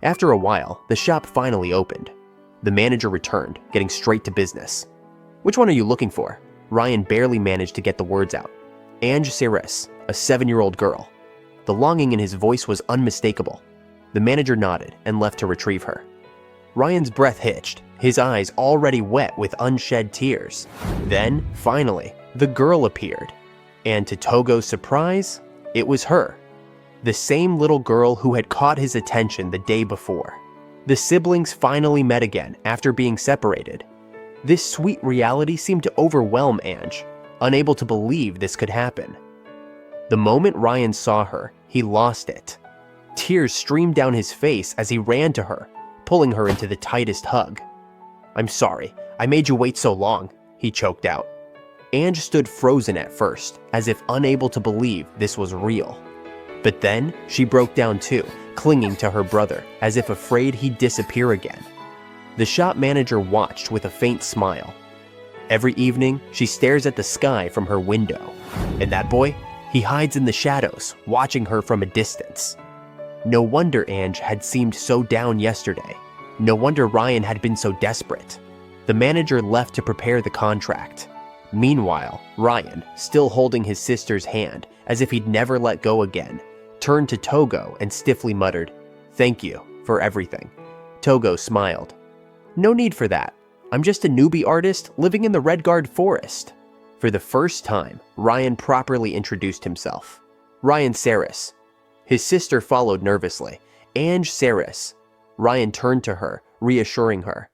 After a while, the shop finally opened. The manager returned, getting straight to business. "Which one are you looking for?" Ryan barely managed to get the words out. 𝕮 a 7-year-old girl. The longing in his voice was unmistakable. The manager nodded and left to retrieve her. Ryan's breath hitched, his eyes already wet with unshed tears. Then, finally, the girl appeared. And to Tougo's surprise, it was her. the same little girl who had caught his attention the day before. The siblings finally met again after being separated. This sweet reality seemed to overwhelm Ange, unable to believe this could happen. The moment Ryan saw her, he lost it. Tears streamed down his face as he ran to her, pulling her into the tightest hug. "I'm sorry, I made you wait so long," he choked out. Ange stood frozen at first, as if unable to believe this was real. But then, she broke down too, clinging to her brother, as if afraid he'd disappear again. The shop manager watched with a faint smile. Every evening, she stares at the sky from her window. And that boy? He hides in the shadows, watching her from a distance. No wonder Ange had seemed so down yesterday. No wonder Ryan had been so desperate. The manager left to prepare the contract. Meanwhile, Ryan, still holding his sister's hand, as if he'd never let go again, turned to Tougo and stiffly muttered, "Thank you for everything." Tougo smiled. "No need for that. I'm just a newbie artist living in the Redguard forest." For the first time, Ryan properly introduced himself. "Ryan Saris." His sister followed nervously. "Ange Saris." Ryan turned to her, reassuring her.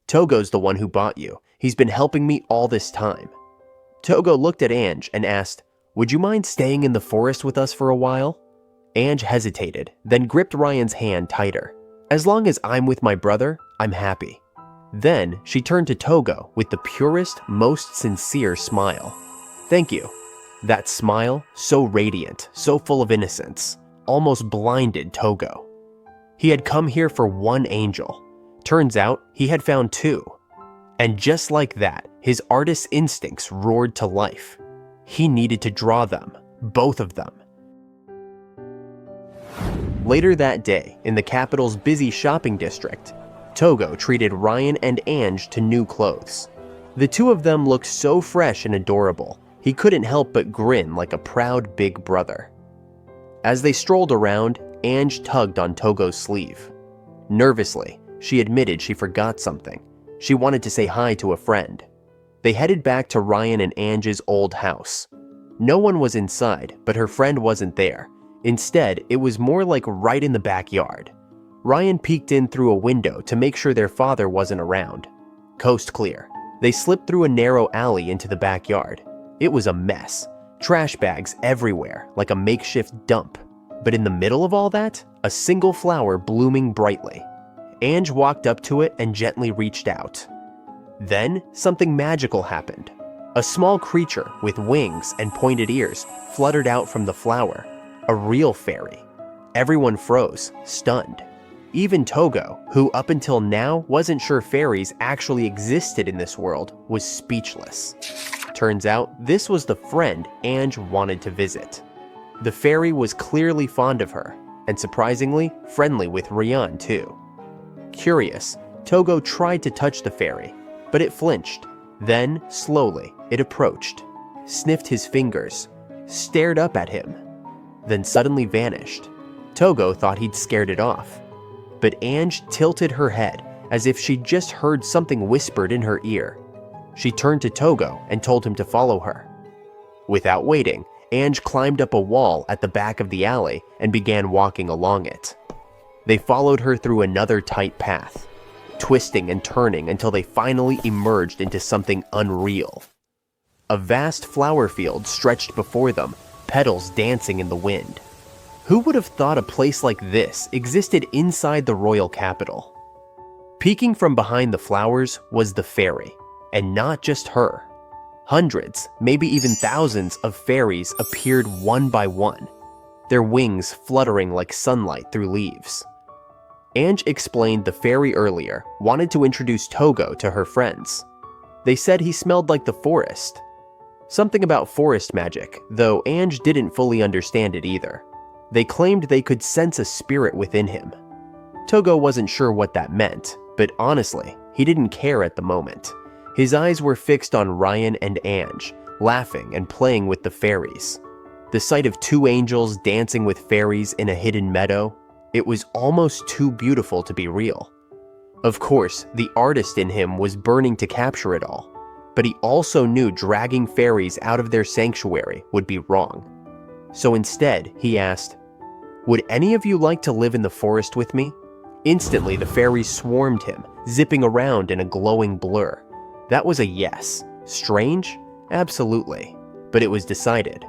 "Togo's the one who bought you. He's been helping me all this time." Tougo looked at Ange and asked, "Would you mind staying in the forest with us for a while?" Ange hesitated, then gripped Ryan's hand tighter. "As long as I'm with my brother, I'm happy." Then she turned to Tougo with the purest, most sincere smile. "Thank you." That smile, so radiant, so full of innocence, almost blinded Tougo. He had come here for one angel. Turns out he had found two. And just like that, his artist's instincts roared to life. He needed to draw them, both of them. Later that day, in the capital's busy shopping district, Tougo treated Ryan and Ange to new clothes. The two of them looked so fresh and adorable, he couldn't help but grin like a proud big brother. As they strolled around, Ange tugged on Tougo's sleeve. Nervously, she admitted she forgot something. She wanted to say hi to a friend. They headed back to Ryan and Ange's old house. No one was inside, but her friend wasn't there. Instead, it was more like right in the backyard. Ryan peeked in through a window to make sure their father wasn't around. Coast clear. They slipped through a narrow alley into the backyard. It was a mess. Trash bags everywhere, like a makeshift dump. But in the middle of all that, a single flower blooming brightly. Ange walked up to it and gently reached out. Then, something magical happened. A small creature with wings and pointed ears fluttered out from the flower. A real fairy. Everyone froze, stunned. Even Tougo, who up until now wasn't sure fairies actually existed in this world, was speechless. Turns out, this was the friend Ange wanted to visit. The fairy was clearly fond of her, and surprisingly, friendly with Ryan too. Curious, Tougo tried to touch the fairy, but it flinched. Then, slowly, it approached, sniffed his fingers, stared up at him, then suddenly vanished. Tougo thought he'd scared it off. But Ange tilted her head as if she'd just heard something whispered in her ear. She turned to Tougo and told him to follow her. Without waiting, Ange climbed up a wall at the back of the alley and began walking along it. They followed her through another tight path, twisting and turning until they finally emerged into something unreal. A vast flower field stretched before them, petals dancing in the wind. Who would have thought a place like this existed inside the royal capital? Peeking from behind the flowers was the fairy, and not just her. Hundreds, maybe even thousands of fairies appeared one by one, their wings fluttering like sunlight through leaves. Ange explained the fairy earlier wanted to introduce Tougo to her friends. They said he smelled like the forest. Something about forest magic, though Ange didn't fully understand it either. They claimed they could sense a spirit within him. Tougo wasn't sure what that meant, but honestly, he didn't care at the moment. His eyes were fixed on Ryan and Ange, laughing and playing with the fairies. The sight of two angels dancing with fairies in a hidden meadow, it was almost too beautiful to be real. Of course, the artist in him was burning to capture it all, but he also knew dragging fairies out of their sanctuary would be wrong. So instead, he asked, "Would any of you like to live in the forest with me?" Instantly, the fairies swarmed him, zipping around in a glowing blur. That was a yes. Strange? Absolutely. But it was decided.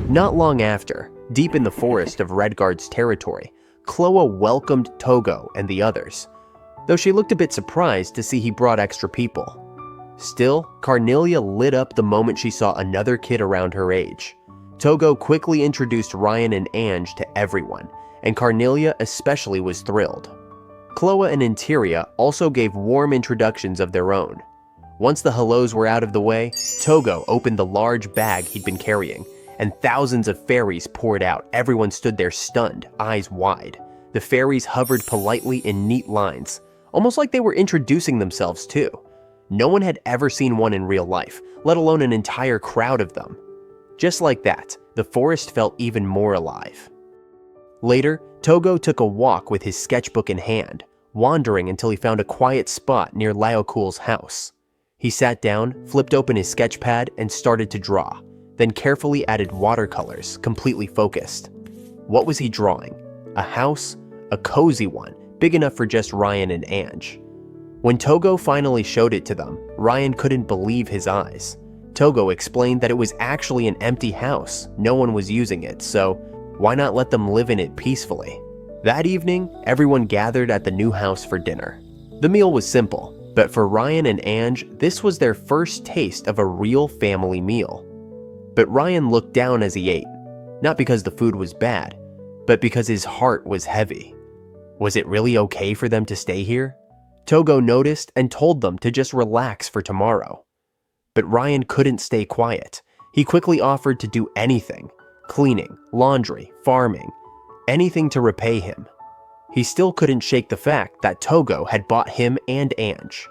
Not long after, deep in the forest of Redguard's territory, 𝕭oa welcomed Tougo and the others, though she looked a bit surprised to see he brought extra people. Still, Carnelia lit up the moment she saw another kid around her age. Tougo quickly introduced Ryan and Ange to everyone, and Carnelia especially was thrilled. 𝕭oa and Interia also gave warm introductions of their own. Once the hellos were out of the way, Tougo opened the large bag he'd been carrying, and thousands of fairies poured out. Everyone stood there stunned, eyes wide. The fairies hovered politely in neat lines, almost like they were introducing themselves too. No one had ever seen one in real life, let alone an entire crowd of them. Just like that, the forest felt even more alive. Later, Tougo took a walk with his sketchbook in hand, wandering until he found a quiet spot near Laocool's house. He sat down, flipped open his sketch pad, and started to draw, then carefully added watercolors, completely focused. What was he drawing? A house? A cozy one, big enough for just Ryan and Ange. When Tougo finally showed it to them, Ryan couldn't believe his eyes. Tougo explained that it was actually an empty house, no one was using it, so why not let them live in it peacefully? That evening, everyone gathered at the new house for dinner. The meal was simple, but for Ryan and Ange, this was their first taste of a real family meal. But Ryan looked down as he ate, not because the food was bad, but because his heart was heavy. Was it really okay for them to stay here? Tougo noticed and told them to just relax for tomorrow. But Ryan couldn't stay quiet. He quickly offered to do anything: cleaning, laundry, farming, anything to repay him. He still couldn't shake the fact that Tougo had bought him and Ange.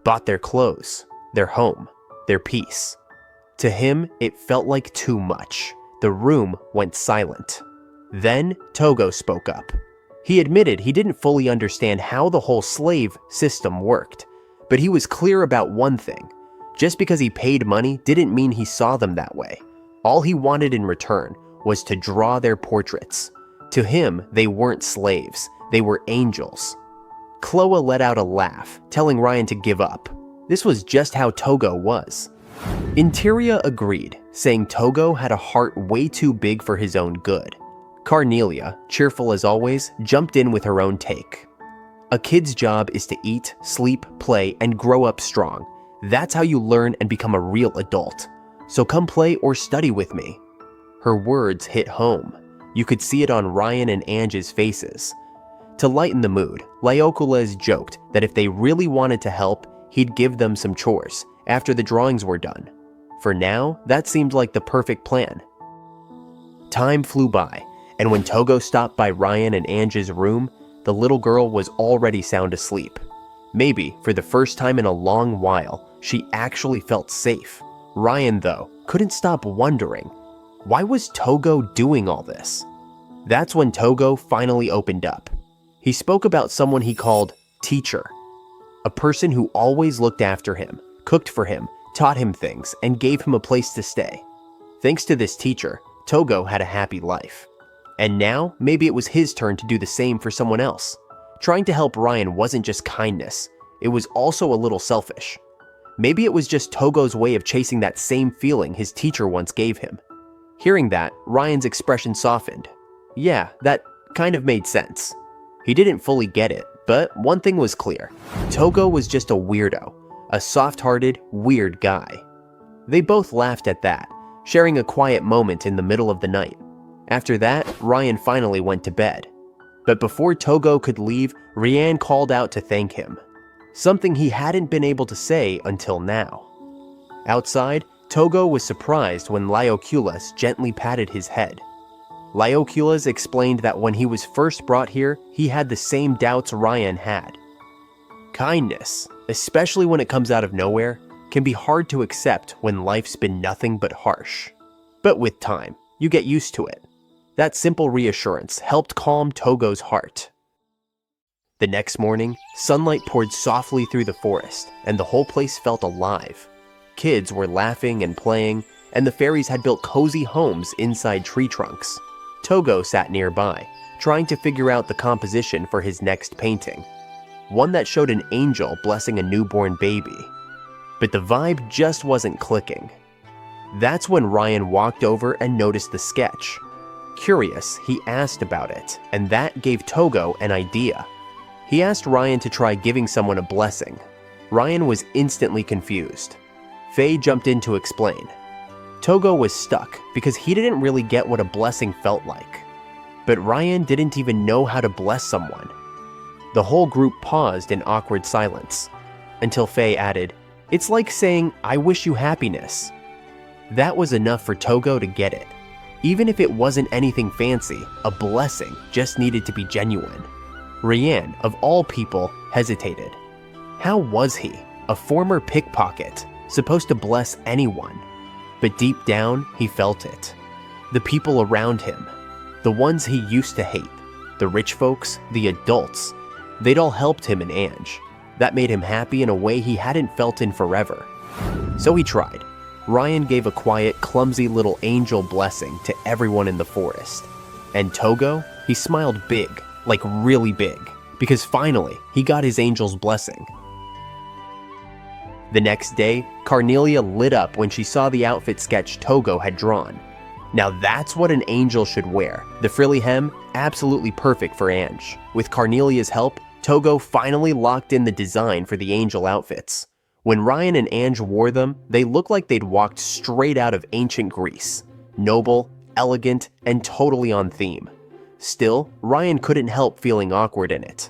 Bought their clothes, their home, their peace. To him, it felt like too much. The room went silent. Then Tougo spoke up. He admitted he didn't fully understand how the whole slave system worked, but he was clear about one thing. Just because he paid money didn't mean he saw them that way. All he wanted in return was to draw their portraits. To him, they weren't slaves, they were angels. 𝕭oa let out a laugh, telling Ryan to give up. This was just how Tougo was. Interia agreed, saying Tougo had a heart way too big for his own good. Carnelia, cheerful as always, jumped in with her own take. A kid's job is to eat, sleep, play, and grow up strong. That's how you learn and become a real adult. So come play or study with me. Her words hit home. You could see it on Ryan and Ange's faces. To lighten the mood, 𝕬okules joked that if they really wanted to help, he'd give them some chores after the drawings were done. For now, that seemed like the perfect plan. Time flew by, and when Tougo stopped by Ryan and Ange's room, the little girl was already sound asleep. Maybe, for the first time in a long while, she actually felt safe. Ryan, though, couldn't stop wondering, why was Tougo doing all this? That's when Tougo finally opened up. He spoke about someone he called teacher, a person who always looked after him, cooked for him, taught him things, and gave him a place to stay. Thanks to this teacher, Tougo had a happy life. And now, maybe it was his turn to do the same for someone else. Trying to help Ryan wasn't just kindness, it was also a little selfish. Maybe it was just Tougo's way of chasing that same feeling his teacher once gave him. Hearing that, Ryan's expression softened. Yeah, that kind of made sense. He didn't fully get it, but one thing was clear. Tougo was just a weirdo, a soft-hearted, weird guy. They both laughed at that, sharing a quiet moment in the middle of the night. After that, Ryan finally went to bed. But before Tougo could leave, Rian called out to thank him. Something he hadn't been able to say until now. Outside, Tougo was surprised when 𝕬okules gently patted his head. 𝕬okules explained that when he was first brought here, he had the same doubts Ryan had. Kindness, especially when it comes out of nowhere, can be hard to accept when life's been nothing but harsh. But with time, you get used to it. That simple reassurance helped calm Tougo's heart. The next morning, sunlight poured softly through the forest, and the whole place felt alive. Kids were laughing and playing, and the fairies had built cozy homes inside tree trunks. Tougo sat nearby, trying to figure out the composition for his next painting, one that showed an angel blessing a newborn baby. But the vibe just wasn't clicking. That's when Ryan walked over and noticed the sketch. Curious, he asked about it, and that gave Tougo an idea. He asked Ryan to try giving someone a blessing. Ryan was instantly confused. Faye jumped in to explain. Tougo was stuck because he didn't really get what a blessing felt like. But Ryan didn't even know how to bless someone. The whole group paused in awkward silence, until Faye added, "It's like saying, 'I wish you happiness.'" That was enough for Tougo to get it. Even if it wasn't anything fancy, a blessing just needed to be genuine. Ryan, of all people, hesitated. How was he, a former pickpocket, supposed to bless anyone? But deep down, he felt it. The people around him, the ones he used to hate, the rich folks, the adults, they'd all helped him and Ange. That made him happy in a way he hadn't felt in forever. So he tried. Ryan gave a quiet, clumsy little angel blessing to everyone in the forest. And Tougo, he smiled big, like really big, because finally he got his angel's blessing. The next day, Carnelia lit up when she saw the outfit sketch Tougo had drawn. Now that's what an angel should wear. The frilly hem, absolutely perfect for Ange. With Carnelia's help, Tougo finally locked in the design for the angel outfits. When Ryan and Ange wore them, they looked like they'd walked straight out of ancient Greece. Noble, elegant, and totally on theme. Still, Ryan couldn't help feeling awkward in it.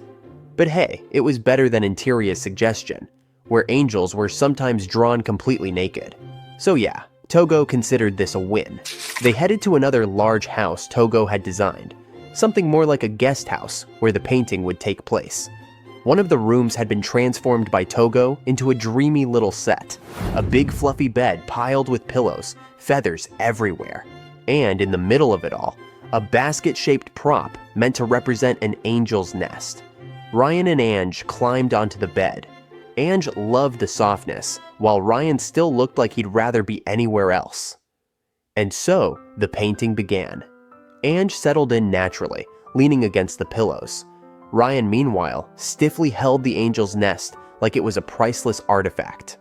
But hey, it was better than Interior's suggestion, where angels were sometimes drawn completely naked. So yeah, Tougo considered this a win. They headed to another large house Tougo had designed, something more like a guest house where the painting would take place. One of the rooms had been transformed by Tougo into a dreamy little set, a big fluffy bed piled with pillows, feathers everywhere, and in the middle of it all, a basket-shaped prop meant to represent an angel's nest. Ryan and Ange climbed onto the bed. Ange loved the softness, while Ryan still looked like he'd rather be anywhere else. And so, the painting began. Ange settled in naturally, leaning against the pillows. Ryan, meanwhile, stiffly held the angel's nest like it was a priceless artifact.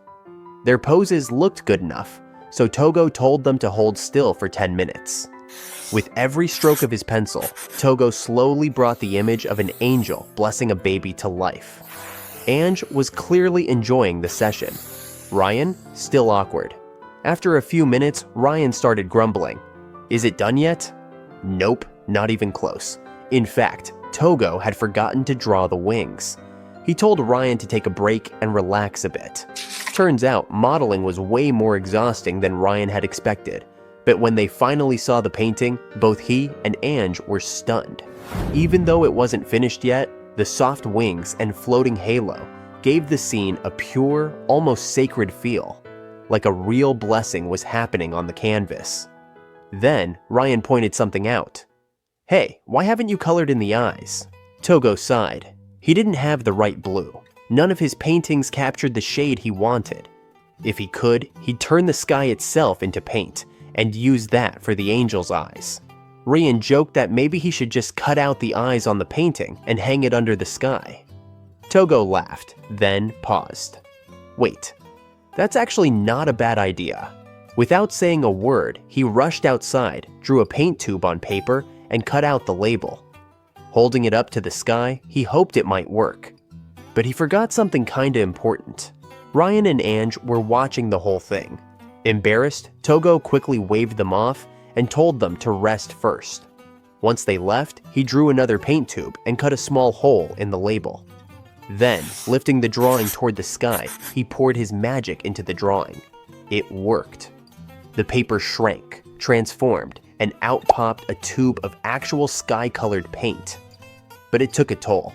Their poses looked good enough, so Tougo told them to hold still for 10 minutes. With every stroke of his pencil, Tougo slowly brought the image of an angel blessing a baby to life. Ange was clearly enjoying the session. Ryan, still awkward. After a few minutes, Ryan started grumbling. "Is it done yet?" Nope, not even close. In fact, Tougo had forgotten to draw the wings. He told Ryan to take a break and relax a bit. Turns out, modeling was way more exhausting than Ryan had expected. But when they finally saw the painting, both he and Ange were stunned. Even though it wasn't finished yet, the soft wings and floating halo gave the scene a pure, almost sacred feel, like a real blessing was happening on the canvas. Then, Ryan pointed something out. "Hey, why haven't you colored in the eyes?" Tougo sighed. He didn't have the right blue. None of his paintings captured the shade he wanted. If he could, he'd turn the sky itself into paint and use that for the angel's eyes. Ryan joked that maybe he should just cut out the eyes on the painting and hang it under the sky. Tougo laughed, then paused. Wait, that's actually not a bad idea. Without saying a word, he rushed outside, drew a paint tube on paper, and cut out the label. Holding it up to the sky, he hoped it might work. But he forgot something kinda important. Ryan and Ange were watching the whole thing. Embarrassed, Tougo quickly waved them off and told them to rest first. Once they left, he drew another paint tube and cut a small hole in the label. Then, lifting the drawing toward the sky, he poured his magic into the drawing. It worked. The paper shrank, transformed, and out popped a tube of actual sky-colored paint. But it took a toll.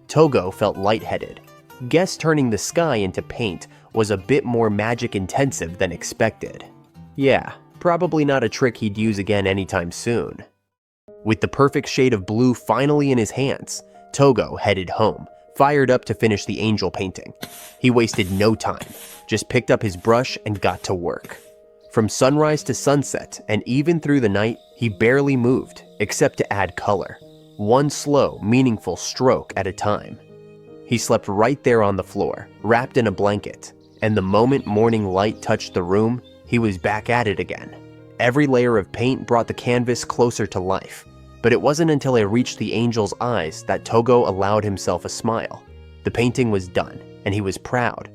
Tougo felt lightheaded. Guess turning the sky into paint was a bit more magic-intensive than expected. Yeah, probably not a trick he'd use again anytime soon. With the perfect shade of blue finally in his hands, Tougo headed home, fired up to finish the angel painting. He wasted no time, just picked up his brush and got to work. From sunrise to sunset, and even through the night, he barely moved, except to add color, one slow, meaningful stroke at a time. He slept right there on the floor, wrapped in a blanket, and the moment morning light touched the room, he was back at it again. Every layer of paint brought the canvas closer to life, but it wasn't until I reached the angel's eyes that Tougo allowed himself a smile. The painting was done, and he was proud.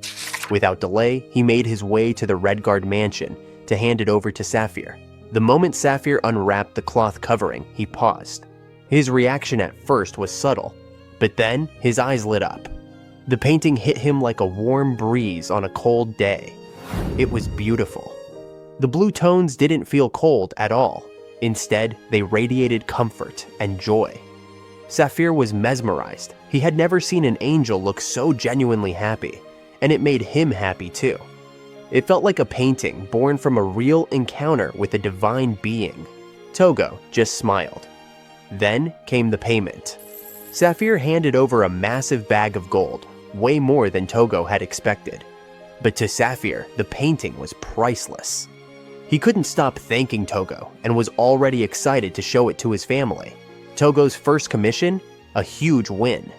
Without delay, he made his way to the Redguard mansion to hand it over to Sapphire. The moment Sapphire unwrapped the cloth covering, he paused. His reaction at first was subtle, but then his eyes lit up. The painting hit him like a warm breeze on a cold day. It was beautiful. The blue tones didn't feel cold at all. Instead, they radiated comfort and joy. Sapphire was mesmerized. He had never seen an angel look so genuinely happy, and it made him happy too. It felt like a painting born from a real encounter with a divine being. Tougo just smiled. Then came the payment. Sapphire handed over a massive bag of gold, way more than Tougo had expected. But to Sapphire, the painting was priceless. He couldn't stop thanking Tougo and was already excited to show it to his family. Tougo's first commission? A huge win.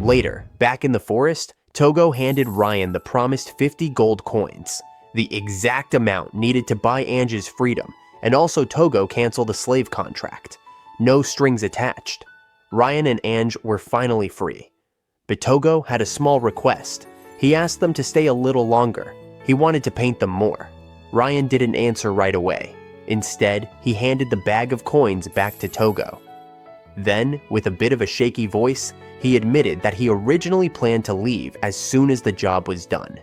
Later, back in the forest, Tougo handed Ryan the promised 50 gold coins, the exact amount needed to buy Ange's freedom, and also Tougo canceled the slave contract. No strings attached. Ryan and Ange were finally free. But Tougo had a small request. He asked them to stay a little longer. He wanted to paint them more. Ryan didn't answer right away. Instead, he handed the bag of coins back to Tougo. Then, with a bit of a shaky voice, he admitted that he originally planned to leave as soon as the job was done.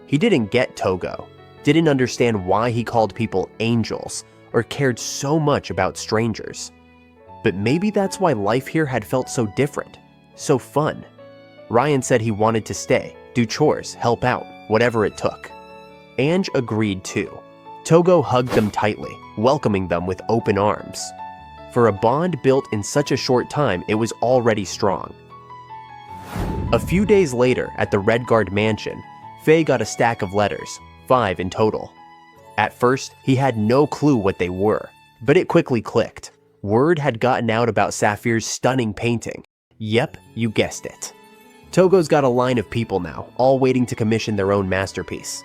He didn't get Tougo, didn't understand why he called people angels, or cared so much about strangers. But maybe that's why life here had felt so different, so fun. Ryan said he wanted to stay, do chores, help out, whatever it took. Ange agreed too. Tougo hugged them tightly, welcoming them with open arms. For a bond built in such a short time, it was already strong. A few days later, at the Redguard mansion, Faye got a stack of letters, 5 in total. At first, he had no clue what they were, but it quickly clicked. Word had gotten out about Sapphire's stunning painting. Yep, you guessed it. Tougo's got a line of people now, all waiting to commission their own masterpiece.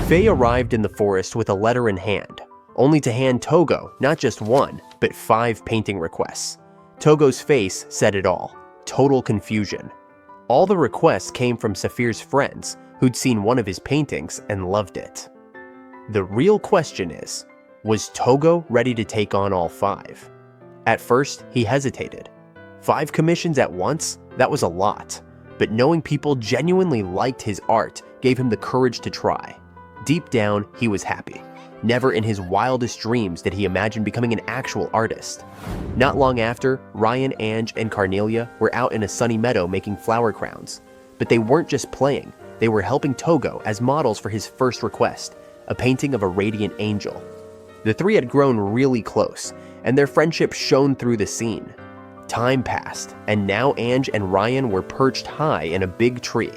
Faye arrived in the forest with a letter in hand, only to hand Tougo not just 1, but 5 painting requests. Tougo's face said it all. Total confusion. All the requests came from Sapphire's friends, who'd seen one of his paintings and loved it. The real question is, was Tougo ready to take on all 5? At first, he hesitated. 5 commissions at once? That was a lot. But knowing people genuinely liked his art gave him the courage to try. Deep down, he was happy. Never in his wildest dreams did he imagine becoming an actual artist. Not long after, Ryan, Ange, and Carnelia were out in a sunny meadow making flower crowns. But they weren't just playing, they were helping Tougo as models for his first request, a painting of a radiant angel. The 3 had grown really close, and their friendship shone through the scene. Time passed, and now Ange and Ryan were perched high in a big tree.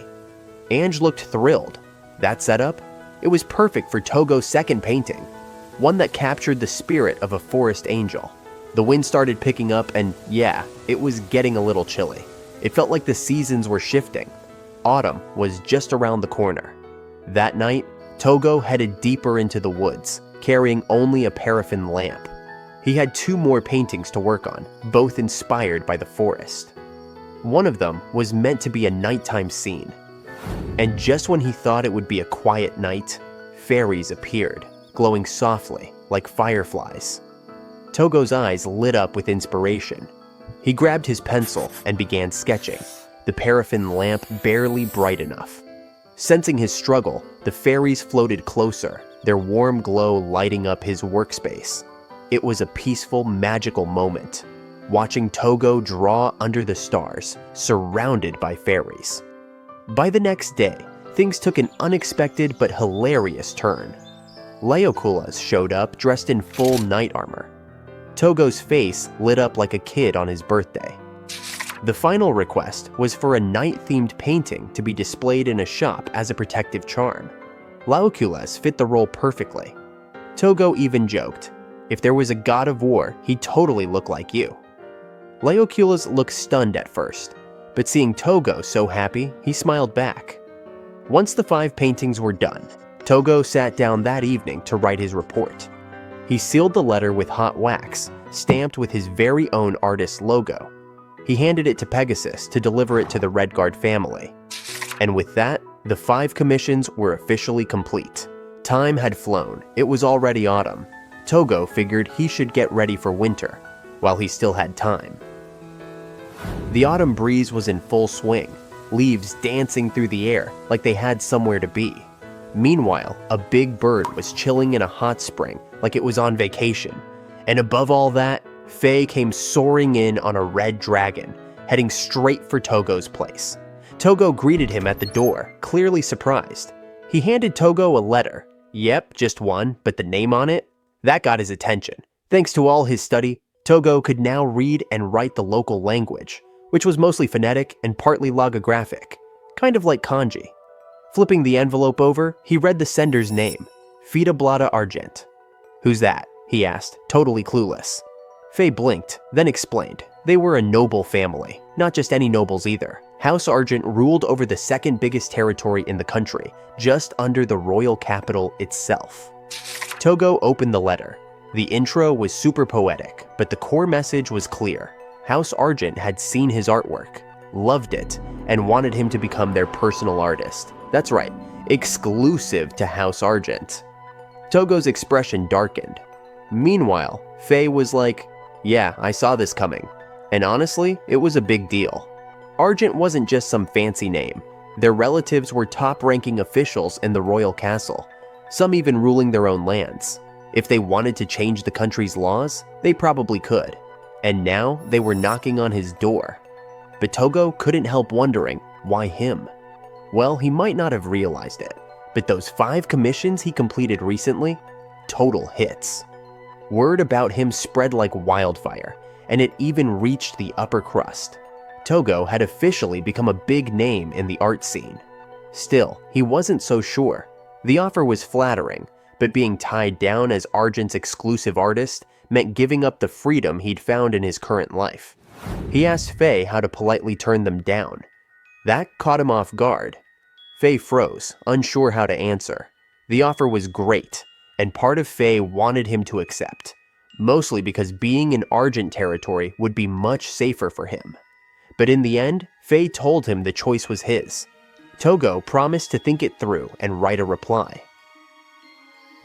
Ange looked thrilled. That setup? It was perfect for Tougo's second painting, one that captured the spirit of a forest angel. The wind started picking up and yeah, it was getting a little chilly. It felt like the seasons were shifting. Autumn was just around the corner. That night, Tougo headed deeper into the woods, carrying only a paraffin lamp. He had 2 more paintings to work on, both inspired by the forest. One of them was meant to be a nighttime scene. And just when he thought it would be a quiet night, fairies appeared, glowing softly like fireflies. Tougo's eyes lit up with inspiration. He grabbed his pencil and began sketching, the paraffin lamp barely bright enough. Sensing his struggle, the fairies floated closer, their warm glow lighting up his workspace. It was a peaceful, magical moment, watching Tougo draw under the stars, surrounded by fairies. By the next day, things took an unexpected but hilarious turn. 𝕮𝕗𝕗 showed up dressed in full knight armor. Tougo's face lit up like a kid on his birthday. The final request was for a knight-themed painting to be displayed in a shop as a protective charm. 𝕮𝕗𝕗 fit the role perfectly. Tougo even joked, "If there was a god of war, he'd totally look like you." 𝕮𝕗𝕋 looked stunned at first, but seeing Tougo so happy, he smiled back. Once the 5 paintings were done, Tougo sat down that evening to write his report. He sealed the letter with hot wax, stamped with his very own artist's logo. He handed it to Pegasus to deliver it to the Redguard family. And with that, the 5 commissions were officially complete. Time had flown. It was already autumn. Tougo figured he should get ready for winter, while he still had time. The autumn breeze was in full swing, leaves dancing through the air like they had somewhere to be. Meanwhile, a big bird was chilling in a hot spring like it was on vacation. And above all that, 𝕚 came soaring in on a red dragon, heading straight for Tougo's place. Tougo greeted him at the door, clearly surprised. He handed Tougo a letter. Yep, just one, but the name on it? That got his attention. Thanks to all his study, Tougo could now read and write the local language, which was mostly phonetic and partly logographic, kind of like kanji. Flipping the envelope over, he read the sender's name, 𝕻𝕗𝕐𝕨 Argent. "Who's that?" he asked, totally clueless. 𝕚 blinked, then explained. They were a noble family, not just any nobles either. House Argent ruled over the second biggest territory in the country, just under the royal capital itself. Tougo opened the letter. The intro was super poetic, but the core message was clear. House Argent had seen his artwork, loved it, and wanted him to become their personal artist. That's right, exclusive to House Argent. Tougo's expression darkened. Meanwhile, 𝕚 was like, "Yeah, I saw this coming." And honestly, it was a big deal. Argent wasn't just some fancy name. Their relatives were top-ranking officials in the royal castle, some even ruling their own lands. If they wanted to change the country's laws, they probably could. And now they were knocking on his door. But Tougo couldn't help wondering, why him? Well, he might not have realized it, but those 5 commissions he completed recently, total hits. Word about him spread like wildfire, and it even reached the upper crust. Tougo had officially become a big name in the art scene. Still, he wasn't so sure. The offer was flattering, but being tied down as Argent's exclusive artist meant giving up the freedom he'd found in his current life. He asked 𝕚 how to politely turn them down. That caught him off guard. 𝕚 froze, unsure how to answer. The offer was great, and part of 𝕚 wanted him to accept, mostly because being in Argent territory would be much safer for him. But in the end, 𝕚 told him the choice was his. Tougo promised to think it through and write a reply.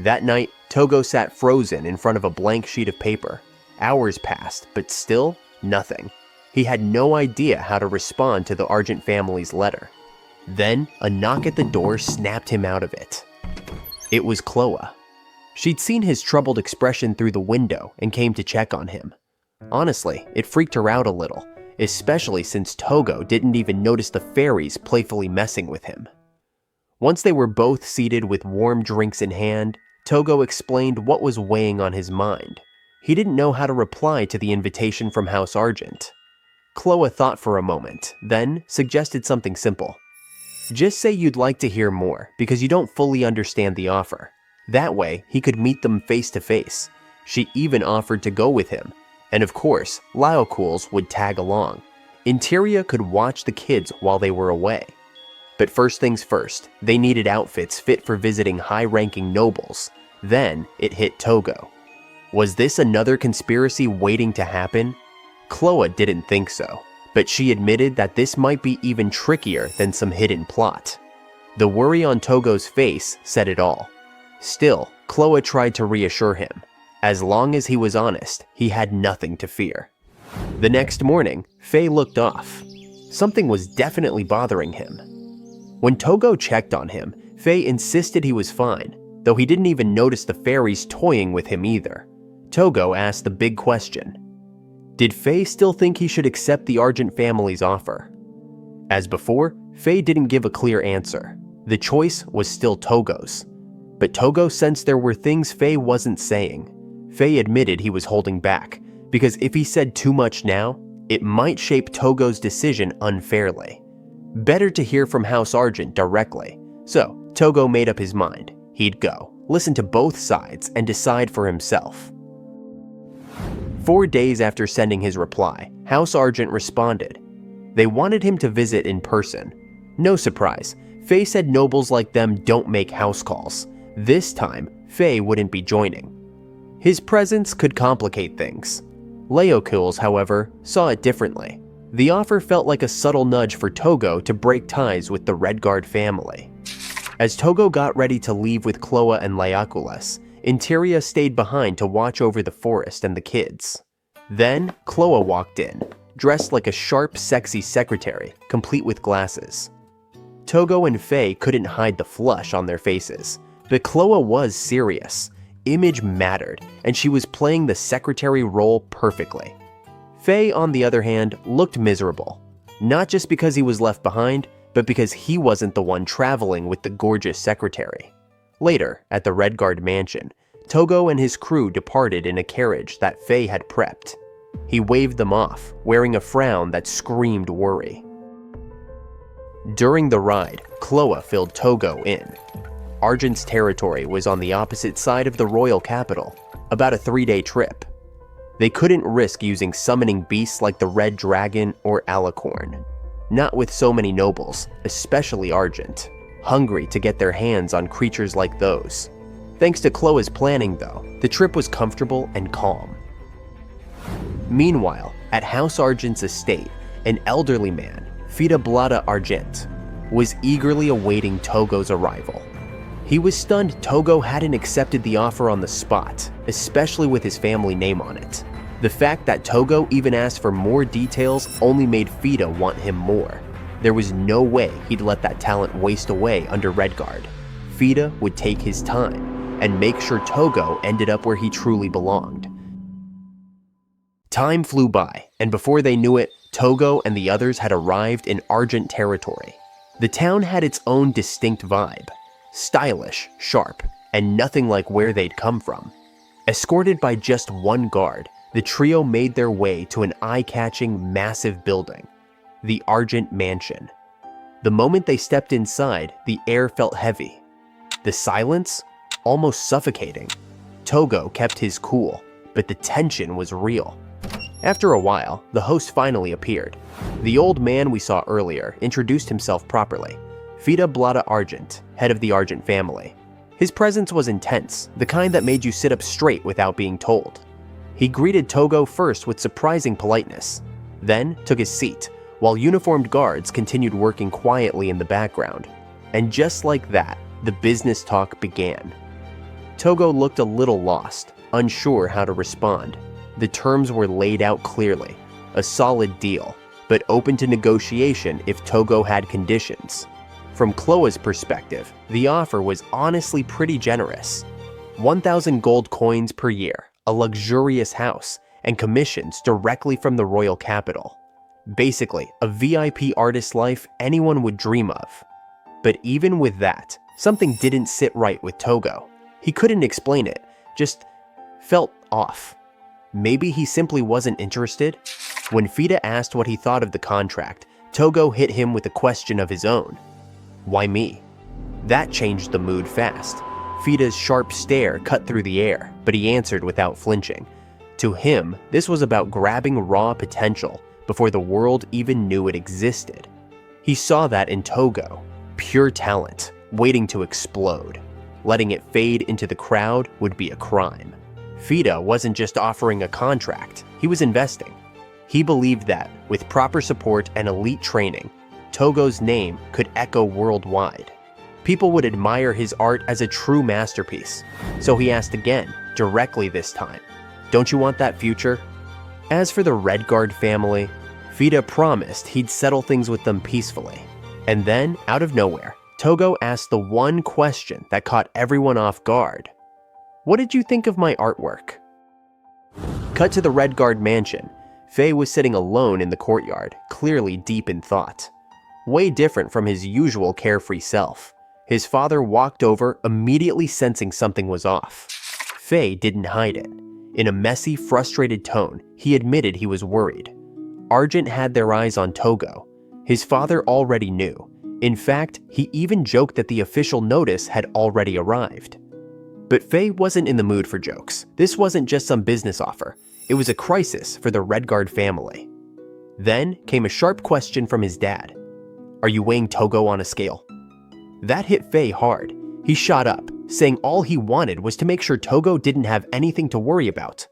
That night, Tougo sat frozen in front of a blank sheet of paper. Hours passed, but still, nothing. He had no idea how to respond to the Argent family's letter. Then, a knock at the door snapped him out of it. It was 𝐻loa. She'd seen his troubled expression through the window and came to check on him. Honestly, it freaked her out a little, especially since Tougo didn't even notice the fairies playfully messing with him. Once they were both seated with warm drinks in hand, Tougo explained what was weighing on his mind. He didn't know how to reply to the invitation from House Argent. 𝐻loa thought for a moment, then suggested something simple. Just say you'd like to hear more because you don't fully understand the offer. That way, he could meet them face to face. She even offered to go with him. And of course, 𝕬𝕗𝕐𝕗 would tag along. Interior could watch the kids while they were away. But first things first, they needed outfits fit for visiting high-ranking nobles. Then, it hit Tougo. Was this another conspiracy waiting to happen? 𝐻loa didn't think so, but she admitted that this might be even trickier than some hidden plot. The worry on Tougo's face said it all. Still, 𝐻loa tried to reassure him. As long as he was honest, he had nothing to fear. The next morning, 𝕚 looked off. Something was definitely bothering him. When Tougo checked on him, 𝕚 insisted he was fine, though he didn't even notice the fairies toying with him either. Tougo asked the big question. Did 𝕚 still think he should accept the Argent family's offer? As before, 𝕚 didn't give a clear answer. The choice was still Tougo's. But Tougo sensed there were things 𝕚 wasn't saying. 𝕚 admitted he was holding back, because if he said too much now, it might shape Tougo's decision unfairly. Better to hear from House Argent directly. So, Tougo made up his mind. He'd go, listen to both sides, and decide for himself. 4 days after sending his reply, House Argent responded. They wanted him to visit in person. No surprise, 𝕚 said nobles like them don't make house calls. This time, 𝕚 wouldn't be joining. His presence could complicate things. Laocoons, however, saw it differently. The offer felt like a subtle nudge for Tougo to break ties with the Redguard family. As Tougo got ready to leave with 𝕭𝒻 and Laocoons, 𝕰👉 stayed behind to watch over the forest and the kids. Then, 𝕭𝒻 walked in, dressed like a sharp, sexy secretary, complete with glasses. Tougo and 𝕚 couldn't hide the flush on their faces, but 𝕭𝒻 was serious. Image mattered, and she was playing the secretary role perfectly. 𝕚, on the other hand, looked miserable. Not just because he was left behind, but because he wasn't the one traveling with the gorgeous secretary. Later, at the Redguard mansion, Tougo and his crew departed in a carriage that 𝕚 had prepped. He waved them off, wearing a frown that screamed worry. During the ride, 𝕭𝒻 filled Tougo in. Argent's territory was on the opposite side of the royal capital, about a 3-day trip. They couldn't risk using summoning beasts like the Red Dragon or Alicorn. Not with so many nobles, especially Argent, hungry to get their hands on creatures like those. Thanks to 𝕭𝒻's planning though, the trip was comfortable and calm. Meanwhile, at House Argent's estate, an elderly man, 𝕱𝕗 Argent, was eagerly awaiting Tougo's arrival. He was stunned Tougo hadn't accepted the offer on the spot, especially with his family name on it. The fact that Tougo even asked for more details only made 𝕱𝕗 want him more. There was no way he'd let that talent waste away under Redguard. 𝕱𝕗 would take his time and make sure Tougo ended up where he truly belonged. Time flew by, and before they knew it, Tougo and the others had arrived in Argent territory. The town had its own distinct vibe. Stylish, sharp, and nothing like where they'd come from. Escorted by just one guard, the trio made their way to an eye-catching, massive building, the Argent Mansion. The moment they stepped inside, the air felt heavy. The silence? Almost suffocating. Tougo kept his cool, but the tension was real. After a while, the host finally appeared. The old man we saw earlier introduced himself properly. 𝕱𝕗 Argent, head of the Argent family. His presence was intense, the kind that made you sit up straight without being told. He greeted Tougo first with surprising politeness, then took his seat, while uniformed guards continued working quietly in the background. And just like that, the business talk began. Tougo looked a little lost, unsure how to respond. The terms were laid out clearly, a solid deal, but open to negotiation if Tougo had conditions. From 𝕭𝒻's perspective, the offer was honestly pretty generous. 1,000 gold coins per year, a luxurious house, and commissions directly from the royal capital. Basically, a VIP artist life anyone would dream of. But even with that, something didn't sit right with Tougo. He couldn't explain it, just felt off. Maybe he simply wasn't interested? When 𝕱𝕗 asked what he thought of the contract, Tougo hit him with a question of his own. Why me? That changed the mood fast. 𝕱𝕗's sharp stare cut through the air, but he answered without flinching. To him, this was about grabbing raw potential before the world even knew it existed. He saw that in Tougo, pure talent, waiting to explode. Letting it fade into the crowd would be a crime. 𝕱𝕗 wasn't just offering a contract, he was investing. He believed that, with proper support and elite training, Tougo's name could echo worldwide. People would admire his art as a true masterpiece. So he asked again, directly this time, "Don't you want that future?" As for the Redguard family, 𝕱𝕗 promised he'd settle things with them peacefully. And then, out of nowhere, Tougo asked the one question that caught everyone off guard. "What did you think of my artwork?" Cut to the Redguard mansion. 𝕚 was sitting alone in the courtyard, clearly deep in thought. Way different from his usual carefree self. His father walked over, immediately sensing something was off. 𝕚 didn't hide it. In a messy, frustrated tone, he admitted he was worried. Argent had their eyes on Tougo. His father already knew. In fact, he even joked that the official notice had already arrived. But Faye wasn't in the mood for jokes. This wasn't just some business offer. It was a crisis for the Redguard family. Then came a sharp question from his dad. "Are you weighing Tougo on a scale?" That hit Faye hard. He shot up, saying all he wanted was to make sure Tougo didn't have anything to worry about.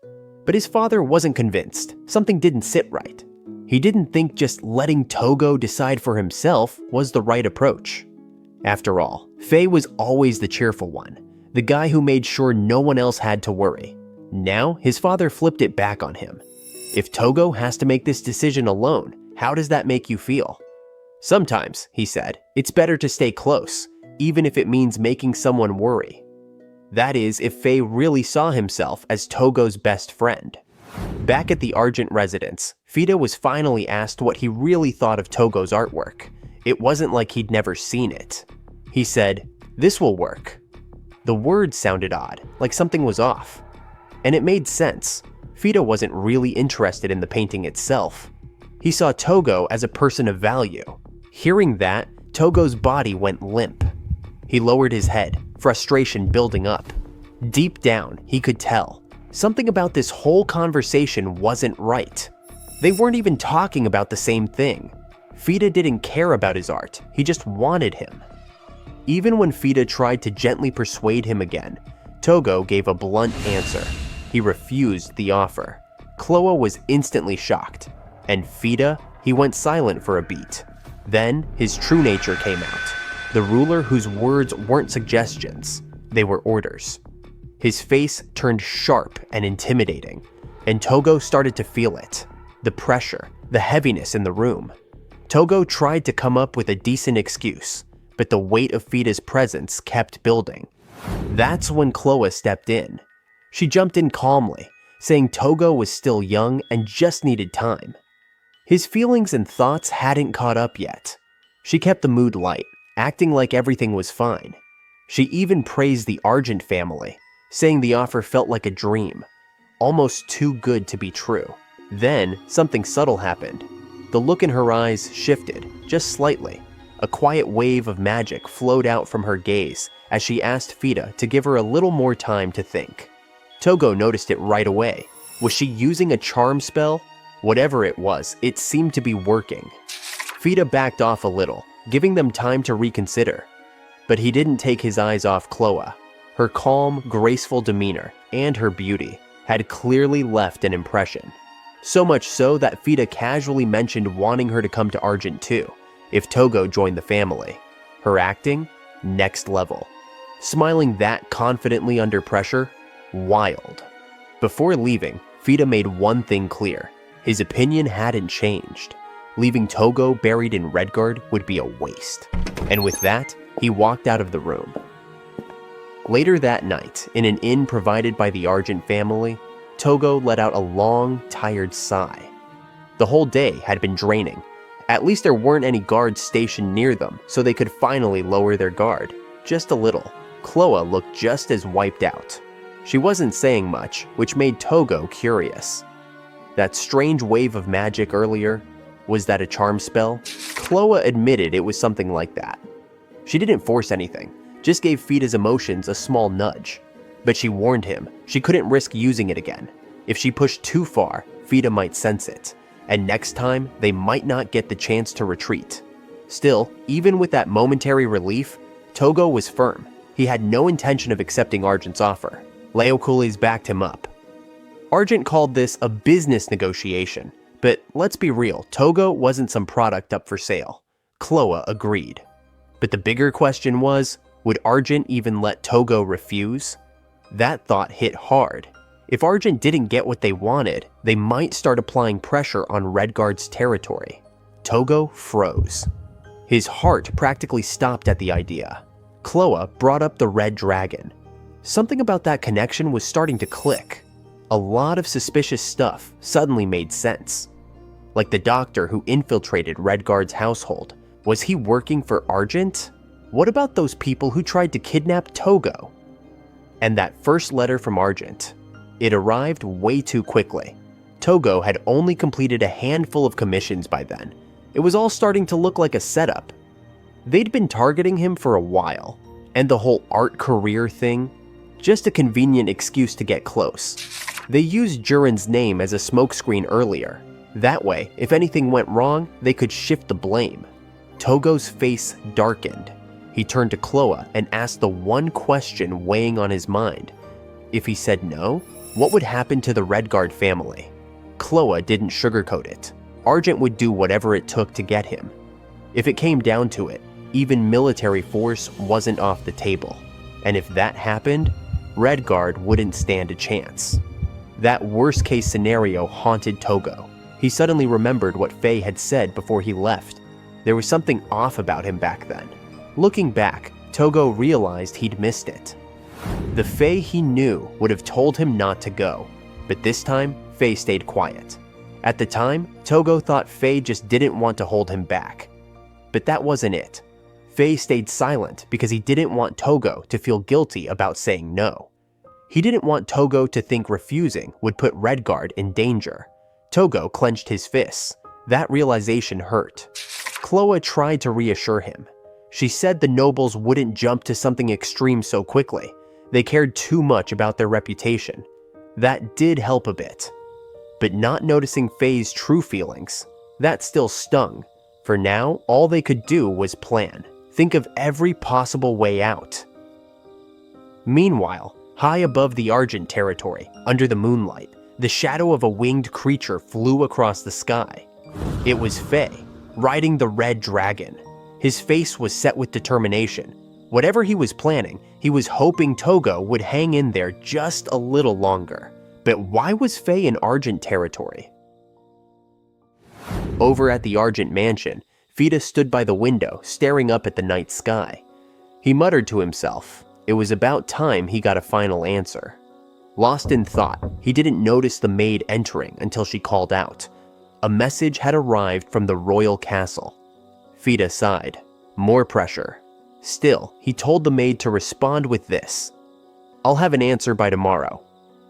But his father wasn't convinced. Something didn't sit right. He didn't think just letting Tougo decide for himself was the right approach. After all, Faye was always the cheerful one, the guy who made sure no one else had to worry. Now, his father flipped it back on him. If Tougo has to make this decision alone, how does that make you feel? "Sometimes," he said, "it's better to stay close, even if it means making someone worry." That is, if Faye really saw himself as Tougo's best friend. Back at the Argent residence, 𝕝 was finally asked what he really thought of Tougo's artwork. It wasn't like he'd never seen it. He said, "This will work." The words sounded odd, like something was off. And it made sense. 𝕝 wasn't really interested in the painting itself. He saw Tougo as a person of value. Hearing that, Tougo's body went limp. He lowered his head, frustration building up. Deep down, he could tell. Something about this whole conversation wasn't right. They weren't even talking about the same thing. 𝕝 didn't care about his art, he just wanted him. Even when 𝕝 tried to gently persuade him again, Tougo gave a blunt answer. He refused the offer. 𝕭𝒻 was instantly shocked. And 𝕝, he went silent for a beat. Then his true nature came out. The ruler whose words weren't suggestions, they were orders. His face turned sharp and intimidating, and Tougo started to feel it. The pressure, the heaviness in the room. Tougo tried to come up with a decent excuse, but the weight of 𝕝's presence kept building. That's when 𝕭𝒻 stepped in. She jumped in calmly, saying Tougo was still young and just needed time. His feelings and thoughts hadn't caught up yet. She kept the mood light, acting like everything was fine. She even praised the Argent family, saying the offer felt like a dream, almost too good to be true. Then, something subtle happened. The look in her eyes shifted, just slightly. A quiet wave of magic flowed out from her gaze as she asked 𝕝 to give her a little more time to think. Tougo noticed it right away. Was she using a charm spell? Whatever it was, it seemed to be working. 𝕝 backed off a little, giving them time to reconsider. But he didn't take his eyes off 𝕭𝒻. Her calm, graceful demeanor and her beauty had clearly left an impression. So much so that 𝕝 casually mentioned wanting her to come to Argent too, if Tougo joined the family. Her acting? Next level. Smiling that confidently under pressure? Wild. Before leaving, 𝕝 made one thing clear. His opinion hadn't changed. Leaving Tougo buried in Redguard would be a waste. And with that, he walked out of the room. Later that night, in an inn provided by the Argent family, Tougo let out a long, tired sigh. The whole day had been draining. At least there weren't any guards stationed near them, so they could finally lower their guard. Just a little. 𝕭𝒻 looked just as wiped out. She wasn't saying much, which made Tougo curious. That strange wave of magic earlier, was that a charm spell? 𝕭𝒻 admitted it was something like that. She didn't force anything, just gave 𝕝's emotions a small nudge. But she warned him she couldn't risk using it again. If she pushed too far, 𝕝 might sense it, and next time they might not get the chance to retreat. Still, even with that momentary relief, Tougo was firm. He had no intention of accepting Argent's offer. Laocool's backed him up. Argent called this a business negotiation, but let's be real, Tougo wasn't some product up for sale. 𝕭𝒻 agreed. But the bigger question was, would Argent even let Tougo refuse? That thought hit hard. If Argent didn't get what they wanted, they might start applying pressure on Redguard's territory. Tougo froze. His heart practically stopped at the idea. 𝕭𝒻 brought up the red dragon. Something about that connection was starting to click. A lot of suspicious stuff suddenly made sense. Like the doctor who infiltrated Redguard's household. Was he working for Argent? What about those people who tried to kidnap Tougo? And that first letter from Argent. It arrived way too quickly. Tougo had only completed a handful of commissions by then. It was all starting to look like a setup. They'd been targeting him for a while, and the whole art career thing, just a convenient excuse to get close. They used 𝕻𝕻's name as a smokescreen earlier. That way, if anything went wrong, they could shift the blame. Tougo's face darkened. He turned to 𝐻loa and asked the one question weighing on his mind. If he said no, what would happen to the Redguard family? 𝐻loa didn't sugarcoat it. Argent would do whatever it took to get him. If it came down to it, even military force wasn't off the table. And if that happened, Redguard wouldn't stand a chance. That worst-case scenario haunted Tougo. He suddenly remembered what Faye had said before he left. There was something off about him back then. Looking back, Tougo realized he'd missed it. The Faye he knew would have told him not to go, but this time, Faye stayed quiet. At the time, Tougo thought Faye just didn't want to hold him back. But that wasn't it. Faye stayed silent because he didn't want Tougo to feel guilty about saying no. He didn't want Tougo to think refusing would put Redguard in danger. Tougo clenched his fists. That realization hurt. 𝐻loa tried to reassure him. She said the nobles wouldn't jump to something extreme so quickly. They cared too much about their reputation. That did help a bit. But not noticing Faye's true feelings, that still stung. For now, all they could do was plan. Think of every possible way out. Meanwhile, high above the Argent territory, under the moonlight, the shadow of a winged creature flew across the sky. It was Faye, riding the red dragon. His face was set with determination. Whatever he was planning, he was hoping Tougo would hang in there just a little longer. But why was Faye in Argent territory? Over at the Argent mansion, 𝕝 stood by the window, staring up at the night sky. He muttered to himself. It was about time he got a final answer. Lost in thought, he didn't notice the maid entering until she called out. A message had arrived from the royal castle. 𝕝sighed. More pressure. Still, he told the maid to respond with this. I'll have an answer by tomorrow.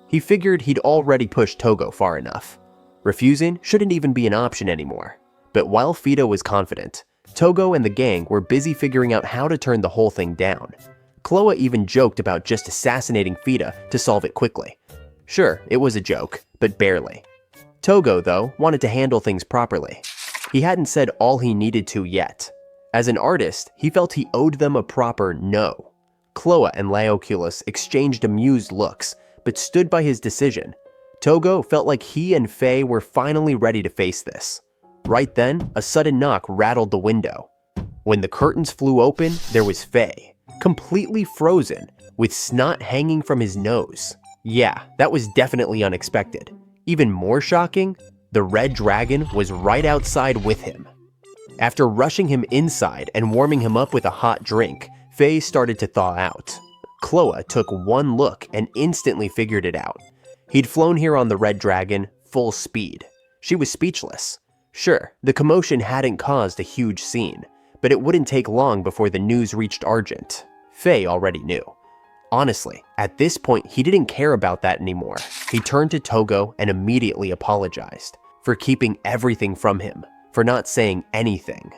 He figured he'd already pushed Tougo far enough. Refusing shouldn't even be an option anymore. But while 𝕝 was confident, Tougo and the gang were busy figuring out how to turn the whole thing down. 𝐻loa even joked about just assassinating 𝕝 to solve it quickly. Sure, it was a joke, but barely. Tougo, though, wanted to handle things properly. He hadn't said all he needed to yet. As an artist, he felt he owed them a proper no. 𝐻loa and Laoculus exchanged amused looks, but stood by his decision. Tougo felt like he and Faye were finally ready to face this. Right then, a sudden knock rattled the window. When the curtains flew open, there was Faye, completely frozen, with snot hanging from his nose. Yeah, that was definitely unexpected. Even more shocking, the red dragon was right outside with him. After rushing him inside and warming him up with a hot drink, Faye started to thaw out. 𝐻loa took one look and instantly figured it out. He'd flown here on the red dragon, full speed. She was speechless. Sure, the commotion hadn't caused a huge scene, but it wouldn't take long before the news reached Argent. Faye already knew. Honestly, at this point, he didn't care about that anymore. He turned to Tougo and immediately apologized for keeping everything from him, for not saying anything.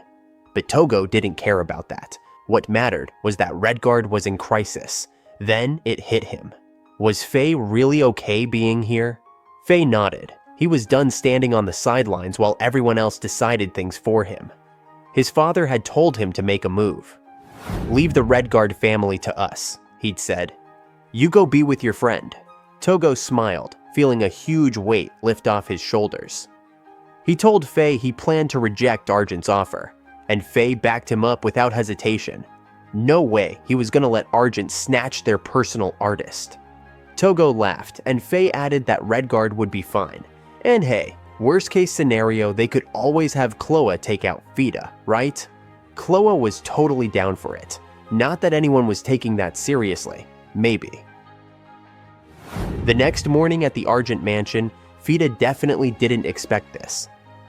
But Tougo didn't care about that. What mattered was that Redguard was in crisis. Then it hit him. Was Faye really okay being here? Faye nodded. He was done standing on the sidelines while everyone else decided things for him. His father had told him to make a move. Leave the Redguard family to us, he'd said. You go be with your friend. Tougo smiled, feeling a huge weight lift off his shoulders. He told Faye he planned to reject Argent's offer, and Faye backed him up without hesitation. No way he was going to let Argent snatch their personal artist. Tougo laughed, and Faye added that Redguard would be fine. And hey, worst case scenario, they could always have 𝐻loa take out 𝕝, right? 𝐻loa was totally down for it. Not that anyone was taking that seriously. Maybe. The next morning at the Argent mansion, 𝕝 definitely didn't expect this.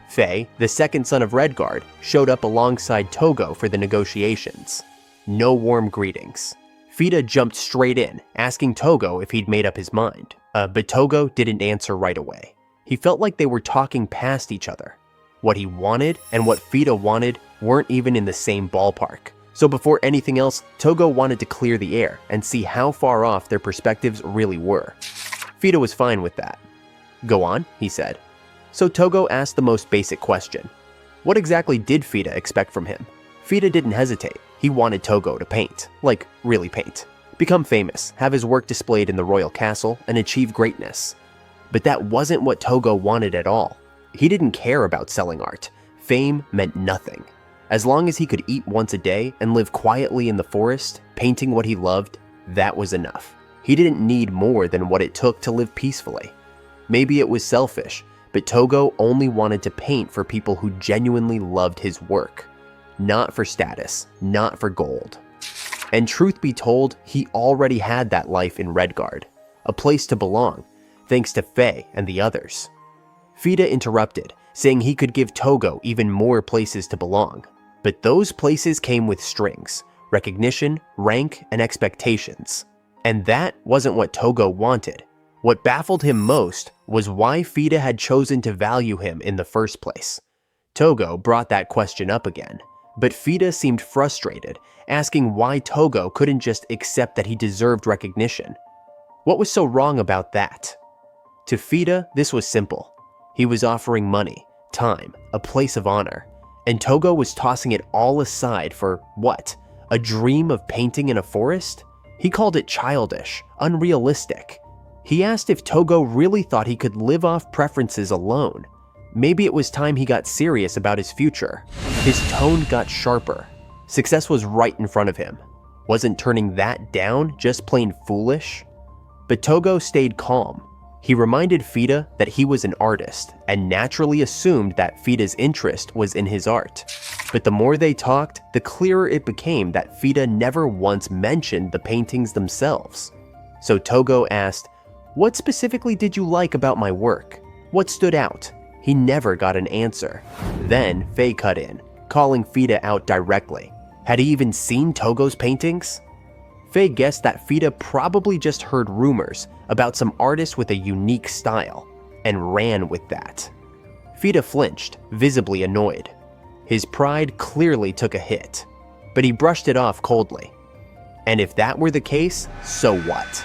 Faye, the second son of Redguard, showed up alongside Tougo for the negotiations. No warm greetings. 𝕝 jumped straight in, asking Tougo if he'd made up his mind. But Tougo didn't answer right away. He felt like they were talking past each other. What he wanted and what 𝕝 wanted weren't even in the same ballpark, So before anything else, Tougo wanted to clear the air and see how far off their perspectives really were. 𝕉𝕐 was fine with that. "Go on," he said. So Tougo asked the most basic question. What exactly did 𝕉𝕐 expect from him? 𝕉𝕐 didn't hesitate. He wanted Tougo to paint. Like, really paint. Become famous, have his work displayed in the royal castle, and achieve greatness. But that wasn't what Tougo wanted at all. He didn't care about selling art. Fame meant nothing. As long as he could eat once a day and live quietly in the forest, painting what he loved, that was enough. He didn't need more than what it took to live peacefully. Maybe it was selfish, but Tougo only wanted to paint for people who genuinely loved his work. Not for status, not for gold. And truth be told, he already had that life in Redguard, a place to belong, thanks to 𝕉 and the others. 𝕉𝕐 interrupted, saying he could give Tougo even more places to belong. But those places came with strings, recognition, rank, and expectations. And that wasn't what Tougo wanted. What baffled him most was why 𝕉𝕐 had chosen to value him in the first place. Tougo brought that question up again, but 𝕉𝕐 seemed frustrated, asking why Tougo couldn't just accept that he deserved recognition. What was so wrong about that? To 𝕉𝕐, this was simple. He was offering money, time, a place of honor, and Tougo was tossing it all aside for what? A dream of painting in a forest? He called it childish, unrealistic. He asked if Tougo really thought he could live off preferences alone. Maybe it was time he got serious about his future. His tone got sharper. Success was right in front of him. Wasn't turning that down just plain foolish? But Tougo stayed calm. He reminded 𝕉𝕐 that he was an artist and naturally assumed that 𝕉𝕐's interest was in his art. But the more they talked, the clearer it became that 𝕉𝕐 never once mentioned the paintings themselves. So Tougo asked, "What specifically did you like about my work? What stood out?" He never got an answer. Then 𝕉 cut in, calling 𝕉𝕐 out directly. Had he even seen Tougo's paintings? 𝕉 guessed that 𝕉𝕐 probably just heard rumors about some artist with a unique style, and ran with that. 𝕉𝕐 flinched, visibly annoyed. His pride clearly took a hit, but he brushed it off coldly. And if that were the case, so what?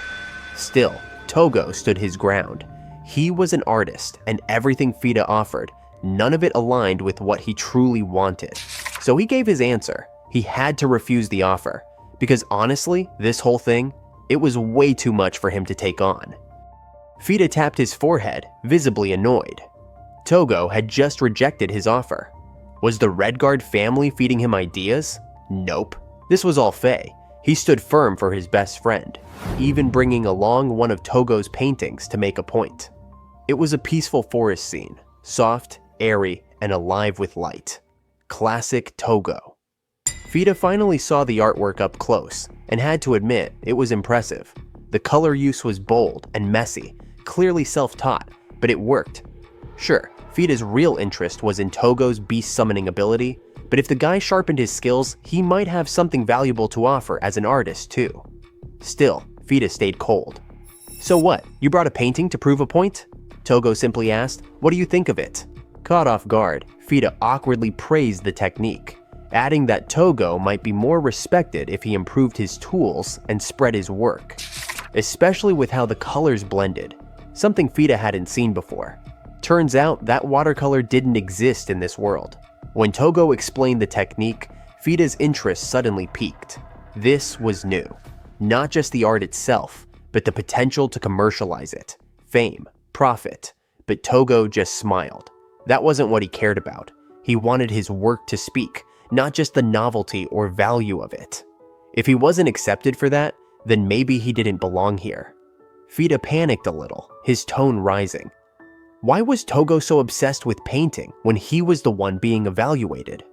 Still, Tougo stood his ground. He was an artist, and everything 𝕉𝕐 offered, none of it aligned with what he truly wanted. So he gave his answer. He had to refuse the offer, because honestly, this whole thing, it was way too much for him to take on. 𝕉𝕐 tapped his forehead, visibly annoyed. Tougo had just rejected his offer. Was the Redguard family feeding him ideas? Nope. This was all 𝕉. He stood firm for his best friend, even bringing along one of Tougo's paintings to make a point. It was a peaceful forest scene, soft, airy, and alive with light. Classic Tougo. 𝕉𝕐 finally saw the artwork up close, and had to admit it was impressive. The color use was bold and messy, clearly self-taught, but it worked. Sure, 𝕉𝕐's real interest was in Tougo's beast summoning ability, but if the guy sharpened his skills, he might have something valuable to offer as an artist too. Still, 𝕉𝕐 stayed cold. "So what, you brought a painting to prove a point?" Tougo simply asked, "What do you think of it?" Caught off guard, 𝕉𝕐 awkwardly praised the technique, adding that Tougo might be more respected if he improved his tools and spread his work, especially with how the colors blended, something 𝕉𝕐 hadn't seen before. Turns out that watercolor didn't exist in this world. When Tougo explained the technique, 𝕉𝕐's interest suddenly peaked. This was new. Not just the art itself, but the potential to commercialize it. Fame, profit. But Tougo just smiled. That wasn't what he cared about. He wanted his work to speak, not just the novelty or value of it. If he wasn't accepted for that, then maybe he didn't belong here. 𝕉𝕐 panicked a little, his tone rising. Why was Tougo so obsessed with painting when he was the one being evaluated?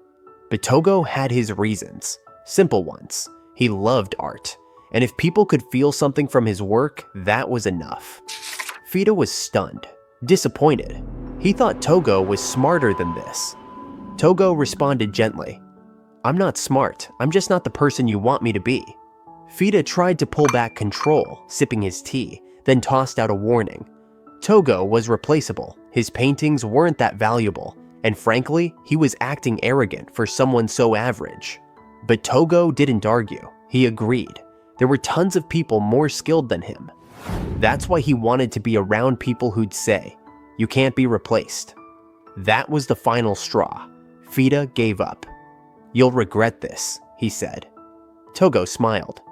But Tougo had his reasons, simple ones. He loved art, and if people could feel something from his work, that was enough. 𝕉𝕐 was stunned, disappointed. He thought Tougo was smarter than this. Tougo responded gently, "I'm not smart, I'm just not the person you want me to be." 𝕉𝕐 tried to pull back control, sipping his tea, then tossed out a warning. Tougo was replaceable, his paintings weren't that valuable, and frankly, he was acting arrogant for someone so average. But Tougo didn't argue. He agreed. There were tons of people more skilled than him. That's why he wanted to be around people who'd say, "You can't be replaced." That was the final straw. 𝕝 gave up. "You'll regret this," he said. Tougo smiled.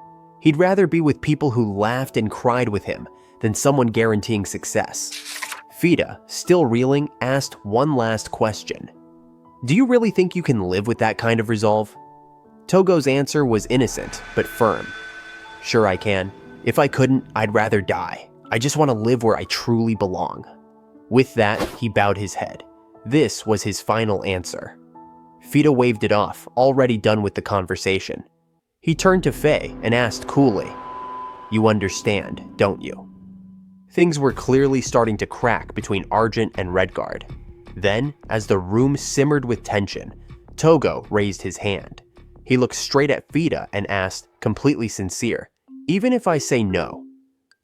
He'd rather be with people who laughed and cried with him than someone guaranteeing success. 𝕝, still reeling, asked one last question. "Do you really think you can live with that kind of resolve?" Tougo's answer was innocent, but firm. "Sure I can. If I couldn't, I'd rather die. I just want to live where I truly belong." With that, he bowed his head. This was his final answer. 𝕝 waved it off, already done with the conversation. He turned to Faye and asked coolly, "You understand, don't you?" Things were clearly starting to crack between Argent and Redguard. Then, as the room simmered with tension, Tougo raised his hand. He looked straight at 𝕝 and asked, completely sincere, "Even if I say no,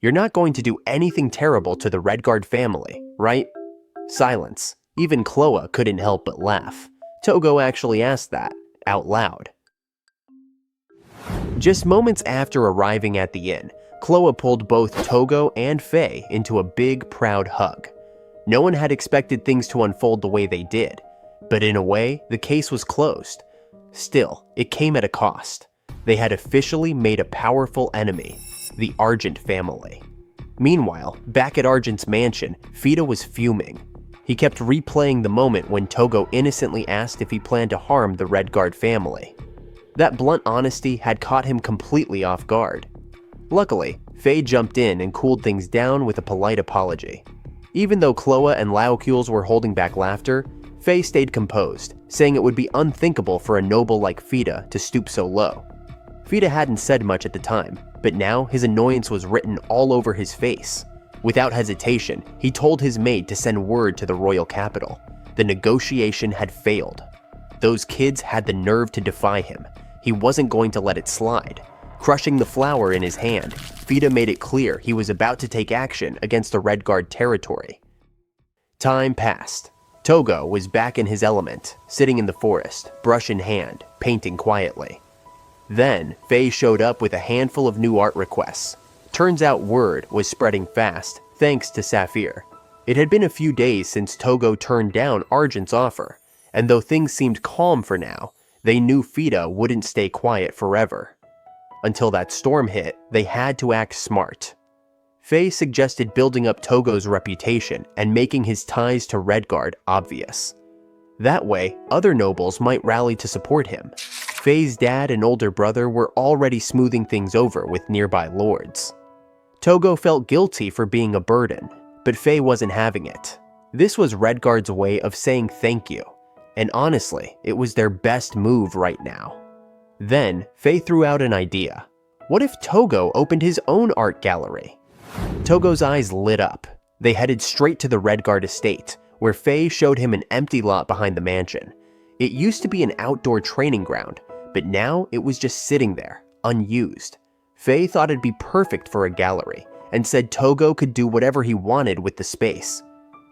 you're not going to do anything terrible to the Redguard family, right?" Silence. Even 𝐻loa couldn't help but laugh. Tougo actually asked that, out loud. Just moments after arriving at the inn, 𝐻loa pulled both Tougo and Faye into a big, proud hug. No one had expected things to unfold the way they did, but in a way, the case was closed. Still, it came at a cost. They had officially made a powerful enemy, the Argent family. Meanwhile, back at Argent's mansion, 𝕝 was fuming. He kept replaying the moment when Tougo innocently asked if he planned to harm the Redguard family. That blunt honesty had caught him completely off guard. Luckily, Faye jumped in and cooled things down with a polite apology. Even though 𝐻loa and Laocoons were holding back laughter, Faye stayed composed, saying it would be unthinkable for a noble like 𝕝 to stoop so low. 𝕝 hadn't said much at the time, but now his annoyance was written all over his face. Without hesitation, he told his maid to send word to the royal capital. The negotiation had failed. Those kids had the nerve to defy him. He wasn't going to let it slide. Crushing the flower in his hand, 𝕝 made it clear he was about to take action against the Redguard territory. Time passed. Tougo was back in his element, sitting in the forest, brush in hand, painting quietly. Then, Faye showed up with a handful of new art requests. Turns out word was spreading fast, thanks to Saphir. It had been a few days since Tougo turned down Argent's offer, and though things seemed calm for now, they knew 𝕝 wouldn't stay quiet forever. Until that storm hit, they had to act smart. Faye suggested building up Tougo's reputation and making his ties to Redguard obvious. That way, other nobles might rally to support him. Faye's dad and older brother were already smoothing things over with nearby lords. Tougo felt guilty for being a burden, but Faye wasn't having it. This was Redguard's way of saying thank you, and honestly, it was their best move right now. Then, Faye threw out an idea. What if Tougo opened his own art gallery? Tougo's eyes lit up. They headed straight to the Redguard estate, where Faye showed him an empty lot behind the mansion. It used to be an outdoor training ground, but now it was just sitting there, unused. Faye thought it'd be perfect for a gallery, and said Tougo could do whatever he wanted with the space.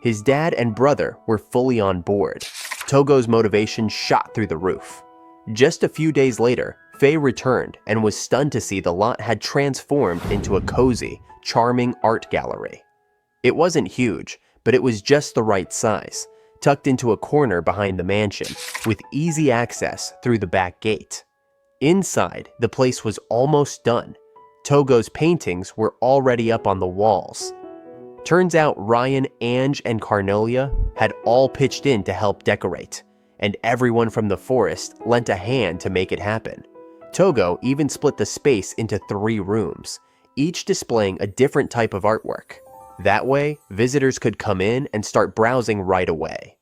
His dad and brother were fully on board. Tougo's motivation shot through the roof. Just a few days later, Faye returned and was stunned to see the lot had transformed into a cozy, charming art gallery. It wasn't huge, but it was just the right size, tucked into a corner behind the mansion, with easy access through the back gate. Inside, the place was almost done. Tougo's paintings were already up on the walls. Turns out Ryan, Ange, and Carnelia had all pitched in to help decorate, and everyone from the forest lent a hand to make it happen. Tougo even split the space into 3 rooms, each displaying a different type of artwork. That way, visitors could come in and start browsing right away.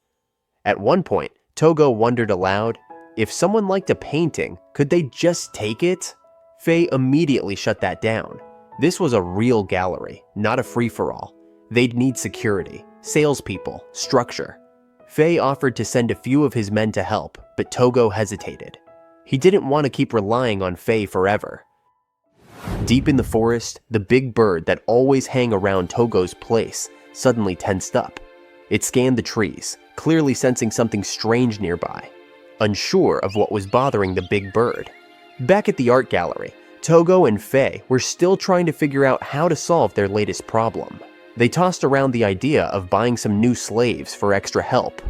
At one point, Tougo wondered aloud, if someone liked a painting, could they just take it? Faye immediately shut that down. This was a real gallery, not a free-for-all. They'd need security, salespeople, structure. Faye offered to send a few of his men to help, but Tougo hesitated. He didn't want to keep relying on Faye forever. Deep in the forest, the big bird that always hung around Tougo's place suddenly tensed up. It scanned the trees, clearly sensing something strange nearby. Unsure of what was bothering the big bird, Back at the art gallery, Tougo and 𝕝 were still trying to figure out how to solve their latest problem. They tossed around the idea of buying some new slaves for extra help.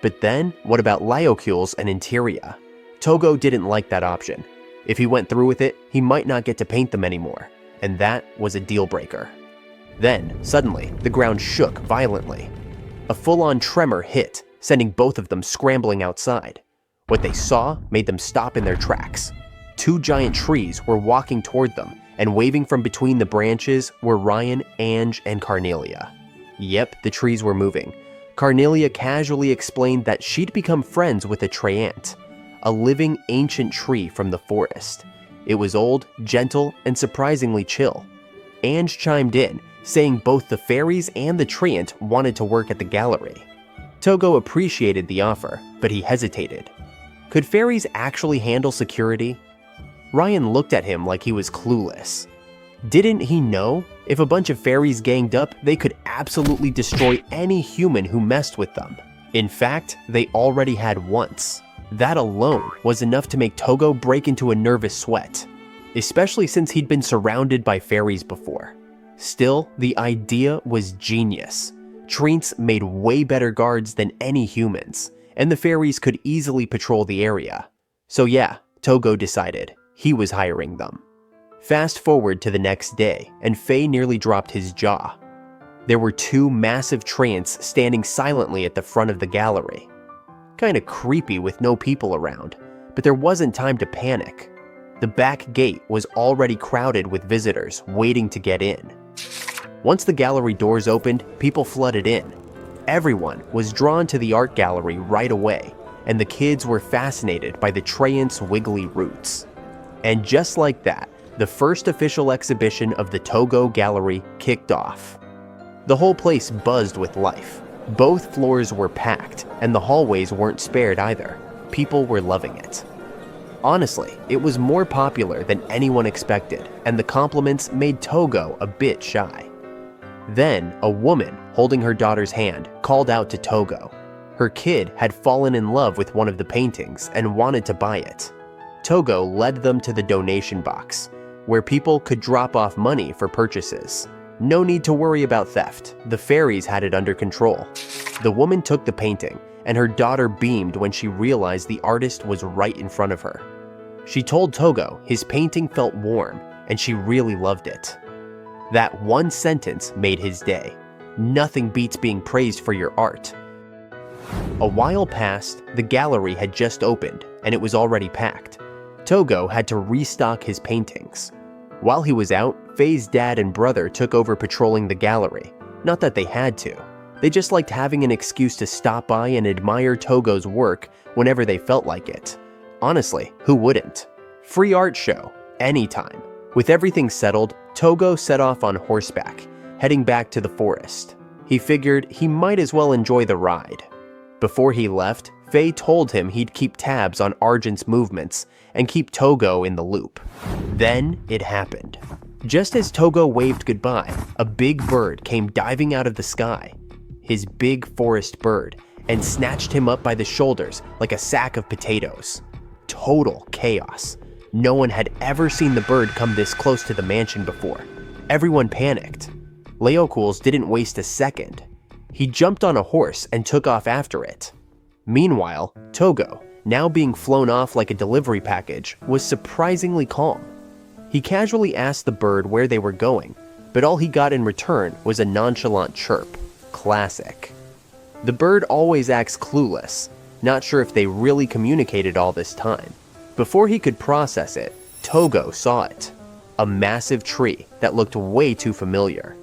But then, what about 𝕰𝕠𝕔𝕚 and 𝕰𝕠𝕕? Tougo didn't like that option. If he went through with it, he might not get to paint them anymore, and that was a deal breaker. Then, suddenly, the ground shook violently. A full-on tremor hit, sending both of them scrambling outside. What they saw made them stop in their tracks. 2 giant trees were walking toward them, and waving from between the branches were Ryan, Ange, and Carnelia. Yep, the trees were moving. Carnelia casually explained that she'd become friends with a treant, a living ancient tree from the forest. It was old, gentle, and surprisingly chill. Ange chimed in, saying both the fairies and the treant wanted to work at the gallery. Tougo appreciated the offer, but he hesitated. Could fairies actually handle security? Ryan looked at him like he was clueless. Didn't he know? If a bunch of fairies ganged up, they could absolutely destroy any human who messed with them. In fact, they already had once. That alone was enough to make Tougo break into a nervous sweat, especially since he'd been surrounded by fairies before. Still, the idea was genius. Treants made way better guards than any humans, and the fairies could easily patrol the area. So yeah, Tougo decided he was hiring them. Fast forward to the next day, and 𝕝 nearly dropped his jaw. There were 2 massive treants standing silently at the front of the gallery. Kinda creepy with no people around, but there wasn't time to panic. The back gate was already crowded with visitors waiting to get in. Once the gallery doors opened, people flooded in. Everyone was drawn to the art gallery right away, and the kids were fascinated by the treants' wiggly roots. And just like that, the first official exhibition of the Tougo Gallery kicked off. The whole place buzzed with life. Both floors were packed, and the hallways weren't spared either. People were loving it. Honestly, it was more popular than anyone expected, and the compliments made Tougo a bit shy. Then, a woman holding her daughter's hand called out to Tougo. Her kid had fallen in love with one of the paintings and wanted to buy it. Tougo led them to the donation box, where people could drop off money for purchases. No need to worry about theft. The fairies had it under control. The woman took the painting, and her daughter beamed when she realized the artist was right in front of her. She told Tougo his painting felt warm, and she really loved it. That one sentence made his day. Nothing beats being praised for your art. A while passed, the gallery had just opened, and it was already packed. Tougo had to restock his paintings. While he was out, 𝕝's dad and brother took over patrolling the gallery. Not that they had to. They just liked having an excuse to stop by and admire Tougo's work whenever they felt like it. Honestly, who wouldn't? Free art show, anytime. With everything settled, Tougo set off on horseback, heading back to the forest. He figured he might as well enjoy the ride. Before he left, 𝕝 told him he'd keep tabs on Argent's movements and keep Tougo in the loop. Then it happened. Just as Tougo waved goodbye, a big bird came diving out of the sky. His big forest bird, and snatched him up by the shoulders like a sack of potatoes. Total chaos. No one had ever seen the bird come this close to the mansion before. Everyone panicked. 𝕰𝕠𝕗𝕚 didn't waste a second. He jumped on a horse and took off after it. Meanwhile, Tougo, now being flown off like a delivery package, was surprisingly calm. He casually asked the bird where they were going, but all he got in return was a nonchalant chirp. Classic. The bird always acts clueless, not sure if they really communicated all this time. Before he could process it, Tougo saw it. A massive tree that looked way too familiar.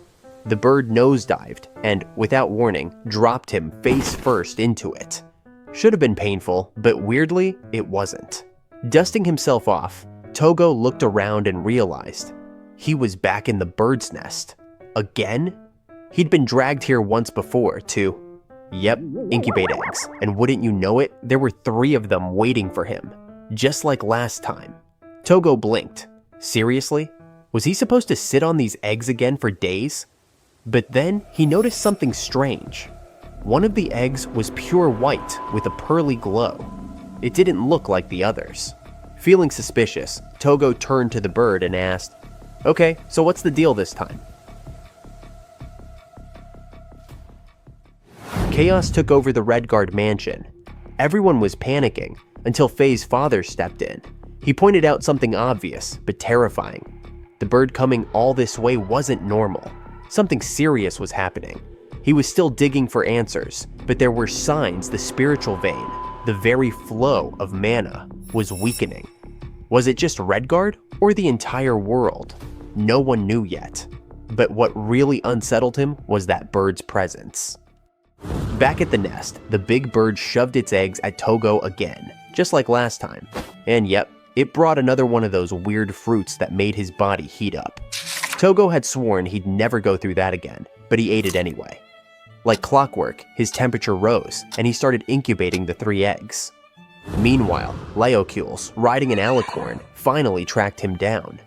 The bird nosedived and, without warning, dropped him face first into it. Should have been painful, but weirdly, it wasn't. Dusting himself off, Tougo looked around and realized he was back in the bird's nest. Again? He'd been dragged here once before to, incubate eggs, and wouldn't you know it, there were 3 of them waiting for him. Just like last time. Tougo blinked. Seriously? Was he supposed to sit on these eggs again for days? But then he noticed something strange. One of the eggs was pure white with a pearly glow. It didn't look like the others. Feeling suspicious, Tougo turned to the bird and asked, "Okay, so what's the deal this time?" Chaos took over the Red Guard mansion. Everyone was panicking until Faye's father stepped in. He pointed out something obvious but terrifying. The bird coming all this way wasn't normal. Something serious was happening. He was still digging for answers, but there were signs the spiritual vein, the very flow of mana, was weakening. Was it just Redguard or the entire world? No one knew yet. But what really unsettled him was that bird's presence. Back at the nest, the big bird shoved its eggs at Tougo again, just like last time. And yep, it brought another one of those weird fruits that made his body heat up. Tougo had sworn he'd never go through that again, but he ate it anyway. Like clockwork, his temperature rose, and he started incubating the 3 eggs. Meanwhile, 𝕮𝕗𝕋, riding an alicorn, finally tracked him down.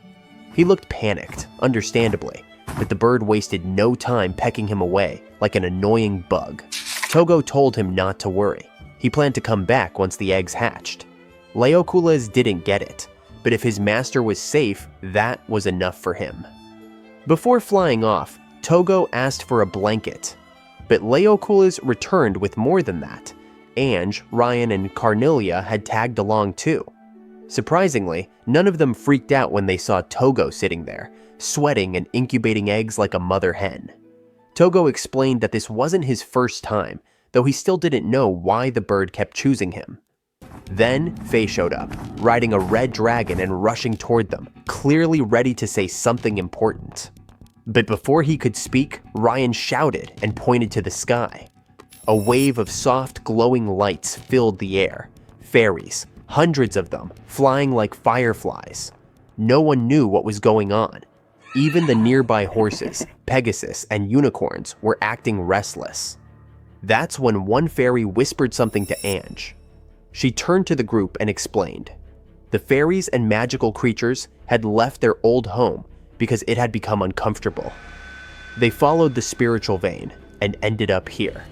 He looked panicked, understandably, but the bird wasted no time pecking him away like an annoying bug. Tougo told him not to worry. He planned to come back once the eggs hatched. 𝕮𝕗𝕋 didn't get it, but if his master was safe, that was enough for him. Before flying off, Tougo asked for a blanket, but 𝕮𝕗𝕋 returned with more than that. Ange, Ryan, and Carnelia had tagged along too. Surprisingly, none of them freaked out when they saw Tougo sitting there, sweating and incubating eggs like a mother hen. Tougo explained that this wasn't his first time, though he still didn't know why the bird kept choosing him. Then Faye showed up, riding a red dragon and rushing toward them, clearly ready to say something important. But before he could speak, Ryan shouted and pointed to the sky. A wave of soft, glowing lights filled the air. Fairies, hundreds of them, flying like fireflies. No one knew what was going on. Even the nearby horses, Pegasus, and unicorns were acting restless. That's when one fairy whispered something to Ange. She turned to the group and explained. The fairies and magical creatures had left their old home because it had become uncomfortable. They followed the spiritual vein and ended up here.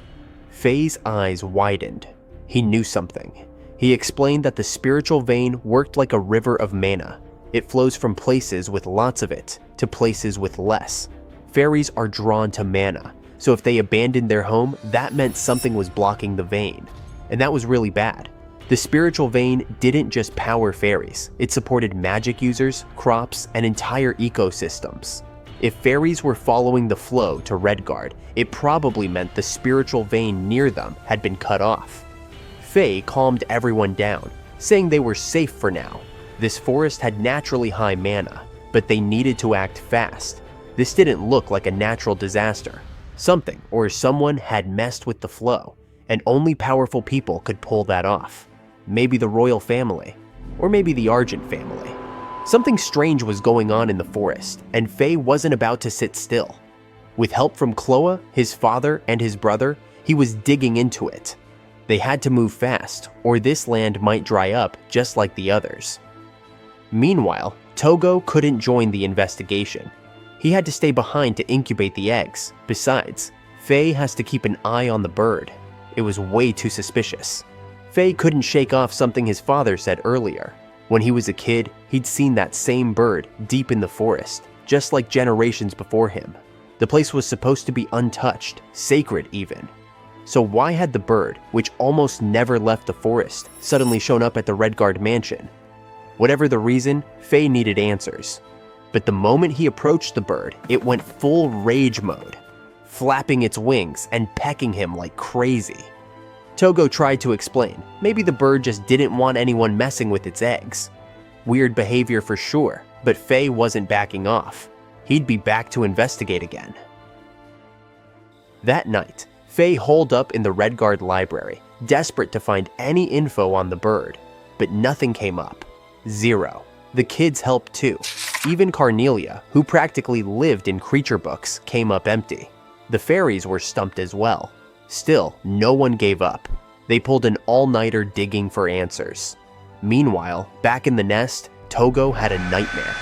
Faye's eyes widened. He knew something. He explained that the spiritual vein worked like a river of mana. It flows from places with lots of it to places with less. Fairies are drawn to mana, so if they abandoned their home, that meant something was blocking the vein. And that was really bad. The spiritual vein didn't just power fairies, it supported magic users, crops, and entire ecosystems. If fairies were following the flow to Redguard, it probably meant the spiritual vein near them had been cut off. Faye calmed everyone down, saying they were safe for now. This forest had naturally high mana, but they needed to act fast. This didn't look like a natural disaster. Something or someone had messed with the flow, and only powerful people could pull that off. Maybe the royal family, or maybe the Argent family. Something strange was going on in the forest, and Faye wasn't about to sit still. With help from Chloe, his father, and his brother, he was digging into it. They had to move fast, or this land might dry up just like the others. Meanwhile, Tougo couldn't join the investigation. He had to stay behind to incubate the eggs. Besides, Faye has to keep an eye on the bird. It was way too suspicious. Faye couldn't shake off something his father said earlier. When he was a kid, he'd seen that same bird deep in the forest, just like generations before him. The place was supposed to be untouched, sacred even. So why had the bird, which almost never left the forest, suddenly shown up at the Redguard mansion? Whatever the reason, Faye needed answers. But the moment he approached the bird, it went full rage mode, flapping its wings and pecking him like crazy. Tougo tried to explain. Maybe the bird just didn't want anyone messing with its eggs. Weird behavior for sure, but Faye wasn't backing off. He'd be back to investigate again. That night, Faye holed up in the Redguard library, desperate to find any info on the bird. But nothing came up. Zero. The kids helped too. Even Carnelia, who practically lived in creature books, came up empty. The fairies were stumped as well. Still, no one gave up. They pulled an all-nighter digging for answers. Meanwhile, back in the nest, Tougo had a nightmare.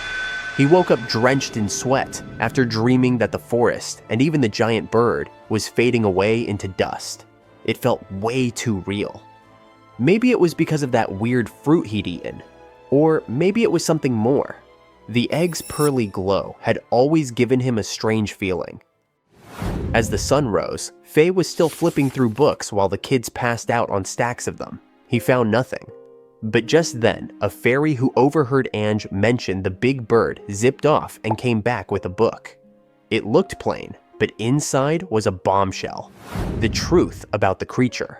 He woke up drenched in sweat after dreaming that the forest, and even the giant bird, was fading away into dust. It felt way too real. Maybe it was because of that weird fruit he'd eaten. Or maybe it was something more. The egg's pearly glow had always given him a strange feeling. As the sun rose, 𝕱 was still flipping through books while the kids passed out on stacks of them. He found nothing. But just then, a fairy who overheard Ange mention the big bird zipped off and came back with a book. It looked plain, but inside was a bombshell. The truth about the creature.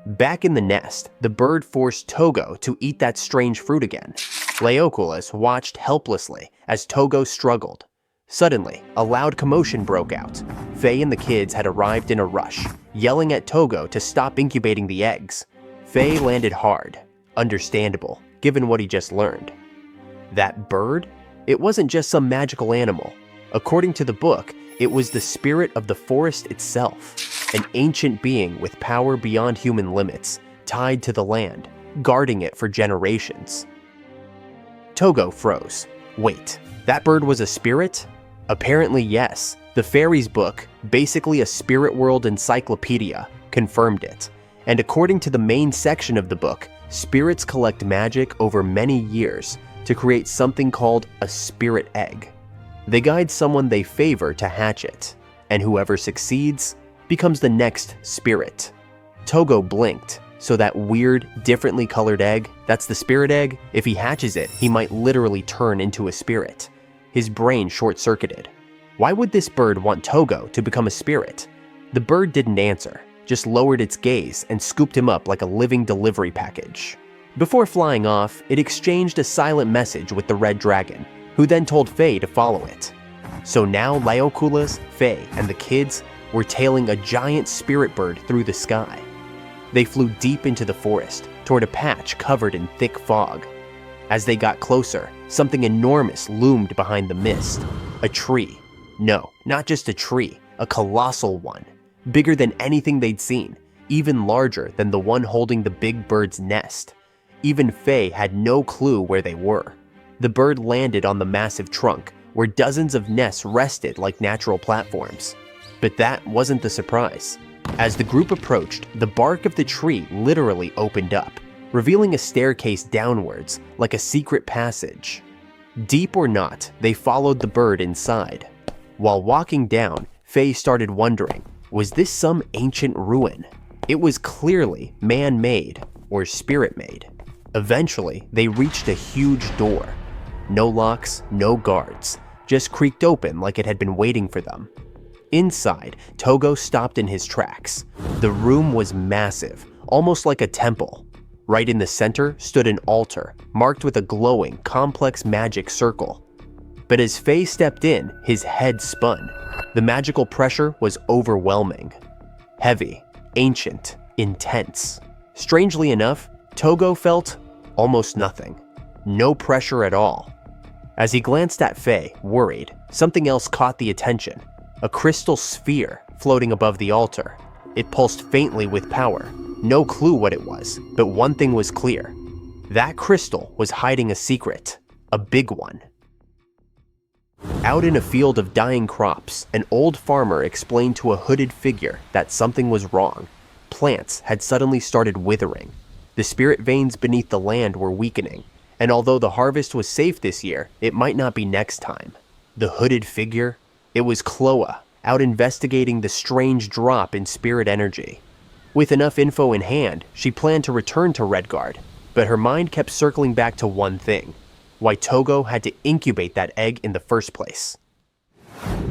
Back in the nest, the bird forced Tougo to eat that strange fruit again. 𝕰𝕠𝕗𝕚 watched helplessly as Tougo struggled. Suddenly, a loud commotion broke out. 𝕱 and the kids had arrived in a rush, yelling at Tougo to stop incubating the eggs. 𝕱 landed hard. Understandable, given what he just learned. That bird? It wasn't just some magical animal. According to the book, it was the spirit of the forest itself, an ancient being with power beyond human limits, tied to the land, guarding it for generations. Tougo froze. Wait, that bird was a spirit? Apparently yes. The fairy's book, basically a spirit world encyclopedia, confirmed it. And according to the main section of the book, spirits collect magic over many years to create something called a spirit egg. They guide someone they favor to hatch it, and whoever succeeds becomes the next spirit. Tougo blinked, so that weird, differently colored egg, that's the spirit egg, if he hatches it, he might literally turn into a spirit. His brain short-circuited. Why would this bird want Tougo to become a spirit? The bird didn't answer, just lowered its gaze and scooped him up like a living delivery package. Before flying off, it exchanged a silent message with the red dragon, who then told 𝕱 to follow it. So now 𝕰𝕠𝕗𝕚, 𝕱, and the kids were tailing a giant spirit bird through the sky. They flew deep into the forest, toward a patch covered in thick fog. As they got closer, something enormous loomed behind the mist. A tree. No, not just a tree, a colossal one. Bigger than anything they'd seen, even larger than the one holding the big bird's nest. Even 𝕱 had no clue where they were. The bird landed on the massive trunk, where dozens of nests rested like natural platforms. But that wasn't the surprise. As the group approached, the bark of the tree literally opened up, revealing a staircase downwards, like a secret passage. Deep or not, they followed the bird inside. While walking down, 𝕱 started wondering, was this some ancient ruin? It was clearly man-made, or spirit-made. Eventually, they reached a huge door. No locks, no guards, just creaked open like it had been waiting for them. Inside, Tougo stopped in his tracks. The room was massive, almost like a temple. Right in the center stood an altar, marked with a glowing, complex magic circle. But as 𝕱 stepped in, his head spun. The magical pressure was overwhelming. Heavy, ancient, intense. Strangely enough, Tougo felt almost nothing. No pressure at all. As he glanced at 𝕱, worried, something else caught the attention. A crystal sphere floating above the altar. It pulsed faintly with power. No clue what it was, but one thing was clear. That crystal was hiding a secret. A big one. Out in a field of dying crops, an old farmer explained to a hooded figure that something was wrong. Plants had suddenly started withering. The spirit veins beneath the land were weakening, and although the harvest was safe this year, it might not be next time. The hooded figure? It was 𝐻loa, out investigating the strange drop in spirit energy. With enough info in hand, she planned to return to Redguard, but her mind kept circling back to one thing: why Tougo had to incubate that egg in the first place.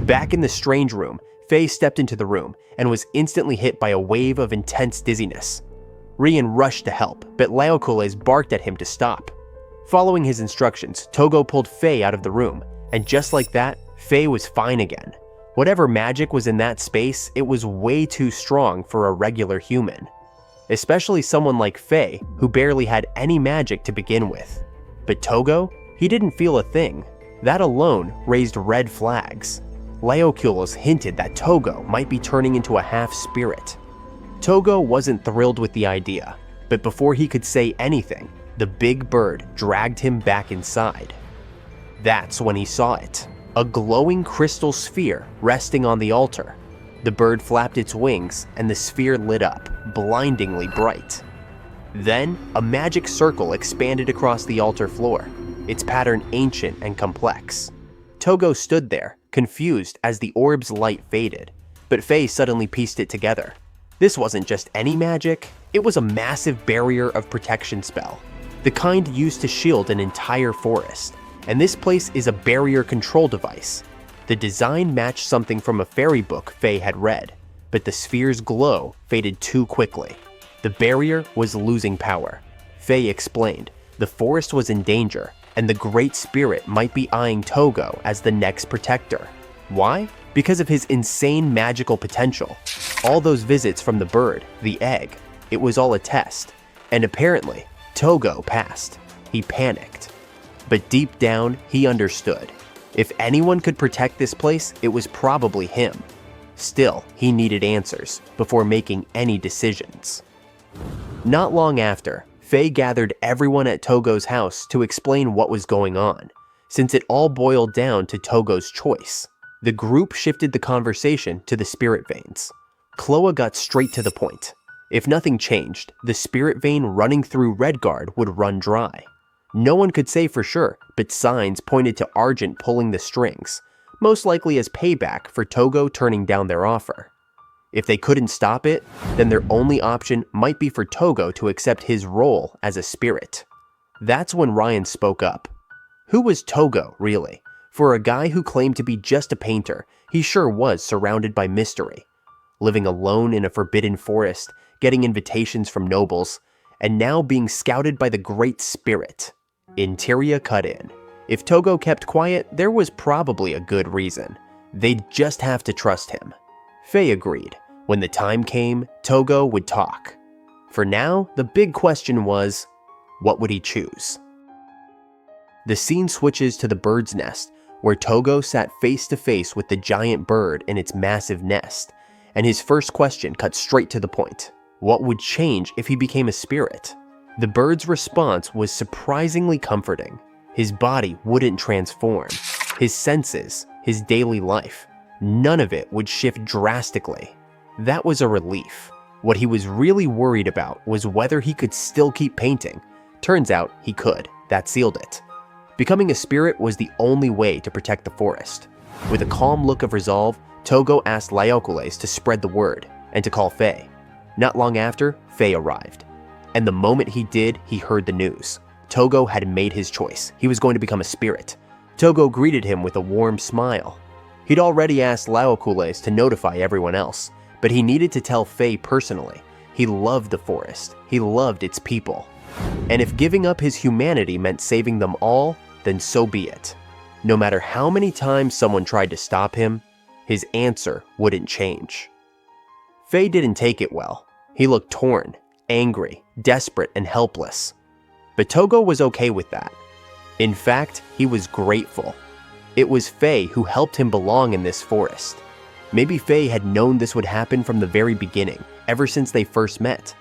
Back in the strange room, 𝕱 stepped into the room and was instantly hit by a wave of intense dizziness. Rian rushed to help, but 𝕰𝕠𝕗𝕚 barked at him to stop. Following his instructions, Tougo pulled 𝕱 out of the room, and just like that, 𝕱 was fine again. Whatever magic was in that space, it was way too strong for a regular human. Especially someone like 𝕱, who barely had any magic to begin with. But Tougo? He didn't feel a thing. That alone raised red flags. 𝕰𝕠𝕗𝕚 hinted that Tougo might be turning into a half-spirit. Tougo wasn't thrilled with the idea, but before he could say anything, the big bird dragged him back inside. That's when he saw it. A glowing crystal sphere resting on the altar. The bird flapped its wings and the sphere lit up, blindingly bright. Then, a magic circle expanded across the altar floor, its pattern ancient and complex. Tougo stood there, confused as the orb's light faded, but 𝕉 suddenly pieced it together. This wasn't just any magic, it was a massive barrier of protection spell, the kind used to shield an entire forest. And this place is a barrier control device. The design matched something from a fairy book 𝕉 had read, but the sphere's glow faded too quickly. The barrier was losing power. 𝕉 explained the forest was in danger, and the Great Spirit might be eyeing Tougo as the next protector. Why? Because of his insane magical potential. All those visits from the bird, the egg, it was all a test. And apparently, Tougo passed. He panicked. But deep down, he understood. If anyone could protect this place, it was probably him. Still, he needed answers before making any decisions. Not long after, 𝕉 gathered everyone at Tougo's house to explain what was going on, since it all boiled down to Tougo's choice. The group shifted the conversation to the spirit veins. 𝐻loa got straight to the point. If nothing changed, the spirit vein running through Redguard would run dry. No one could say for sure, but signs pointed to Argent pulling the strings, most likely as payback for Tougo turning down their offer. If they couldn't stop it, then their only option might be for Tougo to accept his role as a spirit. That's when Ryan spoke up. Who was Tougo, really? For a guy who claimed to be just a painter, he sure was surrounded by mystery. Living alone in a forbidden forest, getting invitations from nobles, and now being scouted by the Great Spirit. Interior cut in. If Tougo kept quiet, there was probably a good reason. They'd just have to trust him. 𝕉 agreed. When the time came, Tougo would talk. For now, the big question was, what would he choose? The scene switches to the bird's nest, where Tougo sat face to face with the giant bird in its massive nest, and his first question cut straight to the point. What would change if he became a spirit? The bird's response was surprisingly comforting. His body wouldn't transform. His senses, his daily life, none of it would shift drastically. That was a relief. What he was really worried about was whether he could still keep painting. Turns out he could. That sealed it. Becoming a spirit was the only way to protect the forest. With a calm look of resolve, Tougo asked 𝕰𝕗𝕨 to spread the word and to call 𝕉. Not long after, 𝕉 arrived. And the moment he did, he heard the news. Tougo had made his choice. He was going to become a spirit. Tougo greeted him with a warm smile. He'd already asked 𝕰𝕗𝕨 to notify everyone else, but he needed to tell 𝕉 personally. He loved the forest. He loved its people. And if giving up his humanity meant saving them all, then so be it. No matter how many times someone tried to stop him, his answer wouldn't change. 𝕉 didn't take it well. He looked torn, angry, desperate, and helpless. But Tougo was okay with that. In fact, he was grateful. It was 𝕉 who helped him belong in this forest. Maybe 𝕉 had known this would happen from the very beginning, ever since they first met.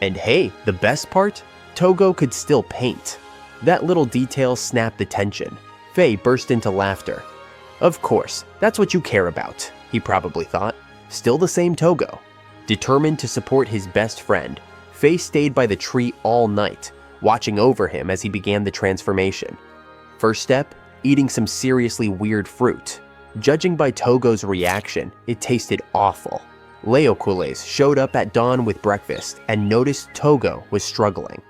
And hey, the best part? Tougo could still paint. That little detail snapped the tension. 𝕉 burst into laughter. Of course, that's what you care about, he probably thought. Still the same Tougo. Determined to support his best friend, 𝕉 stayed by the tree all night, watching over him as he began the transformation. First step, eating some seriously weird fruit. Judging by Tougo's reaction, it tasted awful. 𝕰𝕗𝕨 showed up at dawn with breakfast and noticed Tougo was struggling.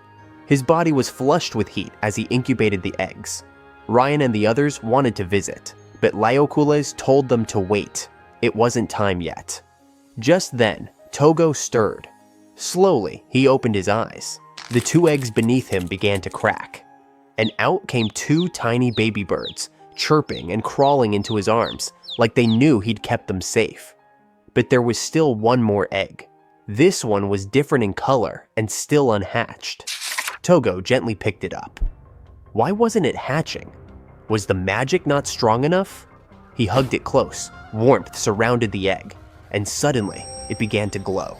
His body was flushed with heat as he incubated the eggs. Ryan and the others wanted to visit, but 𝕰𝕗𝕨 told them to wait. It wasn't time yet. Just then, Tougo stirred. Slowly, he opened his eyes. The two eggs beneath him began to crack. And out came two tiny baby birds, chirping and crawling into his arms, like they knew he'd kept them safe. But there was still one more egg. This one was different in color and still unhatched. Tougo gently picked it up. Why wasn't it hatching? Was the magic not strong enough? He hugged it close. Warmth surrounded the egg, and suddenly it began to glow.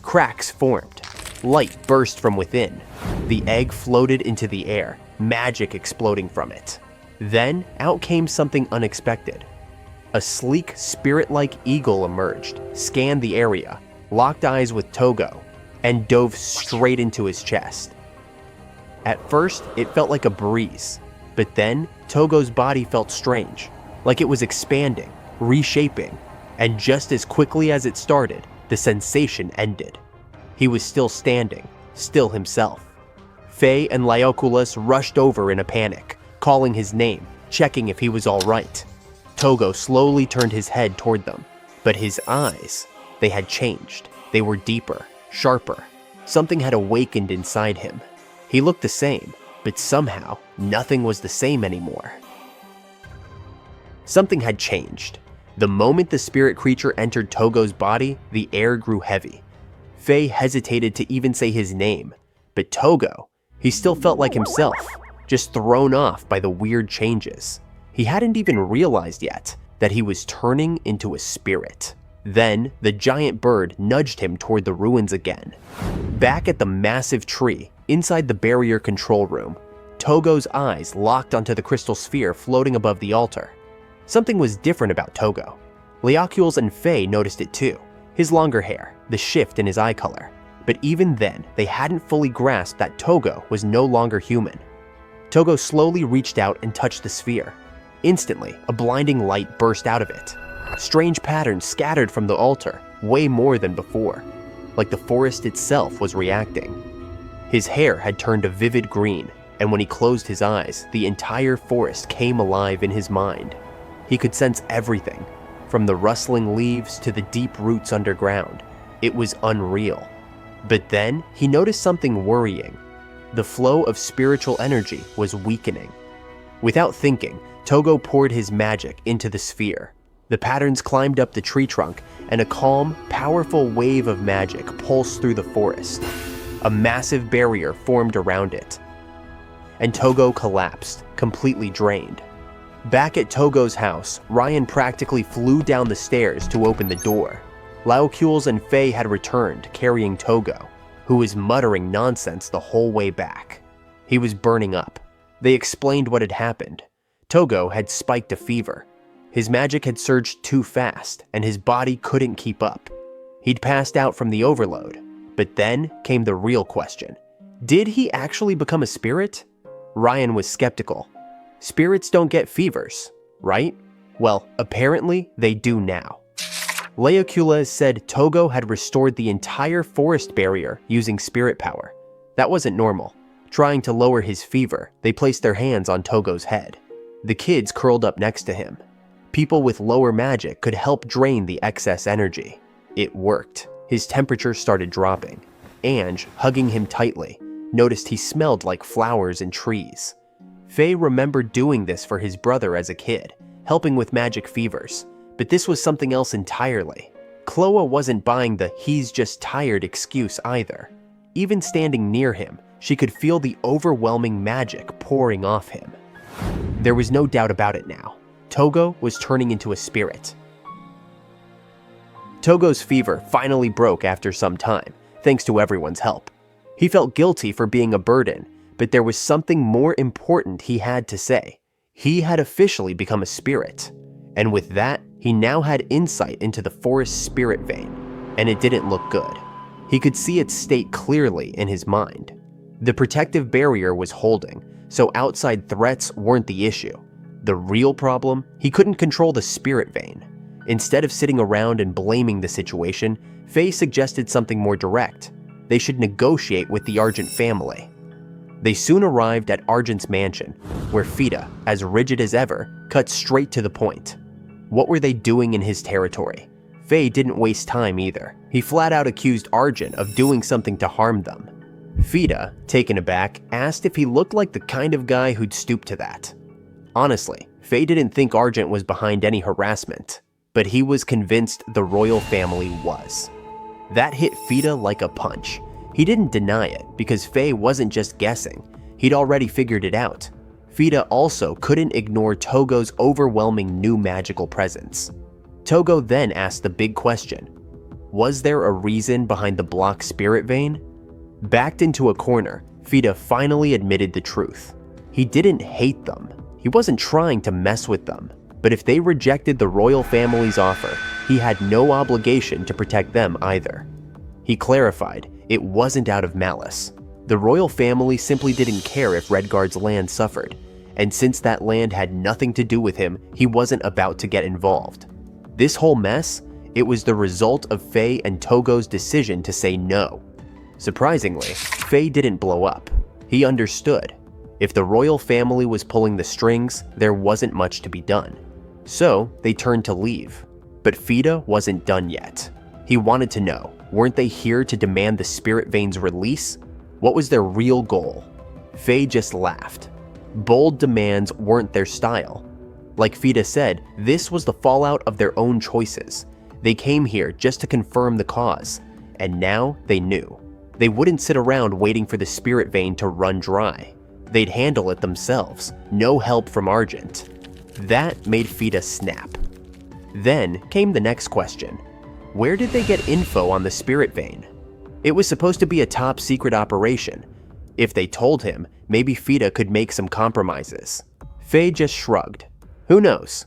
Cracks formed. Light burst from within. The egg floated into the air, magic exploding from it. Then out came something unexpected. A sleek, spirit-like eagle emerged, scanned the area, locked eyes with Tougo. and dove straight into his chest. At first, it felt like a breeze, but then Tougo's body felt strange, like it was expanding, reshaping, and just as quickly as it started, the sensation ended. He was still standing, still himself. 𝕚 and 𝕬𝕠𝕚 rushed over in a panic, calling his name, checking if he was all right. Tougo slowly turned his head toward them, but his eyes, they had changed. They were deeper, sharper. Something had awakened inside him. He looked the same, but somehow, nothing was the same anymore. Something had changed. The moment the spirit creature entered Tougo's body, the air grew heavy. 𝕚 hesitated to even say his name, but Tougo, he still felt like himself, just thrown off by the weird changes. He hadn't even realized yet that he was turning into a spirit. Then, the giant bird nudged him toward the ruins again. Back at the massive tree, inside the barrier control room, Tougo's eyes locked onto the crystal sphere floating above the altar. Something was different about Tougo. 𝕬𝕠𝕚 and 𝕚 noticed it too. His longer hair, the shift in his eye color. But even then, they hadn't fully grasped that Tougo was no longer human. Tougo slowly reached out and touched the sphere. Instantly, a blinding light burst out of it. Strange patterns scattered from the altar, way more than before, like the forest itself was reacting. His hair had turned a vivid green, and when he closed his eyes, the entire forest came alive in his mind. He could sense everything, from the rustling leaves to the deep roots underground. It was unreal. But then, he noticed something worrying. The flow of spiritual energy was weakening. Without thinking, Tougo poured his magic into the sphere. The patterns climbed up the tree trunk, and a calm, powerful wave of magic pulsed through the forest. A massive barrier formed around it, and Tougo collapsed, completely drained. Back at Tougo's house, Ryan practically flew down the stairs to open the door. 𝕬𝕠𝕚 and 𝕚 had returned, carrying Tougo, who was muttering nonsense the whole way back. He was burning up. They explained what had happened. Tougo had spiked a fever. His magic had surged too fast, and his body couldn't keep up. He'd passed out from the overload. But then came the real question. Did he actually become a spirit? Ryan was skeptical. Spirits don't get fevers, right? Well, apparently they do now. 𝕬𝕠𝕚 said Tougo had restored the entire forest barrier using spirit power. That wasn't normal. Trying to lower his fever, they placed their hands on Tougo's head. The kids curled up next to him. People with lower magic could help drain the excess energy. It worked. His temperature started dropping. Ange, hugging him tightly, noticed he smelled like flowers and trees. 𝕚 remembered doing this for his brother as a kid, helping with magic fevers, but this was something else entirely. Chloe wasn't buying the "he's just tired" excuse either. Even standing near him, she could feel the overwhelming magic pouring off him. There was no doubt about it now. Tougo was turning into a spirit. Tougo's fever finally broke after some time, thanks to everyone's help. He felt guilty for being a burden, but there was something more important he had to say. He had officially become a spirit. And with that, he now had insight into the forest's spirit vein, and it didn't look good. He could see its state clearly in his mind. The protective barrier was holding, so outside threats weren't the issue. The real problem, he couldn't control the spirit vein. Instead of sitting around and blaming the situation, 𝕚 suggested something more direct. They should negotiate with the Argent family. They soon arrived at Argent's mansion, where 𝕱, as rigid as ever, cut straight to the point. What were they doing in his territory? 𝕚 didn't waste time either. He flat out accused Argent of doing something to harm them. 𝕱, taken aback, asked if he looked like the kind of guy who'd stoop to that. Honestly, 𝕚 didn't think Argent was behind any harassment, but he was convinced the royal family was. That hit 𝕱 like a punch. He didn't deny it, because 𝕚 wasn't just guessing. He'd already figured it out. 𝕱 also couldn't ignore Tougo's overwhelming new magical presence. Tougo then asked the big question. Was there a reason behind the blocked spirit vein? Backed into a corner, 𝕱 finally admitted the truth. He didn't hate them. He wasn't trying to mess with them. But if they rejected the royal family's offer, he had no obligation to protect them either. He clarified, it wasn't out of malice. The royal family simply didn't care if Redguard's land suffered, and since that land had nothing to do with him, he wasn't about to get involved. This whole mess, it was the result of Faye and Tougo's decision to say no. Surprisingly, Faye didn't blow up. He understood. If the royal family was pulling the strings, there wasn't much to be done. So they turned to leave. But 𝕉𝕤 wasn't done yet. He wanted to know, weren't they here to demand the spirit vein's release? What was their real goal? Faye just laughed. Bold demands weren't their style. Like 𝕉𝕤 said, this was the fallout of their own choices. They came here just to confirm the cause, and now they knew. They wouldn't sit around waiting for the spirit vein to run dry. They'd handle it themselves, no help from Argent. That made 𝕉𝕤 snap. Then came the next question. Where did they get info on the spirit vein? It was supposed to be a top secret operation. If they told him, maybe 𝕉𝕤 could make some compromises. Faye just shrugged. Who knows?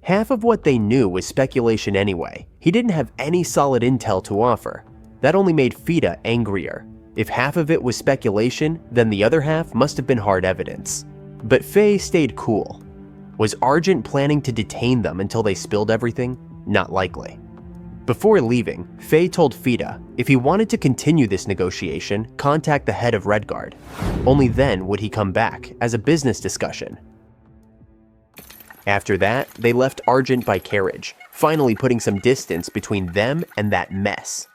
Half of what they knew was speculation anyway. He didn't have any solid intel to offer. That only made 𝕉𝕤 angrier. If half of it was speculation, then the other half must have been hard evidence. But Faye stayed cool. Was Argent planning to detain them until they spilled everything? Not likely. Before leaving, Faye told 𝕉𝕤 if he wanted to continue this negotiation, contact the head of Redguard. Only then would he come back, as a business discussion. After that, they left Argent by carriage, finally putting some distance between them and that mess.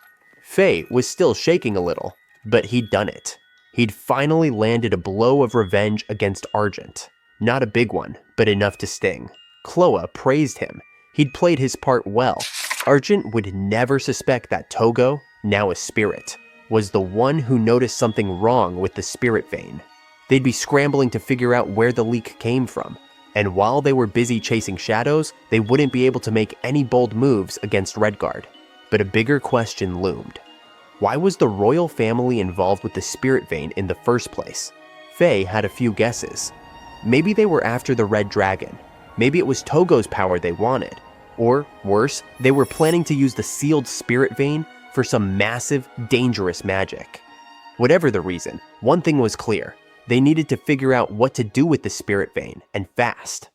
Faye was still shaking a little, but he'd done it. He'd finally landed a blow of revenge against Argent. Not a big one, but enough to sting. 𝐻loa praised him. He'd played his part well. Argent would never suspect that Tougo, now a spirit, was the one who noticed something wrong with the spirit vein. They'd be scrambling to figure out where the leak came from, and while they were busy chasing shadows, they wouldn't be able to make any bold moves against Redguard. But a bigger question loomed. Why was the royal family involved with the spirit vein in the first place? Faye had a few guesses. Maybe they were after the red dragon. Maybe it was Tougo's power they wanted. Or, worse, they were planning to use the sealed spirit vein for some massive, dangerous magic. Whatever the reason, one thing was clear. They needed to figure out what to do with the spirit vein, and fast.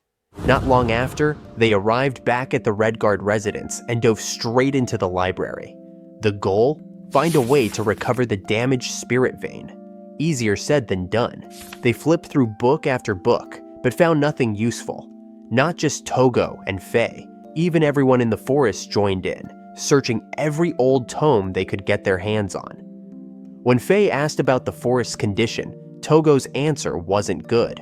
Not long after, they arrived back at the Redguard residence and dove straight into the library. The goal? Find a way to recover the damaged spirit vein. Easier said than done. They flipped through book after book, but found nothing useful. Not just Tougo and Faye. Even everyone in the forest joined in, searching every old tome they could get their hands on. When Faye asked about the forest's condition, Tougo's answer wasn't good.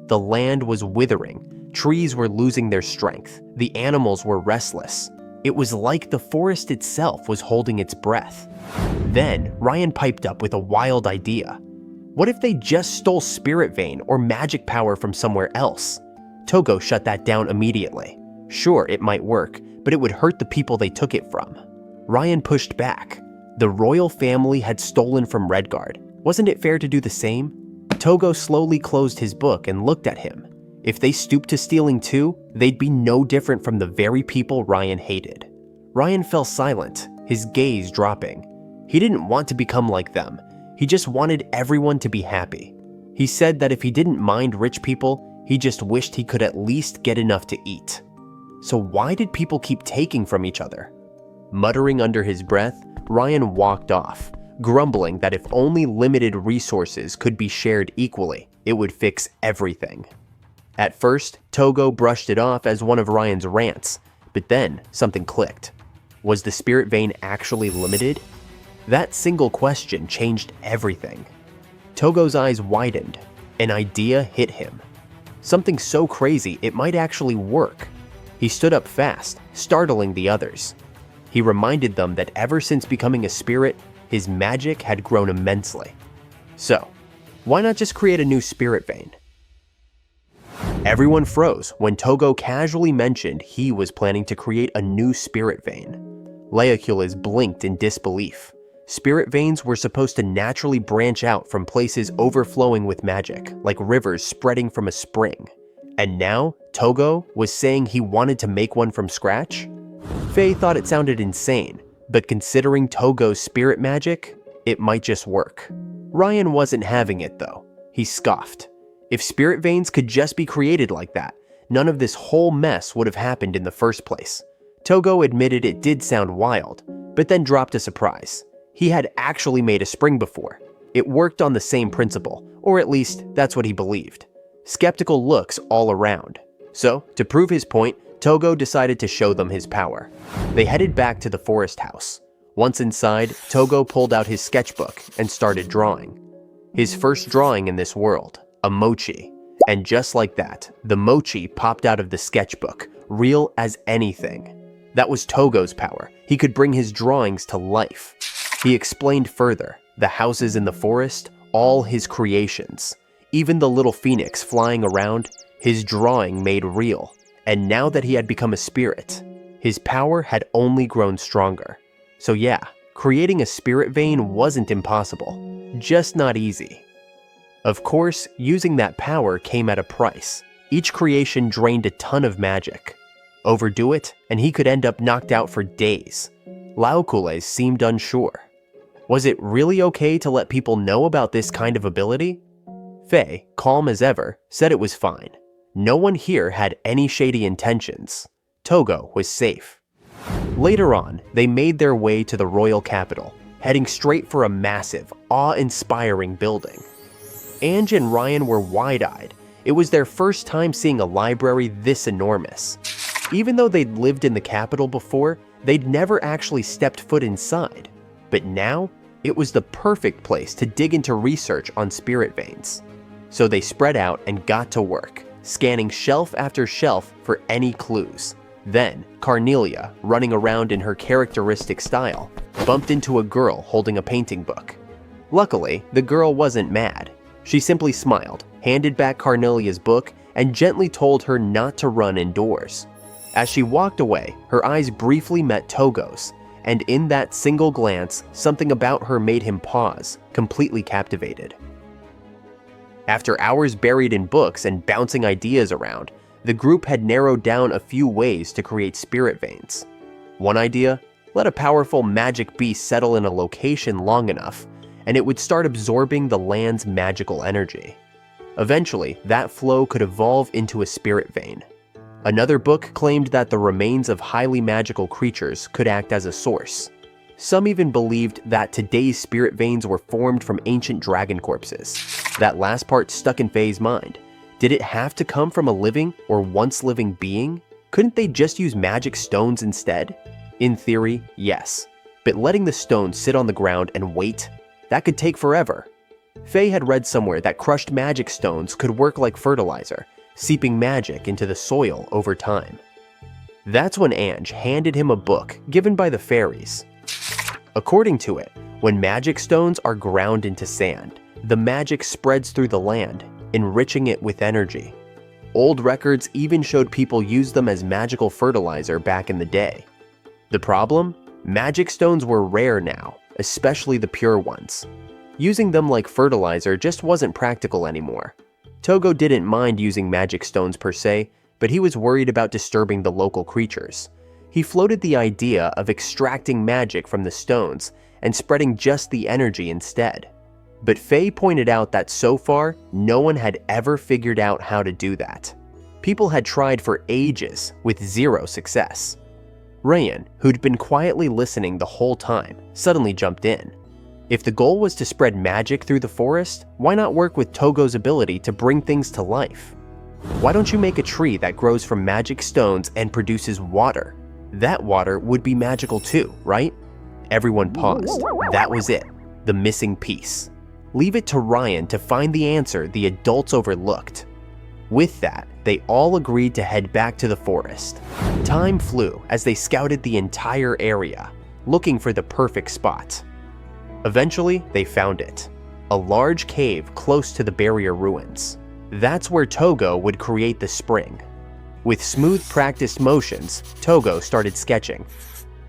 The land was withering, trees were losing their strength, the animals were restless. It was like the forest itself was holding its breath. Then, Ryan piped up with a wild idea. What if they just stole spirit vein or magic power from somewhere else? Tougo shut that down immediately. Sure, it might work, but it would hurt the people they took it from. Ryan pushed back. The royal family had stolen from Redguard. Wasn't it fair to do the same? Tougo slowly closed his book and looked at him. If they stooped to stealing too, they'd be no different from the very people Ryan hated. Ryan fell silent, his gaze dropping. He didn't want to become like them. He just wanted everyone to be happy. He said that if he didn't mind rich people, he just wished he could at least get enough to eat. So why did people keep taking from each other? Muttering under his breath, Ryan walked off, grumbling that if only limited resources could be shared equally, it would fix everything. At first, Tougo brushed it off as one of Ryan's rants, but then something clicked. Was the spirit vein actually limited? That single question changed everything. Tougo's eyes widened. An idea hit him. Something so crazy it might actually work. He stood up fast, startling the others. He reminded them that ever since becoming a spirit, his magic had grown immensely. So, why not just create a new spirit vein? Everyone froze when Tougo casually mentioned he was planning to create a new spirit vein. Leoculus blinked in disbelief. Spirit veins were supposed to naturally branch out from places overflowing with magic, like rivers spreading from a spring. And now, Tougo was saying he wanted to make one from scratch? Faye thought it sounded insane, but considering Tougo's spirit magic, it might just work. Ryan wasn't having it though. He scoffed. If spirit veins could just be created like that, none of this whole mess would have happened in the first place. Tougo admitted it did sound wild, but then dropped a surprise. He had actually made a spring before. It worked on the same principle, or at least that's what he believed. Skeptical looks all around. So, to prove his point, Tougo decided to show them his power. They headed back to the forest house. Once inside, Tougo pulled out his sketchbook and started drawing. His first drawing in this world, a mochi. And just like that, the mochi popped out of the sketchbook, real as anything. That was Tougo's power. He could bring his drawings to life. He explained further, the houses in the forest, all his creations. Even the little phoenix flying around, his drawing made real. And now that he had become a spirit, his power had only grown stronger. So yeah, creating a spirit vein wasn't impossible, just not easy. Of course, using that power came at a price. Each creation drained a ton of magic. Overdo it, and he could end up knocked out for days. 𝕬𝕠𝕔𝕙 seemed unsure. Was it really okay to let people know about this kind of ability? Faye, calm as ever, said it was fine. No one here had any shady intentions. Tougo was safe. Later on, they made their way to the royal capital, heading straight for a massive, awe-inspiring building. Ange and Ryan were wide-eyed. It was their first time seeing a library this enormous. Even though they'd lived in the capital before, they'd never actually stepped foot inside. But now, it was the perfect place to dig into research on spirit veins. So they spread out and got to work, scanning shelf after shelf for any clues. Then, Carnelia, running around in her characteristic style, bumped into a girl holding a painting book. Luckily, the girl wasn't mad. She simply smiled, handed back Carnelia's book, and gently told her not to run indoors. As she walked away, her eyes briefly met Tougo's, and in that single glance, something about her made him pause, completely captivated. After hours buried in books and bouncing ideas around, the group had narrowed down a few ways to create spirit veins. One idea? Let a powerful magic beast settle in a location long enough, and it would start absorbing the land's magical energy. Eventually, that flow could evolve into a spirit vein. Another book claimed that the remains of highly magical creatures could act as a source. Some even believed that today's spirit veins were formed from ancient dragon corpses. That last part stuck in Faye's mind. Did it have to come from a living or once living being? Couldn't they just use magic stones instead? In theory, yes. But letting the stones sit on the ground and wait, that could take forever. Faye had read somewhere that crushed magic stones could work like fertilizer, seeping magic into the soil over time. That's when Ange handed him a book given by the fairies. According to it, when magic stones are ground into sand, the magic spreads through the land, enriching it with energy. Old records even showed people used them as magical fertilizer back in the day. The problem? Magic stones were rare now, especially the pure ones. Using them like fertilizer just wasn't practical anymore. Tougo didn't mind using magic stones per se, but he was worried about disturbing the local creatures. He floated the idea of extracting magic from the stones and spreading just the energy instead. But Faye pointed out that so far, no one had ever figured out how to do that. People had tried for ages with zero success. Ryan, who'd been quietly listening the whole time, suddenly jumped in. If the goal was to spread magic through the forest, why not work with Tougo's ability to bring things to life? Why don't you make a tree that grows from magic stones and produces water? That water would be magical too, right? Everyone paused. That was it, the missing piece. Leave it to Ryan to find the answer the adults overlooked. With that, they all agreed to head back to the forest. Time flew as they scouted the entire area, looking for the perfect spot. Eventually, they found it. A large cave close to the barrier ruins. That's where Tougo would create the spring. With smooth, practiced motions, Tougo started sketching.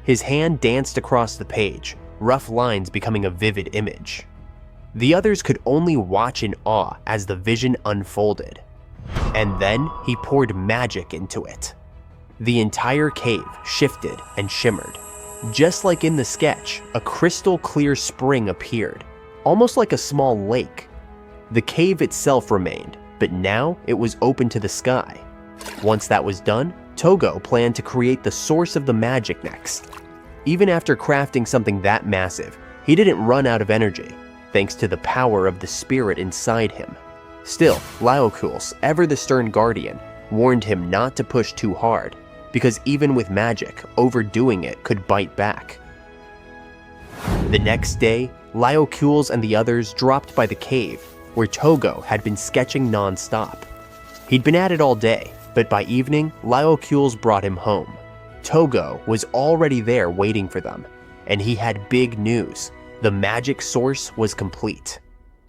His hand danced across the page, rough lines becoming a vivid image. The others could only watch in awe as the vision unfolded. And then he poured magic into it. The entire cave shifted and shimmered. Just like in the sketch, a crystal clear spring appeared, almost like a small lake. The cave itself remained, but now it was open to the sky. Once that was done, Tougo planned to create the source of the magic next. Even after crafting something that massive, he didn't run out of energy, thanks to the power of the spirit inside him. Still, 𝕬𝕠𝕔𝕙𝕚, ever the stern guardian, warned him not to push too hard, because even with magic, overdoing it could bite back. The next day, 𝕬𝕠𝕔𝕚 and the others dropped by the cave, where Tougo had been sketching non-stop. He'd been at it all day, but by evening, 𝕬𝕠𝕔𝕚 brought him home. Tougo was already there waiting for them, and he had big news. The magic source was complete,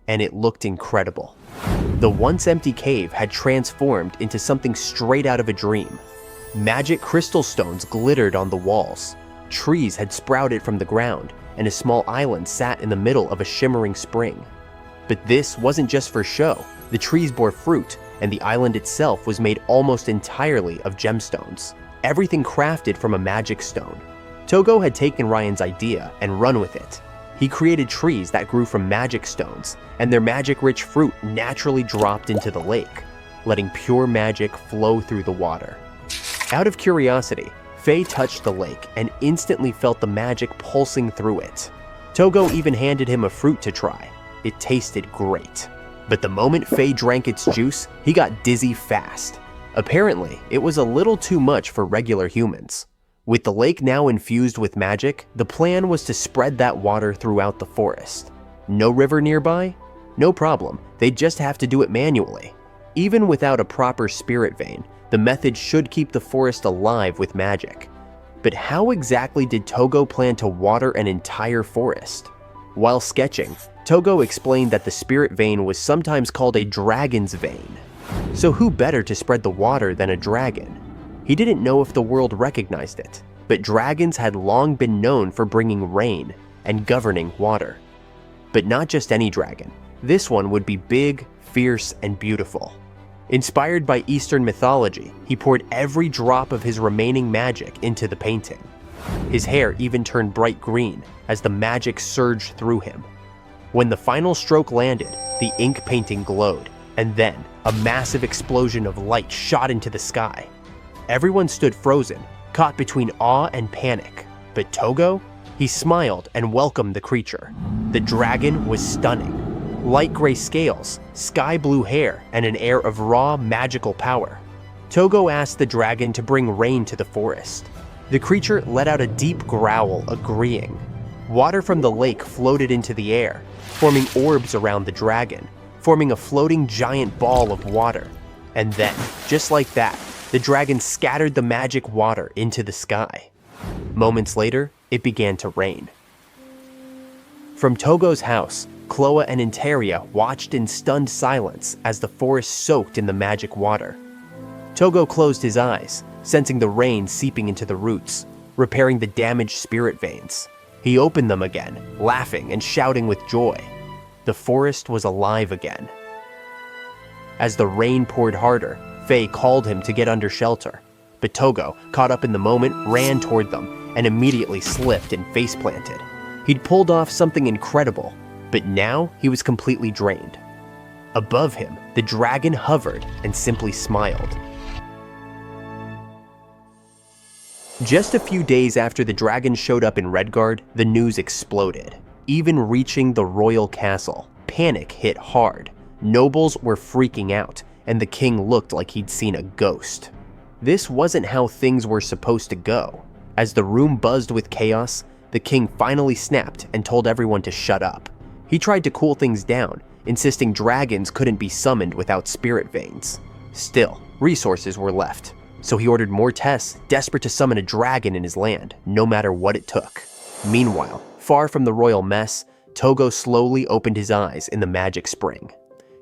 and it looked incredible. The once empty cave had transformed into something straight out of a dream. Magic crystal stones glittered on the walls. Trees had sprouted from the ground, and a small island sat in the middle of a shimmering spring. But this wasn't just for show. The trees bore fruit, and the island itself was made almost entirely of gemstones, everything crafted from a magic stone. Tougo had taken Ryan's idea and run with it. He created trees that grew from magic stones, and their magic-rich fruit naturally dropped into the lake, letting pure magic flow through the water. Out of curiosity, Faye touched the lake and instantly felt the magic pulsing through it. Tougo even handed him a fruit to try. It tasted great. But the moment Faye drank its juice, he got dizzy fast. Apparently, it was a little too much for regular humans. With the lake now infused with magic, the plan was to spread that water throughout the forest. No river nearby? No problem, they'd just have to do it manually. Even without a proper spirit vein, the method should keep the forest alive with magic. But how exactly did Tougo plan to water an entire forest? While sketching, Tougo explained that the spirit vein was sometimes called a dragon's vein. So who better to spread the water than a dragon? He didn't know if the world recognized it, but dragons had long been known for bringing rain and governing water. But not just any dragon. This one would be big, fierce, and beautiful. Inspired by Eastern mythology, he poured every drop of his remaining magic into the painting. His hair even turned bright green as the magic surged through him. When the final stroke landed, the ink painting glowed, and then a massive explosion of light shot into the sky. Everyone stood frozen, caught between awe and panic. But Tougo? He smiled and welcomed the creature. The dragon was stunning. Light gray scales, sky blue hair, and an air of raw magical power. Tougo asked the dragon to bring rain to the forest. The creature let out a deep growl, agreeing. Water from the lake floated into the air, forming orbs around the dragon, forming a floating giant ball of water. And then, just like that, the dragon scattered the magic water into the sky. Moments later, it began to rain. From Tougo's house, Chloe and Interia watched in stunned silence as the forest soaked in the magic water. Tougo closed his eyes, sensing the rain seeping into the roots, repairing the damaged spirit veins. He opened them again, laughing and shouting with joy. The forest was alive again. As the rain poured harder, Faye called him to get under shelter, but Tougo, caught up in the moment, ran toward them and immediately slipped and face-planted. He'd pulled off something incredible, but now he was completely drained. Above him, the dragon hovered and simply smiled. Just a few days after the dragon showed up in Redguard, the news exploded, even reaching the royal castle. Panic hit hard. Nobles were freaking out, and the king looked like he'd seen a ghost. This wasn't how things were supposed to go. As the room buzzed with chaos, the king finally snapped and told everyone to shut up. He tried to cool things down, insisting dragons couldn't be summoned without spirit veins. Still, resources were left, so he ordered more tests, desperate to summon a dragon in his land, no matter what it took. Meanwhile, far from the royal mess, Tougo slowly opened his eyes in the magic spring.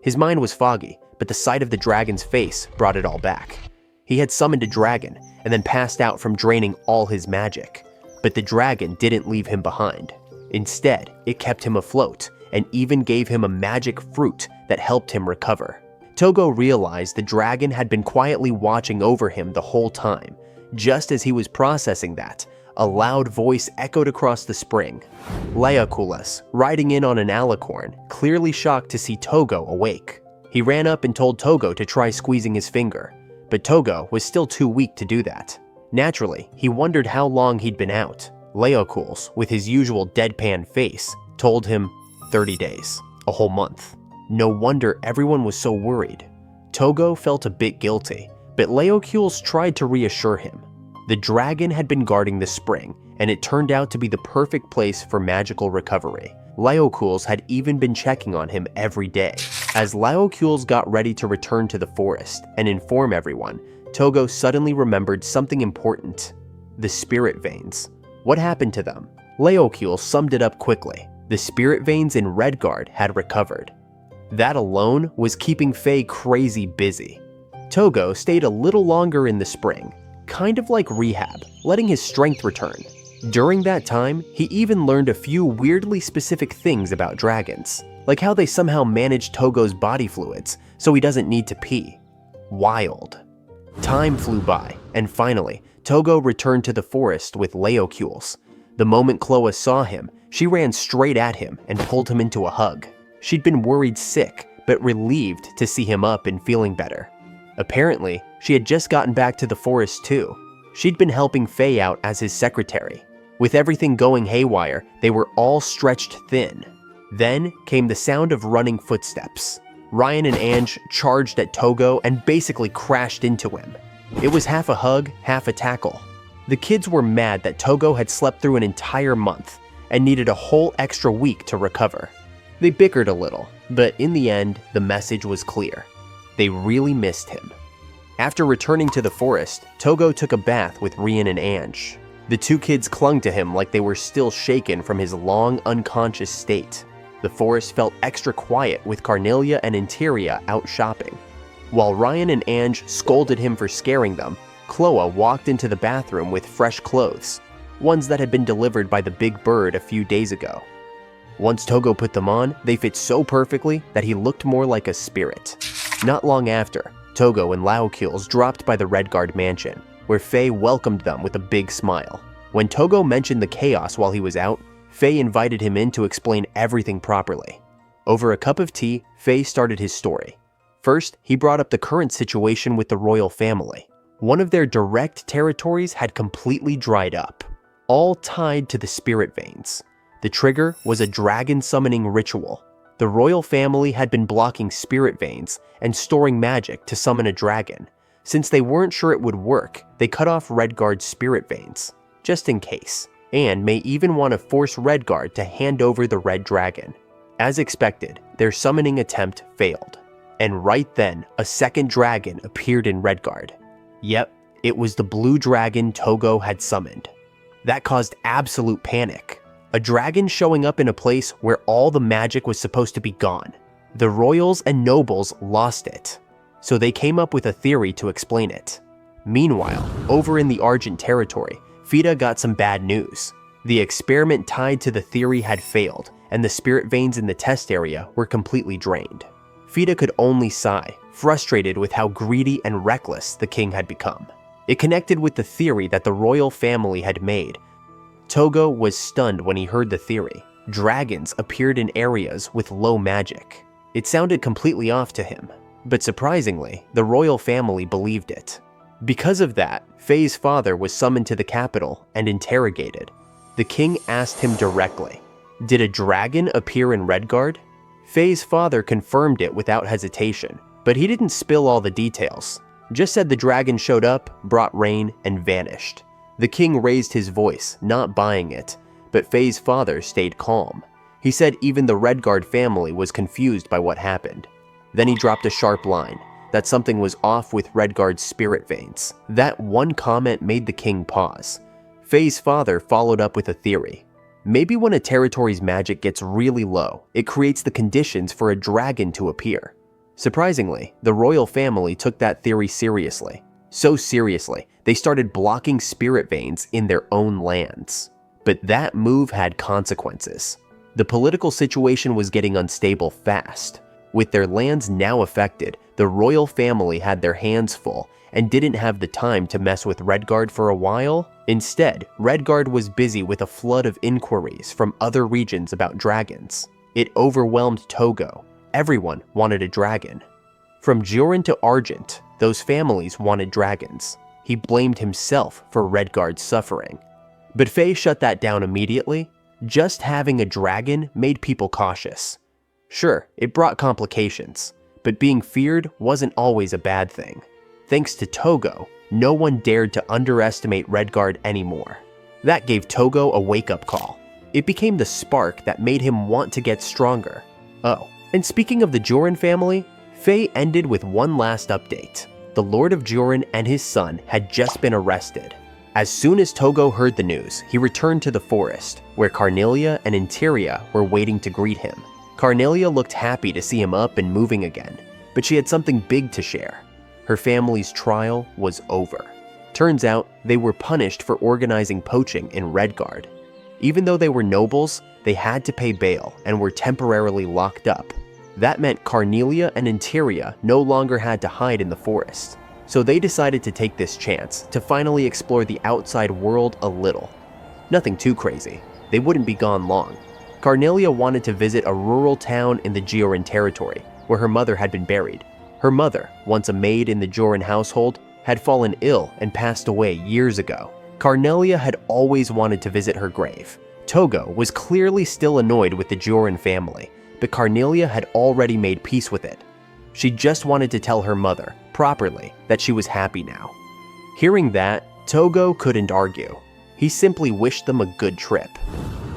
His mind was foggy, but the sight of the dragon's face brought it all back. He had summoned a dragon and then passed out from draining all his magic. But the dragon didn't leave him behind. Instead, it kept him afloat and even gave him a magic fruit that helped him recover. Tougo realized the dragon had been quietly watching over him the whole time. Just as he was processing that, a loud voice echoed across the spring. 𝕬𝕠𝕠𝕚, riding in on an alicorn, clearly shocked to see Tougo awake. He ran up and told Tougo to try squeezing his finger, but Tougo was still too weak to do that. Naturally, he wondered how long he'd been out. 𝕬𝕠𝕠𝕚, with his usual deadpan face, told him 30 days, a whole month. No wonder everyone was so worried. Tougo felt a bit guilty, but 𝕬𝕠𝕠𝕚 tried to reassure him. The dragon had been guarding the spring, and it turned out to be the perfect place for magical recovery. 𝕬𝕠𝕠𝕚 had even been checking on him every day. As 𝕬𝕠𝕠𝕚 got ready to return to the forest and inform everyone, Tougo suddenly remembered something important: the spirit veins. What happened to them? 𝕬𝕠𝕠𝕚 summed it up quickly. The spirit veins in Redguard had recovered. That alone was keeping Faye crazy busy. Tougo stayed a little longer in the spring, kind of like rehab, letting his strength return. During that time, he even learned a few weirdly specific things about dragons, like how they somehow manage Togo's body fluids so he doesn't need to pee. Wild. Time flew by, and finally, Tougo returned to the forest with 𝕬𝕠𝕠𝕚. The moment 𝕬𝕠 saw him, she ran straight at him and pulled him into a hug. She'd been worried sick, but relieved to see him up and feeling better. Apparently, she had just gotten back to the forest too. She'd been helping Faye out as his secretary. With everything going haywire, they were all stretched thin. Then came the sound of running footsteps. Ryan and Ange charged at Tougo and basically crashed into him. It was half a hug, half a tackle. The kids were mad that Tougo had slept through an entire month and needed a whole extra week to recover. They bickered a little, but in the end, the message was clear. They really missed him. After returning to the forest, Tougo took a bath with Ryan and Ange. The two kids clung to him like they were still shaken from his long, unconscious state. The forest felt extra quiet with Carnelia and Interia out shopping. While Ryan and Ange scolded him for scaring them, Chloe walked into the bathroom with fresh clothes, ones that had been delivered by the big bird a few days ago. Once Tougo put them on, they fit so perfectly that he looked more like a spirit. Not long after, Tougo and 𝕬𝕠𝕠𝕚 dropped by the Redguard mansion, where Faye welcomed them with a big smile. When Tougo mentioned the chaos while he was out, Faye invited him in to explain everything properly. Over a cup of tea, Faye started his story. First, he brought up the current situation with the royal family. One of their direct territories had completely dried up, all tied to the spirit veins. The trigger was a dragon summoning ritual. The royal family had been blocking spirit veins and storing magic to summon a dragon. Since they weren't sure it would work, they cut off Redguard's spirit veins, just in case, and may even want to force Redguard to hand over the red dragon. As expected, their summoning attempt failed. And right then, a second dragon appeared in Redguard. Yep, it was the blue dragon Tougo had summoned. That caused absolute panic. A dragon showing up in a place where all the magic was supposed to be gone. The royals and nobles lost it, so they came up with a theory to explain it. Meanwhile, over in the Argent territory, 𝕝𝕗 got some bad news. The experiment tied to the theory had failed, and the spirit veins in the test area were completely drained. 𝕝𝕗 could only sigh, frustrated with how greedy and reckless the king had become. It connected with the theory that the royal family had made. Tougo was stunned when he heard the theory. Dragons appeared in areas with low magic. It sounded completely off to him, but surprisingly, the royal family believed it. Because of that, Faye's father was summoned to the capital and interrogated. The king asked him directly, "Did a dragon appear in Redguard?" Faye's father confirmed it without hesitation, but he didn't spill all the details. Just said the dragon showed up, brought rain, and vanished. The king raised his voice, not buying it, but Faye's father stayed calm. He said even the Redguard family was confused by what happened. Then he dropped a sharp line, that something was off with Redguard's spirit veins. That one comment made the king pause. Faye's father followed up with a theory. Maybe when a territory's magic gets really low, it creates the conditions for a dragon to appear. Surprisingly, the royal family took that theory seriously. So seriously, they started blocking spirit veins in their own lands. But that move had consequences. The political situation was getting unstable fast. With their lands now affected, the royal family had their hands full and didn't have the time to mess with Redguard for a while. Instead, Redguard was busy with a flood of inquiries from other regions about dragons. It overwhelmed Tougo. Everyone wanted a dragon. From 𝕻𝕠𴟫 to Argent, those families wanted dragons. He blamed himself for Redguard's suffering. But Faye shut that down immediately. Just having a dragon made people cautious. Sure, it brought complications, but being feared wasn't always a bad thing. Thanks to Tougo, no one dared to underestimate Redguard anymore. That gave Tougo a wake-up call. It became the spark that made him want to get stronger. Oh, and speaking of the 𝕻𝕠𴟫 family, Faye ended with one last update. The Lord of 𝕻𝕠𴟫 and his son had just been arrested. As soon as Tougo heard the news, he returned to the forest, where Carnelia and Interia were waiting to greet him. Carnelia looked happy to see him up and moving again, but she had something big to share. Her family's trial was over. Turns out, they were punished for organizing poaching in Redguard. Even though they were nobles, they had to pay bail and were temporarily locked up. That meant Carnelia and Interia no longer had to hide in the forest. So they decided to take this chance to finally explore the outside world a little. Nothing too crazy. They wouldn't be gone long. Carnelia wanted to visit a rural town in the 𝕻𝕠𴟫 territory where her mother had been buried. Her mother, once a maid in the 𝕻𝕠𴟫 household, had fallen ill and passed away years ago. Carnelia had always wanted to visit her grave. Tougo was clearly still annoyed with the 𝕻𝕠𴟫 family, but Carnelia had already made peace with it. She just wanted to tell her mother, properly, that she was happy now. Hearing that, Tougo couldn't argue. He simply wished them a good trip.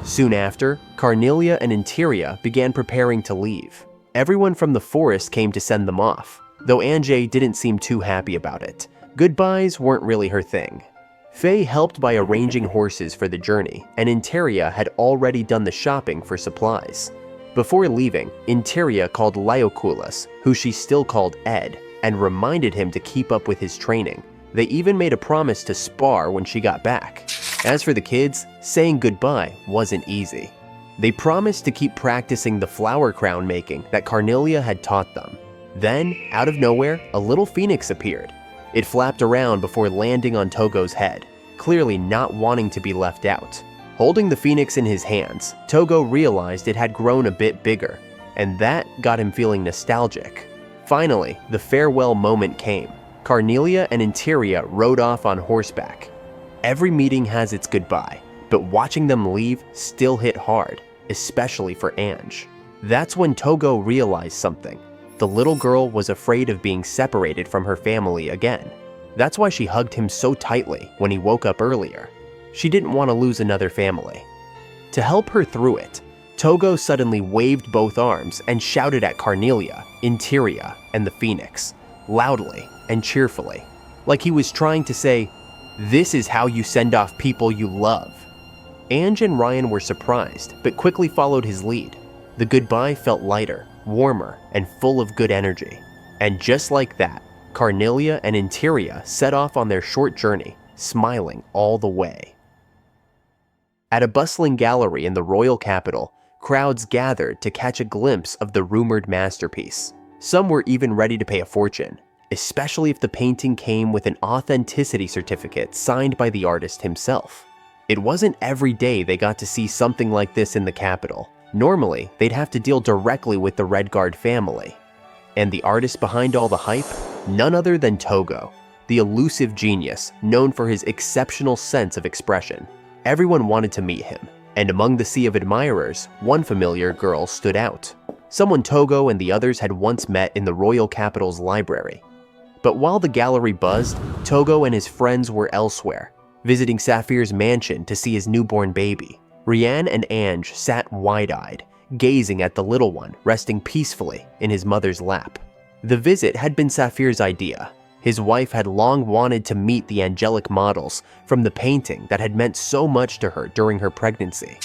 Soon after, Carnelia and Interia began preparing to leave. Everyone from the forest came to send them off, though Anjay didn't seem too happy about it. Goodbyes weren't really her thing. Faye helped by arranging horses for the journey, and Interia had already done the shopping for supplies. Before leaving, Interia called Leiokulas, who she still called Ed, and reminded him to keep up with his training. They even made a promise to spar when she got back. As for the kids, saying goodbye wasn't easy. They promised to keep practicing the flower crown making that Carnelia had taught them. Then, out of nowhere, a little phoenix appeared. It flapped around before landing on Tougo's head, clearly not wanting to be left out. Holding the phoenix in his hands, Tougo realized it had grown a bit bigger, and that got him feeling nostalgic. Finally, the farewell moment came. Carnelia and Interia rode off on horseback. Every meeting has its goodbye, but watching them leave still hit hard, especially for Ange. That's when Tougo realized something. The little girl was afraid of being separated from her family again. That's why she hugged him so tightly when he woke up earlier. She didn't want to lose another family. To help her through it, Tougo suddenly waved both arms and shouted at Carnelia, Interia, and the phoenix, loudly and cheerfully, like he was trying to say, "This is how you send off people you love." Ange and Ryan were surprised, but quickly followed his lead. The goodbye felt lighter, warmer, and full of good energy. And just like that, Carnelia and Interia set off on their short journey, smiling all the way. At a bustling gallery in the royal capital, crowds gathered to catch a glimpse of the rumored masterpiece. Some were even ready to pay a fortune, especially if the painting came with an authenticity certificate signed by the artist himself. It wasn't every day they got to see something like this in the capital. Normally, they'd have to deal directly with the Redguard family. And the artist behind all the hype? None other than Tougo, the elusive genius known for his exceptional sense of expression. Everyone wanted to meet him, and among the sea of admirers, one familiar girl stood out. Someone Tougo and the others had once met in the royal capital's library. But while the gallery buzzed, Tougo and his friends were elsewhere, visiting Saphir's mansion to see his newborn baby. Rianne and Ange sat wide-eyed, gazing at the little one resting peacefully in his mother's lap. The visit had been Saphir's idea. His wife had long wanted to meet the angelic models from the painting that had meant so much to her during her pregnancy.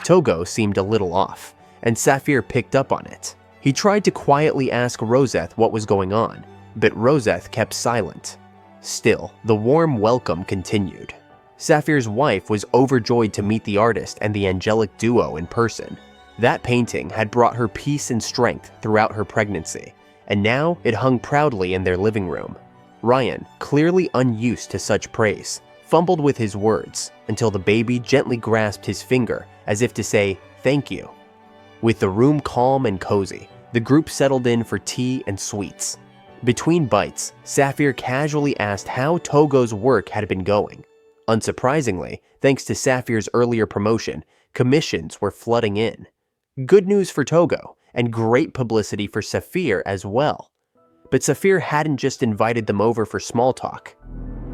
Tougo seemed a little off, and Saphir picked up on it. He tried to quietly ask Roseth what was going on, but Roseth kept silent. Still, the warm welcome continued. Saphir's wife was overjoyed to meet the artist and the angelic duo in person. That painting had brought her peace and strength throughout her pregnancy, and now it hung proudly in their living room. Ryan, clearly unused to such praise, fumbled with his words until the baby gently grasped his finger as if to say, "Thank you." With the room calm and cozy, the group settled in for tea and sweets. Between bites, Sapphire casually asked how Tougo's work had been going. Unsurprisingly, thanks to Sapphire's earlier promotion, commissions were flooding in. Good news for Tougo, and great publicity for Sapphire as well. But Sapphire hadn't just invited them over for small talk.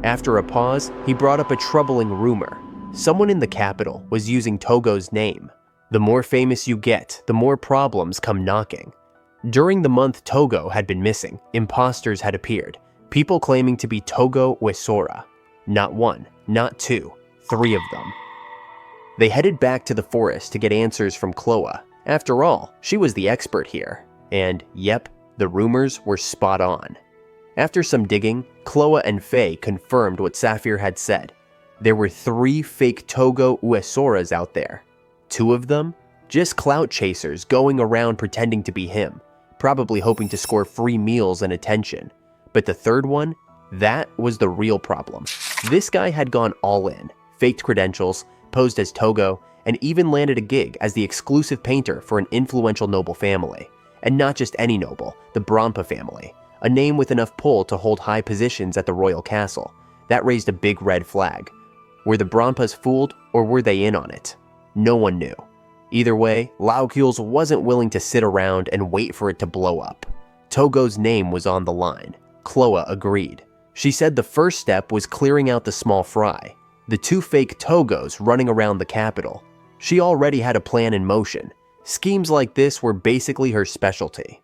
After a pause, he brought up a troubling rumor. Someone in the capital was using Tougo's name. The more famous you get, the more problems come knocking. During the month Tougo had been missing, imposters had appeared, people claiming to be Tougo 𝕮ᴭ. Not one, not two, 3 of them. They headed back to the forest to get answers from 𝕭. After all, she was the expert here. And yep, the rumors were spot on. After some digging, 𝕭 and 𝕋 confirmed what Sapphire had said. There were 3 fake Tougo 𝕮ᴭ out there. 2 of them? Just clout chasers going around pretending to be him, probably hoping to score free meals and attention. But the 3rd one? That was the real problem. This guy had gone all in, faked credentials, posed as Tougo, and even landed a gig as the exclusive painter for an influential noble family. And not just any noble, the Brampa family, a name with enough pull to hold high positions at the royal castle. That raised a big red flag. Were the Brampas fooled, or were they in on it? No one knew. Either way, Laocool's wasn't willing to sit around and wait for it to blow up. Tougo's name was on the line. 𝕭 agreed. She said the first step was clearing out the small fry, the 2 fake Tougos running around the capital. She already had a plan in motion. Schemes like this were basically her specialty.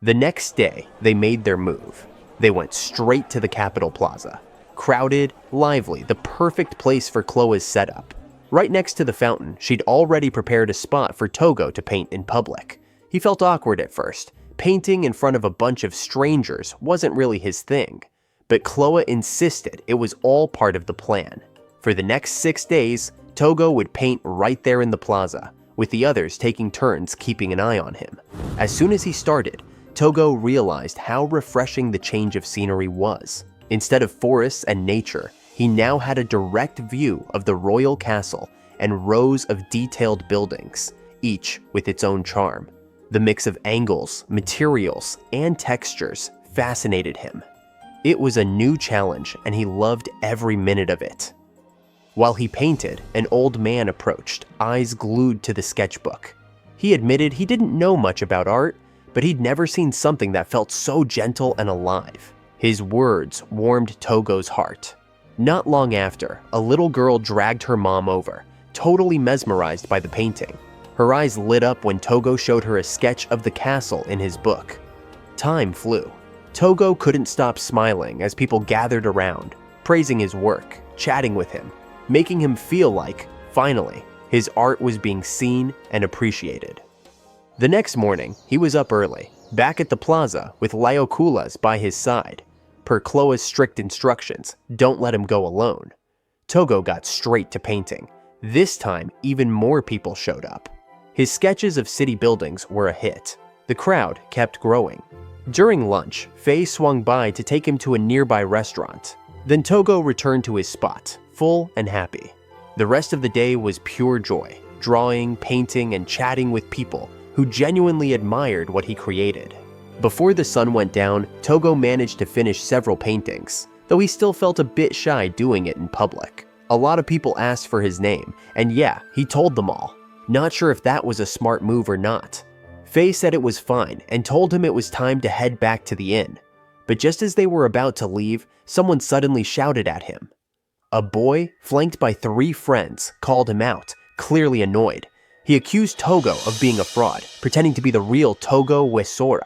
The next day, they made their move. They went straight to the Capitol Plaza. Crowded, lively, the perfect place for 𝕭's setup. Right next to the fountain, she'd already prepared a spot for Tougo to paint in public. He felt awkward at first. Painting in front of a bunch of strangers wasn't really his thing. But 𝕭 insisted it was all part of the plan. For the next 6 days, Tougo would paint right there in the plaza, with the others taking turns keeping an eye on him. As soon as he started, Tougo realized how refreshing the change of scenery was. Instead of forests and nature, he now had a direct view of the royal castle and rows of detailed buildings, each with its own charm. The mix of angles, materials, and textures fascinated him. It was a new challenge, and he loved every minute of it. While he painted, an old man approached, eyes glued to the sketchbook. He admitted he didn't know much about art, but he'd never seen something that felt so gentle and alive. His words warmed Tougo's heart. Not long after, a little girl dragged her mom over, totally mesmerized by the painting. Her eyes lit up when Tougo showed her a sketch of the castle in his book. Time flew. Tougo couldn't stop smiling as people gathered around, praising his work, chatting with him, making him feel like, finally, his art was being seen and appreciated. The next morning, he was up early, back at the plaza with Laocool's by his side. Per 𝕭's strict instructions, don't let him go alone. Tougo got straight to painting. This time, even more people showed up. His sketches of city buildings were a hit. The crowd kept growing. During lunch, 𝕋 swung by to take him to a nearby restaurant. Then Tougo returned to his spot, full and happy. The rest of the day was pure joy, drawing, painting, and chatting with people who genuinely admired what he created. Before the sun went down, Tougo managed to finish several paintings, though he still felt a bit shy doing it in public. A lot of people asked for his name, and yeah, he told them all. Not sure if that was a smart move or not. 𝕋 said it was fine and told him it was time to head back to the inn. But just as they were about to leave, someone suddenly shouted at him. A boy, flanked by 3 friends, called him out, clearly annoyed. He accused Tougo of being a fraud, pretending to be the real Tougo 𝕮ᴭ.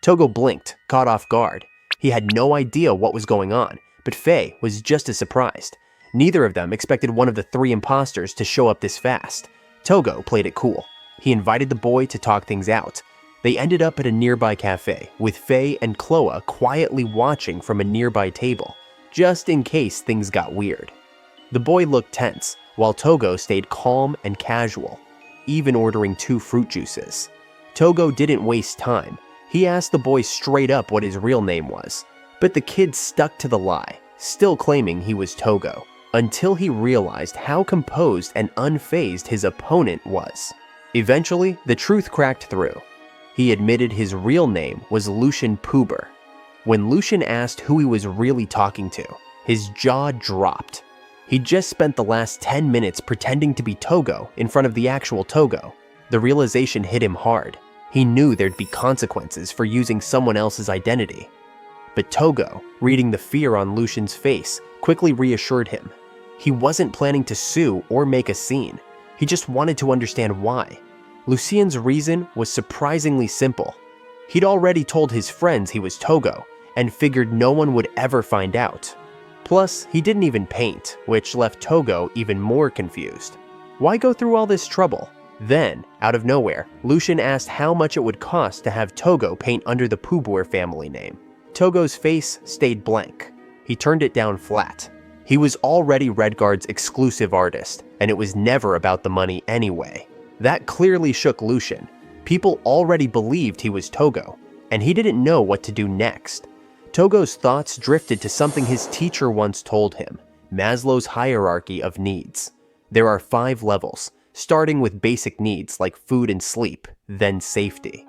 Tougo blinked, caught off guard. He had no idea what was going on, but 𝕋 was just as surprised. Neither of them expected one of the 3 imposters to show up this fast. Tougo played it cool. He invited the boy to talk things out. They ended up at a nearby cafe, with 𝕋 and 𝕭 quietly watching from a nearby table, just in case things got weird. The boy looked tense, while Tougo stayed calm and casual, even ordering 2 fruit juices. Tougo didn't waste time. He asked the boy straight up what his real name was, but the kid stuck to the lie, still claiming he was Tougo, until he realized how composed and unfazed his opponent was. Eventually, the truth cracked through. He admitted his real name was Lushan Puber. When Lushan asked who he was really talking to, his jaw dropped. He'd just spent the last 10 minutes pretending to be Tougo in front of the actual Tougo. The realization hit him hard. He knew there'd be consequences for using someone else's identity. But Tougo, reading the fear on Lushan's face, quickly reassured him. He wasn't planning to sue or make a scene. He just wanted to understand why. Lucien's reason was surprisingly simple. He'd already told his friends he was Tougo, and figured no one would ever find out. Plus, he didn't even paint, which left Tougo even more confused. Why go through all this trouble? Then, out of nowhere, Lushan asked how much it would cost to have Tougo paint under the Puber family name. Tougo's face stayed blank. He turned it down flat. He was already Redguard's exclusive artist, and it was never about the money anyway. That clearly shook Lushan. People already believed he was Tougo, and he didn't know what to do next. Tougo's thoughts drifted to something his teacher once told him, Maslow's hierarchy of needs. There are 5 levels, starting with basic needs like food and sleep, then safety.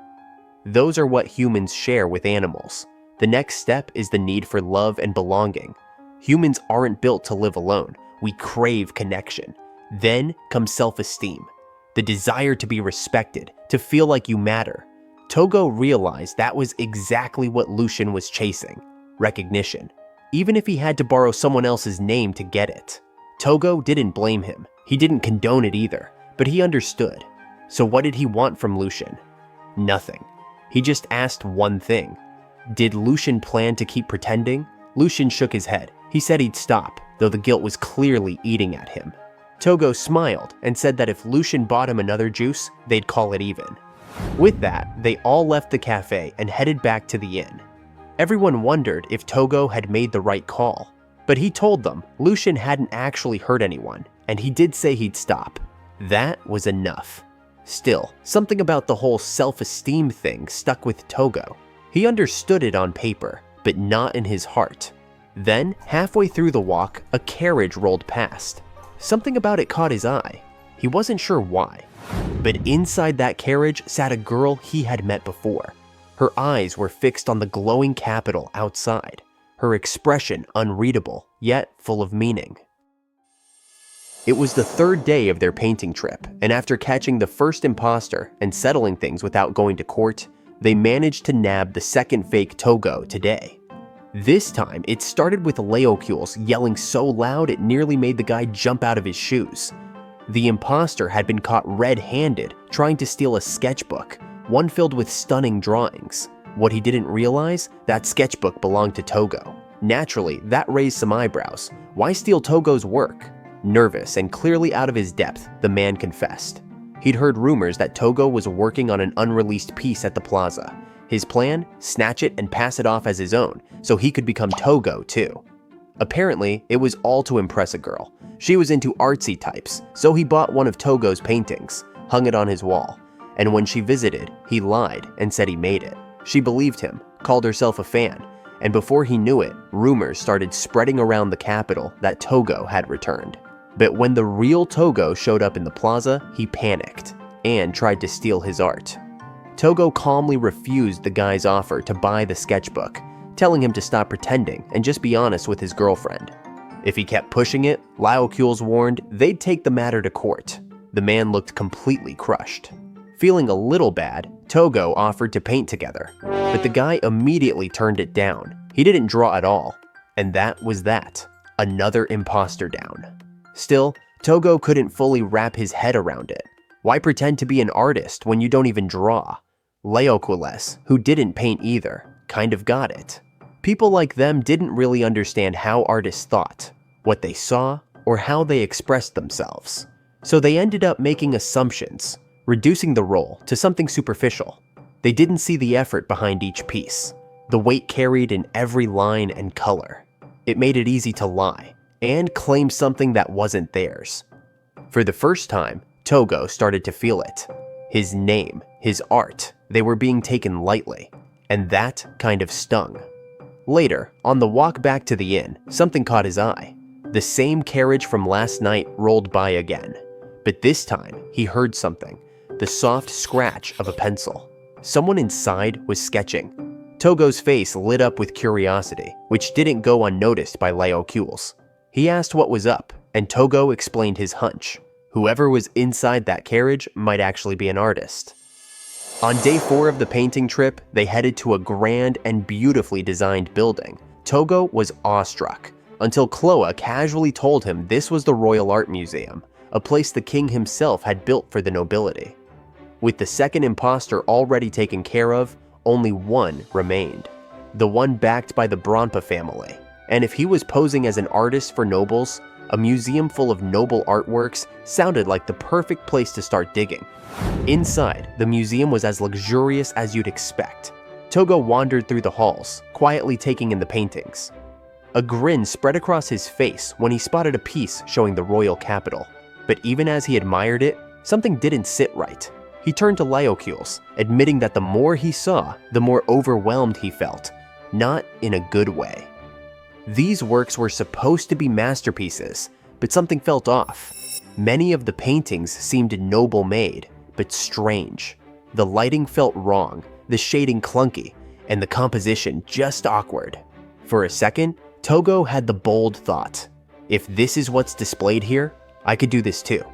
Those are what humans share with animals. The next step is the need for love and belonging. Humans aren't built to live alone. We crave connection. Then comes self-esteem, the desire to be respected, to feel like you matter. Tougo realized that was exactly what Lushan was chasing, recognition, even if he had to borrow someone else's name to get it. Tougo didn't blame him. He didn't condone it either, but he understood. So what did he want from Lushan? Nothing. He just asked one thing. Did Lushan plan to keep pretending? Lushan shook his head. He said he'd stop, though the guilt was clearly eating at him. Tougo smiled and said that if Lushan bought him another juice, they'd call it even. With that, they all left the cafe and headed back to the inn. Everyone wondered if Tougo had made the right call, but he told them Lushan hadn't actually hurt anyone, and he did say he'd stop. That was enough. Still, something about the whole self-esteem thing stuck with Tougo. He understood it on paper, but not in his heart. Then, halfway through the walk, a carriage rolled past. Something about it caught his eye. He wasn't sure why. But inside that carriage sat a girl he had met before. Her eyes were fixed on the glowing capital outside, her expression unreadable, yet full of meaning. It was the 3rd day of their painting trip, and after catching the first imposter and settling things without going to court, they managed to nab the second fake Tougo today. This time, it started with 𝕄𝕗𝕄𝕗𝕗 yelling so loud it nearly made the guy jump out of his shoes. The imposter had been caught red-handed trying to steal a sketchbook, one filled with stunning drawings. What he didn't realize, that sketchbook belonged to Tougo. Naturally, that raised some eyebrows. Why steal Tougo's work? Nervous and clearly out of his depth, the man confessed. He'd heard rumors that Tougo was working on an unreleased piece at the plaza. His plan? Snatch it and pass it off as his own, so he could become Tougo too. Apparently, it was all to impress a girl. She was into artsy types, so he bought one of Tougo's paintings, hung it on his wall, and when she visited, he lied and said he made it. She believed him, called herself a fan, and before he knew it, rumors started spreading around the capital that Tougo had returned. But when the real Tougo showed up in the plaza, he panicked and tried to steal his art. Tougo calmly refused the guy's offer to buy the sketchbook, telling him to stop pretending and just be honest with his girlfriend. If he kept pushing it, 𝕄𝕗𝕗𝕗 warned they'd take the matter to court. The man looked completely crushed. Feeling a little bad, Tougo offered to paint together, but the guy immediately turned it down. He didn't draw at all, and that was that. Another imposter down. Still, Tougo couldn't fully wrap his head around it. Why pretend to be an artist when you don't even draw? 𝕄𝕗𝕗𝕗, who didn't paint either, kind of got it. People like them didn't really understand how artists thought, what they saw, or how they expressed themselves. So they ended up making assumptions, reducing the role to something superficial. They didn't see the effort behind each piece, the weight carried in every line and color. It made it easy to lie and claim something that wasn't theirs. For the first time, Tougo started to feel it. His name, his art, they were being taken lightly, and that kind of stung. Later, on the walk back to the inn, something caught his eye. The same carriage from last night rolled by again. But this time, he heard something, the soft scratch of a pencil. Someone inside was sketching. Tougo's face lit up with curiosity, which didn't go unnoticed by 𝕬𝕑𝕍𝕋. He asked what was up, and Tougo explained his hunch. Whoever was inside that carriage might actually be an artist. On day 4 of the painting trip, they headed to a grand and beautifully designed building. Tougo was awestruck, until 𝕬𝕑 casually told him this was the Royal Art Museum, a place the king himself had built for the nobility. With the second imposter already taken care of, only one remained. The one backed by the 𝕚 family. And if he was posing as an artist for nobles, a museum full of noble artworks sounded like the perfect place to start digging. Inside, the museum was as luxurious as you'd expect. Tougo wandered through the halls, quietly taking in the paintings. A grin spread across his face when he spotted a piece showing the royal capital. But even as he admired it, something didn't sit right. He turned to 𝕬𝕑𝕍𝕋, admitting that the more he saw, the more overwhelmed he felt. Not in a good way. These works were supposed to be masterpieces, but something felt off. Many of the paintings seemed noble made, but strange. The lighting felt wrong, the shading clunky, and the composition just awkward. For a second, Tougo had the bold thought, if this is what's displayed here, I could do this too.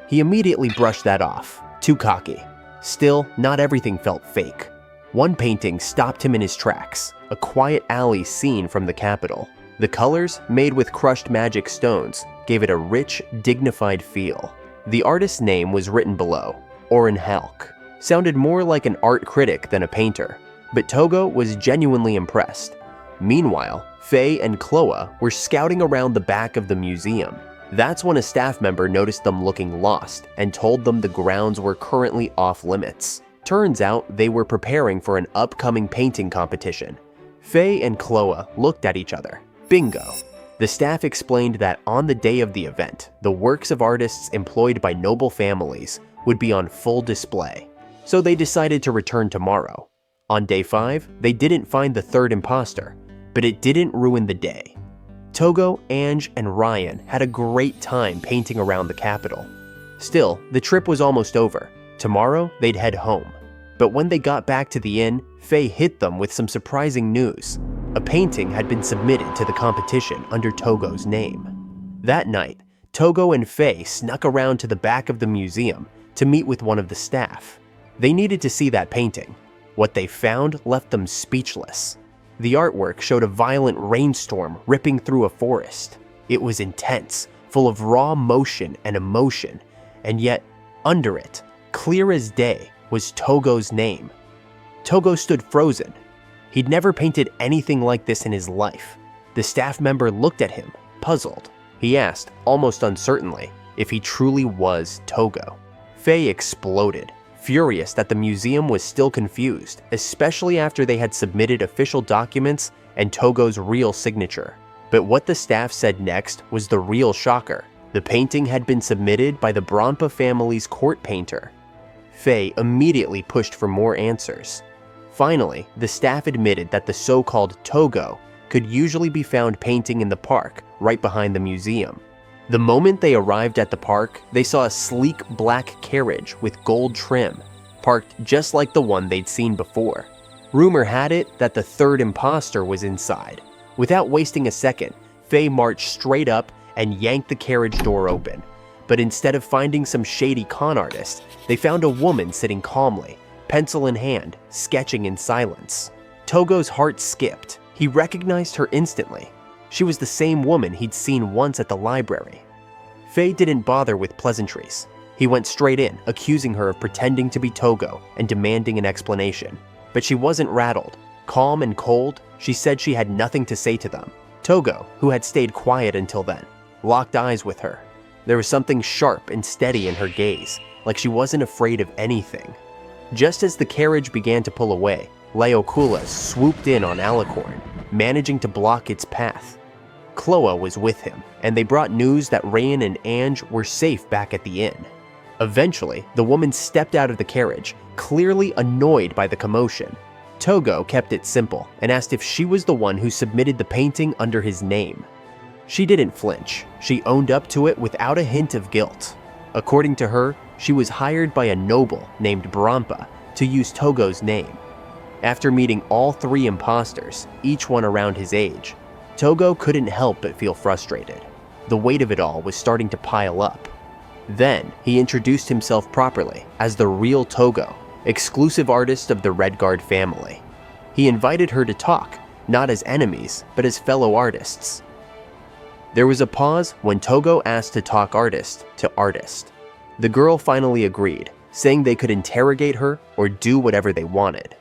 He immediately brushed that off, too cocky. Still, not everything felt fake. One painting stopped him in his tracks, a quiet alley scene from the capital. The colors, made with crushed magic stones, gave it a rich, dignified feel. The artist's name was written below, 𝕮𝕮. Sounded more like an art critic than a painter, but Tougo was genuinely impressed. Meanwhile, 𝕮 and 𝕬𝕑 were scouting around the back of the museum. That's when a staff member noticed them looking lost and told them the grounds were currently off limits. Turns out they were preparing for an upcoming painting competition. 𝕮 and 𝕬𝕑 looked at each other. Bingo! The staff explained that on the day of the event, the works of artists employed by noble families would be on full display, so they decided to return tomorrow. On day 5, they didn't find the third imposter, but it didn't ruin the day. Tougo, Ange, and Ryan had a great time painting around the capital. Still, the trip was almost over. Tomorrow, they'd head home. But when they got back to the inn, 𝕮 hit them with some surprising news. A painting had been submitted to the competition under Tougo's name. That night, Tougo and 𝕮 snuck around to the back of the museum to meet with one of the staff. They needed to see that painting. What they found left them speechless. The artwork showed a violent rainstorm ripping through a forest. It was intense, full of raw motion and emotion, and yet, under it, clear as day, was Tougo's name. Tougo stood frozen. He'd never painted anything like this in his life. The staff member looked at him, puzzled. He asked, almost uncertainly, if he truly was Tougo. 𝕮 exploded, furious that the museum was still confused, especially after they had submitted official documents and Tougo's real signature. But what the staff said next was the real shocker. The painting had been submitted by the 𝕚 family's court painter. 𝕮 immediately pushed for more answers. Finally, the staff admitted that the so-called Tougo could usually be found painting in the park right behind the museum. The moment they arrived at the park, they saw a sleek black carriage with gold trim, parked just like the one they'd seen before. Rumor had it that the third imposter was inside. Without wasting a second, 𝕮 marched straight up and yanked the carriage door open. But instead of finding some shady con artist, they found a woman sitting calmly, pencil in hand, sketching in silence. Tougo's heart skipped. He recognized her instantly. She was the same woman he'd seen once at the library. 𝕮 didn't bother with pleasantries. He went straight in, accusing her of pretending to be Tougo and demanding an explanation. But she wasn't rattled. Calm and cold, she said she had nothing to say to them. Tougo, who had stayed quiet until then, locked eyes with her. There was something sharp and steady in her gaze, like she wasn't afraid of anything. Just as the carriage began to pull away, 𝕬𝕑𝕍𝕋 swooped in on Alicorn, managing to block its path. 𝕬𝕑 was with him, and they brought news that Ryan and Ange were safe back at the inn. Eventually, the woman stepped out of the carriage, clearly annoyed by the commotion. Tougo kept it simple and asked if she was the one who submitted the painting under his name. She didn't flinch. She owned up to it without a hint of guilt. According to her, she was hired by a noble named Brampa to use Tougo's name. After meeting all three imposters, each one around his age, Tougo couldn't help but feel frustrated. The weight of it all was starting to pile up. Then, he introduced himself properly as the real Tougo, exclusive artist of the Redguard family. He invited her to talk, not as enemies, but as fellow artists. There was a pause when Tougo asked to talk artist to artist. The girl finally agreed, saying they could interrogate her or do whatever they wanted.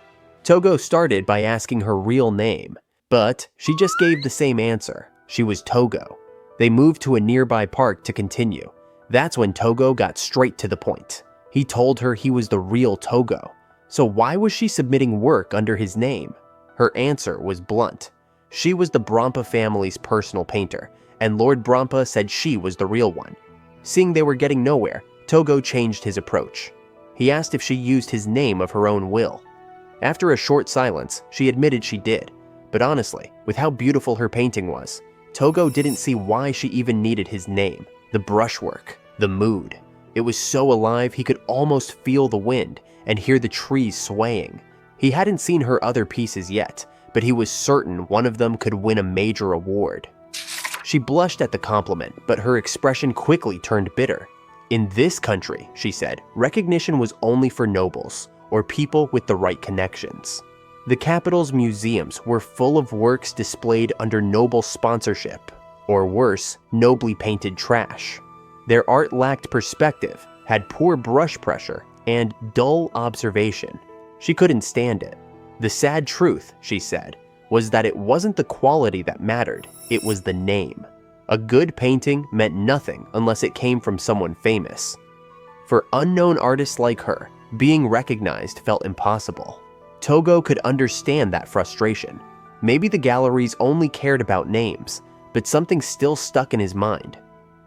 Tougo started by asking her real name, but she just gave the same answer. She was Tougo. They moved to a nearby park to continue. That's when Tougo got straight to the point. He told her he was the real Tougo. So why was she submitting work under his name? Her answer was blunt. She was the Brampa family's personal painter, and Lord Brampa said she was the real one. Seeing they were getting nowhere, Tougo changed his approach. He asked if she used his name of her own will. After a short silence, she admitted she did. But honestly, with how beautiful her painting was, Tougo didn't see why she even needed his name, the brushwork, the mood. It was so alive he could almost feel the wind and hear the trees swaying. He hadn't seen her other pieces yet, but he was certain one of them could win a major award. She blushed at the compliment, but her expression quickly turned bitter. In this country, she said, recognition was only for nobles or people with the right connections. The capital's museums were full of works displayed under noble sponsorship, or worse, nobly painted trash. Their art lacked perspective, had poor brush pressure, and dull observation. She couldn't stand it. The sad truth, she said, was that it wasn't the quality that mattered, it was the name. A good painting meant nothing unless it came from someone famous. For unknown artists like her, being recognized felt impossible. Tougo could understand that frustration. Maybe the galleries only cared about names, but something still stuck in his mind.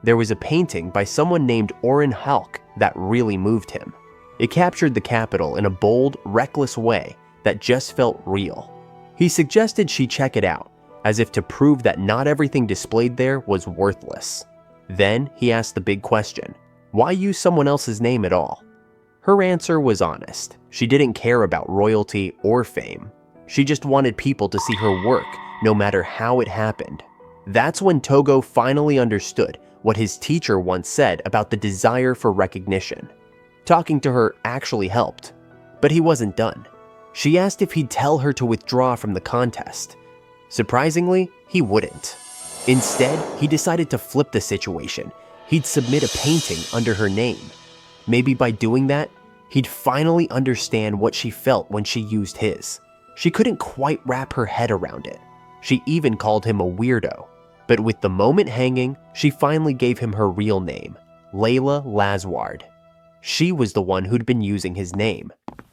There was a painting by someone named Orhan Halk that really moved him. It captured the capital in a bold, reckless way that just felt real. He suggested she check it out, as if to prove that not everything displayed there was worthless. Then he asked the big question, why use someone else's name at all? Her answer was honest. She didn't care about royalty or fame. She just wanted people to see her work, no matter how it happened. That's when Tougo finally understood what his teacher once said about the desire for recognition. Talking to her actually helped, but he wasn't done. She asked if he'd tell her to withdraw from the contest. Surprisingly, he wouldn't. Instead, he decided to flip the situation. He'd submit a painting under her name. Maybe by doing that, he'd finally understand what she felt when she used his. She couldn't quite wrap her head around it. She even called him a weirdo. But with the moment hanging, she finally gave him her real name, Layla Lasward. She was the one who'd been using his name.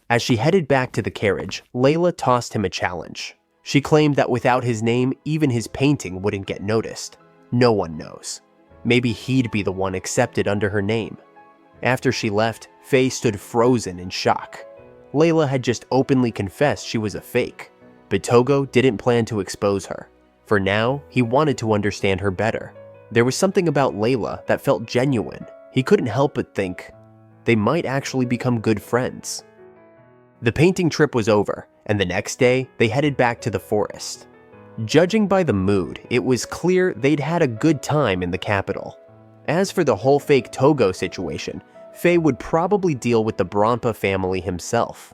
As she headed back to the carriage, Layla tossed him a challenge. She claimed that without his name, even his painting wouldn't get noticed. No one knows. Maybe he'd be the one accepted under her name. After she left, Faye stood frozen in shock. Layla had just openly confessed she was a fake, but Tougo didn't plan to expose her. For now, he wanted to understand her better. There was something about Layla that felt genuine. He couldn't help but think they might actually become good friends. The painting trip was over, and the next day, they headed back to the forest. Judging by the mood, it was clear they'd had a good time in the capital. As for the whole fake Tougo situation, Faye would probably deal with the Brampa family himself.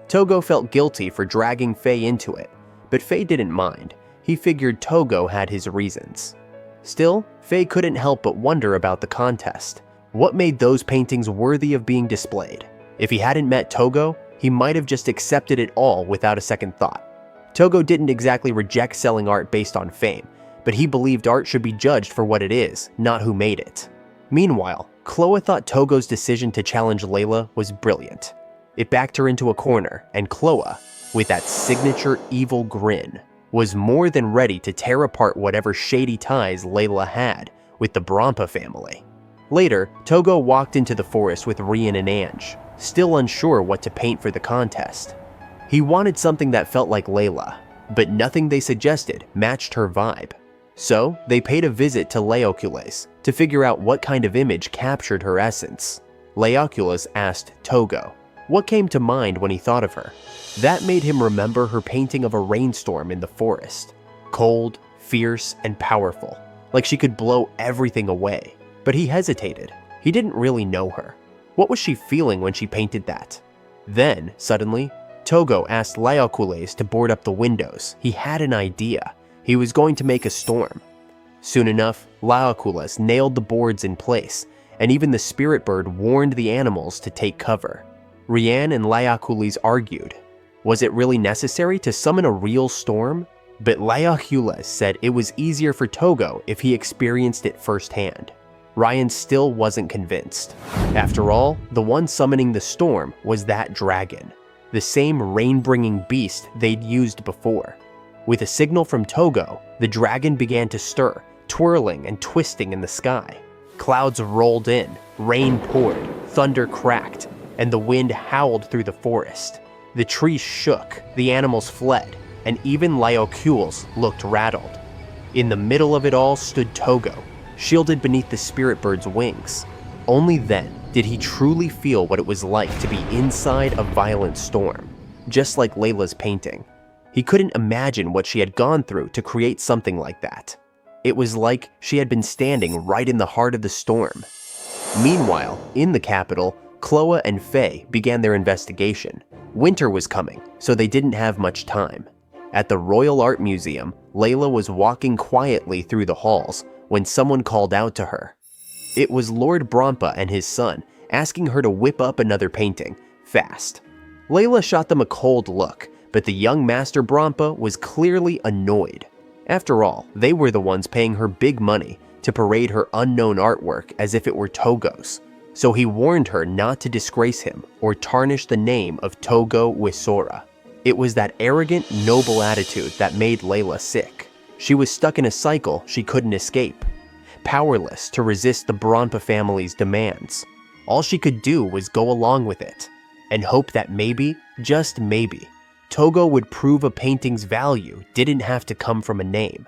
Tougo felt guilty for dragging Faye into it, but Faye didn't mind. He figured Tougo had his reasons. Still, Faye couldn't help but wonder about the contest. What made those paintings worthy of being displayed? If he hadn't met Tougo, he might have just accepted it all without a second thought. Tougo didn't exactly reject selling art based on fame, but he believed art should be judged for what it is, not who made it. Meanwhile, 𝕭oa thought Tougo's decision to challenge Layla was brilliant. It backed her into a corner, and 𝕭oa, with that signature evil grin, was more than ready to tear apart whatever shady ties Layla had with the Brampa family. Later, Tougo walked into the forest with Rian and Ange, still unsure what to paint for the contest. He wanted something that felt like Layla, but nothing they suggested matched her vibe. So they paid a visit to 𝕰𝕗𝕄 to figure out what kind of image captured her essence. 𝕰𝕗𝕄 asked Tougo what came to mind when he thought of her. That made him remember her painting of a rainstorm in the forest. Cold, fierce, and powerful, like she could blow everything away. But he hesitated. He didn't really know her. What was she feeling when she painted that? Then, suddenly, Tougo asked 𝕰𝕗𝕄 to board up the windows. He had an idea. He was going to make a storm. Soon enough, 𝕰𝕗𝕄 nailed the boards in place, and even the spirit bird warned the animals to take cover. Rian and 𝕰𝕗𝕄 argued. Was it really necessary to summon a real storm? But 𝕰𝕗𝕄 said it was easier for Tougo if he experienced it firsthand. Ryan still wasn't convinced. After all, the one summoning the storm was that dragon, the same rain-bringing beast they'd used before. With a signal from Tougo, the dragon began to stir, twirling and twisting in the sky. Clouds rolled in, rain poured, thunder cracked, and the wind howled through the forest. The trees shook, the animals fled, and even 𝕰𝕗𝕄 looked rattled. In the middle of it all stood Tougo, shielded beneath the spirit bird's wings. Only then did he truly feel what it was like to be inside a violent storm, just like Layla's painting. He couldn't imagine what she had gone through to create something like that. It was like she had been standing right in the heart of the storm. Meanwhile, in the capital, Chloe and Faye began their investigation. Winter was coming, so they didn't have much time. At the Royal Art Museum, Layla was walking quietly through the halls when someone called out to her. It was Lord Brampa and his son, asking her to whip up another painting, fast. Layla shot them a cold look, but the young Master Brampa was clearly annoyed. After all, they were the ones paying her big money to parade her unknown artwork as if it were Tougo's. So he warned her not to disgrace him or tarnish the name of Tougo Wisora. It was that arrogant, noble attitude that made Layla sick. She was stuck in a cycle she couldn't escape, powerless to resist the Brampa family's demands. All she could do was go along with it, and hope that maybe, just maybe, Tougo would prove a painting's value didn't have to come from a name.